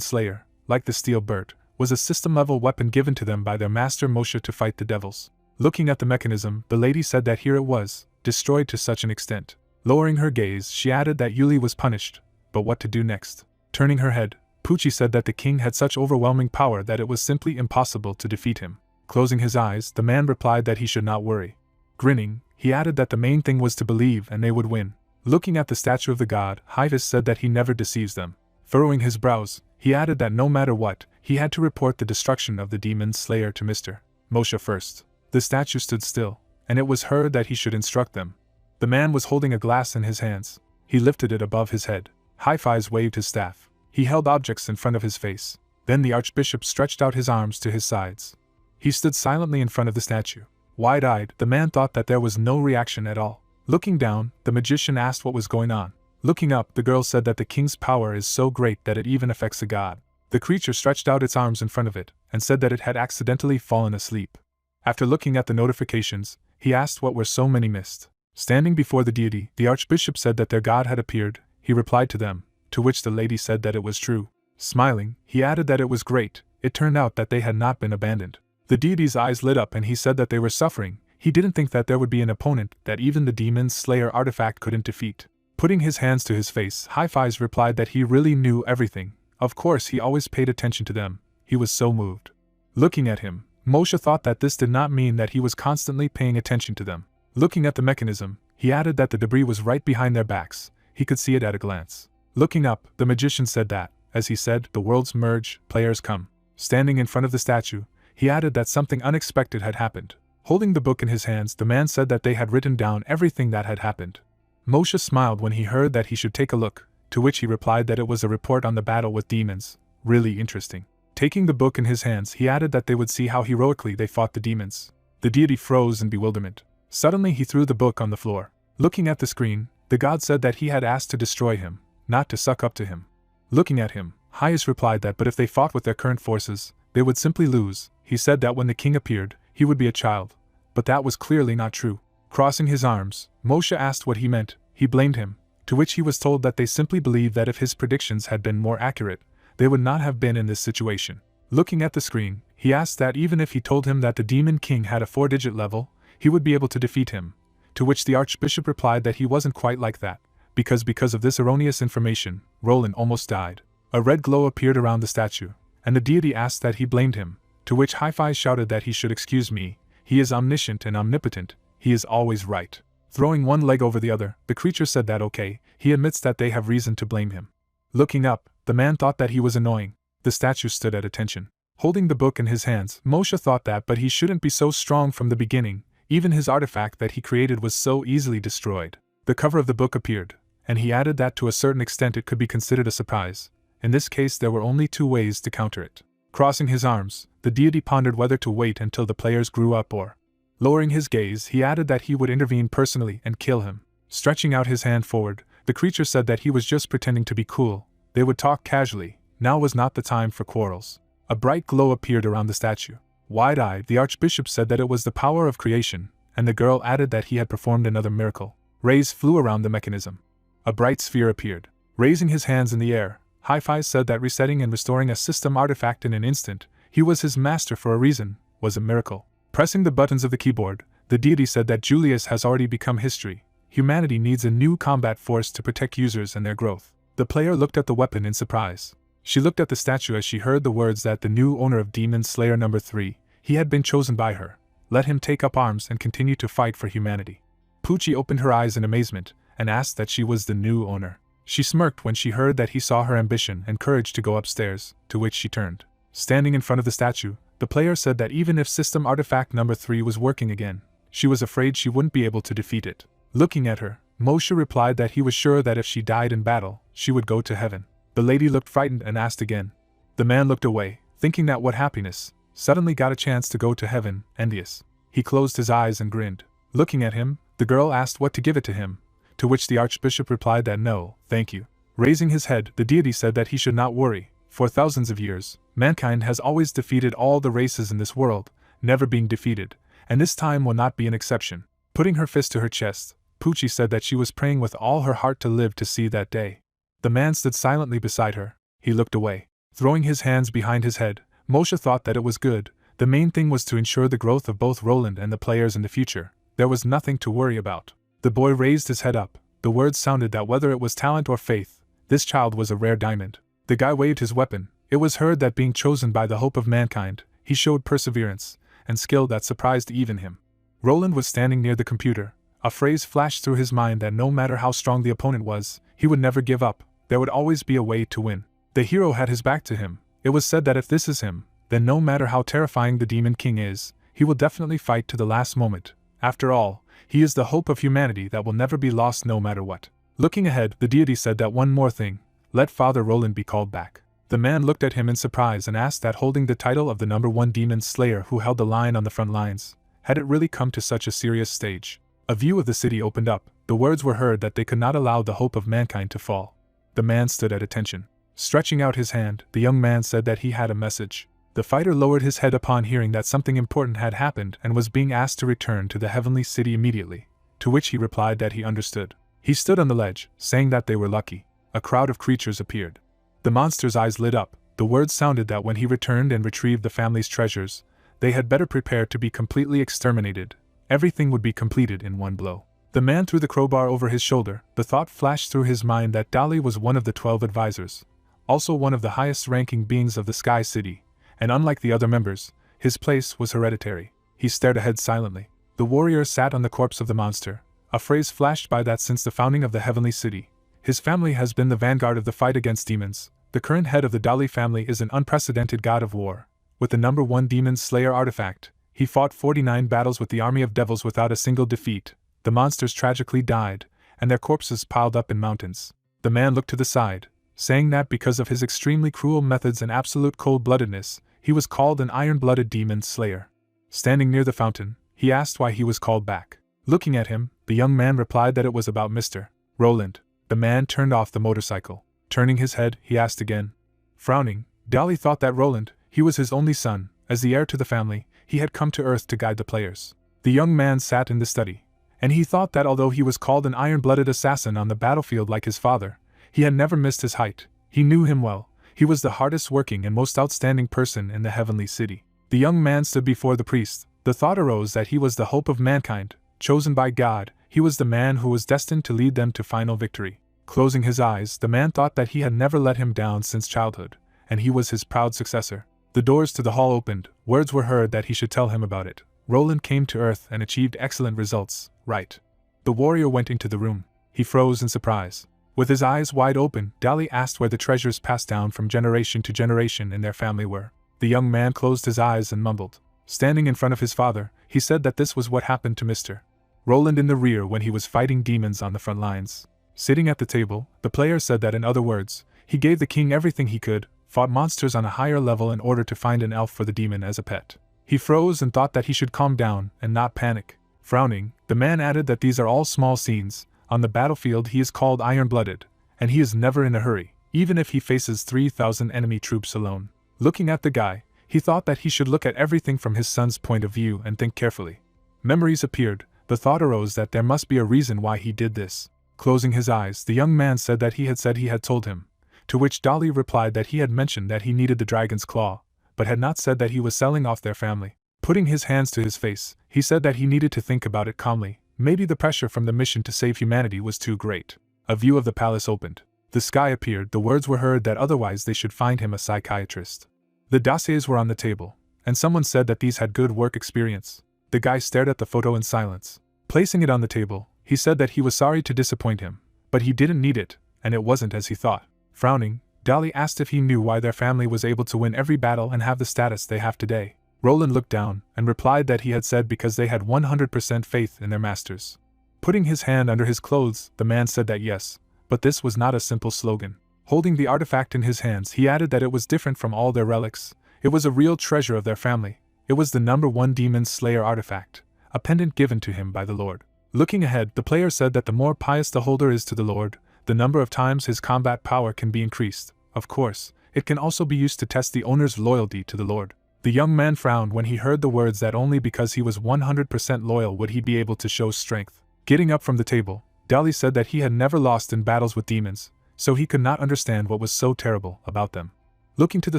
slayer, like the steel bird, was a system-level weapon given to them by their master Moshe to fight the devils. Looking at the mechanism, the lady said that here it was, destroyed to such an extent. Lowering her gaze, she added that Yuli was punished, but what to do next? Turning her head, Pucci said that the king had such overwhelming power that it was simply impossible to defeat him. Closing his eyes, the man replied that he should not worry. Grinning, he added that the main thing was to believe and they would win. Looking at the statue of the god, Hyvis said that he never deceives them. Furrowing his brows, he added that no matter what, he had to report the destruction of the demon slayer to Mr. Moshe first. The statue stood still, and it was heard that he should instruct them. The man was holding a glass in his hands. He lifted it above his head. Hi-Fi's waved his staff. He held objects in front of his face. Then the archbishop stretched out his arms to his sides. He stood silently in front of the statue. Wide-eyed, the man thought that there was no reaction at all. Looking down, the magician asked what was going on. Looking up, the girl said that the king's power is so great that it even affects a god. The creature stretched out its arms in front of it, and said that it had accidentally fallen asleep. After looking at the notifications, he asked what were so many missed. Standing before the deity, the archbishop said that their god had appeared. He replied to them, to which the lady said that it was true. Smiling, he added that it was great. It turned out that they had not been abandoned. The deity's eyes lit up and he said that they were suffering. He didn't think that there would be an opponent that even the demon slayer artifact couldn't defeat. Putting his hands to his face, Hi-Fi's replied that he really knew everything. Of course, he always paid attention to them. He was so moved. Looking at him, Moshe thought that this did not mean that he was constantly paying attention to them. Looking at the mechanism, he added that the debris was right behind their backs. He could see it at a glance. Looking up, the magician said that, as he said, the worlds merge, players come. Standing in front of the statue, he added that something unexpected had happened. Holding the book in his hands, the man said that they had written down everything that had happened. Moshe smiled when he heard that he should take a look, to which he replied that it was a report on the battle with demons. Really interesting. Taking the book in his hands, he added that they would see how heroically they fought the demons. The deity froze in bewilderment. Suddenly he threw the book on the floor. Looking at the screen, the god said that he had asked to destroy him, not to suck up to him. Looking at him, Hyas replied that but if they fought with their current forces, they would simply lose. He said that when the king appeared, he would be a child, but that was clearly not true. Crossing his arms, Moshe asked what he meant. He blamed him, to which he was told that they simply believed that if his predictions had been more accurate, they would not have been in this situation. Looking at the screen, he asked that even if he told him that the demon king had a 4-digit level, he would be able to defeat him, to which the archbishop replied that he wasn't quite like that, because of this erroneous information, Roland almost died. A red glow appeared around the statue, and the deity asked that he blamed him, to which Hi-Fi shouted that he should excuse me. He is omniscient and omnipotent, he is always right. Throwing one leg over the other, the creature said that okay, he admits that they have reason to blame him. Looking up, the man thought that he was annoying. The statue stood at attention. Holding the book in his hands, Moshe thought that but he shouldn't be so strong from the beginning, even his artifact that he created was so easily destroyed. The cover of the book appeared, and he added that to a certain extent it could be considered a surprise. In this case there were only 2 ways to counter it. Crossing his arms, the deity pondered whether to wait until the players grew up or... Lowering his gaze, he added that he would intervene personally and kill him. Stretching out his hand forward, the creature said that he was just pretending to be cool. They would talk casually. Now was not the time for quarrels. A bright glow appeared around the statue. Wide-eyed, the archbishop said that it was the power of creation, and the girl added that he had performed another miracle. Rays flew around the mechanism. A bright sphere appeared. Raising his hands in the air, Hi-Fi said that resetting and restoring a system artifact in an instant, he was his master for a reason, was a miracle. Pressing the buttons of the keyboard, the deity said that Julius has already become history. Humanity needs a new combat force to protect users and their growth. The player looked at the weapon in surprise. She looked at the statue as she heard the words that the new owner of Demon Slayer number 3, he had been chosen by her. Let him take up arms and continue to fight for humanity. Pucci opened her eyes in amazement, and asked that she was the new owner. She smirked when she heard that he saw her ambition and courage to go upstairs, to which she turned. Standing in front of the statue, the player said that even if system artifact number 3 was working again, she was afraid she wouldn't be able to defeat it. Looking at her, Moshe replied that he was sure that if she died in battle, she would go to heaven. The lady looked frightened and asked again. The man looked away, thinking that what happiness, suddenly got a chance to go to heaven, envious. He closed his eyes and grinned. Looking at him, the girl asked what to give it to him, to which the archbishop replied that no, thank you. Raising his head, the deity said that he should not worry. For thousands of years, mankind has always defeated all the races in this world, never being defeated, and this time will not be an exception. Putting her fist to her chest, Poochie said that she was praying with all her heart to live to see that day. The man stood silently beside her. He looked away. Throwing his hands behind his head, Moshe thought that it was good. The main thing was to ensure the growth of both Roland and the players in the future. There was nothing to worry about. The boy raised his head up. The words sounded that whether it was talent or faith, this child was a rare diamond. The guy waved his weapon. It was heard that being chosen by the hope of mankind, he showed perseverance and skill that surprised even him. Roland was standing near the computer. A phrase flashed through his mind that no matter how strong the opponent was, he would never give up. There would always be a way to win. The hero had his back to him. It was said that if this is him, then no matter how terrifying the Demon King is, he will definitely fight to the last moment. After all, he is the hope of humanity that will never be lost no matter what. Looking ahead, the deity said that one more thing. Let Father Roland be called back. The man looked at him in surprise and asked that, holding the title of the #1 demon slayer who held the line on the front lines, had it really come to such a serious stage? A view of the city opened up. The words were heard that they could not allow the hope of mankind to fall. The man stood at attention. Stretching out his hand, the young man said that he had a message. The fighter lowered his head upon hearing that something important had happened and was being asked to return to the heavenly city immediately, to which he replied that he understood. He stood on the ledge, saying that they were lucky. A crowd of creatures appeared. The monster's eyes lit up. The words sounded that when he returned and retrieved the family's treasures, they had better prepare to be completely exterminated. Everything would be completed in one blow. The man threw the crowbar over his shoulder. The thought flashed through his mind that Dali was one of the 12 advisors, also one of the highest-ranking beings of the Sky City, and unlike the other members, his place was hereditary. He stared ahead silently. The warrior sat on the corpse of the monster. A phrase flashed by that since the founding of the heavenly city, his family has been the vanguard of the fight against demons. The current head of the Dali family is an unprecedented god of war. With the #1 demon slayer artifact, he fought 49 battles with the army of devils without a single defeat. The monsters tragically died, and their corpses piled up in mountains. The man looked to the side, saying that because of his extremely cruel methods and absolute cold-bloodedness, he was called an iron-blooded demon slayer. Standing near the fountain, he asked why he was called back. Looking at him, the young man replied that it was about Mr. Roland. The man turned off the motorcycle. Turning his head, he asked again. Frowning, Dali thought that Roland, he was his only son. As the heir to the family, he had come to Earth to guide the players. The young man sat in the study, and he thought that although he was called an iron-blooded assassin on the battlefield like his father, he had never missed his height. He knew him well. He was the hardest-working and most outstanding person in the heavenly city. The young man stood before the priest. The thought arose that he was the hope of mankind, chosen by God. He was the man who was destined to lead them to final victory. Closing his eyes, the man thought that he had never let him down since childhood, and he was his proud successor. The doors to the hall opened. Words were heard that he should tell him about it. Roland came to Earth and achieved excellent results, right? The warrior went into the room. He froze in surprise. With his eyes wide open, Dali asked where the treasures passed down from generation to generation in their family were. The young man closed his eyes and mumbled. Standing in front of his father, he said that this was what happened to Mr. Roland in the rear when he was fighting demons on the front lines. Sitting at the table, the player said that in other words, he gave the king everything he could, fought monsters on a higher level in order to find an elf for the demon as a pet. He froze and thought that he should calm down and not panic. Frowning, the man added that these are all small scenes. On the battlefield he is called iron-blooded, and he is never in a hurry, even if he faces 3,000 enemy troops alone. Looking at the guy, he thought that he should look at everything from his son's point of view and think carefully. Memories appeared. The thought arose that there must be a reason why he did this. Closing his eyes, the young man said that he had told him, to which Dali replied that he had mentioned that he needed the dragon's claw, but had not said that he was selling off their family. Putting his hands to his face, he said that he needed to think about it calmly. Maybe the pressure from the mission to save humanity was too great. A view of the palace opened. The sky appeared. The words were heard that otherwise they should find him a psychiatrist. The dossiers were on the table, and someone said that these had good work experience. The guy stared at the photo in silence. Placing it on the table, he said that he was sorry to disappoint him, but he didn't need it, and it wasn't as he thought. Frowning, Dali asked if he knew why their family was able to win every battle and have the status they have today. Roland looked down and replied that he had said because they had 100% faith in their masters. Putting his hand under his clothes, the man said that yes, but this was not a simple slogan. Holding the artifact in his hands, he added that it was different from all their relics. It was a real treasure of their family. It was the number 1 Demon Slayer artifact, a pendant given to him by the Lord. Looking ahead, the player said that the more pious the holder is to the Lord, the number of times his combat power can be increased. Of course, it can also be used to test the owner's loyalty to the Lord. The young man frowned when he heard the words that only because he was 100% loyal would he be able to show strength. Getting up from the table, Dali said that he had never lost in battles with demons, so he could not understand what was so terrible about them. Looking to the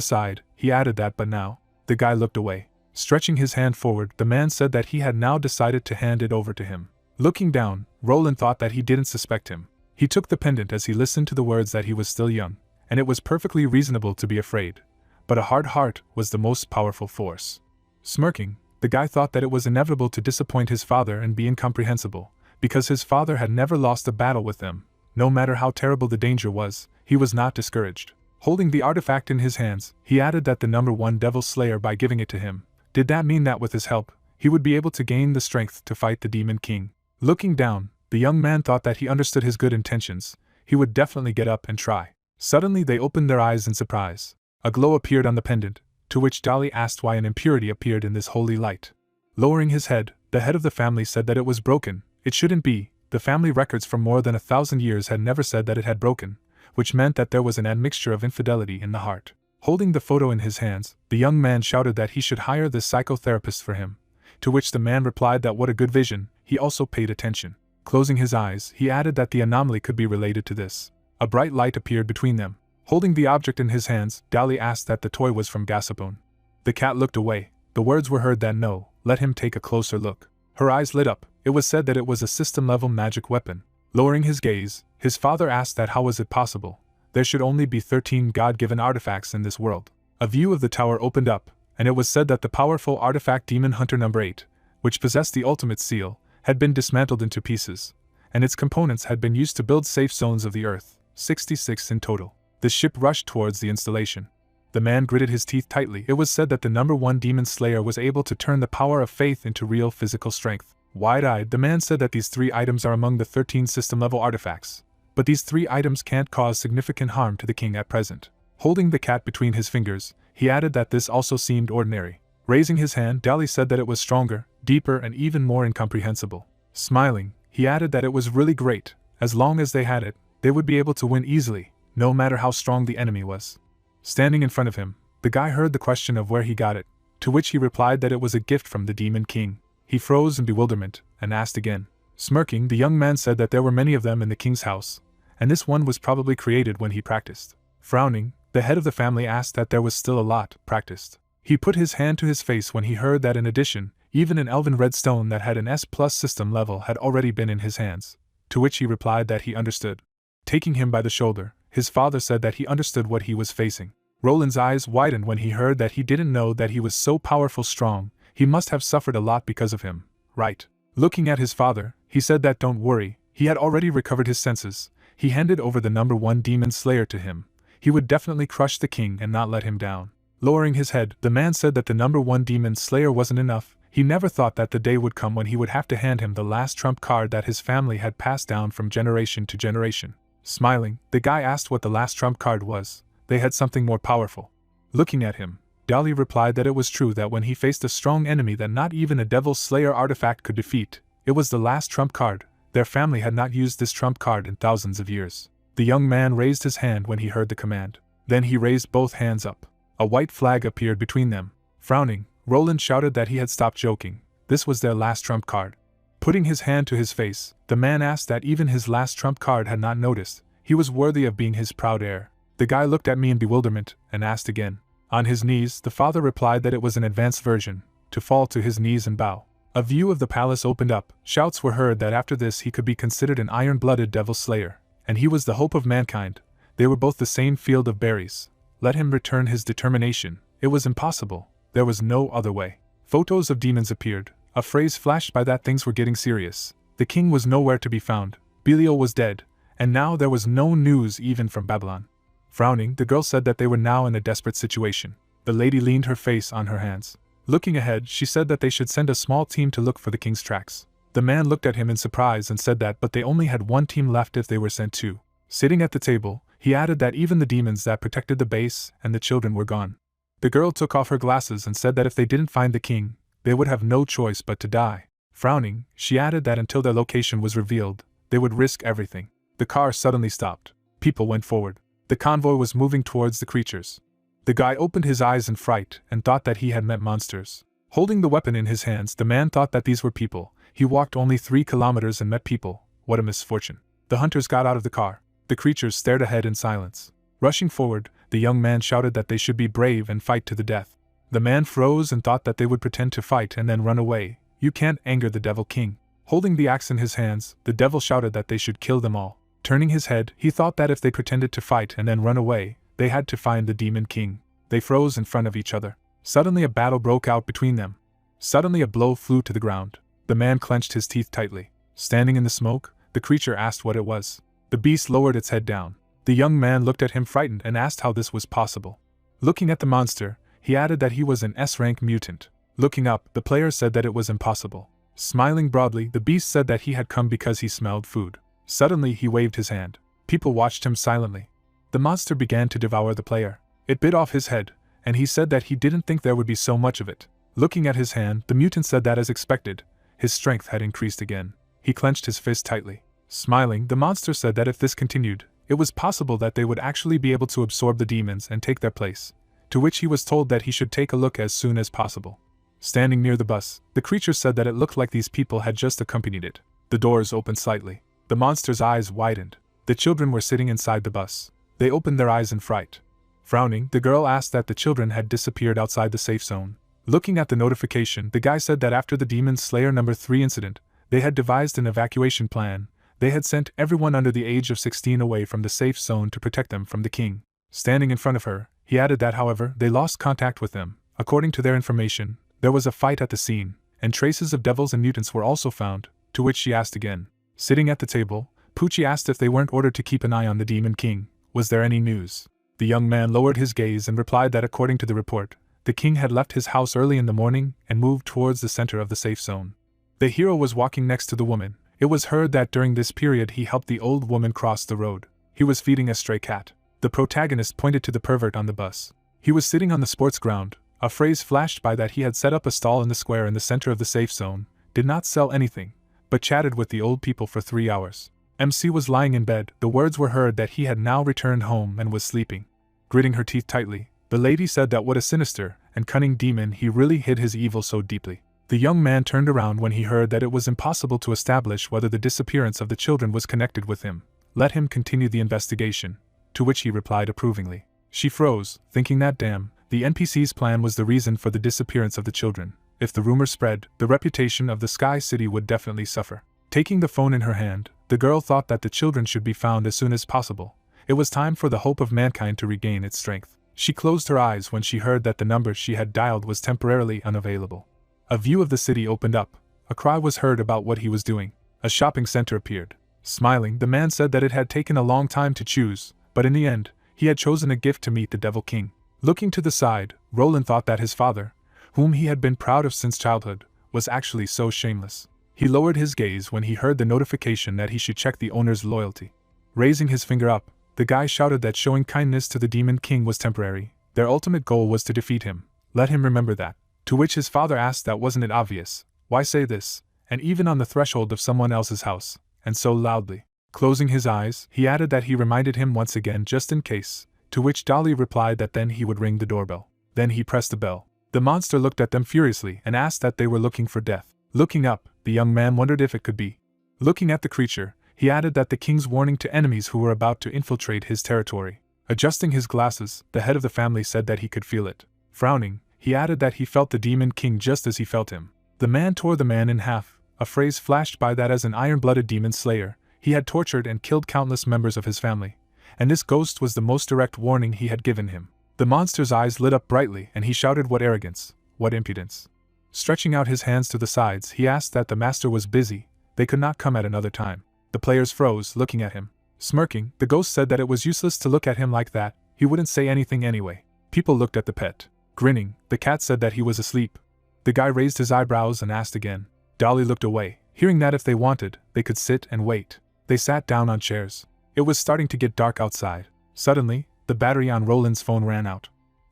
side, he added that but now, the guy looked away. Stretching his hand forward, the man said that he had now decided to hand it over to him. Looking down, Roland thought that he didn't suspect him. He took the pendant as he listened to the words that he was still young, and it was perfectly reasonable to be afraid. But a hard heart was the most powerful force. Smirking, the guy thought that it was inevitable to disappoint his father and be incomprehensible, because his father had never lost a battle with them. No matter how terrible the danger was, he was not discouraged. Holding the artifact in his hands, he added that the number 1 Devil Slayer by giving it to him. Did that mean that with his help, he would be able to gain the strength to fight the Demon King? Looking down, the young man thought that he understood his good intentions. He would definitely get up and try. Suddenly they opened their eyes in surprise. A glow appeared on the pendant, to which Dali asked why an impurity appeared in this holy light. Lowering his head, the head of the family said that it was broken. It shouldn't be. The family records for more than 1,000 years had never said that it had broken, which meant that there was an admixture of infidelity in the heart. Holding the photo in his hands, the young man shouted that he should hire this psychotherapist for him, to which the man replied that what a good vision. He also paid attention. Closing his eyes, he added that the anomaly could be related to this. A bright light appeared between them. Holding the object in his hands, Dali asked that the toy was from Gasapone. The cat looked away. The words were heard that no, let him take a closer look. Her eyes lit up. It was said that it was a system-level magic weapon. Lowering his gaze, his father asked that how was it possible? There should only be 13 God-given artifacts in this world. A view of the tower opened up, and it was said that the powerful artifact Demon Hunter No. 8, which possessed the ultimate seal, had been dismantled into pieces, and its components had been used to build safe zones of the earth, 66 in total. The ship rushed towards the installation. The man gritted his teeth tightly. It was said that the number 1 Demon Slayer was able to turn the power of faith into real physical strength. Wide-eyed, the man said that these 3 items are among the 13 system-level artifacts, but these 3 items can't cause significant harm to the king at present. Holding the cat between his fingers, he added that this also seemed ordinary. Raising his hand, Dali said that it was stronger, deeper and even more incomprehensible. Smiling, he added that it was really great. As long as they had it, they would be able to win easily, no matter how strong the enemy was. Standing in front of him, the guy heard the question of where he got it, to which he replied that it was a gift from the Demon King. He froze in bewilderment, and asked again. Smirking, the young man said that there were many of them in the king's house, and this one was probably created when he practiced. Frowning, the head of the family asked that there was still a lot practiced. He put his hand to his face when he heard that in addition, even an elven red stone that had an S+ system level had already been in his hands, to which he replied that he understood. Taking him by the shoulder, his father said that he understood what he was facing. Roland's eyes widened when he heard that he didn't know that he was so powerful strong. He must have suffered a lot because of him, right? Looking at his father, he said that don't worry, he had already recovered his senses. He handed over the number 1 Demon Slayer to him. He would definitely crush the king and not let him down. Lowering his head, the man said that the number 1 Demon Slayer wasn't enough. He never thought that the day would come when he would have to hand him the last trump card that his family had passed down from generation to generation. Smiling, the guy asked what the last trump card was. They had something more powerful. Looking at him, Dali replied that it was true that when he faced a strong enemy that not even a Devil Slayer artifact could defeat, it was the last trump card. Their family had not used this trump card in thousands of years. The young man raised his hand when he heard the command. Then he raised both hands up. A white flag appeared between them. Frowning, Roland shouted that he had stopped joking. This was their last trump card. Putting his hand to his face, the man asked that even his last trump card had not noticed. He was worthy of being his proud heir. The guy looked at me in bewilderment, and asked again. On his knees, the father replied that it was an advanced version, to fall to his knees and bow. A view of the palace opened up. Shouts were heard that after this he could be considered an iron-blooded Devil Slayer, and he was the hope of mankind. They were both the same field of berries. Let him return his determination. It was impossible. There was no other way. Photos of demons appeared. A phrase flashed by that things were getting serious. The king was nowhere to be found. Belial was dead, and now there was no news even from Babylon. Frowning, the girl said that they were now in a desperate situation. The lady leaned her face on her hands. Looking ahead, she said that they should send a small team to look for the king's tracks. The man looked at him in surprise and said that but they only had one team left if they were sent too. Sitting at the table, he added that even the demons that protected the base and the children were gone. The girl took off her glasses and said that if they didn't find the king, they would have no choice but to die. Frowning, she added that until their location was revealed, they would risk everything. The car suddenly stopped. People went forward. The convoy was moving towards the creatures. The guy opened his eyes in fright and thought that he had met monsters. Holding the weapon in his hands, the man thought that these were people. He walked only 3 kilometers and met people. What a misfortune. The hunters got out of the car. The creatures stared ahead in silence. Rushing forward, the young man shouted that they should be brave and fight to the death. The man froze and thought that they would pretend to fight and then run away. You can't anger the Devil King. Holding the axe in his hands, the devil shouted that they should kill them all. Turning his head, he thought that if they pretended to fight and then run away, they had to find the Demon King. They froze in front of each other. Suddenly a battle broke out between them. Suddenly a blow flew to the ground. The man clenched his teeth tightly. Standing in the smoke, the creature asked what it was. The beast lowered its head down. The young man looked at him frightened and asked how this was possible. Looking at the monster, he added that he was an S-rank mutant. Looking up, the player said that it was impossible. Smiling broadly, the beast said that he had come because he smelled food. Suddenly he waved his hand. People watched him silently. The monster began to devour the player. It bit off his head, and he said that he didn't think there would be so much of it. Looking at his hand, the mutant said that as expected, his strength had increased again. He clenched his fist tightly. Smiling, the monster said that if this continued, it was possible that they would actually be able to absorb the demons and take their place, to which he was told that he should take a look as soon as possible. Standing near the bus, the creature said that it looked like these people had just accompanied it. The doors opened slightly. The monster's eyes widened. The children were sitting inside the bus. They opened their eyes in fright. Frowning, the girl asked that the children had disappeared outside the safe zone. Looking at the notification, the guy said that after the Demon Slayer No. 3 incident, they had devised an evacuation plan. They had sent everyone under the age of 16 away from the safe zone to protect them from the king. Standing in front of her, he added that however, they lost contact with them. According to their information, there was a fight at the scene, and traces of devils and mutants were also found, to which she asked again. Sitting at the table, Poochie asked if they weren't ordered to keep an eye on the Demon King. Was there any news? The young man lowered his gaze and replied that according to the report, the king had left his house early in the morning and moved towards the center of the safe zone. The hero was walking next to the woman. It was heard that during this period he helped the old woman cross the road. He was feeding a stray cat. The protagonist pointed to the pervert on the bus. He was sitting on the sports ground. A phrase flashed by that he had set up a stall in the square in the center of the safe zone, did not sell anything, but chatted with the old people for 3 hours. MC was lying in bed. The words were heard that he had now returned home and was sleeping. Gritting her teeth tightly, the lady said that what a sinister and cunning demon, he really hid his evil so deeply. The young man turned around when he heard that it was impossible to establish whether the disappearance of the children was connected with him. Let him continue the investigation, to which he replied approvingly. She froze, thinking that damn, the NPC's plan was the reason for the disappearance of the children. If the rumor spread, the reputation of the Sky City would definitely suffer. Taking the phone in her hand, the girl thought that the children should be found as soon as possible. It was time for the hope of mankind to regain its strength. She closed her eyes when she heard that the number she had dialed was temporarily unavailable. A view of the city opened up. A cry was heard about what he was doing. A shopping center appeared. Smiling, the man said that it had taken a long time to choose, but in the end, he had chosen a gift to meet the Devil King. Looking to the side, Roland thought that his father, whom he had been proud of since childhood, was actually so shameless. He lowered his gaze when he heard the notification that he should check the owner's loyalty. Raising his finger up, the guy shouted that showing kindness to the Demon King was temporary. Their ultimate goal was to defeat him. Let him remember that. To which his father asked that wasn't it obvious? Why say this? And even on the threshold of someone else's house, and so loudly. Closing his eyes, he added that he reminded him once again just in case, to which Dolly replied that then he would ring the doorbell. Then he pressed the bell. The monster looked at them furiously and asked that they were looking for death. Looking up, the young man wondered if it could be. Looking at the creature, he added that the king's warning to enemies who were about to infiltrate his territory. Adjusting his glasses, the head of the family said that he could feel it. Frowning, he added that he felt the Demon King just as he felt him. The man tore the man in half. A phrase flashed by that as an iron-blooded demon slayer, he had tortured and killed countless members of his family, and this ghost was the most direct warning he had given him. The monster's eyes lit up brightly and he shouted, "What arrogance! What impudence!" Stretching out his hands to the sides, he asked that the master was busy, they could not come at another time. The players froze, looking at him. Smirking, the ghost said that it was useless to look at him like that, he wouldn't say anything anyway. People looked at the pet. Grinning, the cat said that he was asleep. The guy raised his eyebrows and asked again. Dolly looked away, hearing that if they wanted, they could sit and wait. They sat down on chairs. It was starting to get dark outside. Suddenly, the battery on Roland's phone ran out.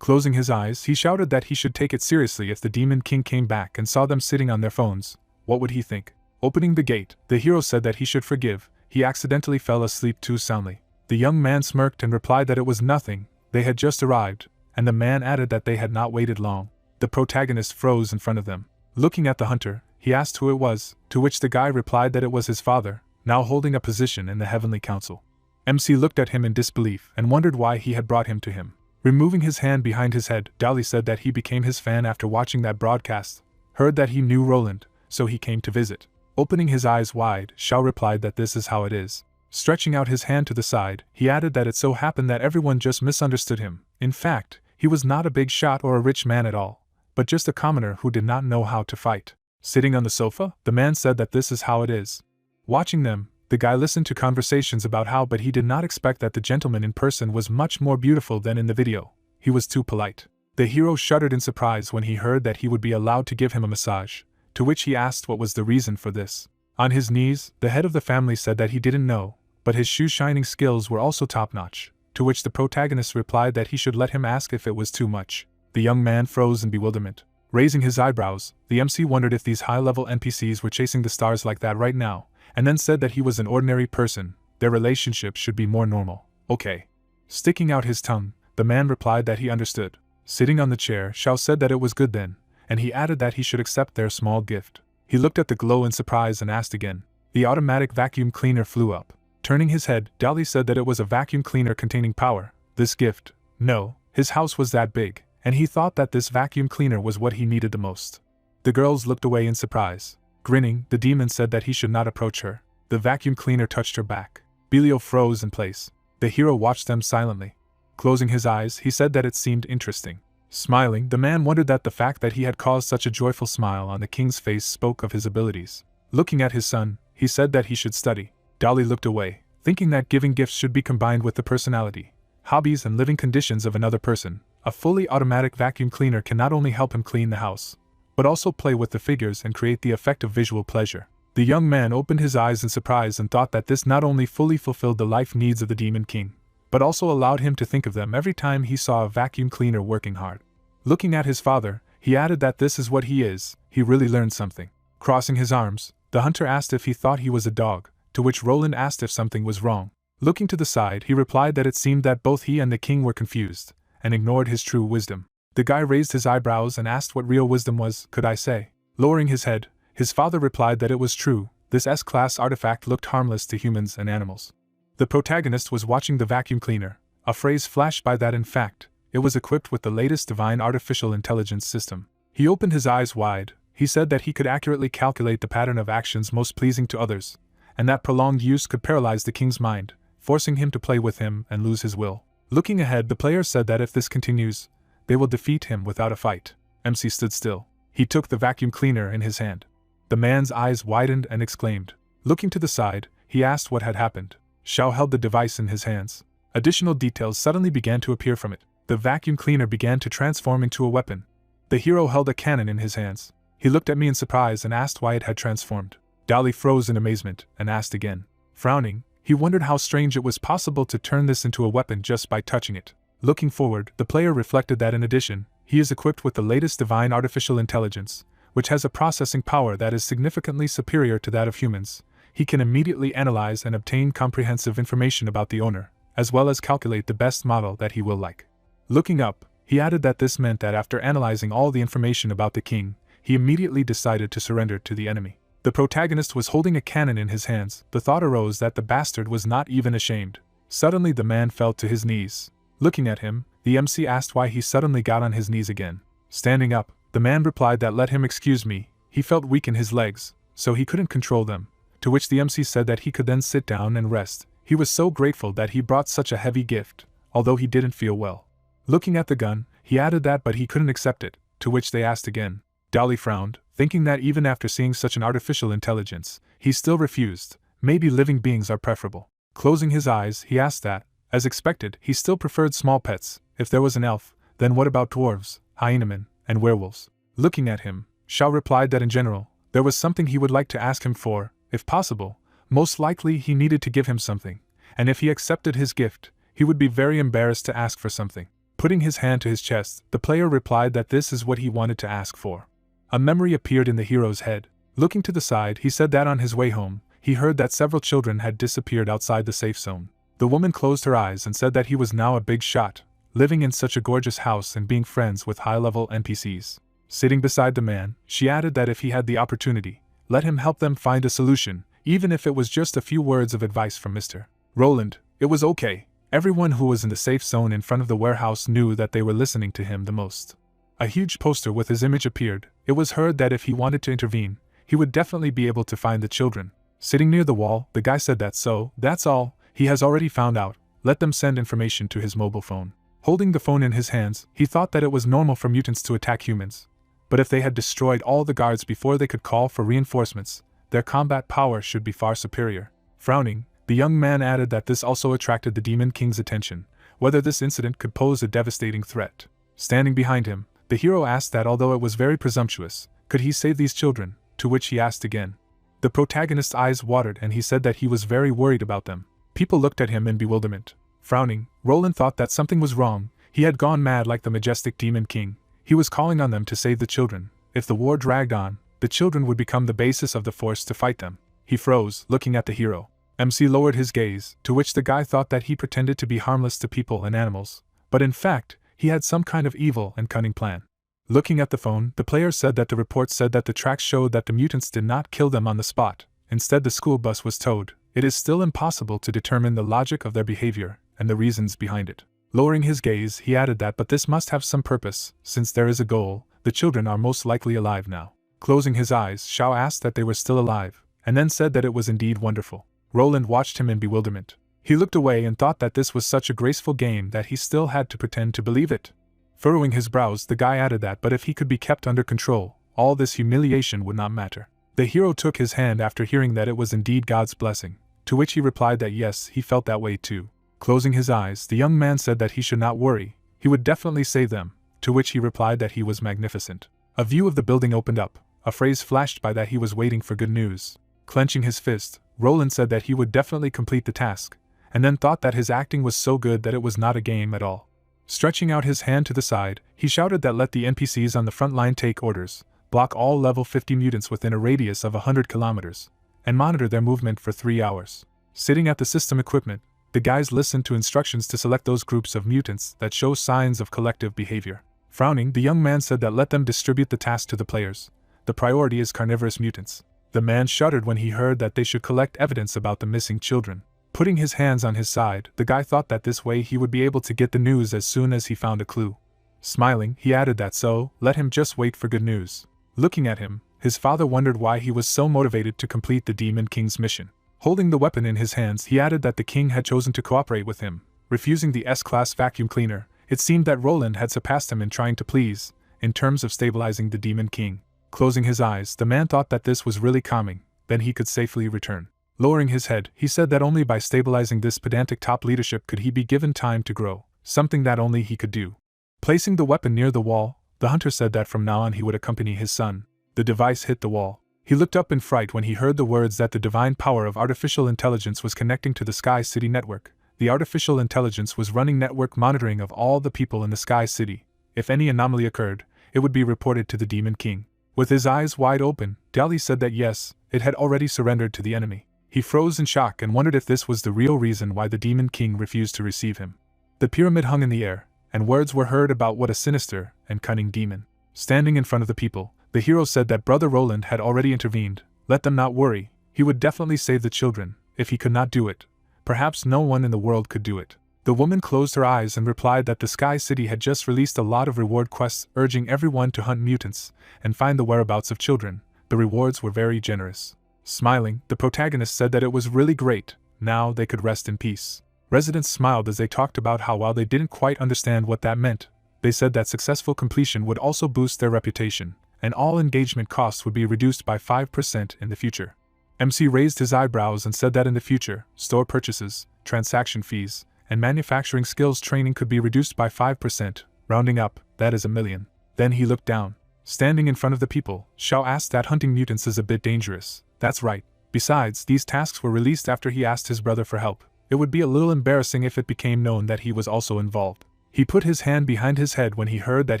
Closing his eyes, he shouted that he should take it seriously if the Demon King came back and saw them sitting on their phones. What would he think? Opening the gate, the hero said that he should forgive. He accidentally fell asleep too soundly. The young man smirked and replied that it was nothing, they had just arrived, and the man added that they had not waited long. The protagonist froze in front of them. Looking at the hunter, he asked who it was, to which the guy replied that it was his father, now holding a position in the Heavenly Council. MC looked at him in disbelief and wondered why he had brought him to him. Removing his hand behind his head, Dali said that he became his fan after watching that broadcast, heard that he knew Roland, so he came to visit. Opening his eyes wide, Shao replied that this is how it is. Stretching out his hand to the side, he added that it so happened that everyone just misunderstood him. In fact, he was not a big shot or a rich man at all, but just a commoner who did not know how to fight. Sitting on the sofa, the man said that this is how it is. Watching them, the guy listened to conversations about how, but he did not expect that the gentleman in person was much more beautiful than in the video. He was too polite. The hero shuddered in surprise when he heard that he would be allowed to give him a massage, to which he asked what was the reason for this. On his knees, the head of the family said that he didn't know, but his shoe-shining skills were also top-notch, to which the protagonist replied that he should let him ask if it was too much. The young man froze in bewilderment. Raising his eyebrows, the MC wondered if these high-level NPCs were chasing the stars like that right now, and then said that he was an ordinary person, their relationship should be more normal. Okay. Sticking out his tongue, the man replied that he understood. Sitting on the chair, Shao said that it was good then, and he added that he should accept their small gift. He looked at the glow in surprise and asked again. The automatic vacuum cleaner flew up. Turning his head, Dali said that it was a vacuum cleaner containing power. This gift. No, his house was that big, and he thought that this vacuum cleaner was what he needed the most. The girls looked away in surprise. Grinning, the demon said that he should not approach her. The vacuum cleaner touched her back. Belio froze in place. The hero watched them silently. Closing his eyes, he said that it seemed interesting. Smiling, the man wondered that the fact that he had caused such a joyful smile on the king's face spoke of his abilities. Looking at his son, he said that he should study. Dali looked away, thinking that giving gifts should be combined with the personality, hobbies and living conditions of another person. A fully automatic vacuum cleaner can not only help him clean the house, but also play with the figures and create the effect of visual pleasure. The young man opened his eyes in surprise and thought that this not only fully fulfilled the life needs of the Demon King, but also allowed him to think of them every time he saw a vacuum cleaner working hard. Looking at his father, he added that this is what he is. He really learned something. Crossing his arms, the hunter asked if he thought he was a dog, to which Roland asked if something was wrong. Looking to the side, he replied that it seemed that both he and the king were confused, and ignored his true wisdom. The guy raised his eyebrows and asked what real wisdom was, could I say? Lowering his head, his father replied that it was true, this S-class artifact looked harmless to humans and animals. The protagonist was watching the vacuum cleaner. A phrase flashed by that in fact, it was equipped with the latest divine artificial intelligence system. He opened his eyes wide. He said that he could accurately calculate the pattern of actions most pleasing to others, and that prolonged use could paralyze the king's mind, forcing him to play with him and lose his will. Looking ahead, the player said that if this continues, they will defeat him without a fight. MC stood still. He took the vacuum cleaner in his hand. The man's eyes widened and exclaimed. Looking to the side, he asked what had happened. Shao held the device in his hands. Additional details suddenly began to appear from it. The vacuum cleaner began to transform into a weapon. The hero held a cannon in his hands. He looked at me in surprise and asked why it had transformed. Dali froze in amazement and asked again. Frowning, he wondered how strange it was possible to turn this into a weapon just by touching it. Looking forward, the player reflected that in addition, he is equipped with the latest divine artificial intelligence, which has a processing power that is significantly superior to that of humans. He can immediately analyze and obtain comprehensive information about the owner, as well as calculate the best model that he will like. Looking up, he added that this meant that after analyzing all the information about the king, he immediately decided to surrender to the enemy. The protagonist was holding a cannon in his hands. The thought arose that the bastard was not even ashamed. Suddenly the man fell to his knees. Looking at him, the MC asked why he suddenly got on his knees again. Standing up, the man replied that let him excuse me, he felt weak in his legs, so he couldn't control them, to which the MC said that he could then sit down and rest. He was so grateful that he brought such a heavy gift, although he didn't feel well. Looking at the gun, he added that but he couldn't accept it, to which they asked again. Dali frowned, thinking that even after seeing such an artificial intelligence, he still refused. Maybe living beings are preferable. Closing his eyes, he asked that, as expected, he still preferred small pets. If there was an elf, then what about dwarves, hyenamen, and werewolves? Looking at him, Shao replied that in general, there was something he would like to ask him for, if possible. Most likely he needed to give him something, and if he accepted his gift, he would be very embarrassed to ask for something. Putting his hand to his chest, the player replied that this is what he wanted to ask for. A memory appeared in the hero's head. Looking to the side, he said that on his way home, he heard that several children had disappeared outside the safe zone. The woman closed her eyes and said that he was now a big shot, living in such a gorgeous house and being friends with high-level NPCs. Sitting beside the man, she added that if he had the opportunity, let him help them find a solution, even if it was just a few words of advice from Mr. Roland. It was okay. Everyone who was in the safe zone in front of the warehouse knew that they were listening to him the most. A huge poster with his image appeared. It was heard that if he wanted to intervene, he would definitely be able to find the children. Sitting near the wall, the guy said that that's all, he has already found out, let them send information to his mobile phone. Holding the phone in his hands, he thought that it was normal for mutants to attack humans. But if they had destroyed all the guards before they could call for reinforcements, their combat power should be far superior. Frowning, the young man added that this also attracted the Demon King's attention, whether this incident could pose a devastating threat. Standing behind him, the hero asked that although it was very presumptuous, could he save these children, to which he asked again. The protagonist's eyes watered and he said that he was very worried about them. People looked at him in bewilderment. Frowning, Roland thought that something was wrong. He had gone mad like the majestic Demon King. He was calling on them to save the children. If the war dragged on, the children would become the basis of the force to fight them. He froze, looking at the hero. MC lowered his gaze, to which the guy thought that he pretended to be harmless to people and animals, but in fact, he had some kind of evil and cunning plan. Looking at the phone, the player said that the report said that the tracks showed that the mutants did not kill them on the spot. Instead, the school bus was towed. It is still impossible to determine the logic of their behavior and the reasons behind it. Lowering his gaze, he added that but this must have some purpose, since there is a goal, the children are most likely alive now. Closing his eyes, Shao asked that they were still alive, and then said that it was indeed wonderful. Roland watched him in bewilderment. He looked away and thought that this was such a graceful game that he still had to pretend to believe it. Furrowing his brows, the guy added that but if he could be kept under control, all this humiliation would not matter. The hero took his hand after hearing that it was indeed God's blessing, to which he replied that yes, he felt that way too. Closing his eyes, the young man said that he should not worry, he would definitely save them, to which he replied that he was magnificent. A view of the building opened up, a phrase flashed by that he was waiting for good news. Clenching his fist, Roland said that he would definitely complete the task, and then thought that his acting was so good that it was not a game at all. Stretching out his hand to the side, he shouted that let the NPCs on the front line take orders, block all level 50 mutants within a radius of 100 kilometers, and monitor their movement for 3 hours. Sitting at the system equipment, the guys listened to instructions to select those groups of mutants that show signs of collective behavior. Frowning, the young man said that let them distribute the task to the players. The priority is carnivorous mutants. The man shuddered when he heard that they should collect evidence about the missing children. Putting his hands on his side, the guy thought that this way he would be able to get the news as soon as he found a clue. Smiling, he added that let him just wait for good news. Looking at him, his father wondered why he was so motivated to complete the Demon King's mission. Holding the weapon in his hands, he added that the king had chosen to cooperate with him, refusing the S-class vacuum cleaner. It seemed that Roland had surpassed him in trying to please, in terms of stabilizing the Demon King. Closing his eyes, the man thought that this was really calming, then he could safely return. Lowering his head, he said that only by stabilizing this pedantic top leadership could he be given time to grow, something that only he could do. Placing the weapon near the wall, the hunter said that from now on he would accompany his son. The device hit the wall. He looked up in fright when he heard the words that the divine power of artificial intelligence was connecting to the Sky City network. The artificial intelligence was running network monitoring of all the people in the Sky City. If any anomaly occurred, it would be reported to the Demon King. With his eyes wide open, Dali said that yes, it had already surrendered to the enemy. He froze in shock and wondered if this was the real reason why the Demon King refused to receive him. The pyramid hung in the air, and words were heard about what a sinister and cunning demon. Standing in front of the people, the hero said that Brother Roland had already intervened. Let them not worry, he would definitely save the children. If he could not do it, perhaps no one in the world could do it. The woman closed her eyes and replied that the Sky City had just released a lot of reward quests urging everyone to hunt mutants and find the whereabouts of children. The rewards were very generous. Smiling, the protagonist said that it was really great, now they could rest in peace. Residents smiled as they talked about how while they didn't quite understand what that meant, they said that successful completion would also boost their reputation, and all engagement costs would be reduced by 5% in the future. MC raised his eyebrows and said that in the future, store purchases, transaction fees, and manufacturing skills training could be reduced by 5%, rounding up, that is $1 million. Then he looked down. Standing in front of the people, Shao asked that hunting mutants is a bit dangerous. That's right. Besides, these tasks were released after he asked his brother for help. It would be a little embarrassing if it became known that he was also involved. He put his hand behind his head when he heard that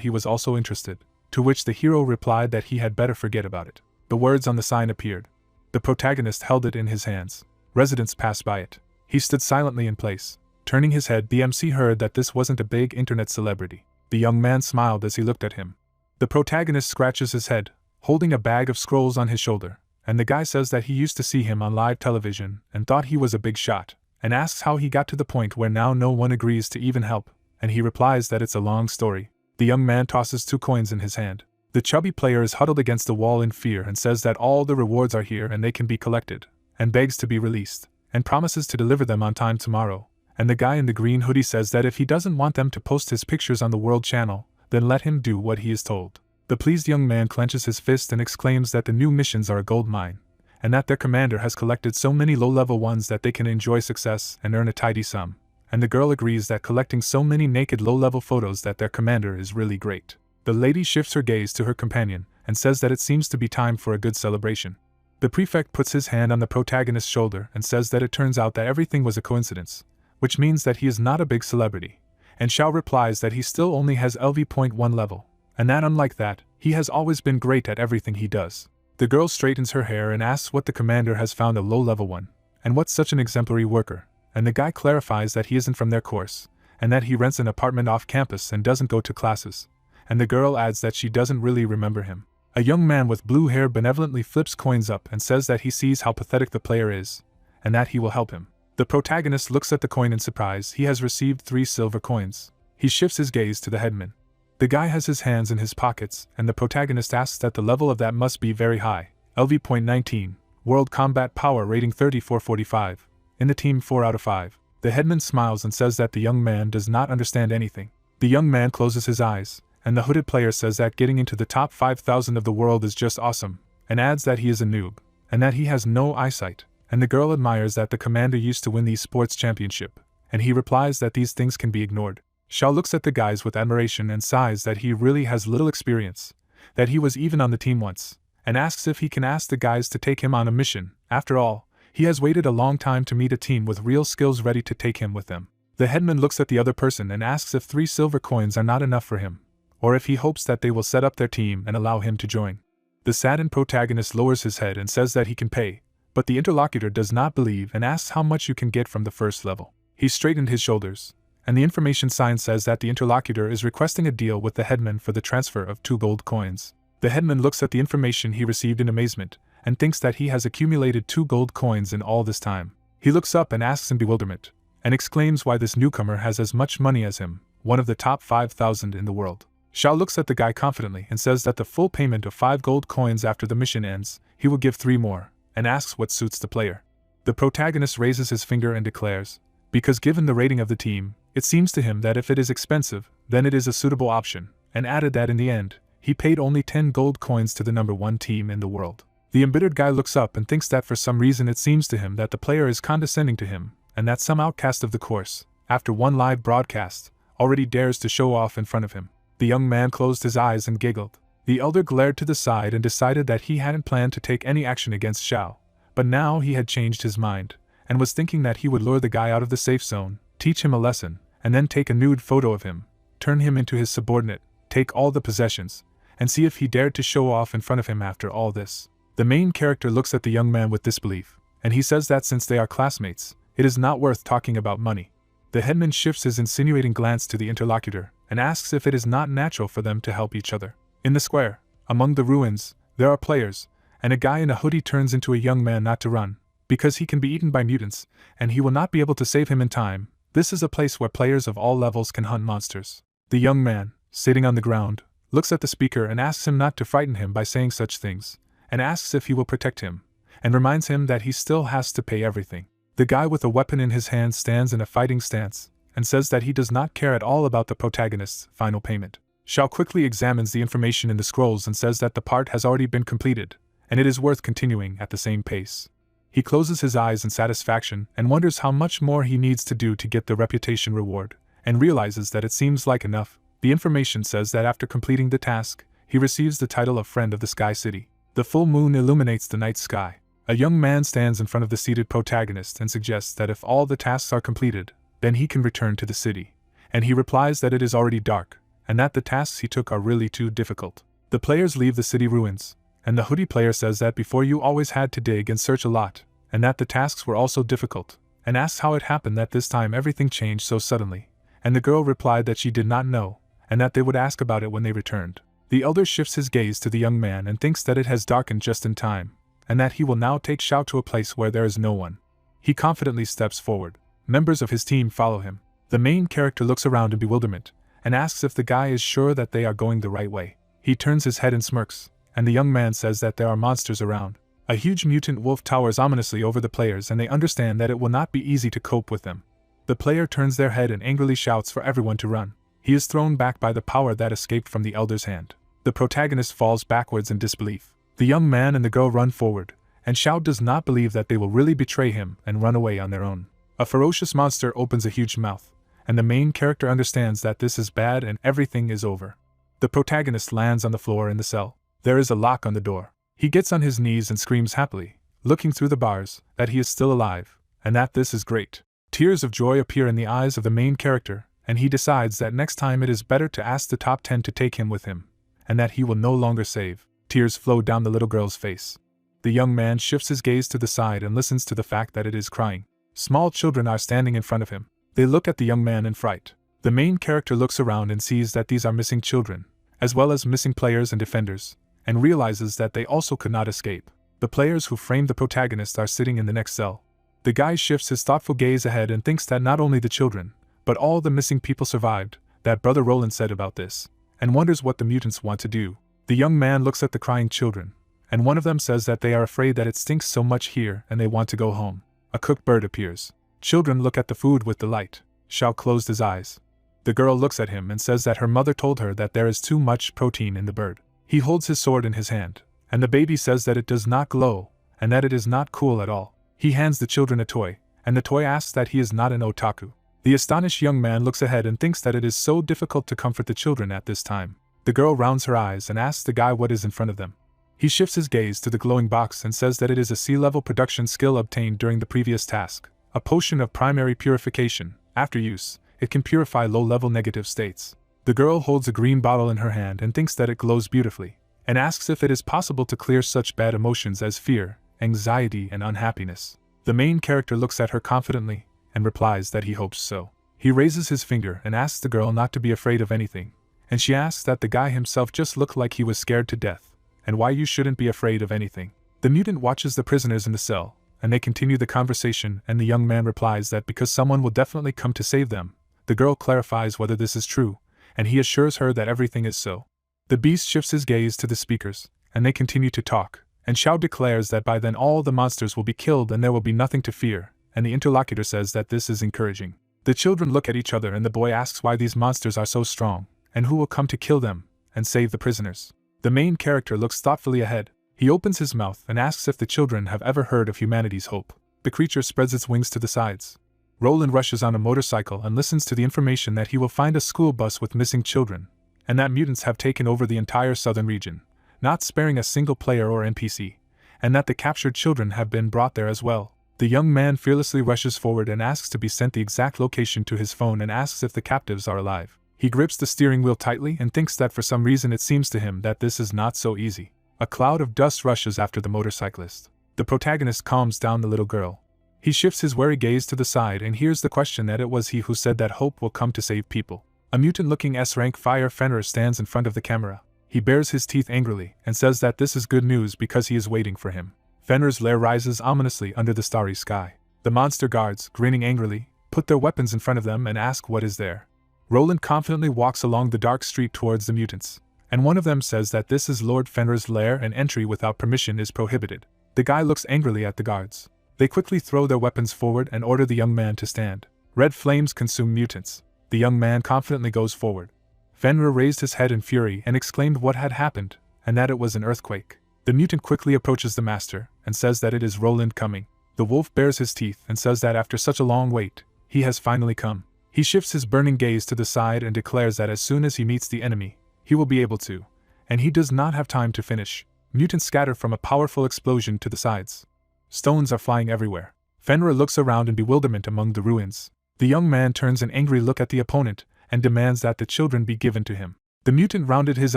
he was also interested, to which the hero replied that he had better forget about it. The words on the sign appeared. The protagonist held it in his hands. Residents passed by it. He stood silently in place. Turning his head, the MC heard that this wasn't a big internet celebrity. The young man smiled as he looked at him. The protagonist scratches his head, holding a bag of scrolls on his shoulder, and the guy says that he used to see him on live television and thought he was a big shot, and asks how he got to the point where now no one agrees to even help, and he replies that it's a long story. The young man tosses 2 coins in his hand. The chubby player is huddled against the wall in fear and says that all the rewards are here and they can be collected, and begs to be released, and promises to deliver them on time tomorrow. And the guy in the green hoodie says that if he doesn't want them to post his pictures on the World Channel, then let him do what he is told. The pleased young man clenches his fist and exclaims that the new missions are a gold mine, and that their commander has collected so many low-level ones that they can enjoy success and earn a tidy sum. And the girl agrees that collecting so many naked low-level photos that their commander is really great. The lady shifts her gaze to her companion and says that it seems to be time for a good celebration. The prefect puts his hand on the protagonist's shoulder and says that it turns out that everything was a coincidence, which means that he is not a big celebrity, and Xiao replies that he still only has LV.1 level, and that unlike that, he has always been great at everything he does. The girl straightens her hair and asks what the commander has found a low-level one, and what's such an exemplary worker, and the guy clarifies that he isn't from their course, and that he rents an apartment off campus and doesn't go to classes, and the girl adds that she doesn't really remember him. A young man with blue hair benevolently flips coins up and says that he sees how pathetic the player is, and that he will help him. The protagonist looks at the coin in surprise. He has received 3 silver coins. He shifts his gaze to the headman. The guy has his hands in his pockets, and the protagonist asks that the level of that must be very high. LV.19, World Combat Power rating 3445, in the team 4 out of 5. The headman smiles and says that the young man does not understand anything. The young man closes his eyes, and the hooded player says that getting into the top 5,000 of the world is just awesome, and adds that he is a noob, and that he has no eyesight, and the girl admires that the commander used to win the sports championship, and he replies that these things can be ignored. Xiao looks at the guys with admiration and sighs that he really has little experience, that he was even on the team once, and asks if he can ask the guys to take him on a mission. After all, he has waited a long time to meet a team with real skills ready to take him with them. The headman looks at the other person and asks if 3 silver coins are not enough for him, or if he hopes that they will set up their team and allow him to join. The saddened protagonist lowers his head and says that he can pay, but the interlocutor does not believe and asks how much you can get from the first level. He straightened his shoulders, and the information sign says that the interlocutor is requesting a deal with the headman for the transfer of 2 gold coins. The headman looks at the information he received in amazement, and thinks that he has accumulated 2 gold coins in all this time. He looks up and asks in bewilderment, and exclaims why this newcomer has as much money as him, one of the top 5,000 in the world. Xiao looks at the guy confidently and says that the full payment of 5 gold coins after the mission ends, he will give 3 more, and asks what suits the player. The protagonist raises his finger and declares, because given the rating of the team, it seems to him that if it is expensive, then it is a suitable option, and added that in the end, he paid only 10 gold coins to the number 1 team in the world. The embittered guy looks up and thinks that for some reason it seems to him that the player is condescending to him, and that some outcast of the course, after one live broadcast, already dares to show off in front of him. The young man closed his eyes and giggled. The elder glared to the side and decided that he hadn't planned to take any action against Xiao, but now he had changed his mind, and was thinking that he would lure the guy out of the safe zone, teach him a lesson, and then take a nude photo of him, turn him into his subordinate, take all the possessions, and see if he dared to show off in front of him after all this. The main character looks at the young man with disbelief, and he says that since they are classmates, it is not worth talking about money. The headman shifts his insinuating glance to the interlocutor, and asks if it is not natural for them to help each other. In the square, among the ruins, there are players, and a guy in a hoodie turns into a young man not to run, because he can be eaten by mutants, and he will not be able to save him in time. This is a place where players of all levels can hunt monsters. The young man, sitting on the ground, looks at the speaker and asks him not to frighten him by saying such things, and asks if he will protect him, and reminds him that he still has to pay everything. The guy with a weapon in his hand stands in a fighting stance, and says that he does not care at all about the protagonist's final payment. Xiao quickly examines the information in the scrolls and says that the part has already been completed, and it is worth continuing at the same pace. He closes his eyes in satisfaction and wonders how much more he needs to do to get the reputation reward, and realizes that it seems like enough. The information says that after completing the task, he receives the title of Friend of the Sky City. The full moon illuminates the night sky. A young man stands in front of the seated protagonist and suggests that if all the tasks are completed, then he can return to the city, and he replies that it is already dark, and that the tasks he took are really too difficult. The players leave the city ruins, and the hoodie player says that before you always had to dig and search a lot, and that the tasks were also difficult, and asks how it happened that this time everything changed so suddenly, and the girl replied that she did not know, and that they would ask about it when they returned. The elder shifts his gaze to the young man and thinks that it has darkened just in time, and that he will now take Xiao to a place where there is no one. He confidently steps forward. Members of his team follow him. The main character looks around in bewilderment, and asks if the guy is sure that they are going the right way. He turns his head and smirks, and the young man says that there are monsters around. A huge mutant wolf towers ominously over the players, and they understand that it will not be easy to cope with them. The player turns their head and angrily shouts for everyone to run. He is thrown back by the power that escaped from the elder's hand. The protagonist falls backwards in disbelief. The young man and the girl run forward, and Xiao does not believe that they will really betray him and run away on their own. A ferocious monster opens a huge mouth, and the main character understands that this is bad and everything is over. The protagonist lands on the floor in the cell. There is a lock on the door. He gets on his knees and screams happily, looking through the bars, that he is still alive, and that this is great. Tears of joy appear in the eyes of the main character, and he decides that next time it is better to ask the top 10 to take him with him, and that he will no longer save. Tears flow down the little girl's face. The young man shifts his gaze to the side and listens to the fact that it is crying. Small children are standing in front of him. They look at the young man in fright. The main character looks around and sees that these are missing children, as well as missing players and defenders, and realizes that they also could not escape. The players who framed the protagonist are sitting in the next cell. The guy shifts his thoughtful gaze ahead and thinks that not only the children, but all the missing people survived, that Brother Roland said about this, and wonders what the mutants want to do. The young man looks at the crying children, and one of them says that they are afraid that it stinks so much here and they want to go home. A cooked bird appears. Children look at the food with delight. Xiao closed his eyes. The girl looks at him and says that her mother told her that there is too much protein in the bird. He holds his sword in his hand, and the baby says that it does not glow, and that it is not cool at all. He hands the children a toy, and the toy asks that he is not an otaku. The astonished young man looks ahead and thinks that it is so difficult to comfort the children at this time. The girl rounds her eyes and asks the guy what is in front of them. He shifts his gaze to the glowing box and says that it is a sea-level production skill obtained during the previous task, a potion of primary purification. After use, it can purify low-level negative states. The girl holds a green bottle in her hand and thinks that it glows beautifully, and asks if it is possible to clear such bad emotions as fear, anxiety, and unhappiness. The main character looks at her confidently, and replies that he hopes so. He raises his finger and asks the girl not to be afraid of anything, and she asks that the guy himself just looked like he was scared to death, and why you shouldn't be afraid of anything. The mutant watches the prisoners in the cell, and they continue the conversation, and the young man replies that because someone will definitely come to save them. The girl clarifies whether this is true, and he assures her that everything is so. The beast shifts his gaze to the speakers, and they continue to talk, and Xiao declares that by then all the monsters will be killed and there will be nothing to fear, and the interlocutor says that this is encouraging. The children look at each other and the boy asks why these monsters are so strong, and who will come to kill them, and save the prisoners. The main character looks thoughtfully ahead. He opens his mouth and asks if the children have ever heard of humanity's hope. The creature spreads its wings to the sides. Roland rushes on a motorcycle and listens to the information that he will find a school bus with missing children, and that mutants have taken over the entire southern region, not sparing a single player or NPC, and that the captured children have been brought there as well. The young man fearlessly rushes forward and asks to be sent the exact location to his phone and asks if the captives are alive. He grips the steering wheel tightly and thinks that for some reason it seems to him that this is not so easy. A cloud of dust rushes after the motorcyclist. The protagonist calms down the little girl. He shifts his wary gaze to the side and hears the question that it was he who said that hope will come to save people. A mutant-looking S-rank Fire Fenrir stands in front of the camera. He bares his teeth angrily and says that this is good news because he is waiting for him. Fenrir's lair rises ominously under the starry sky. The monster guards, grinning angrily, put their weapons in front of them and ask what is there. Roland confidently walks along the dark street towards the mutants, and one of them says that this is Lord Fenrir's lair and entry without permission is prohibited. The guy looks angrily at the guards. They quickly throw their weapons forward and order the young man to stand. Red flames consume mutants. The young man confidently goes forward. Fenrir raised his head in fury and exclaimed what had happened, and that it was an earthquake. The mutant quickly approaches the master, and says that it is Roland coming. The wolf bares his teeth and says that after such a long wait, he has finally come. He shifts his burning gaze to the side and declares that as soon as he meets the enemy, he will be able to, and he does not have time to finish. Mutants scatter from a powerful explosion to the sides. Stones are flying everywhere. Fenrir looks around in bewilderment among the ruins. The young man turns an angry look at the opponent, and demands that the children be given to him. The mutant rounded his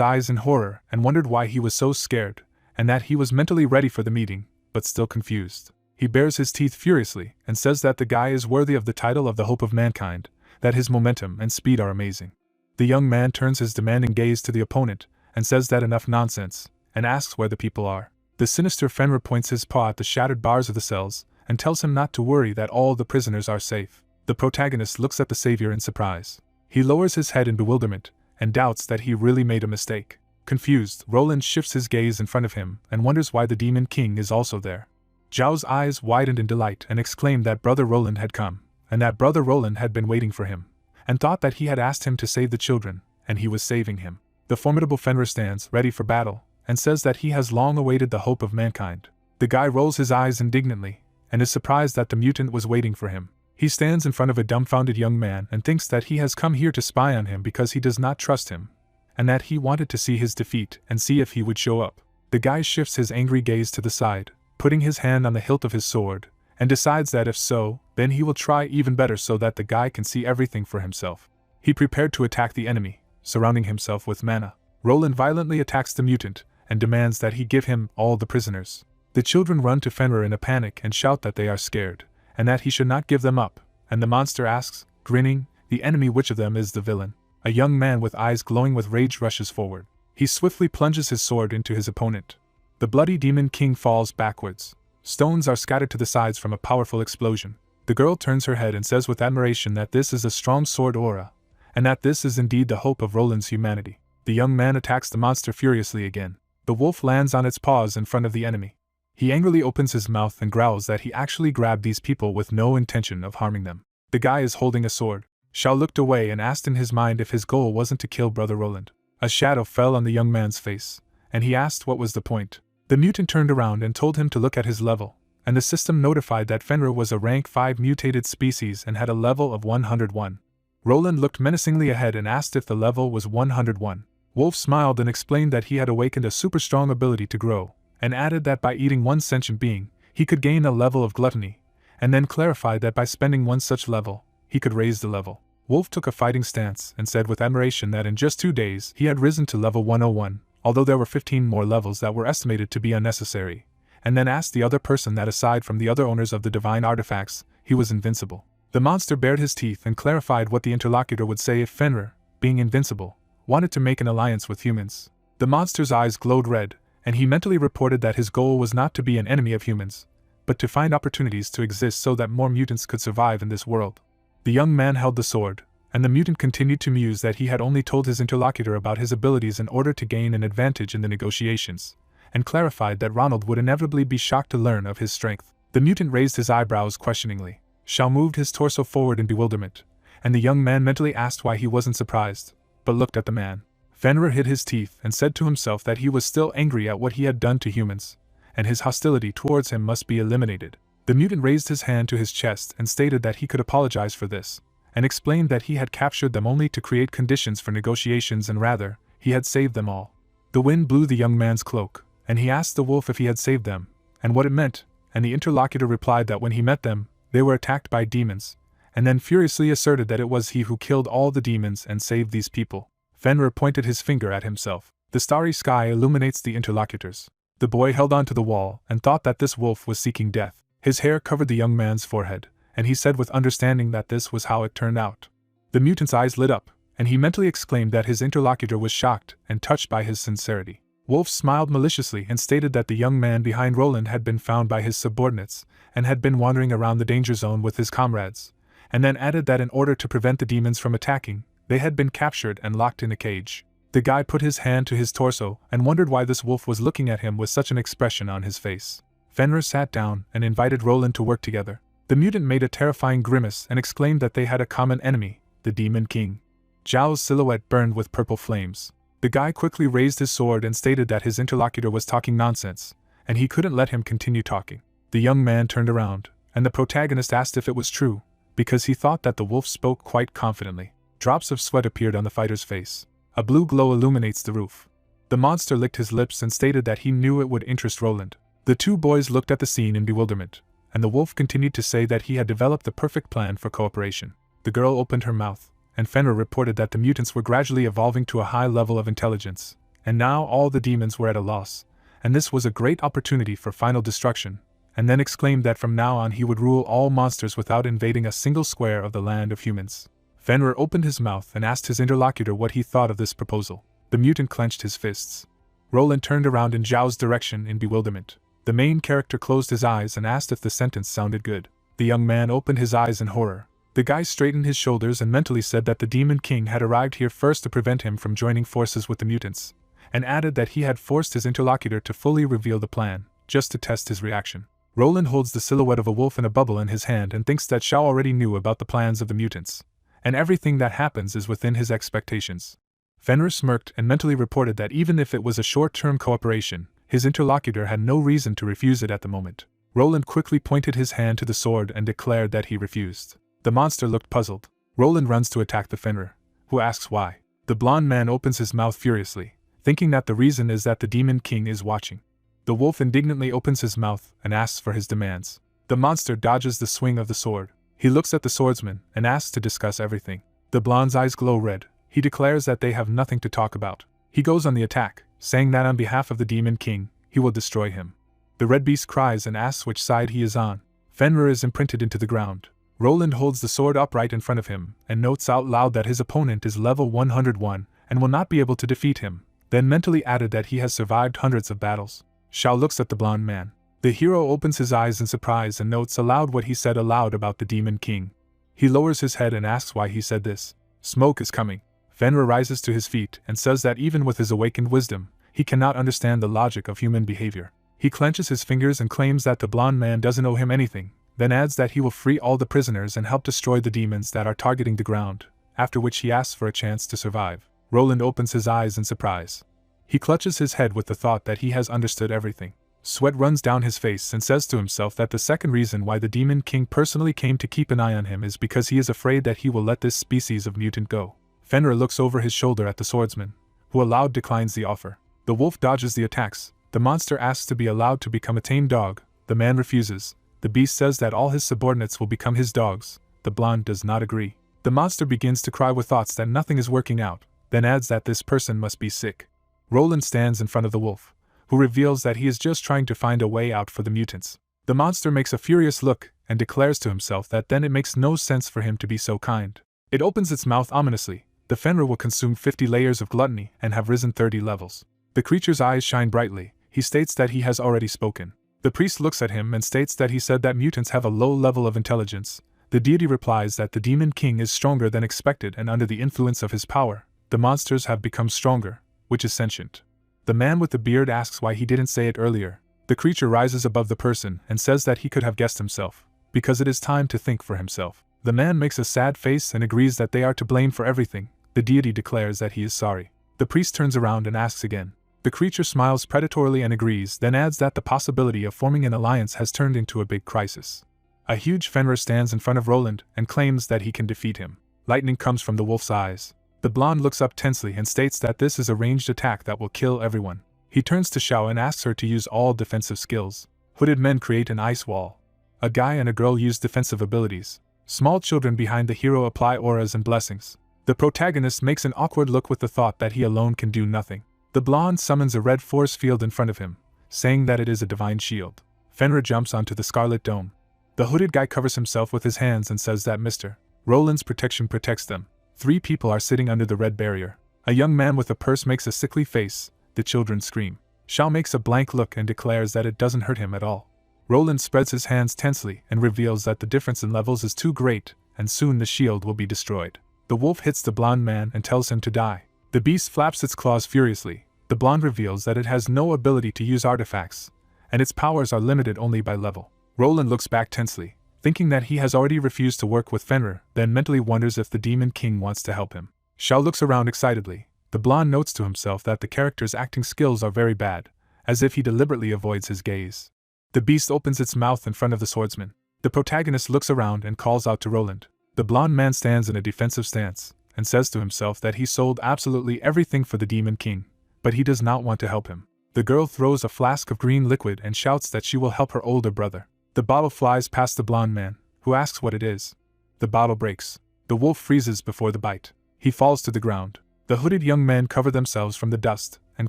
eyes in horror and wondered why he was so scared, and that he was mentally ready for the meeting, but still confused. He bares his teeth furiously and says that the guy is worthy of the title of the hope of mankind, that his momentum and speed are amazing. The young man turns his demanding gaze to the opponent and says that enough nonsense, and asks where the people are. The sinister Fenrir points his paw at the shattered bars of the cells and tells him not to worry, that all the prisoners are safe. The protagonist looks at the savior in surprise. He lowers his head in bewilderment and doubts that he really made a mistake. Confused, Roland shifts his gaze in front of him and wonders why the Demon King is also there. Zhao's eyes widened in delight and exclaimed that Brother Roland had come, and that Brother Roland had been waiting for him, and thought that he had asked him to save the children, and he was saving him. The formidable Fenrir stands ready for battle and says that he has long awaited the hope of mankind. The guy rolls his eyes indignantly and is surprised that the mutant was waiting for him. He stands in front of a dumbfounded young man and thinks that he has come here to spy on him because he does not trust him, and that he wanted to see his defeat and see if he would show up. The guy shifts his angry gaze to the side, putting his hand on the hilt of his sword, and decides that if so, then he will try even better so that the guy can see everything for himself. He prepared to attack the enemy, surrounding himself with mana. Roland violently attacks the mutant and demands that he give him all the prisoners. The children run to Fenrir in a panic and shout that they are scared, and that he should not give them up, and the monster asks, grinning, the enemy, which of them is the villain. A young man with eyes glowing with rage rushes forward. He swiftly plunges his sword into his opponent. The bloody Demon King falls backwards. Stones are scattered to the sides from a powerful explosion. The girl turns her head and says with admiration that this is a strong sword aura, and that this is indeed the hope of Roland's humanity. The young man attacks the monster furiously again. The wolf lands on its paws in front of the enemy. He angrily opens his mouth and growls that he actually grabbed these people with no intention of harming them. The guy is holding a sword. Shao looked away and asked in his mind if his goal wasn't to kill Brother Roland. A shadow fell on the young man's face, and he asked what was the point. The mutant turned around and told him to look at his level, and the system notified that Fenrir was a rank 5 mutated species and had a level of 101. Roland looked menacingly ahead and asked if the level was 101. Wolf smiled and explained that he had awakened a super strong ability to grow, and added that by eating one sentient being, he could gain a level of gluttony, and then clarified that by spending one such level, he could raise the level. Wolf took a fighting stance and said with admiration that in just 2 days he had risen to level 101, although there were 15 more levels that were estimated to be unnecessary, and then asked the other person that aside from the other owners of the divine artifacts, he was invincible. The monster bared his teeth and clarified what the interlocutor would say if Fenrir, being invincible, wanted to make an alliance with humans. The monster's eyes glowed red, and he mentally reported that his goal was not to be an enemy of humans, but to find opportunities to exist so that more mutants could survive in this world. The young man held the sword, and the mutant continued to muse that he had only told his interlocutor about his abilities in order to gain an advantage in the negotiations, and clarified that Ronald would inevitably be shocked to learn of his strength. The mutant raised his eyebrows questioningly. Shao moved his torso forward in bewilderment, and the young man mentally asked why he wasn't surprised, but looked at the man. Fenrir hit his teeth and said to himself that he was still angry at what he had done to humans, and his hostility towards him must be eliminated. The mutant raised his hand to his chest and stated that he could apologize for this, and explained that he had captured them only to create conditions for negotiations and rather, he had saved them all. The wind blew the young man's cloak, and he asked the wolf if he had saved them, and what it meant, and the interlocutor replied that when he met them, they were attacked by demons, and then furiously asserted that it was he who killed all the demons and saved these people. Fenrir pointed his finger at himself. The starry sky illuminates the interlocutors. The boy held on to the wall and thought that this wolf was seeking death. His hair covered the young man's forehead, and he said with understanding that this was how it turned out. The mutant's eyes lit up, and he mentally exclaimed that his interlocutor was shocked and touched by his sincerity. Wolf smiled maliciously and stated that the young man behind Roland had been found by his subordinates and had been wandering around the danger zone with his comrades, and then added that in order to prevent the demons from attacking, they had been captured and locked in a cage. The guy put his hand to his torso and wondered why this wolf was looking at him with such an expression on his face. Fenrir sat down and invited Roland to work together. The mutant made a terrifying grimace and exclaimed that they had a common enemy, the Demon King. Zhao's silhouette burned with purple flames. The guy quickly raised his sword and stated that his interlocutor was talking nonsense, and he couldn't let him continue talking. The young man turned around, and the protagonist asked if it was true, because he thought that the wolf spoke quite confidently. Drops of sweat appeared on the fighter's face. A blue glow illuminates the roof. The monster licked his lips and stated that he knew it would interest Roland. The two boys looked at the scene in bewilderment, and the wolf continued to say that he had developed the perfect plan for cooperation. The girl opened her mouth and Fenrir reported that the mutants were gradually evolving to a high level of intelligence, and now all the demons were at a loss, and this was a great opportunity for final destruction, and then exclaimed that from now on he would rule all monsters without invading a single square of the land of humans. Fenrir opened his mouth and asked his interlocutor what he thought of this proposal. The mutant clenched his fists. Roland turned around in Zhao's direction in bewilderment. The main character closed his eyes and asked if the sentence sounded good. The young man opened his eyes in horror. The guy straightened his shoulders and mentally said that the Demon King had arrived here first to prevent him from joining forces with the mutants, and added that he had forced his interlocutor to fully reveal the plan, just to test his reaction. Roland holds the silhouette of a wolf in a bubble in his hand and thinks that Zhao already knew about the plans of the mutants, and everything that happens is within his expectations. Fenrir smirked and mentally reported that even if it was a short-term cooperation, his interlocutor had no reason to refuse it at the moment. Roland quickly pointed his hand to the sword and declared that he refused. The monster looked puzzled. Roland runs to attack the Fenrir, who asks why. The blonde man opens his mouth furiously, thinking that the reason is that the Demon King is watching. The wolf indignantly opens his mouth and asks for his demands. The monster dodges the swing of the sword. He looks at the swordsman and asks to discuss everything. The blonde's eyes glow red. He declares that they have nothing to talk about. He goes on the attack, saying that on behalf of the Demon King, he will destroy him. The red beast cries and asks which side he is on. Fenrir is imprinted into the ground. Roland holds the sword upright in front of him and notes out loud that his opponent is level 101 and will not be able to defeat him, then mentally added that he has survived hundreds of battles. Zhao looks at the blonde man. The hero opens his eyes in surprise and notes aloud what he said aloud about the Demon King. He lowers his head and asks why he said this. Smoke is coming. Fenrir rises to his feet and says that even with his awakened wisdom, he cannot understand the logic of human behavior. He clenches his fingers and claims that the blonde man doesn't owe him anything, then adds that he will free all the prisoners and help destroy the demons that are targeting the ground, after which he asks for a chance to survive. Roland opens his eyes in surprise. He clutches his head with the thought that he has understood everything. Sweat runs down his face and says to himself that the second reason why the Demon King personally came to keep an eye on him is because he is afraid that he will let this species of mutant go. Fenrir looks over his shoulder at the swordsman, who aloud declines the offer. The wolf dodges the attacks. The monster asks to be allowed to become a tame dog. The man refuses. The beast says that all his subordinates will become his dogs. The blonde does not agree. The monster begins to cry with thoughts that nothing is working out, then adds that this person must be sick. Roland stands in front of the wolf, who reveals that he is just trying to find a way out for the mutants. The monster makes a furious look and declares to himself that then it makes no sense for him to be so kind. It opens its mouth ominously. The Fenrir will consume 50 layers of gluttony and have risen 30 levels. The creature's eyes shine brightly. He states that he has already spoken. The priest looks at him and states that he said that mutants have a low level of intelligence. The deity replies that the Demon King is stronger than expected, and under the influence of his power, the monsters have become stronger, which is sentient. The man with the beard asks why he didn't say it earlier. The creature rises above the person and says that he could have guessed himself, because it is time to think for himself. The man makes a sad face and agrees that they are to blame for everything. The deity declares that he is sorry. The priest turns around and asks again. The creature smiles predatorily and agrees, then adds that the possibility of forming an alliance has turned into a big crisis. A huge Fenrir stands in front of Roland and claims that he can defeat him. Lightning comes from the wolf's eyes. The blonde looks up tensely and states that this is a ranged attack that will kill everyone. He turns to Zhao and asks her to use all defensive skills. Hooded men create an ice wall. A guy and a girl use defensive abilities. Small children behind the hero apply auras and blessings. The protagonist makes an awkward look with the thought that he alone can do nothing. The blonde summons a red force field in front of him, saying that it is a divine shield. Fenrir jumps onto the scarlet dome. The hooded guy covers himself with his hands and says that Mr. Roland's protection protects them. 3 people are sitting under the red barrier. A young man with a purse makes a sickly face. The children scream. Zhao makes a blank look and declares that it doesn't hurt him at all. Roland spreads his hands tensely and reveals that the difference in levels is too great, and soon the shield will be destroyed. The wolf hits the blonde man and tells him to die. The beast flaps its claws furiously. The blonde reveals that it has no ability to use artifacts, and its powers are limited only by level. Roland looks back tensely, thinking that he has already refused to work with Fenrir, then mentally wonders if the Demon King wants to help him. Zhao looks around excitedly. The blonde notes to himself that the character's acting skills are very bad, as if he deliberately avoids his gaze. The beast opens its mouth in front of the swordsman. The protagonist looks around and calls out to Roland. The blonde man stands in a defensive stance, and says to himself that he sold absolutely everything for the Demon King, but he does not want to help him. The girl throws a flask of green liquid and shouts that she will help her older brother. The bottle flies past the blonde man, who asks what it is. The bottle breaks. The wolf freezes before the bite. He falls to the ground. The hooded young men cover themselves from the dust and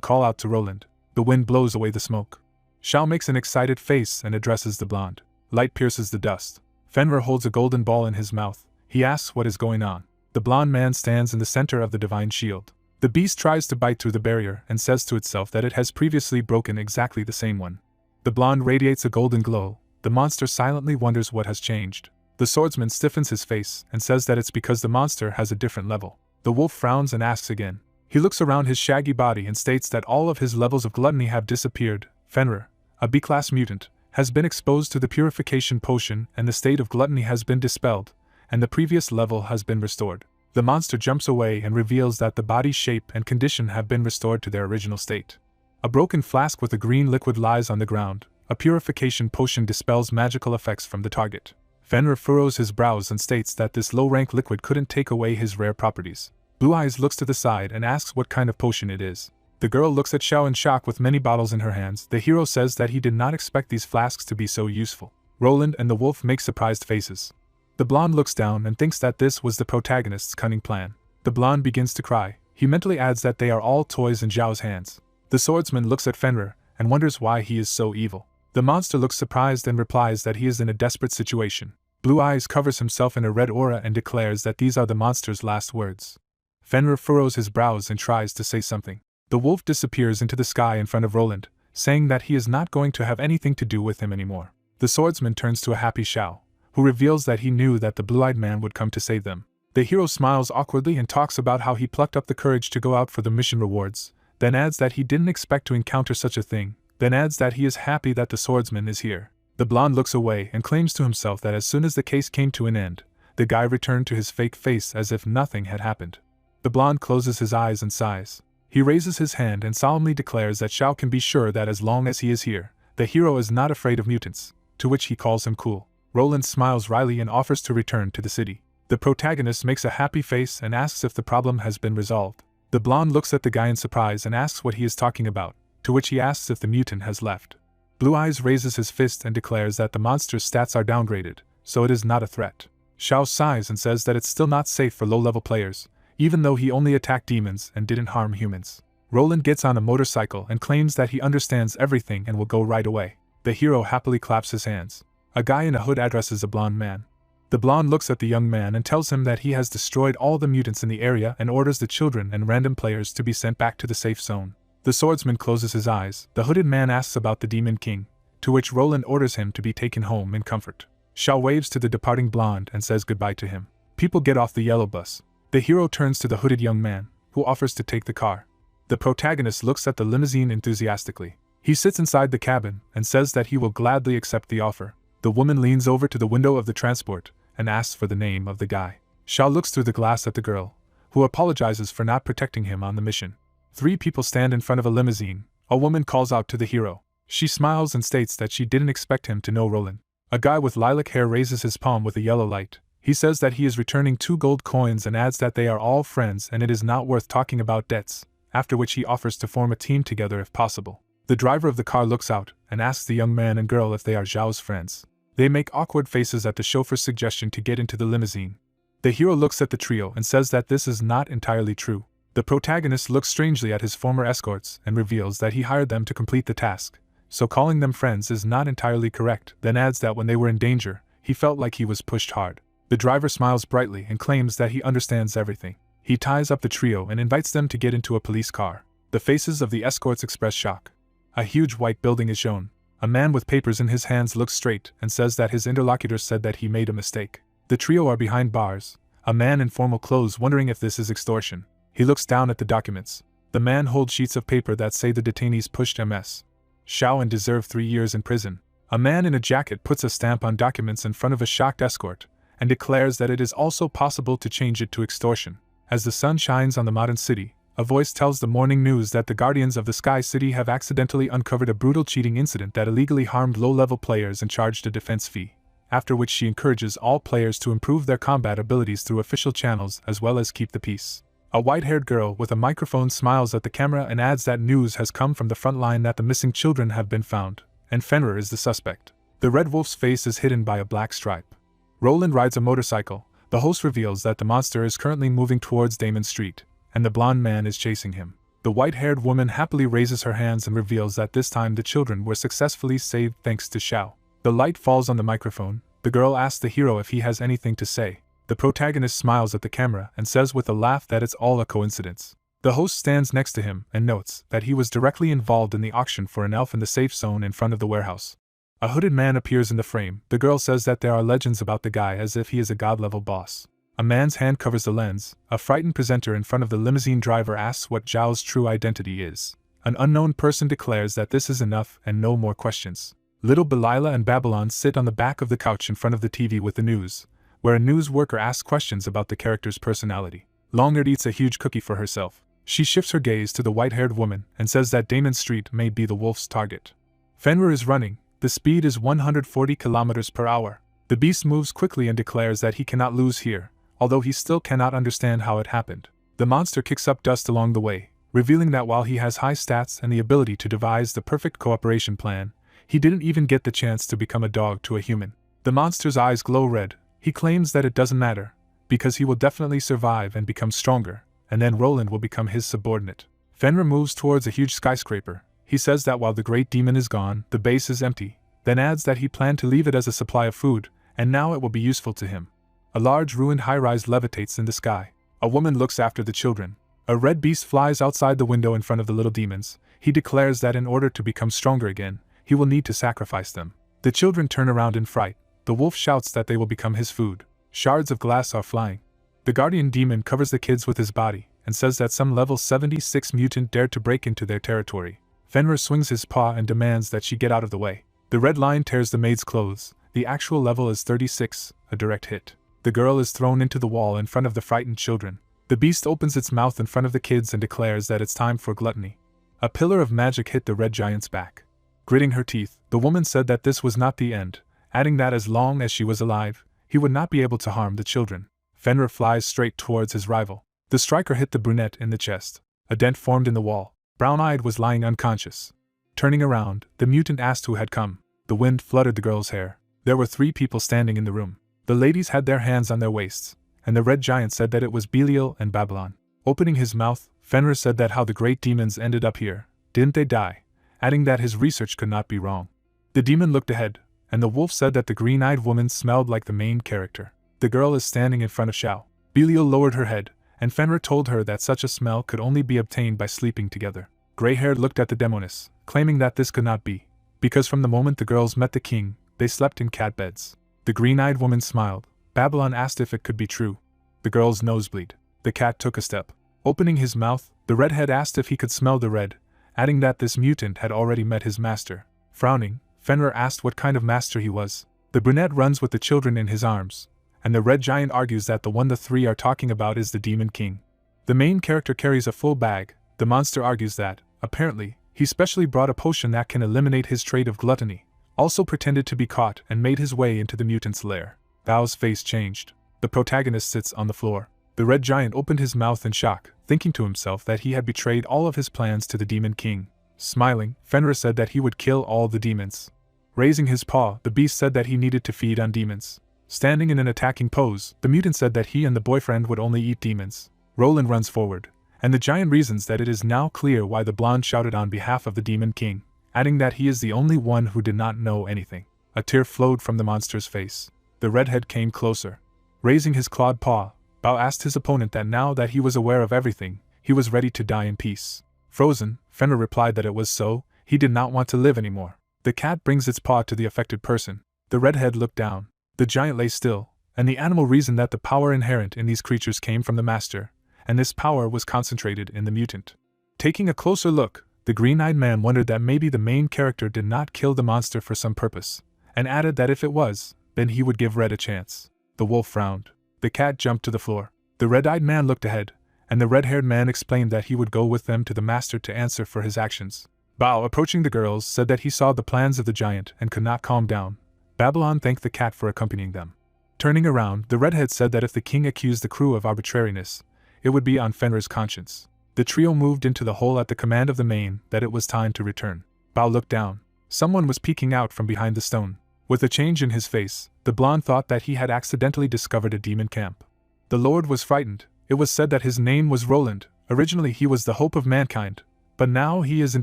call out to Roland. The wind blows away the smoke. Shao makes an excited face and addresses the blonde. Light pierces the dust. Fenrir holds a golden ball in his mouth. He asks what is going on. The blonde man stands in the center of the divine shield. The beast tries to bite through the barrier and says to itself that it has previously broken exactly the same one. The blonde radiates a golden glow. The monster silently wonders what has changed. The swordsman stiffens his face and says that it's because the monster has a different level. The wolf frowns and asks again. He looks around his shaggy body and states that all of his levels of gluttony have disappeared. Fenrir, a B-class mutant, has been exposed to the purification potion and the state of gluttony has been dispelled, and the previous level has been restored. The monster jumps away and reveals that the body's shape and condition have been restored to their original state. A broken flask with a green liquid lies on the ground. A purification potion dispels magical effects from the target. Fenrir furrows his brows and states that this low-rank liquid couldn't take away his rare properties. Blue Eyes looks to the side and asks what kind of potion it is. The girl looks at Xiao in shock with many bottles in her hands. The hero says that he did not expect these flasks to be so useful. Roland and the wolf make surprised faces. The blonde looks down and thinks that this was the protagonist's cunning plan. The blonde begins to cry. He mentally adds that they are all toys in Zhao's hands. The swordsman looks at Fenrir and wonders why he is so evil. The monster looks surprised and replies that he is in a desperate situation. Blue Eyes covers himself in a red aura and declares that these are the monster's last words. Fenrir furrows his brows and tries to say something. The wolf disappears into the sky in front of Roland, saying that he is not going to have anything to do with him anymore. The swordsman turns to a happy Xiao, who reveals that he knew that the blue-eyed man would come to save them. The hero smiles awkwardly and talks about how he plucked up the courage to go out for the mission rewards, then adds that he didn't expect to encounter such a thing, then adds that he is happy that the swordsman is here. The blonde looks away and claims to himself that as soon as the case came to an end, the guy returned to his fake face as if nothing had happened. The blonde closes his eyes and sighs. He raises his hand and solemnly declares that Xiao can be sure that as long as he is here, the hero is not afraid of mutants, to which he calls him cool. Roland smiles wryly and offers to return to the city. The protagonist makes a happy face and asks if the problem has been resolved. The blonde looks at the guy in surprise and asks what he is talking about, to which he asks if the mutant has left. Blue Eyes raises his fist and declares that the monster's stats are downgraded, so it is not a threat. Xiao sighs and says that it's still not safe for low-level players, even though he only attacked demons and didn't harm humans. Roland gets on a motorcycle and claims that he understands everything and will go right away. The hero happily claps his hands. A guy in a hood addresses a blonde man. The blonde looks at the young man and tells him that he has destroyed all the mutants in the area and orders the children and random players to be sent back to the safe zone. The swordsman closes his eyes. The hooded man asks about the Demon King, to which Roland orders him to be taken home in comfort. Xiao waves to the departing blonde and says goodbye to him. People get off the yellow bus. The hero turns to the hooded young man, who offers to take the car. The protagonist looks at the limousine enthusiastically. He sits inside the cabin and says that he will gladly accept the offer. The woman leans over to the window of the transport and asks for the name of the guy. Xiao looks through the glass at the girl, who apologizes for not protecting him on the mission. 3 people stand in front of a limousine. A woman calls out to the hero. She smiles and states that she didn't expect him to know Roland. A guy with lilac hair raises his palm with a yellow light. He says that he is returning 2 gold coins and adds that they are all friends and it is not worth talking about debts, after which he offers to form a team together if possible. The driver of the car looks out and asks the young man and girl if they are Zhao's friends. They make awkward faces at the chauffeur's suggestion to get into the limousine. The hero looks at the trio and says that this is not entirely true. The protagonist looks strangely at his former escorts and reveals that he hired them to complete the task, so calling them friends is not entirely correct, then adds that when they were in danger, he felt like he was pushed hard. The driver smiles brightly and claims that he understands everything. He ties up the trio and invites them to get into a police car. The faces of the escorts express shock. A huge white building is shown. A man with papers in his hands looks straight and says that his interlocutors said that he made a mistake. The trio are behind bars, a man in formal clothes wondering if this is extortion. He looks down at the documents. The man holds sheets of paper that say the detainees pushed MS. Xiao and deserve 3 years in prison. A man in a jacket puts a stamp on documents in front of a shocked escort and declares that it is also possible to change it to extortion. As the sun shines on the modern city, a voice tells the morning news that the Guardians of the Sky City have accidentally uncovered a brutal cheating incident that illegally harmed low-level players and charged a defense fee, after which she encourages all players to improve their combat abilities through official channels as well as keep the peace. A white-haired girl with a microphone smiles at the camera and adds that news has come from the front line that the missing children have been found, and Fenrir is the suspect. The Red Wolf's face is hidden by a black stripe. Roland rides a motorcycle, The host reveals that the monster is currently moving towards Damon Street, and the blonde man is chasing him. The white-haired woman happily raises her hands and reveals that this time the children were successfully saved thanks to Xiao. The light falls on the microphone. The girl asks the hero if he has anything to say. The protagonist smiles at the camera and says with a laugh that it's all a coincidence. The host stands next to him and notes that he was directly involved in the auction for an elf in the safe zone in front of the warehouse. A hooded man appears in the frame. The girl says that there are legends about the guy as if he is a god-level boss. A man's hand covers the lens. A frightened presenter in front of the limousine driver asks what Zhao's true identity is. An unknown person declares that this is enough and no more questions. Little Delilah and Babylon sit on the back of the couch in front of the TV with the news, where a news worker asks questions about the character's personality. Longhaired eats a huge cookie for herself. She shifts her gaze to the white-haired woman and says that Damon Street may be the wolf's target. Fenrir is running. The speed is 140 kilometers per hour. The beast moves quickly and declares that he cannot lose here, although he still cannot understand how it happened. The monster kicks up dust along the way, revealing that while he has high stats and the ability to devise the perfect cooperation plan, he didn't even get the chance to become a dog to a human. The monster's eyes glow red. He claims that it doesn't matter, because he will definitely survive and become stronger, and then Roland will become his subordinate. Fenrir moves towards a huge skyscraper. He says that while the great demon is gone, the base is empty, then adds that he planned to leave it as a supply of food, and now it will be useful to him. A large ruined high-rise levitates in the sky. A woman looks after the children. A red beast flies outside the window in front of the little demons. He declares that in order to become stronger again, he will need to sacrifice them. The children turn around in fright. The wolf shouts that they will become his food. Shards of glass are flying. The guardian demon covers the kids with his body, and says that some level 76 mutant dared to break into their territory. Fenrir swings his paw and demands that she get out of the way. The red lion tears the maid's clothes. The actual level is 36, a direct hit. The girl is thrown into the wall in front of the frightened children. The beast opens its mouth in front of the kids and declares that it's time for gluttony. A pillar of magic hit the red giant's back. Gritting her teeth, the woman said that this was not the end, adding that as long as she was alive, he would not be able to harm the children. Fenrir flies straight towards his rival. The striker hit the brunette in the chest. A dent formed in the wall. Brown-eyed was lying unconscious. Turning around, the mutant asked who had come. The wind fluttered the girl's hair. There were 3 people standing in the room. The ladies had their hands on their waists, and the red giant said that it was Belial and Babylon. Opening his mouth, Fenrir said that how the great demons ended up here. Didn't they die? Adding that his research could not be wrong. The demon looked ahead, and the wolf said that the green-eyed woman smelled like the main character. The girl is standing in front of Xiao. Belial lowered her head, and Fenrir told her that such a smell could only be obtained by sleeping together. Grey-haired looked at the demoness, claiming that this could not be, because from the moment the girls met the king, they slept in cat beds. The green-eyed woman smiled. Babylon asked if it could be true. The girl's nosebleed. The cat took a step. Opening his mouth, the redhead asked if he could smell the red, adding that this mutant had already met his master. Frowning, Fenrir asked what kind of master he was. The brunette runs with the children in his arms, and the red giant argues that the one the 3 are talking about is the Demon King. The main character carries a full bag. The monster argues that, apparently, he specially brought a potion that can eliminate his trait of gluttony, also pretended to be caught and made his way into the mutant's lair. Bao's face changed. The protagonist sits on the floor. The red giant opened his mouth in shock, thinking to himself that he had betrayed all of his plans to the Demon King. Smiling, Fenrir said that he would kill all the demons. Raising his paw, the beast said that he needed to feed on demons. Standing in an attacking pose, the mutant said that he and the boyfriend would only eat demons. Roland runs forward, and the giant reasons that it is now clear why the blonde shouted on behalf of the Demon King, adding that he is the only one who did not know anything. A tear flowed from the monster's face. The redhead came closer. Raising his clawed paw, Bao asked his opponent that now that he was aware of everything, he was ready to die in peace. Frozen, Fenrir replied that it was so, he did not want to live anymore. The cat brings its paw to the affected person. The redhead looked down. The giant lay still, and the animal reasoned that the power inherent in these creatures came from the master, and this power was concentrated in the mutant. Taking a closer look, the green-eyed man wondered that maybe the main character did not kill the monster for some purpose, and added that if it was, then he would give Red a chance. The wolf frowned. The cat jumped to the floor. The red-eyed man looked ahead, and the red-haired man explained that he would go with them to the master to answer for his actions. Bao, approaching the girls, said that he saw the plans of the giant and could not calm down. Babylon thanked the cat for accompanying them. Turning around, the redhead said that if the king accused the crew of arbitrariness, it would be on Fenrir's conscience. The trio moved into the hole at the command of the main that it was time to return. Bao looked down. Someone was peeking out from behind the stone. With a change in his face, the blonde thought that he had accidentally discovered a demon camp. The Lord was frightened. It was said that his name was Roland. Originally he was the hope of mankind, but now he is in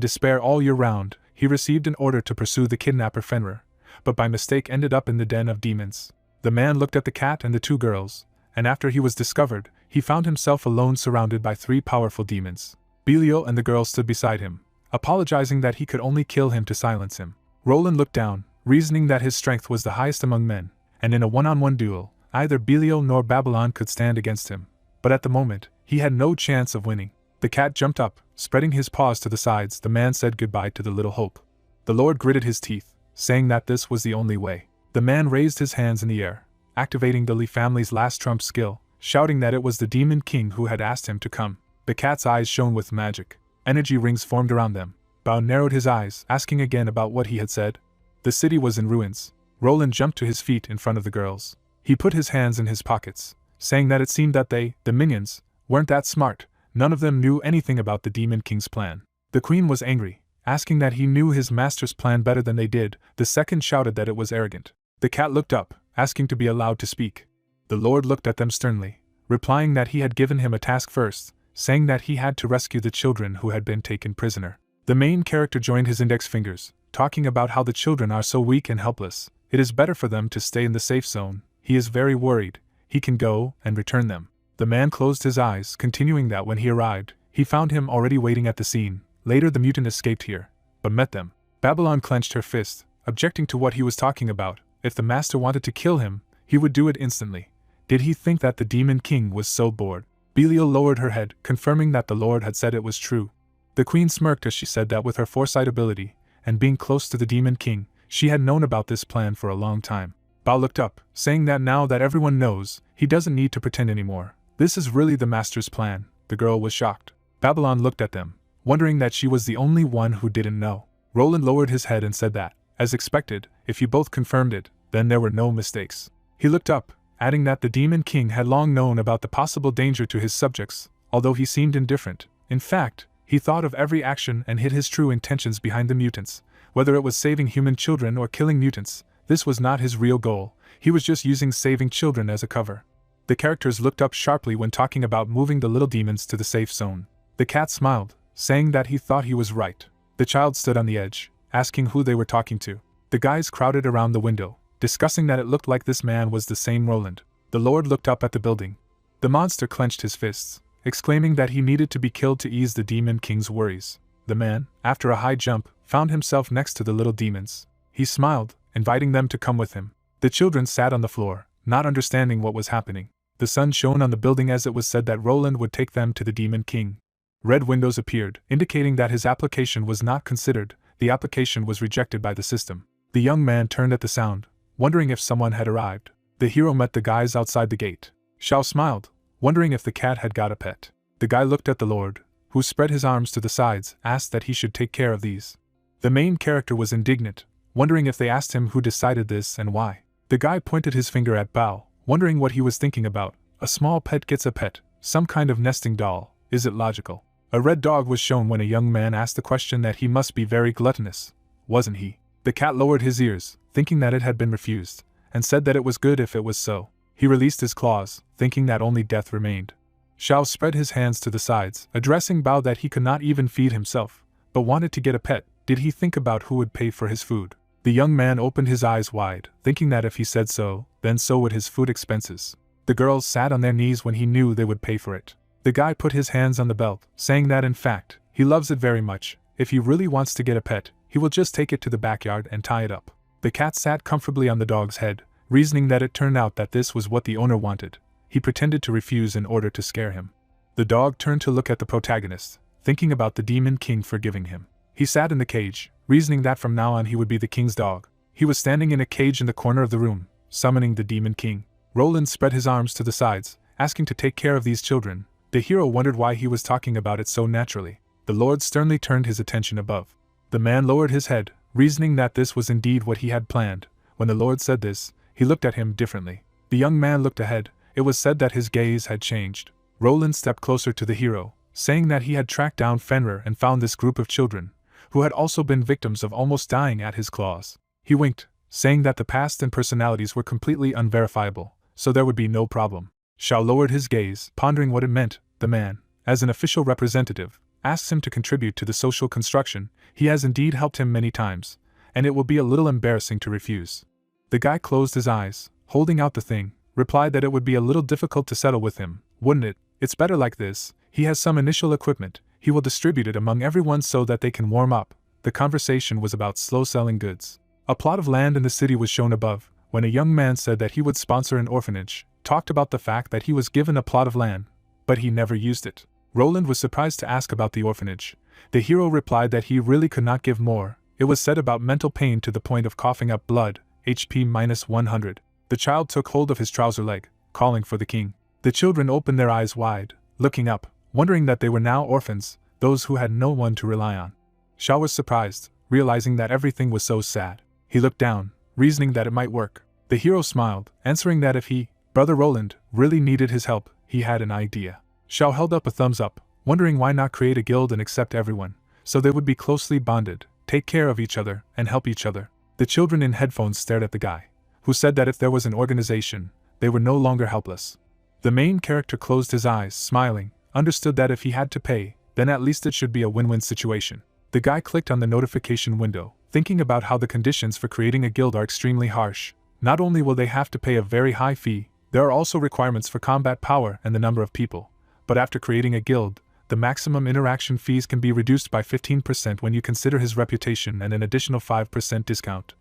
despair all year round. He received an order to pursue the kidnapper Fenrir, but by mistake ended up in the den of demons. The man looked at the cat and the two girls, and after he was discovered, he found himself alone surrounded by 3 powerful demons. Belial and the girl stood beside him, apologizing that he could only kill him to silence him. Roland looked down, reasoning that his strength was the highest among men, and in a one-on-one duel, either Belial nor Babylon could stand against him. But at the moment, he had no chance of winning. The cat jumped up, spreading his paws to the sides. The man said goodbye to the little hope. The Lord gritted his teeth, saying that this was the only way. The man raised his hands in the air, activating the Lee family's last trump skill, shouting that it was the Demon King who had asked him to come. The cat's eyes shone with magic. Energy rings formed around them. Bao narrowed his eyes, asking again about what he had said. The city was in ruins. Roland jumped to his feet in front of the girls. He put his hands in his pockets, saying that it seemed that they, the minions, weren't that smart. None of them knew anything about the Demon King's plan. The queen was angry, asking that he knew his master's plan better than they did. The second shouted that it was arrogant. The cat looked up, asking to be allowed to speak. The Lord looked at them sternly, replying that he had given him a task first, saying that he had to rescue the children who had been taken prisoner. The main character joined his index fingers, talking about how the children are so weak and helpless. It is better for them to stay in the safe zone. He is very worried. He can go and return them. The man closed his eyes, continuing that when he arrived, he found him already waiting at the scene. Later the mutant escaped here, but met them. Babylon clenched her fist, objecting to what he was talking about. If the master wanted to kill him, he would do it instantly. Did he think that the Demon King was so bored? Belial lowered her head, confirming that the Lord had said it was true. The queen smirked as she said that with her foresight ability, and being close to the Demon King, she had known about this plan for a long time. Bao looked up, saying that now that everyone knows, he doesn't need to pretend anymore. This is really the master's plan. The girl was shocked. Babylon looked at them, wondering that she was the only one who didn't know. Roland lowered his head and said that, as expected, if you both confirmed it, then there were no mistakes. He looked up, adding that the Demon King had long known about the possible danger to his subjects, although he seemed indifferent. In fact, he thought of every action and hid his true intentions behind the mutants. Whether it was saving human children or killing mutants, this was not his real goal. He was just using saving children as a cover. The characters looked up sharply when talking about moving the little demons to the safe zone. The cat smiled, saying that he thought he was right. The child stood on the edge, asking who they were talking to. The guys crowded around the window, discussing that it looked like this man was the same Roland. The Lord looked up at the building. The monster clenched his fists, exclaiming that he needed to be killed to ease the Demon King's worries. The man, after a high jump, found himself next to the little demons. He smiled, inviting them to come with him. The children sat on the floor, not understanding what was happening. The sun shone on the building as it was said that Roland would take them to the Demon King. Red windows appeared, indicating that his application was not considered. The application was rejected by the system. The young man turned at the sound, wondering if someone had arrived. The hero met the guys outside the gate. Shao smiled, wondering if the cat had got a pet. The guy looked at the Lord, who spread his arms to the sides, asked that he should take care of these. The main character was indignant, wondering if they asked him who decided this and why. The guy pointed his finger at Bao, wondering what he was thinking about. A small pet gets a pet, some kind of nesting doll. Is it logical? A red dog was shown when a young man asked the question that he must be very gluttonous, wasn't he? The cat lowered his ears, thinking that it had been refused, and said that it was good if it was so. He released his claws, thinking that only death remained. Shao spread his hands to the sides, addressing Bao that he could not even feed himself, but wanted to get a pet. Did he think about who would pay for his food? The young man opened his eyes wide, thinking that if he said so, then so would his food expenses. The girls sat on their knees when he knew they would pay for it. The guy put his hands on the belt, saying that in fact, he loves it very much. If he really wants to get a pet, he will just take it to the backyard and tie it up. The cat sat comfortably on the dog's head, reasoning that it turned out that this was what the owner wanted. He pretended to refuse in order to scare him. The dog turned to look at the protagonist, thinking about the Demon King forgiving him. He sat in the cage, reasoning that from now on he would be the king's dog. He was standing in a cage in the corner of the room, summoning the Demon King. Roland spread his arms to the sides, asking to take care of these children. The hero wondered why he was talking about it so naturally. The Lord sternly turned his attention above. The man lowered his head, reasoning that this was indeed what he had planned. When the Lord said this, he looked at him differently. The young man looked ahead. It was said that his gaze had changed. Roland stepped closer to the hero, saying that he had tracked down Fenrir and found this group of children, who had also been victims of almost dying at his claws. He winked, saying that the past and personalities were completely unverifiable, so there would be no problem. Xiao lowered his gaze, pondering what it meant. The man, as an official representative, asks him to contribute to the social construction. He has indeed helped him many times, and it will be a little embarrassing to refuse. The guy closed his eyes, holding out the thing, replied that it would be a little difficult to settle with him, wouldn't it? It's better like this. He has some initial equipment, he will distribute it among everyone so that they can warm up. The conversation was about slow-selling goods. A plot of land in the city was shown above, when a young man said that he would sponsor an orphanage, talked about the fact that he was given a plot of land, but he never used it. Roland was surprised to ask about the orphanage. The hero replied that he really could not give more. It was said about mental pain to the point of coughing up blood, HP -100. The child took hold of his trouser leg, calling for the king. The children opened their eyes wide, looking up, wondering that they were now orphans, those who had no one to rely on. Xiao was surprised, realizing that everything was so sad. He looked down, reasoning that it might work. The hero smiled, answering that if he, Brother Roland, really needed his help, he had an idea. Xiao held up a thumbs up, wondering why not create a guild and accept everyone, so they would be closely bonded, take care of each other, and help each other. The children in headphones stared at the guy, who said that if there was an organization, they were no longer helpless. The main character closed his eyes, smiling, understood that if he had to pay, then at least it should be a win-win situation. The guy clicked on the notification window, thinking about how the conditions for creating a guild are extremely harsh. Not only will they have to pay a very high fee, there are also requirements for combat power and the number of people. But after creating a guild, the maximum interaction fees can be reduced by 15% when you consider his reputation and an additional 5% discount,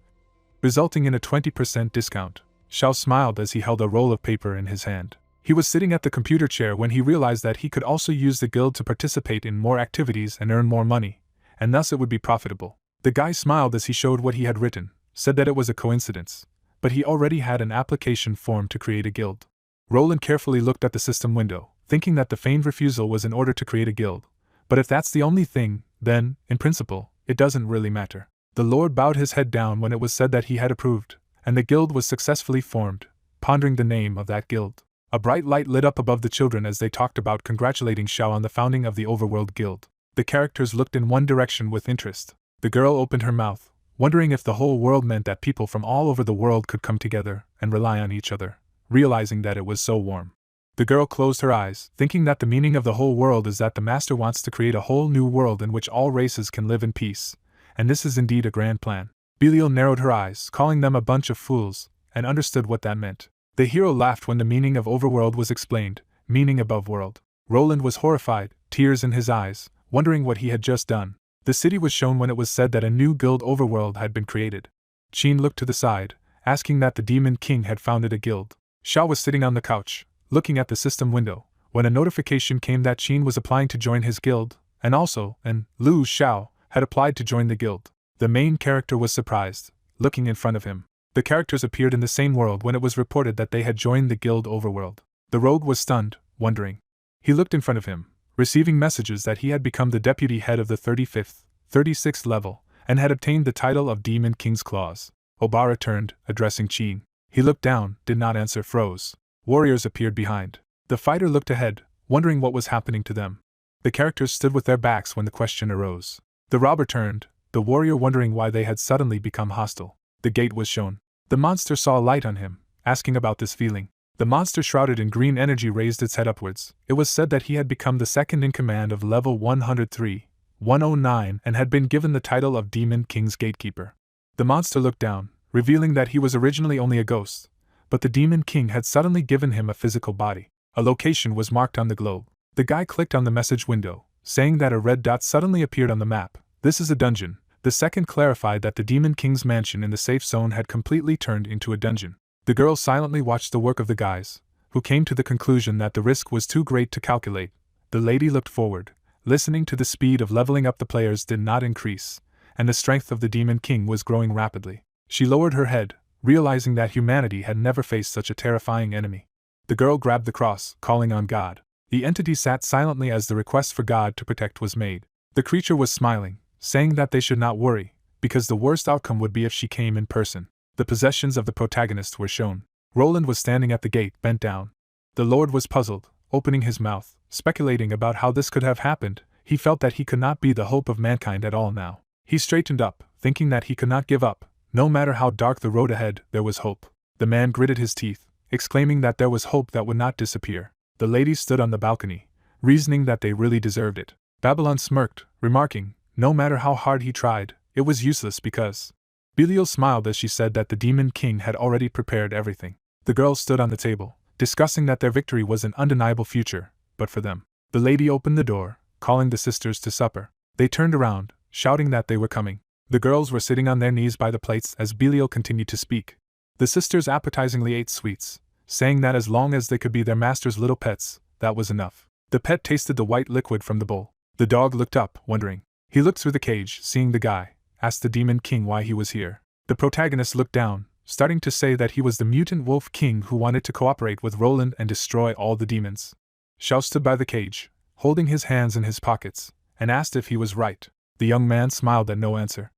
resulting in a 20% discount. Xiao smiled as he held a roll of paper in his hand. He was sitting at the computer chair when he realized that he could also use the guild to participate in more activities and earn more money, and thus it would be profitable. The guy smiled as he showed what he had written, said that it was a coincidence, but he already had an application form to create a guild. Roland carefully looked at the system window, thinking that the feigned refusal was in order to create a guild. But if that's the only thing, then, in principle, it doesn't really matter. The Lord bowed his head down when it was said that he had approved, and the guild was successfully formed, pondering the name of that guild. A bright light lit up above the children as they talked about congratulating Xiao on the founding of the Overworld Guild. The characters looked in one direction with interest. The girl opened her mouth, wondering if the whole world meant that people from all over the world could come together and rely on each other, realizing that it was so warm. The girl closed her eyes, thinking that the meaning of the whole world is that the master wants to create a whole new world in which all races can live in peace, and this is indeed a grand plan. Belial narrowed her eyes, calling them a bunch of fools, and understood what that meant. The hero laughed when the meaning of overworld was explained, meaning above world. Roland was horrified, tears in his eyes, wondering what he had just done. The city was shown when it was said that a new guild overworld had been created. Qin looked to the side, asking that the Demon King had founded a guild. Xiao was sitting on the couch, looking at the system window, when a notification came that Qin was applying to join his guild, and also, Lu Xiao had applied to join the guild. The main character was surprised, looking in front of him. The characters appeared in the same world when it was reported that they had joined the guild overworld. The rogue was stunned, wondering. He looked in front of him, receiving messages that he had become the deputy head of the 35th, 36th level, and had obtained the title of Demon King's Claws. Obara turned, addressing Qin. He looked down, did not answer, froze. Warriors appeared behind. The fighter looked ahead, wondering what was happening to them. The characters stood with their backs when the question arose. The robber turned, the warrior wondering why they had suddenly become hostile. The gate was shown. The monster saw a light on him, asking about this feeling. The monster shrouded in green energy raised its head upwards. It was said that he had become the second in command of level 103, 109 and had been given the title of Demon King's Gatekeeper. The monster looked down, revealing that he was originally only a ghost, but the Demon King had suddenly given him a physical body. A location was marked on the globe. The guy clicked on the message window, saying that a red dot suddenly appeared on the map. This is a dungeon. The second clarified that the Demon King's mansion in the safe zone had completely turned into a dungeon. The girl silently watched the work of the guys, who came to the conclusion that the risk was too great to calculate. The lady looked forward, listening to the speed of leveling up the players did not increase, and the strength of the Demon King was growing rapidly. She lowered her head, realizing that humanity had never faced such a terrifying enemy. The girl grabbed the cross, calling on God. The entity sat silently as the request for God to protect was made. The creature was smiling, saying that they should not worry, because the worst outcome would be if she came in person. The possessions of the protagonist were shown. Roland was standing at the gate, bent down. The Lord was puzzled, opening his mouth, speculating about how this could have happened. He felt that he could not be the hope of mankind at all now. He straightened up, thinking that he could not give up, No matter how dark the road ahead, there was hope. The man gritted his teeth, exclaiming that there was hope that would not disappear. The ladies stood on the balcony, reasoning that they really deserved it. Babylon smirked, remarking, no matter how hard he tried, it was useless because… Belial smiled as she said that the Demon King had already prepared everything. The girls stood on the table, discussing that their victory was an undeniable future, but for them. The lady opened the door, calling the sisters to supper. They turned around, shouting that they were coming. The girls were sitting on their knees by the plates as Belial continued to speak. The sisters appetizingly ate sweets, saying that as long as they could be their master's little pets, that was enough. The pet tasted the white liquid from the bowl. The dog looked up, wondering. He looked through the cage, seeing the guy, asked the Demon King why he was here. The protagonist looked down, starting to say that he was the mutant wolf king who wanted to cooperate with Roland and destroy all the demons. Xiao stood by the cage, holding his hands in his pockets, and asked if he was right. The young man smiled at no answer.